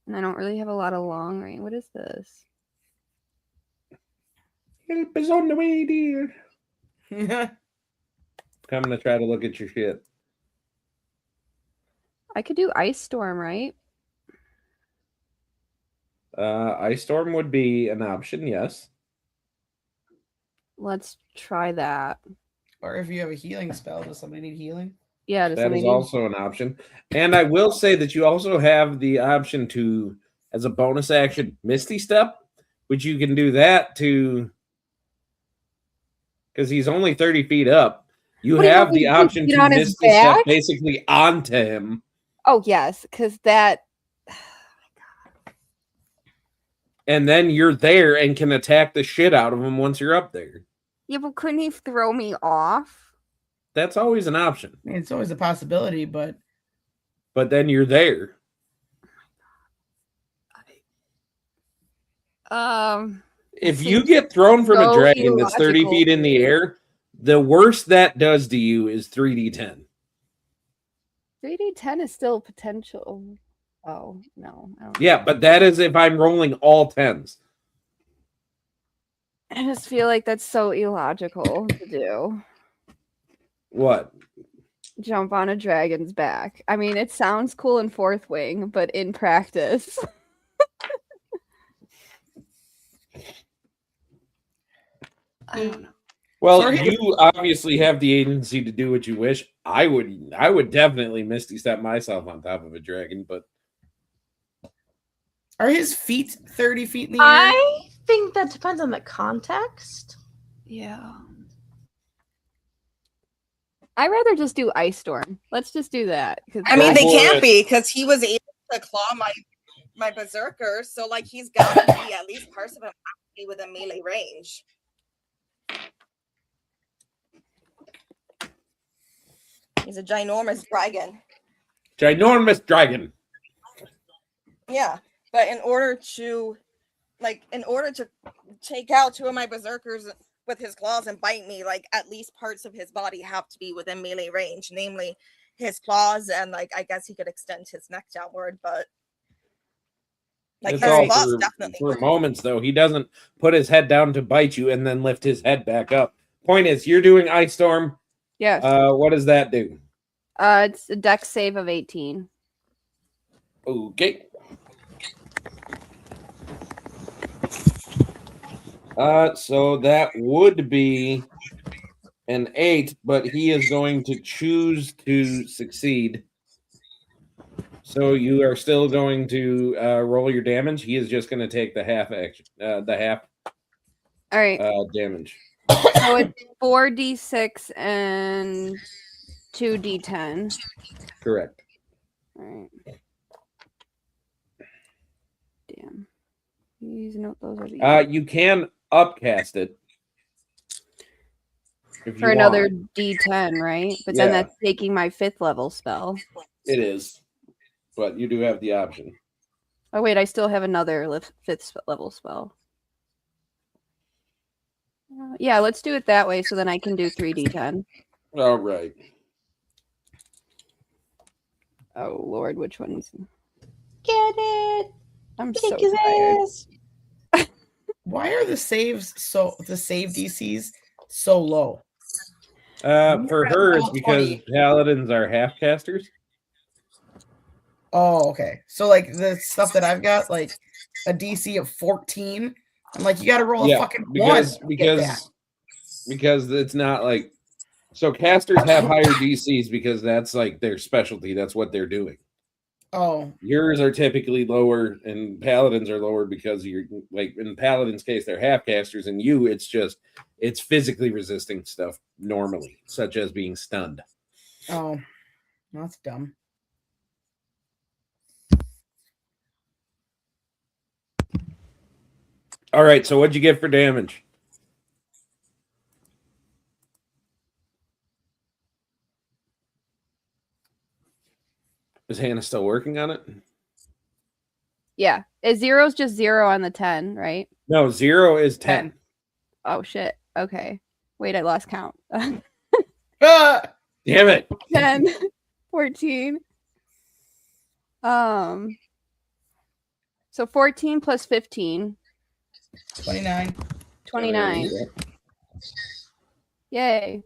And I don't really have a lot of long range. What is this? Help is on the way, dear. Coming to try to look at your shit. I could do Ice Storm, right? Ice Storm would be an option, yes. Let's try that. Or if you have a healing spell, does somebody need healing? Yeah, does That somebody is need- also an option. And I will say that you also have the option to, as a bonus action, Misty Step, which you can do that to, because he's only 30 feet up. You What do you have want the me to option get to on his Misty Step back? basically onto him. Oh yes, because that. And then you're there and can attack the shit out of him once you're up there. Yeah, but couldn't he throw me off? That's always an option. I mean, it's always a possibility, but But then you're there. If you get thrown from a so dragon that's 30 illogical. feet in the air, the worst that does to you is 3d10. 3d10 is still potential. Oh, no. I don't Yeah, but that is if I'm rolling all 10s. I just feel like that's so illogical to do. What? Jump on a dragon's back. I mean, it sounds cool in Fourth Wing, but in practice. I don't know. Well, Sorry. you obviously have the agency to do what you wish. I would definitely Misty step myself on top of a dragon, but Are his feet 30 feet in the air? I think that depends on the context. Yeah. I'd rather just do Ice Storm. Let's just do that. I mean, Go they for can't it. be because he was able to claw my berserker, so like he's got to be at least parts of him have to be within melee range. He's a ginormous dragon. ginormous dragon. Yeah, but in order to take out two of my berserkers with his claws and bite me, like at least parts of his body have to be within melee range, namely his claws, and like I guess he could extend his neck downward, but like It's his all claws definitely for would. moments, though. He doesn't put his head down to bite you and then lift his head back up. Point is, you're doing Ice Storm. Yes. What does that do? It's a dex save of 18. Okay. So that would be an 8, but he is going to choose to succeed. So you are still going to roll your damage. He is just going to take the half action, All right. damage. So it's 4d6 and 2d10. Correct. All right. Damn. Please note those are the You can upcast it if for you another want. d10, right? But then Yeah. that's taking my 5th level spell. It is, but you do have the option. Oh wait, I still have another 5th level spell. Yeah, let's do it that way, so then I can do 3d10. All right. Oh Lord, which ones? Get it. I'm Kick so his tired. ass. Why are the save DCs so low? For her, it's level because 20. paladins are half casters. Oh, okay. So like the stuff that I've got, like a DC of 14, I'm like, you got to roll a fucking because one. to get that. because it's not like so casters have higher DCs because that's like their specialty. That's what they're doing. Oh, Yours are typically lower, and paladins are lower because you're like in paladins' case they're half casters, and it's physically resisting stuff normally, such as being stunned. oh, that's dumb. All right, so what'd you get for damage? Is Hannah still working on it? Yeah. Zero's just 0 on the 10, right? No, 0 is 10. Oh shit. Okay. Wait, I lost count. Ah! Damn it. 10, 14. So 14 plus 15. 29. 29. Yay.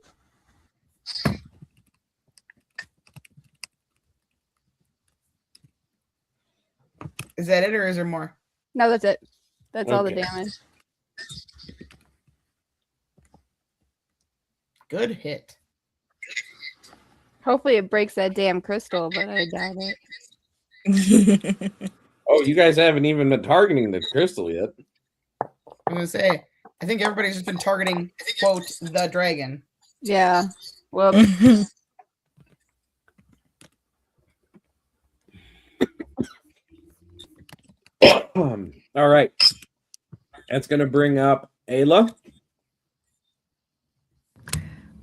Is that it, or is there more? No, that's it. That's all the Okay. damage. Good hit. Hopefully it breaks that damn crystal, but I doubt it. Oh, you guys haven't even been targeting the crystal yet. I'm gonna say, I think everybody's just been targeting quote the dragon. Yeah. Well, All right. That's going to bring up Ayla.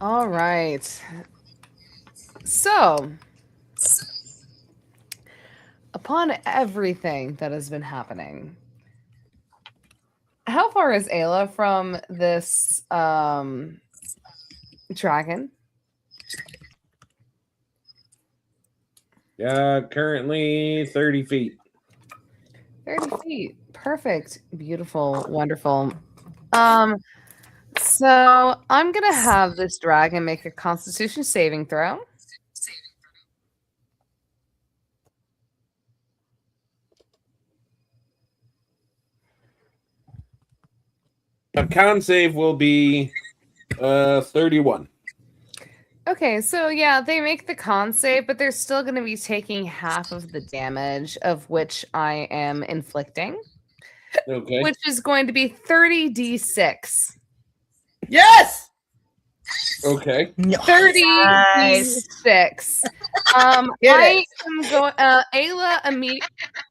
All right. So, upon everything that has been happening, how far is Ayla from this dragon? Currently 30 feet. 30 feet. Perfect. Beautiful. Wonderful. So I'm gonna have this dragon make a Constitution saving throw. A con save will be 31. Okay, so yeah, they make the con save, but they're still going to be taking half of the damage of which I am inflicting, Okay. which is going to be 30d6. Yes. Okay. 30d6. Get I it. am going.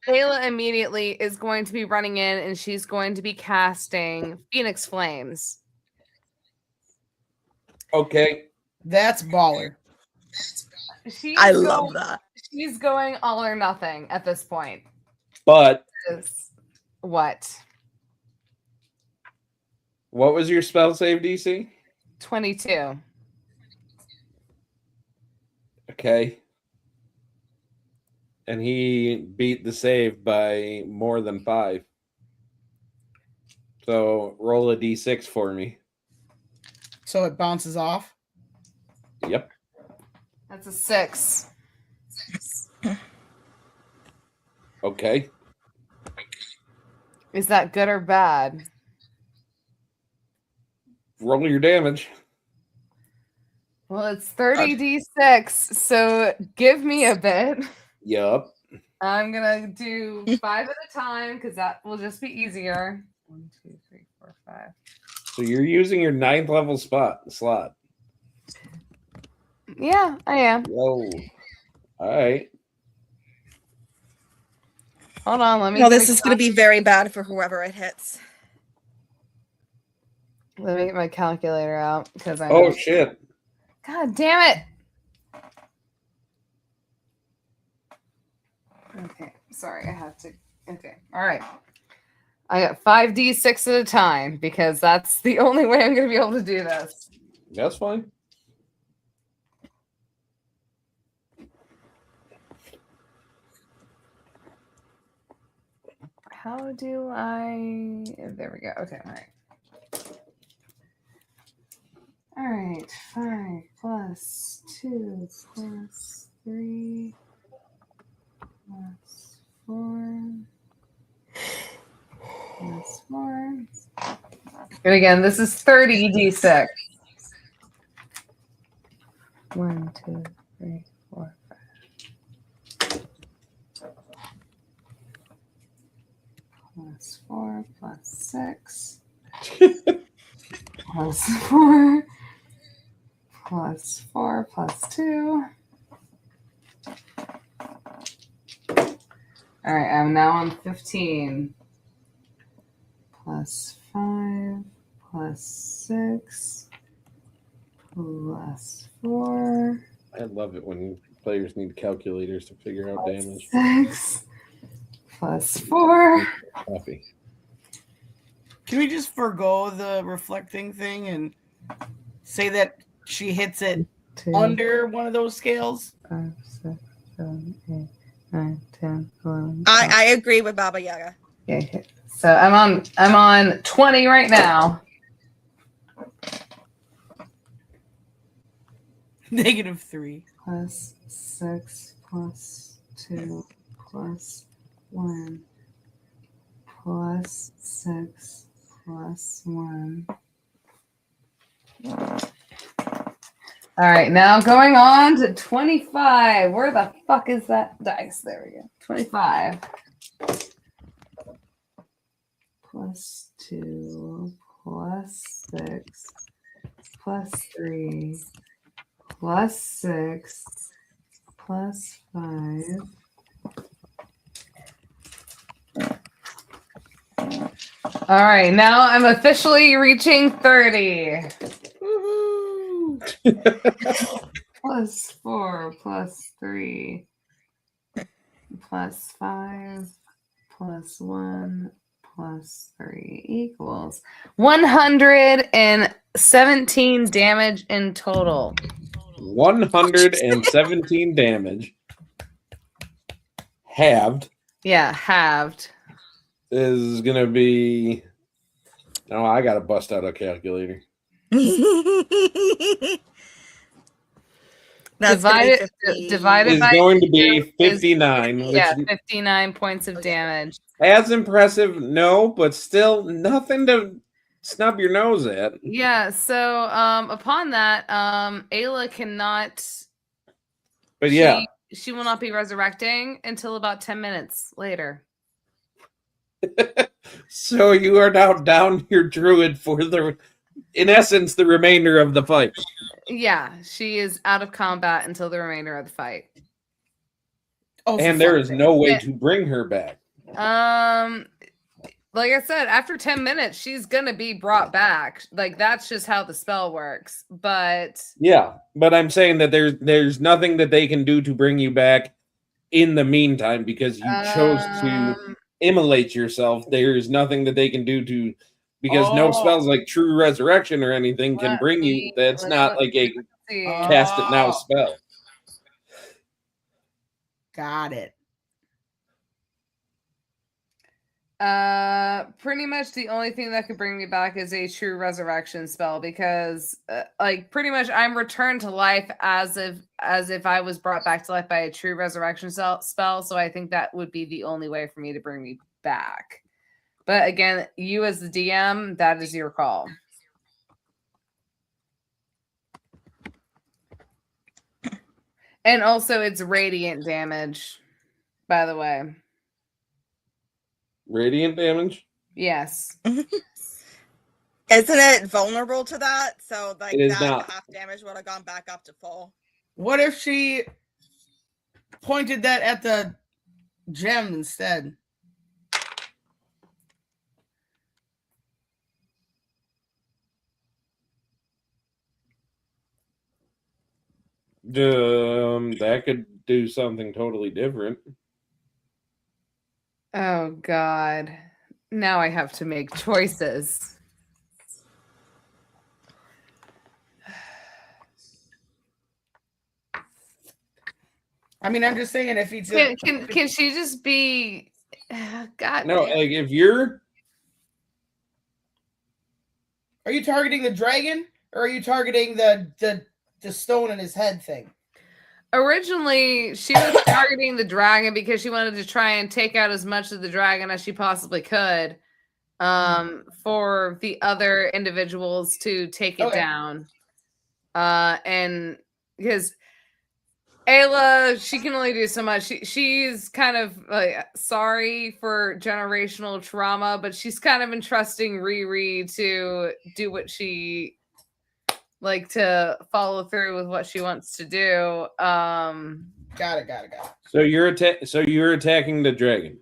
Ayla immediately is going to be running in, and she's going to be casting Phoenix Flames. Okay. That's baller. I love that. She's going all or nothing at this point. But What? what was your spell save DC? 22. Okay. And he beat the save by more than 5. So roll a d6 for me. So it bounces off. Yep. That's a 6. Okay. Is that good or bad? Roll your damage. Well, it's 30d6, so give me a bit. Yup. I'm gonna do 5 at a time because that will just be easier. 1, 2, 3, 4, 5. So you're using your 9th level slot. Yeah, I am. Whoa. All right. Hold on, let me. No, this is going to be very bad for whoever it hits. Let me get my calculator out because I. Oh shit. God damn it! Okay, sorry, I have to. Okay, all right. I got 5d6 at a time because that's the only way I'm going to be able to do this. That's fine. How do I? There we go. Okay, all right. All right, 5 plus 2 plus 3 plus 4 plus 4. And again, this is 30d6. 1, 2, 3, 4, 5. Plus 4 plus 6 plus 4 plus 4 plus 2. All right, I'm now on 15. Plus 5 plus 6 plus 4. I love it when players need calculators to figure out damage. 6 plus 4. Coffee. Can we just forgo the reflecting thing and say that she hits it 2, under one of those scales? 5, 6, 7, 8, 9, 10, 11. I agree with Baba Yaga. Yeah, okay. So I'm on 20 right now. -3. Plus 6 plus 2 plus 1 plus 6 plus 1. All right, now going on to 25. Where the fuck is that dice? There we go. 25. Plus 2 plus 6 plus 3 plus 6 plus 5. All right, now I'm officially reaching 30. Woohoo! Plus 4 plus 3 plus 5 plus 1 plus 3 equals 117 damage in total. 117 damage. halved Yeah, halved. is going to be. Oh, I got to bust out a calculator. That's Divided Is by going to 2 be is 59, which 59 points of damage. as impressive, no, but still nothing to snub your nose at. Yeah, so upon that, Ayla cannot But yeah, she will not be resurrecting until about 10 minutes later. so you are now down your druid for in essence, the remainder of the fight. Yeah, she is out of combat until the remainder of the fight. Oh, And there is no way to bring her back. Like I said, after 10 minutes, she's gonna be brought back. Like that's just how the spell works. But yeah, but I'm saying that there's nothing that they can do to bring you back in the meantime because you chose to immolate yourself. There's nothing that they can do to because no spells like True Resurrection or anything can bring you. That's not like a cast it now spell. Got it. Pretty much the only thing that could bring me back is a True Resurrection spell because like pretty much I'm returned to life as if I was brought back to life by a True Resurrection spell, so I think that would be the only way for me to bring me back. But again, you as the DM, that is your call. And also it's radiant damage, by the way. Radiant damage? Yes. Isn't it vulnerable to that? So like that not. half damage would have gone back up to full. What if she pointed that at the gem instead? That could do something totally different. Oh God. Now I have to make choices. I mean, I'm just saying if he's can she just be God? No, like if you're Are you targeting the dragon or are you targeting the stone in his head thing? Originally, she was targeting the dragon because she wanted to try and take out as much of the dragon as she possibly could for the other individuals to take it down. And because Ayla, she can only do so much. She's kind of like sorry for generational trauma, but she's kind of entrusting Riri to do what she like to follow through with what she wants to do. Got it. so you're attacking the dragon.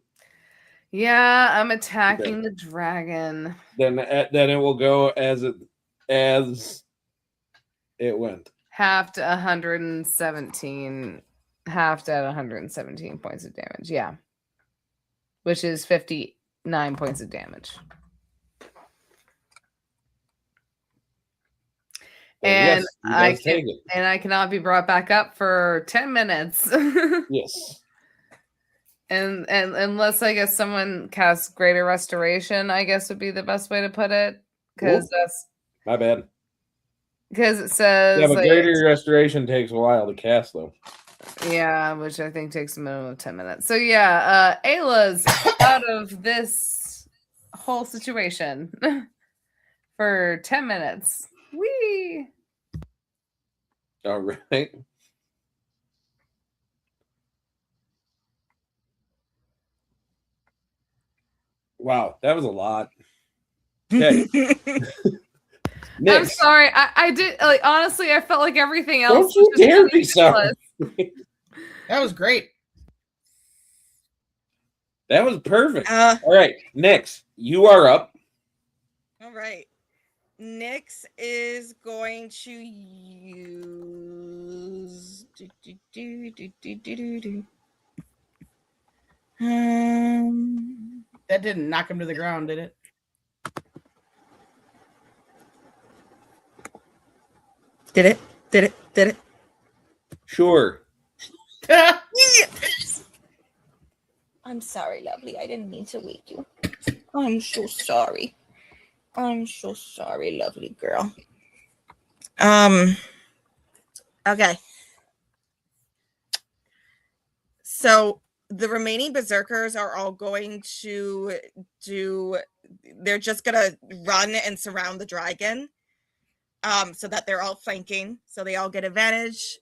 Yeah, I'm attacking the dragon. Then it will go as it went. Halved 117. Halved at 117 points of damage. Yeah. Which is 59 points of damage. And I cannot be brought back up for 10 minutes. Yes. And unless I guess someone casts Greater Restoration, I guess would be the best way to put it. Because that's my bad. Because it says but Greater Restoration takes a while to cast though. Yeah, which I think takes a minimum of 10 minutes. So yeah, Ayla's out of this whole situation for 10 minutes. Whee! All right. Wow, that was a lot. Okay. I'm sorry. I did like honestly. I felt like everything else. Don't you dare be sorry. That was great. That was perfect. All right, Nyx, you are up. All right. Nyx is going to use. That didn't knock him to the ground, did it? Did it? Sure. Yes. I'm sorry, lovely. I didn't mean to wake you. I'm so sorry. I'm so sorry, lovely girl. Okay. So the remaining berserkers are all going to they're just gonna run and surround the dragon. So that they're all flanking. So they all get advantage.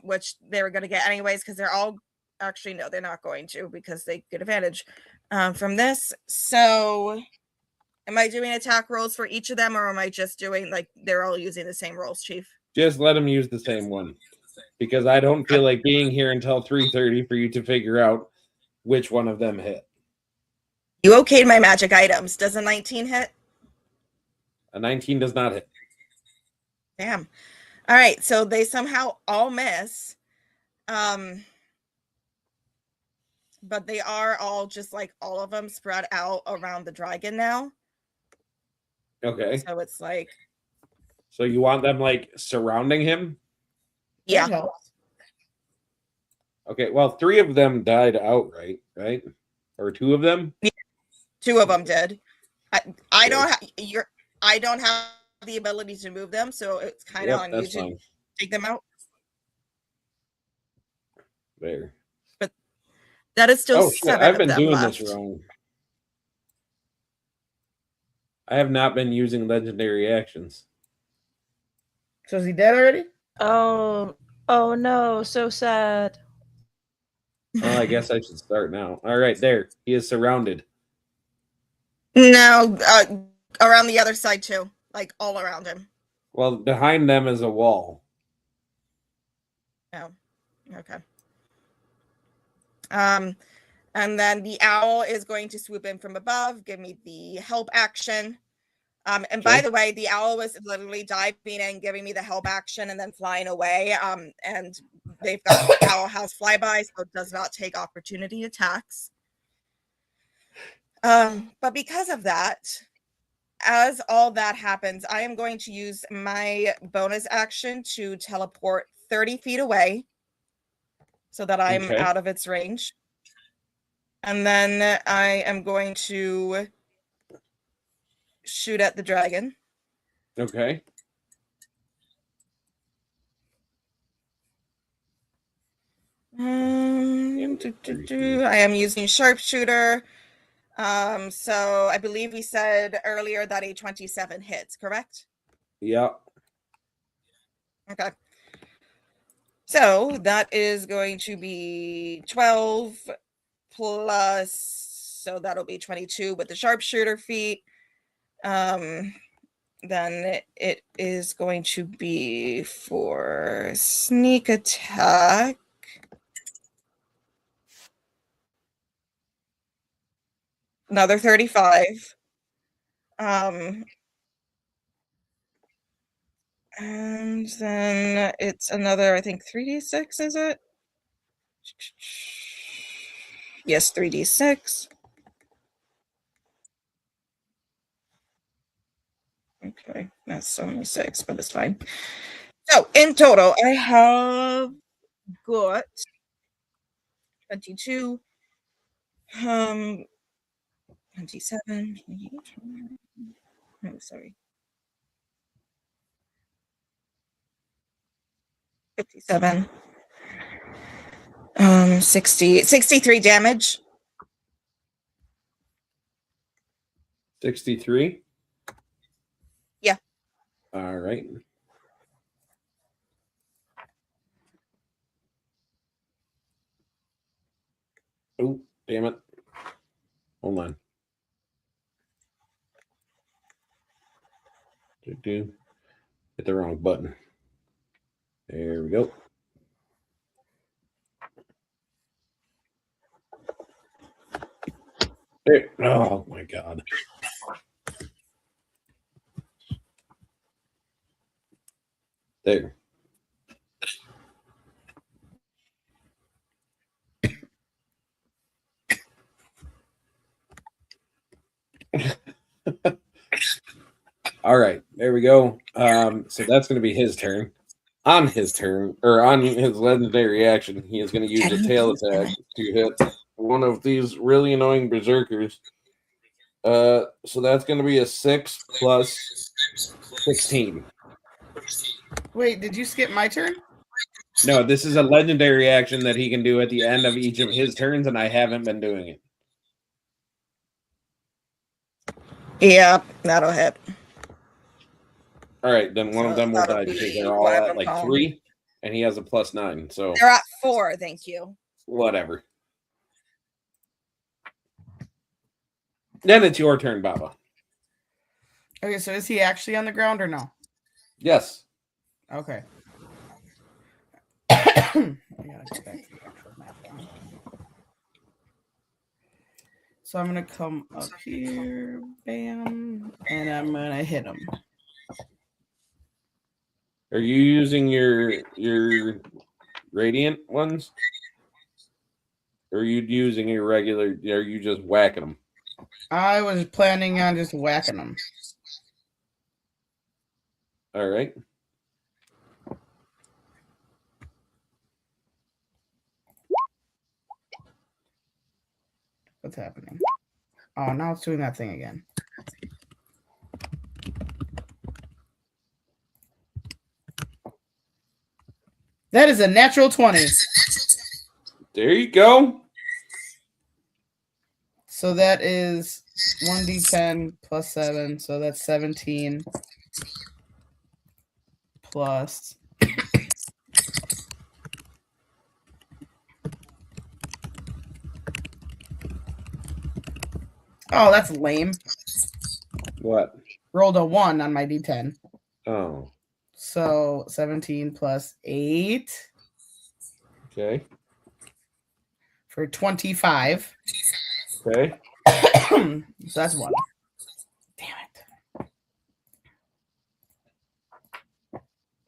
Which they're gonna get anyways, because they're all actually no, they're not going to, because they get advantage from this. So am I doing attack rolls for each of them, or am I just doing like they're all using the same rolls, Chief? Just let them use the same one, because I don't feel like being here until 3:30 for you to figure out which one of them hit. You okayed my magic items. Does a 19 hit? A 19 does not hit. Damn. All right, so they somehow all miss. But they are all just like all of them spread out around the dragon now. Okay. So it's like, So you want them like surrounding him? yeah. No. Okay, well, 3 of them died outright, right? Or 2 of them? 2 of them did. I don't have the ability to move them, so it's kind of on you to take them out. There. But that is still 7 I've been of them doing left. this wrong. I have not been using legendary actions. So is he dead already? Oh no, so sad. Well, I guess I should start now. All right, there. He is surrounded. No, around the other side too, like all around him. Well, behind them is a wall. Oh, okay. And then the owl is going to swoop in from above, give me the help action. And by the way, the owl was literally diving in, giving me the help action, and then flying away. And they've got the owl has flyby, so it does not take opportunity attacks. But because of that, as all that happens, I am going to use my bonus action to teleport 30 feet away so that I'm out of its range. And then I am going to shoot at the dragon. Okay. I am using sharpshooter. So I believe we said earlier that a 27 hits, correct? Yeah. Okay. So that is going to be 12 plus, so that'll be 22 with the sharpshooter feat. Then it is going to be for sneak attack. Another 35. And then it's another, I think 3d6, is it? Yes, 3d6. Okay, that's 76, but it's fine. So in total, I have got 22, 27, oh, sorry. 57, 63 damage. 63? Yeah. All right. Oh, damn it. Hold on. Hit the wrong button. There we go. There. Oh my God. There. All right, there we go. So that's going to be his turn. On his turn, or on his legendary action, he is going to use a tail attack to hit one of these really annoying berserkers. So that's going to be a 6 plus 16. Wait, did you skip my turn? No, this is a legendary action that he can do at the end of each of his turns, and I haven't been doing it. Yeah, that'll hit. All right, then one of them will That'll die because be they're all one of at them like home. 3, and he has a +9. So They're at 4, thank you. whatever. Then it's your turn, Baba. Okay, so is he actually on the ground or no? Yes. Okay. I gotta go back to the actual map now. So I'm gonna come up here, bam, and I'm gonna hit him. Are you using your radiant ones? Or are you using your regular? Are you just whacking them? I was planning on just whacking him. All right. What's happening? Oh, now it's doing that thing again. That is a natural 20. There you go. So that is 1d10 plus 7. So that's 17 plus. Oh, that's lame. What? Rolled a 1 on my d10. Oh. So 17 plus 8 Okay. for 25. Okay. So that's 1. Damn it.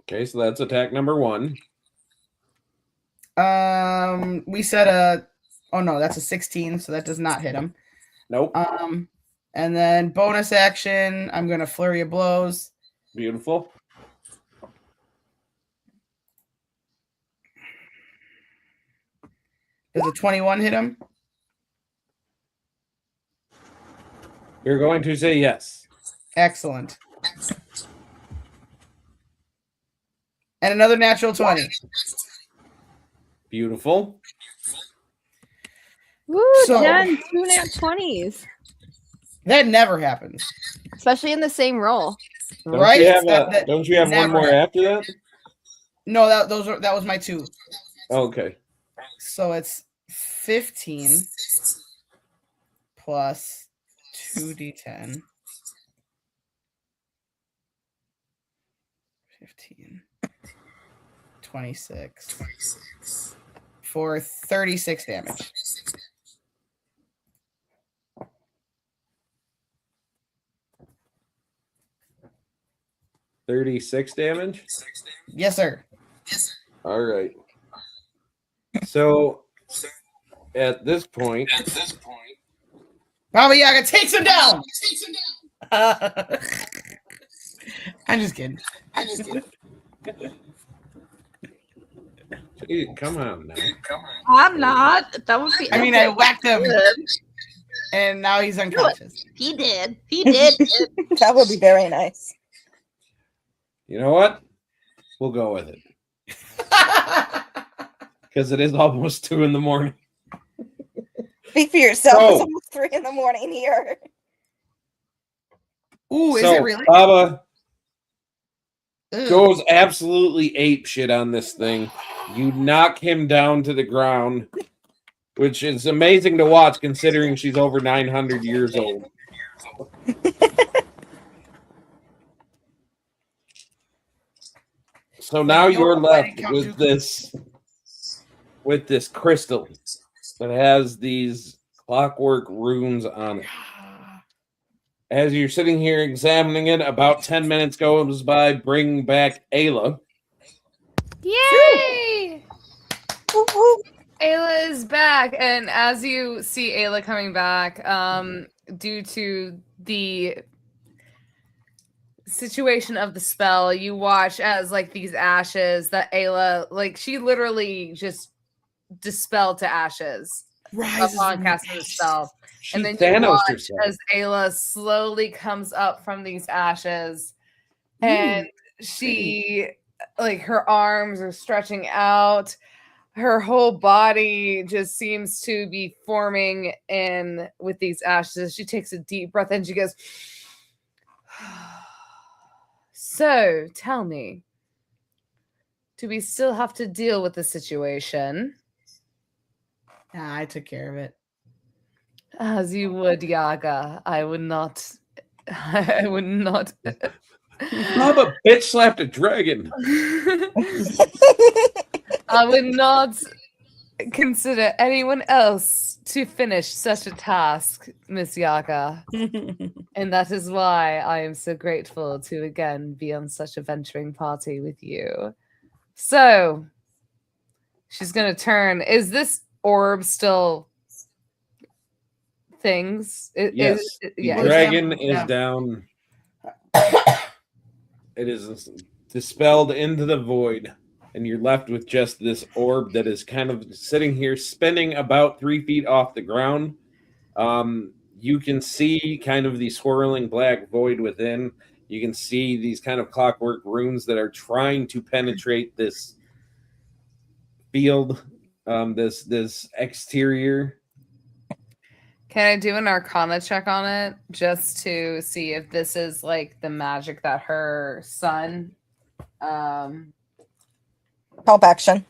Okay, so that's attack number 1. We said oh no, that's a 16, so that does not hit him. Nope. And then bonus action, I'm gonna flurry of blows. Beautiful. Does a 21 hit him? You're going to say yes. Excellent. And another natural 20. Beautiful. Woo, So- Jen, 2 nat 20s. That never happens. Especially in the same roll. Don't Right? You have That don't you have one never more happens. after that? No, that was my 2. Okay. So it's 15 plus 2d10. 15. 26. For 36 damage. $36 damage. Yes, sir. All right. So at this point, Baba Yaga takes him down. I'm just kidding. gee, come on now. I'm not. That would be. I mean, I whacked him, and now he's unconscious. He did. He did. That would be very nice. You know what? We'll go with it because it is almost 2 a.m. Speak for yourself. So- It's almost 3 a.m. here. Ooh, is So it really? Baba Ugh. goes absolutely ape shit on this thing. You knock him down to the ground, which is amazing to watch considering she's over 900 years old. So now you're left with this crystal that has these clockwork runes on it. As you're sitting here examining it, about 10 minutes goes by, bring back Ayla. Yay! Ayla is back, and as you see Ayla coming back, due to the situation of the spell, you watch as like these ashes that Ayla, like she literally just dispelled to ashes. Rises upon from casting the ashes. spell. She And then you Thanos watch herself. as Ayla slowly comes up from these ashes, and she, like, her arms are stretching out. Her whole body just seems to be forming in with these ashes. She takes a deep breath and she goes, "So, tell me, do we still have to deal with the situation?" Nah, I took care of it. As you would, Yaga. I would not. I would not. Baba bitch slapped a dragon. I would not consider anyone else to finish such a task, Miss Yaga. And that is why I am so grateful to again be on such a venturing party with you. So, she's going to turn. Is this orb still things? Yes. The Yeah. dragon Yeah. is down. It is dispelled into the void, and you're left with just this orb that is kind of sitting here, spinning about 3 feet off the ground. You can see kind of the swirling black void within. You can see these kind of clockwork runes that are trying to penetrate this field, this exterior. Can I do an arcana check on it just to see if this is like the magic that her son Help action.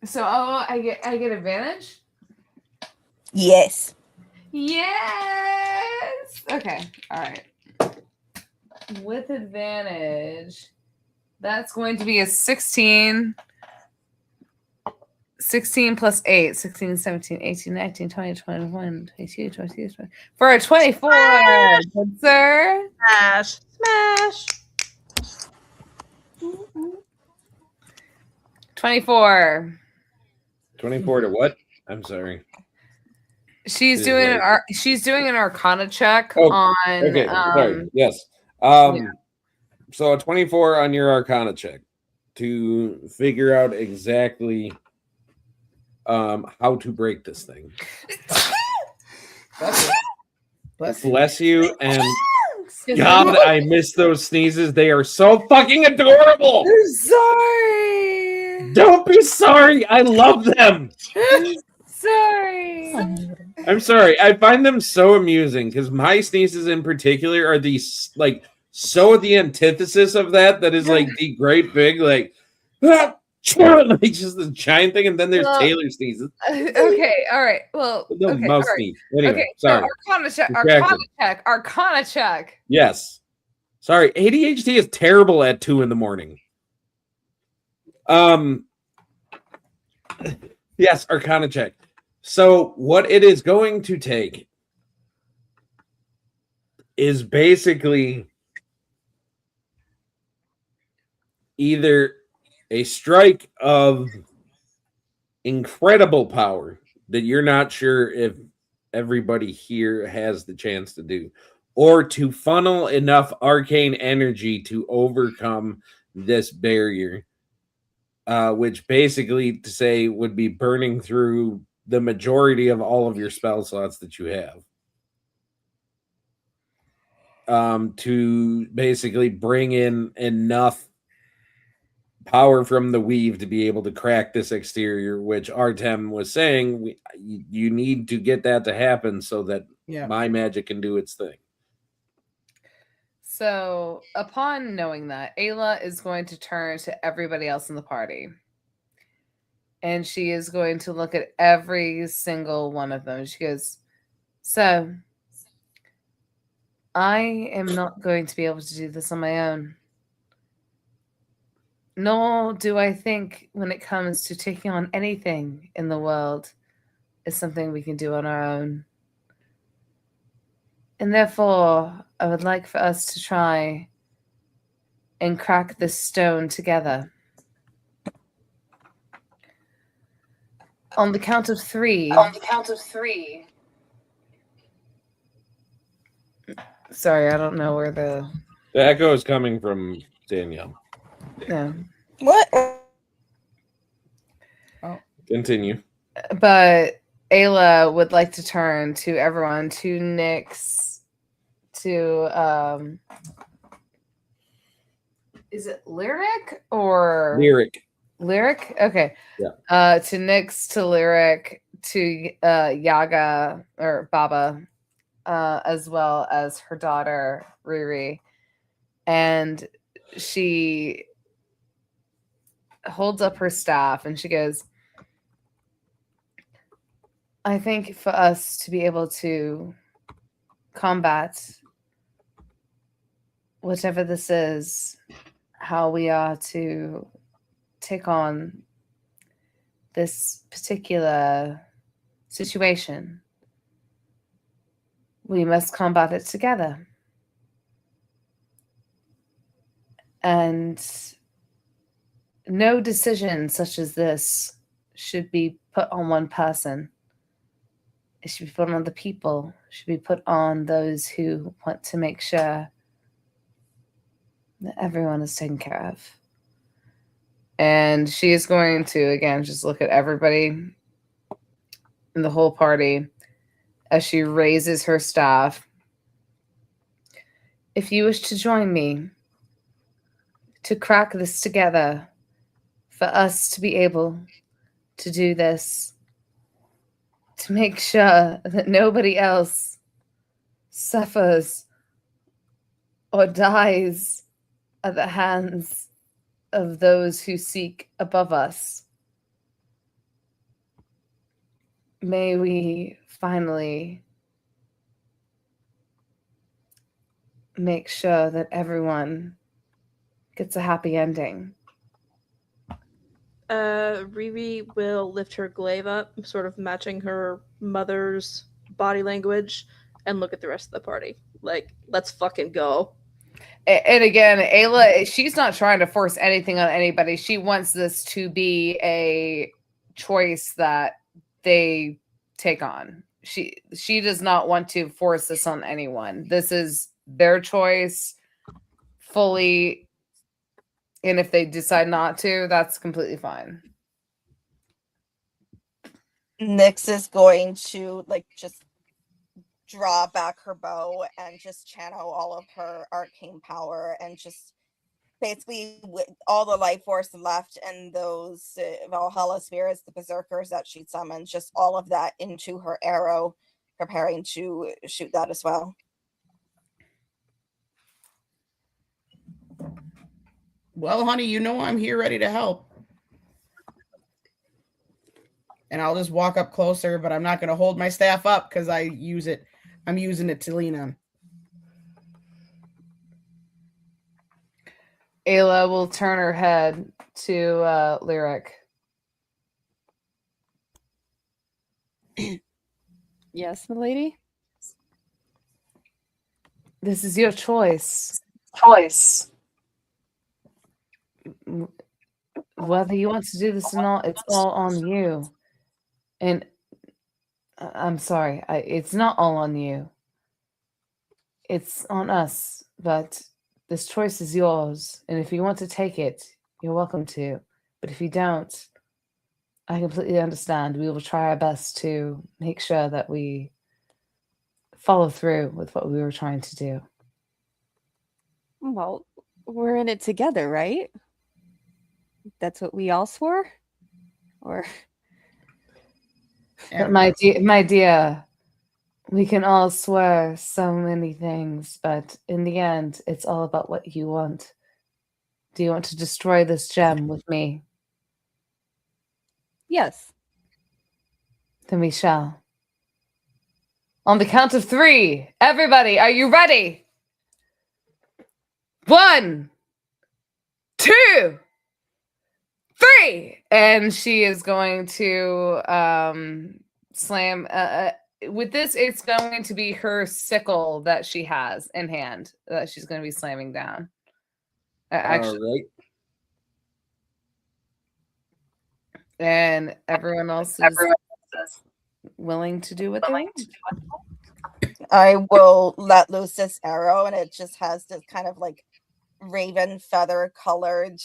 So I get advantage? Yes. Yes. Okay. All right. With advantage, that's going to be a 16. 16 plus 8, 16, 17, 18, 19, 20, 21, 22, 23, 20. For a 24, good sir. Smash. Smash. 24. 24 to what? I'm sorry. She's It is doing right. she's doing an arcana check Oh, on Okay, sorry. Yes. So a 24 on your arcana check to figure out exactly how to break this thing. Bless you, and God, I miss those sneezes. They are so fucking adorable. I'm sorry. Don't be sorry. I love them. Sorry. I'm sorry. I find them so amusing because my sneezes in particular are these like so the antithesis of that is like the great big like like just the giant thing, and then there's Well, Taylor sneezes. Okay, all right. Well, No, okay, mouse all right. sneeze. Anyway, Okay, sorry. so arcana check, Distracted. arcana check. Yes. Sorry, ADHD is terrible at 2 a.m. Yes, arcana check. So what it is going to take is basically either a strike of incredible power that you're not sure if everybody here has the chance to do, or to funnel enough arcane energy to overcome this barrier, which basically to say would be burning through the majority of all of your spell slots that you have. To basically bring in enough power from the weave to be able to crack this exterior, which Artem was saying you need to get that to happen so that my magic can do its thing. So, upon knowing that, Ayla is going to turn to everybody else in the party. And she is going to look at every single one of them. She goes, "So, I am not going to be able to do this on my own. Nor do I think when it comes to taking on anything in the world is something we can do on our own. And therefore, I would like for us to try and crack this stone together. On the count of 3. Sorry, I don't know where the echo is coming from Danielle. No. What? Continue. But Ayla would like to turn to everyone, to Nyx, to is it Lyric or Lyric. Lyric? Okay. Yeah. To Nyx, to Lyric, to Yaga or Baba, as well as her daughter Riri. And she holds up her staff and she goes, I think for us to be able to combat whatever this is, how we are to take on this particular situation, we must combat it together. And no decision such as this should be put on one person. It should be put on the people. It should be put on those who want to make sure that everyone is taken care of. And she is going to, again, just look at everybody in the whole party as she raises her staff. If you wish to join me to crack this together, for us to be able to do this, to make sure that nobody else suffers or dies at the hands of those who seek above us. May we finally make sure that everyone gets a happy ending. Riri will lift her glaive up, sort of matching her mother's body language, and look at the rest of the party. Like, let's fucking go. And again, Ayla, she's not trying to force anything on anybody. She wants this to be a choice that they take on. She does not want to force this on anyone. This is their choice fully. And if they decide not to, that's completely fine. Nyx is going to just draw back her bow and just channel all of her arcane power and just basically with all the life force left and those Valhalla spirits, the berserkers that she summons, just all of that into her arrow, preparing to shoot that as well. Well, honey, you know I'm here ready to help. And I'll just walk up closer, but I'm not going to hold my staff up because I'm using it to lean on. Ayla will turn her head to Lyric. Yes, milady? This is your choice. Whether you want to do this or not, it's all on you. And I'm sorry, it's not all on you. It's on us, but this choice is yours. And if you want to take it, you're welcome to. But if you don't, I completely understand. We will try our best to make sure that we follow through with what we were trying to do. Well, we're in it together, right? That's what we all swore? Or But my dear, we can all swear so many things, but in the end, it's all about what you want. Do you want to destroy this gem with me? yes. Then we shall. On the count of 3, everybody, are you ready? 1, 2, 3, and she is going to slam. With this, it's going to be her sickle that she has in hand that she's going to be slamming down. Actually, All right. and everyone else is willing to do what they want. I will let loose this arrow, and it just has this kind of raven feather colored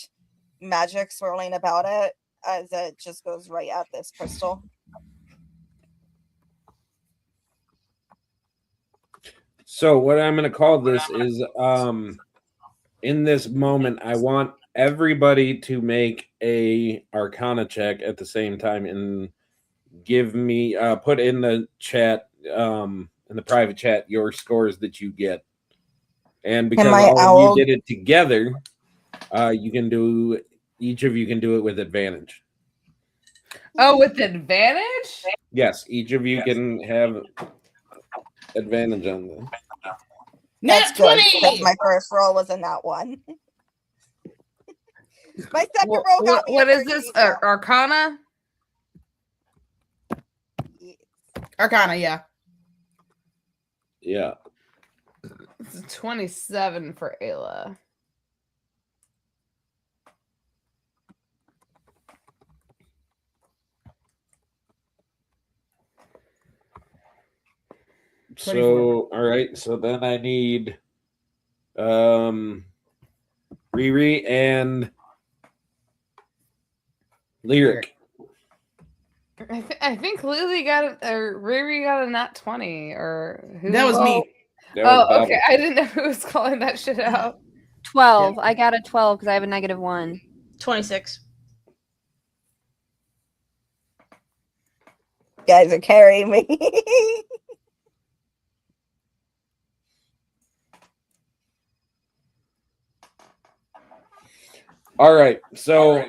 magic swirling about it as it just goes right at this crystal. So what I'm going to call this is, in this moment, I want everybody to make a Arcana check at the same time and give me, put in the chat, in the private chat, your scores that you get. And because all of you did it together, you can do, each of you can do it with advantage. Oh, with advantage? Yes, each of you can have advantage on this. That's good, because my first roll was a nat 1. My second roll got me. What is this? Arcana? Arcana, yeah. Yeah. It's 27 for Ayla. So, all right. So then I need Riri and Lyric. I think Lily got or Riri got a nat 20 or who? That was me. That was Oh, okay. Bobby. I didn't know who was calling that shit out. 12. I got a 12 because I have a -1. 26. You guys are carrying me. All right. So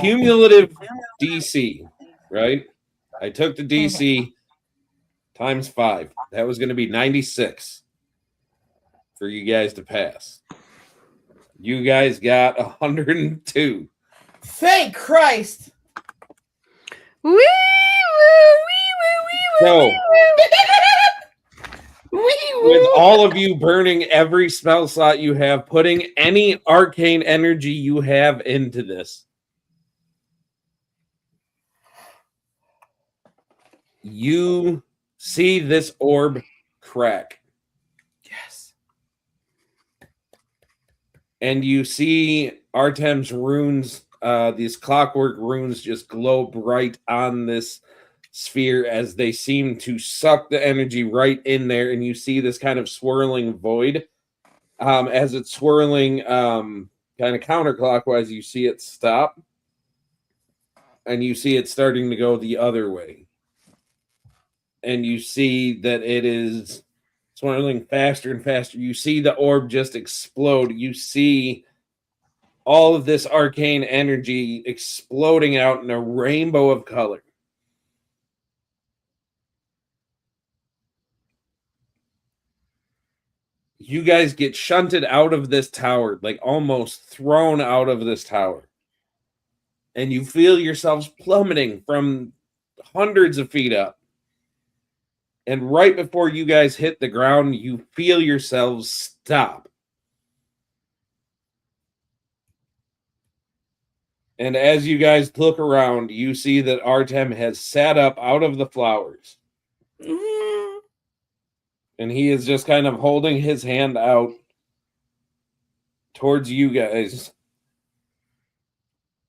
cumulative DC, right? I took the DC times 5. That was going to be 96 for you guys to pass. You guys got 102. Thank Christ. Wee So, with all of you burning every spell slot you have, putting any arcane energy you have into this, you see this orb crack. Yes. And you see Artem's runes, these clockwork runes, just glow bright on this sphere as they seem to suck the energy right in there. And you see this kind of swirling void. As it's swirling kind of counterclockwise, you see it stop. And you see it starting to go the other way. And you see that it is swirling faster and faster. You see the orb just explode. You see all of this arcane energy exploding out in a rainbow of color. You guys get shunted out of this tower, like almost thrown out of this tower. And you feel yourselves plummeting from hundreds of feet up. And right before you guys hit the ground, you feel yourselves stop. And as you guys look around, you see that Artem has sat up out of the flowers. And he is just kind of holding his hand out towards you guys,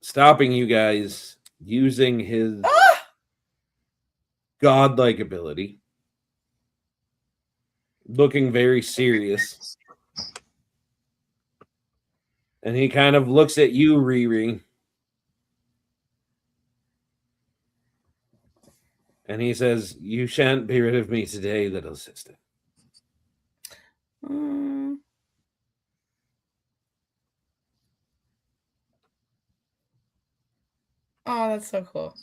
stopping you guys using his godlike ability, looking very serious. And he kind of looks at you, Riri. And he says, "You shan't be rid of me today, little sister." Oh, that's so cool.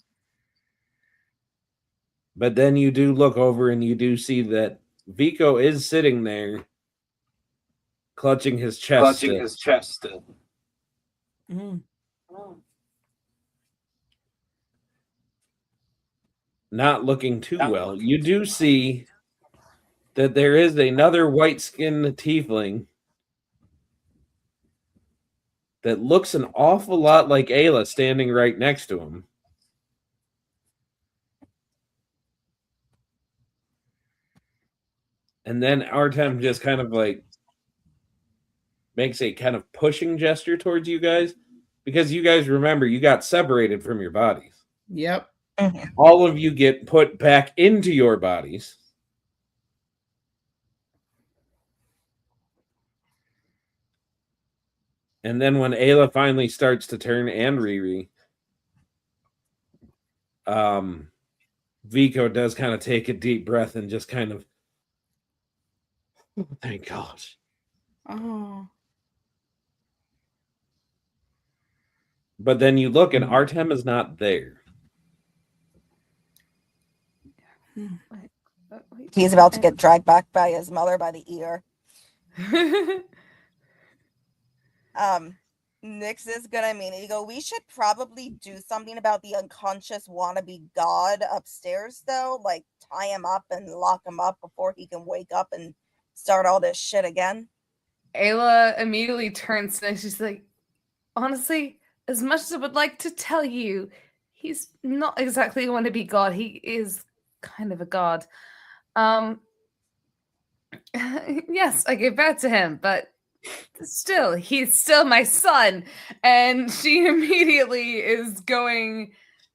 But then you do look over and you do see that Vico is sitting there, clutching his chest. Still. Not looking too well. You do see that there is another white-skinned tiefling that looks an awful lot like Ayla standing right next to him. And then Artem just kind of like makes a kind of pushing gesture towards you guys. because you guys remember you got separated from your bodies. Yep. All of you get put back into your bodies. And then when Ayla finally starts to turn and Riri, Vico does kind of take a deep breath and just kind of, oh, thank God. Oh. But then you look and Artem is not there. He's about to get dragged back by his mother by the ear. Nyx is gonna immediately go, we should probably do something about the unconscious wannabe god upstairs, though. Like, tie him up and lock him up before he can wake up and start all this shit again. Ayla immediately turns and she's like, honestly, as much as I would like to tell you, he's not exactly a wannabe god. He is kind of a god. Yes, I gave birth to him, but still, he's still my son. And she immediately is going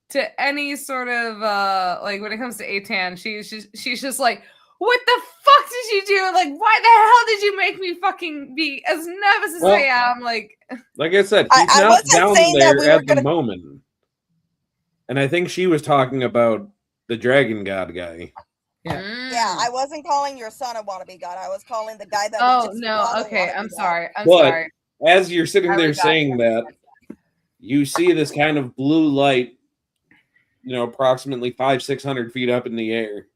to any sort of like when it comes to Atan, she's just like, what the fuck did you do? Like, why the hell did you make me fucking be as nervous as I am? Like I said, he's not down there at the moment. And I think she was talking about the dragon god guy. Yeah, I wasn't calling your son a wannabe god. I was calling the guy that. Oh no! Okay, I'm sorry. I'm sorry. As you're sitting there saying that, you see this kind of blue light, approximately 500-600 feet up in the air,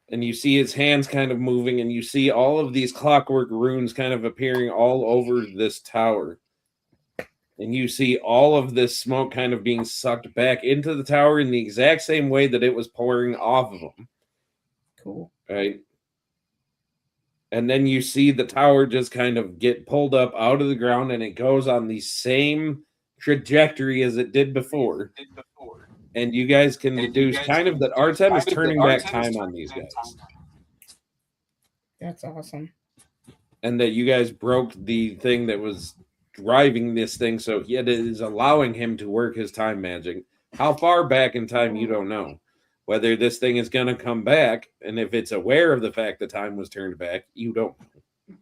and you see his hands kind of moving, and you see all of these clockwork runes kind of appearing all over this tower, and you see all of this smoke kind of being sucked back into the tower in the exact same way that it was pouring off of him. Cool. Right. And then you see the tower just kind of get pulled up out of the ground and it goes on the same trajectory as it did before. And you guys can deduce kind of that Artem is turning back time on these guys. That's awesome. And that you guys broke the thing that was driving this thing, so it is allowing him to work his time magic. How far back in time, you don't know. Whether this thing is going to come back, and if it's aware of the fact that time was turned back, you don't know.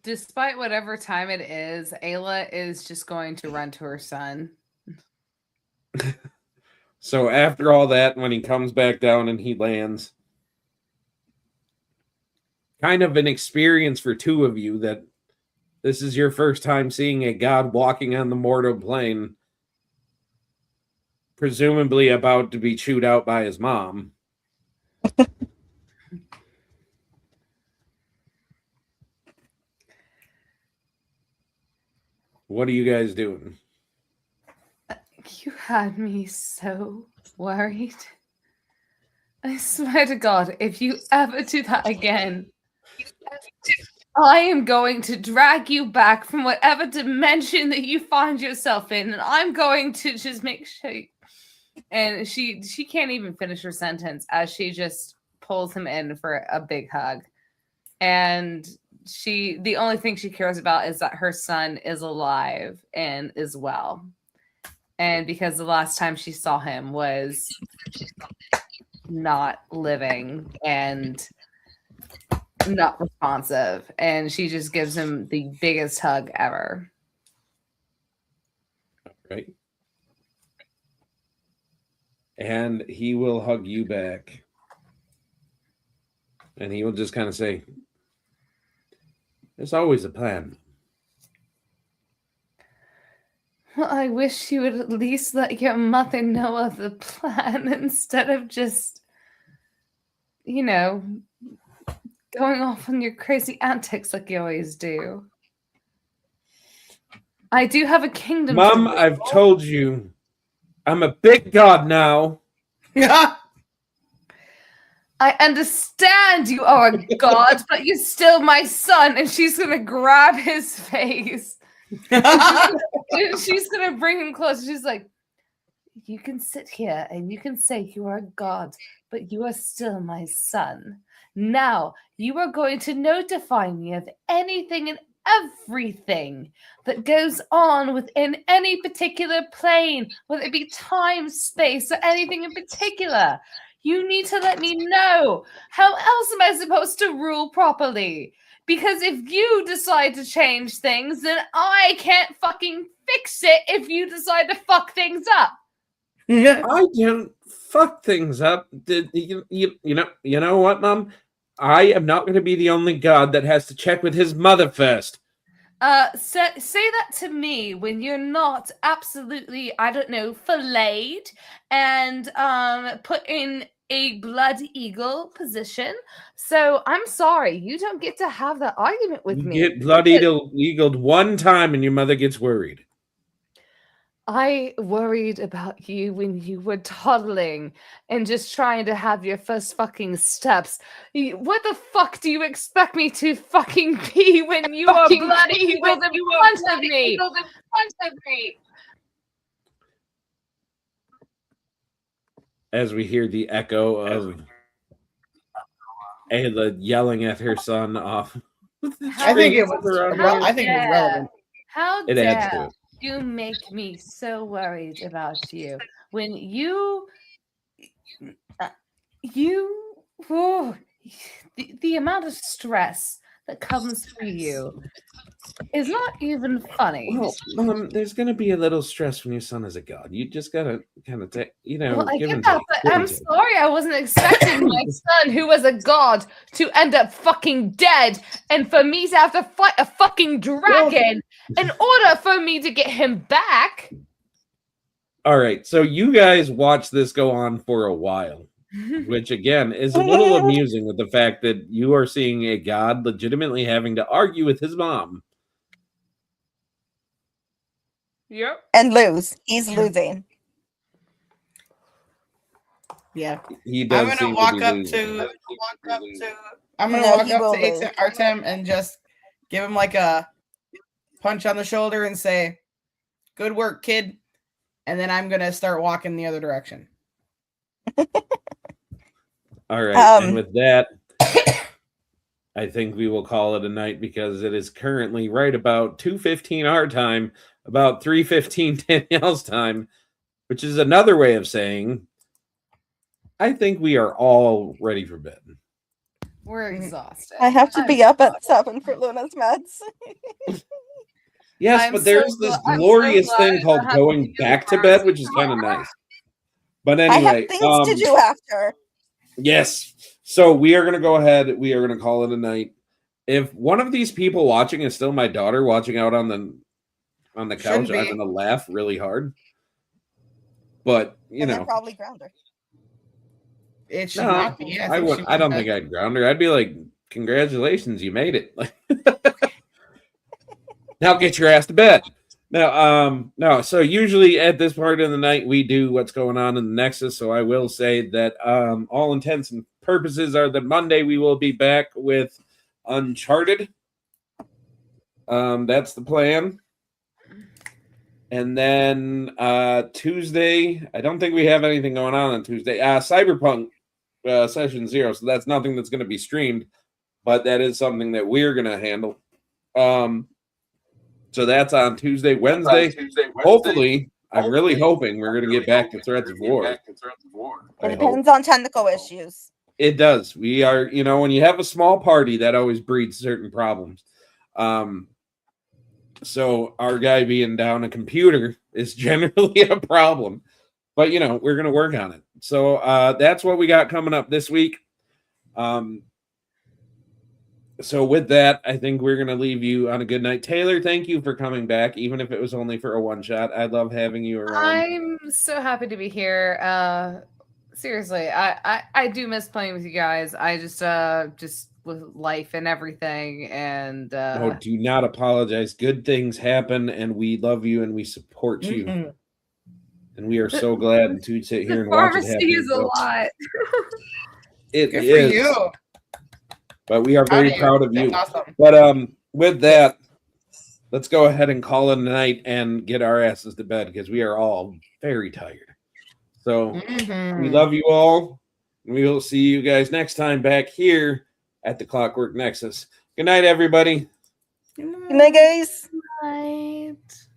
Despite whatever time it is, Ayla is just going to run to her son. So after all that, when he comes back down and he lands, kind of an experience for two of you that this is your first time seeing a god walking on the mortal plane, presumably about to be chewed out by his mom. What are you guys doing? You had me so worried. I swear to God, if you ever do that again, I am going to drag you back from whatever dimension that you find yourself in, and I'm going to just make sure. And she can't even finish her sentence as she just pulls him in for a big hug. And the only thing she cares about is that her son is alive and is well. And because the last time she saw him was not living and not responsive. And she just gives him the biggest hug ever. Right. And he will hug you back. And he will just kind of say, there's always a plan. Well, I wish you would at least let your mother know of the plan instead of just, going off on your crazy antics like you always do. I do have a kingdom. Mom, I've told you, I'm a big god now. Yeah. I understand you are a god, but you're still my son. And she's going to grab his face. And she's going to bring him close. She's like, you can sit here and you can say you are a god, but you are still my son. Now, you are going to notify me of anything and everything that goes on within any particular plane, whether it be time, space, or anything in particular. You need to let me know. How else am I supposed to rule properly? Because if you decide to change things, then I can't fucking fix it if you decide to fuck things up. I don't fuck things up. You know what, Mom? I am not going to be the only god that has to check with his mother first. Say that to me when you're not absolutely, I don't know, filleted and put in a blood eagle position. So I'm sorry, you don't get to have that argument with You me. get blood eagled one time and your mother gets worried. I worried about you when you were toddling and just trying to have your first fucking steps. What the fuck do you expect me to fucking be when you are bloody eagled in front of me? As we hear the echo of Ayla yelling at her son off. I think it was relevant. How It adds to dare it. you make me so worried about you when you the amount of stress that comes through you is not even funny. Well, Mom, there's going to be a little stress when your son is a god. You just got to kind of take, Well, I give get and that, take. but Give I'm and take. sorry I wasn't expecting my son, who was a god, to end up fucking dead, and for me to have to fight a fucking dragon in order for me to get him back. All right, so you guys watch this go on for a while, which again is a little amusing with the fact that you are seeing a god legitimately having to argue with his mom. Yep. And lose. He's losing. Yeah. He does I'm seem gonna walk to be up losing. to He will lose. Artem and just give him like a punch on the shoulder and say, "Good work, kid." And then I'm gonna start walking the other direction. All right, and with that, I think we will call it a night because it is currently right about 2:15 our time, about 3:15 Danielle's time, which is another way of saying I think we are all ready for bed. We're exhausted. I have to be up at 7 for Luna's meds. Yes, but there's this glorious thing called going back to bed, which is kind of nice. But I have anyway, things to do after. yes. So we are going to go ahead. We are going to call it a night. If one of these people watching is still my daughter watching out on the couch, I'm going to laugh really hard. But you know, probably ground her. It should not be. I don't think I'd ground her. I'd be like, "Congratulations, you made it." Now get your ass to bed. No. So usually at this part of the night, we do what's going on in the Nexus. So I will say that all intents and purposes are that Monday we will be back with Uncharted. That's the plan. And then Tuesday, I don't think we have anything going on Tuesday. Cyberpunk Session 0. So that's nothing that's going to be streamed, but that is something that we're going to handle. So that's on Tuesday, Wednesday. Hopefully, I'm really hoping we're going to get back to Threads of War. It depends on technical issues. It does. We are, when you have a small party, that always breeds certain problems. So our guy being down a computer is generally a problem. But, we're going to work on it. So that's what we got coming up this week. So with that, I think we're going to leave you on a good night. Taylor, thank you for coming back, even if it was only for a one-shot. I love having you around. I'm so happy to be here. Seriously, I do miss playing with you guys. I just with life and everything. And oh, do not apologize. Good things happen, and we love you and we support you. Mm-hmm. And we are so glad to sit here and watch it happen. Pharmacy is a lot. It Good is. for you. But we are very proud of you. That's awesome. But with that, let's go ahead and call it a night and get our asses to bed because we are all very tired. So we love you all. And we will see you guys next time back here at the Clockwork Nexus. Good night, everybody. Good night, guys. Night.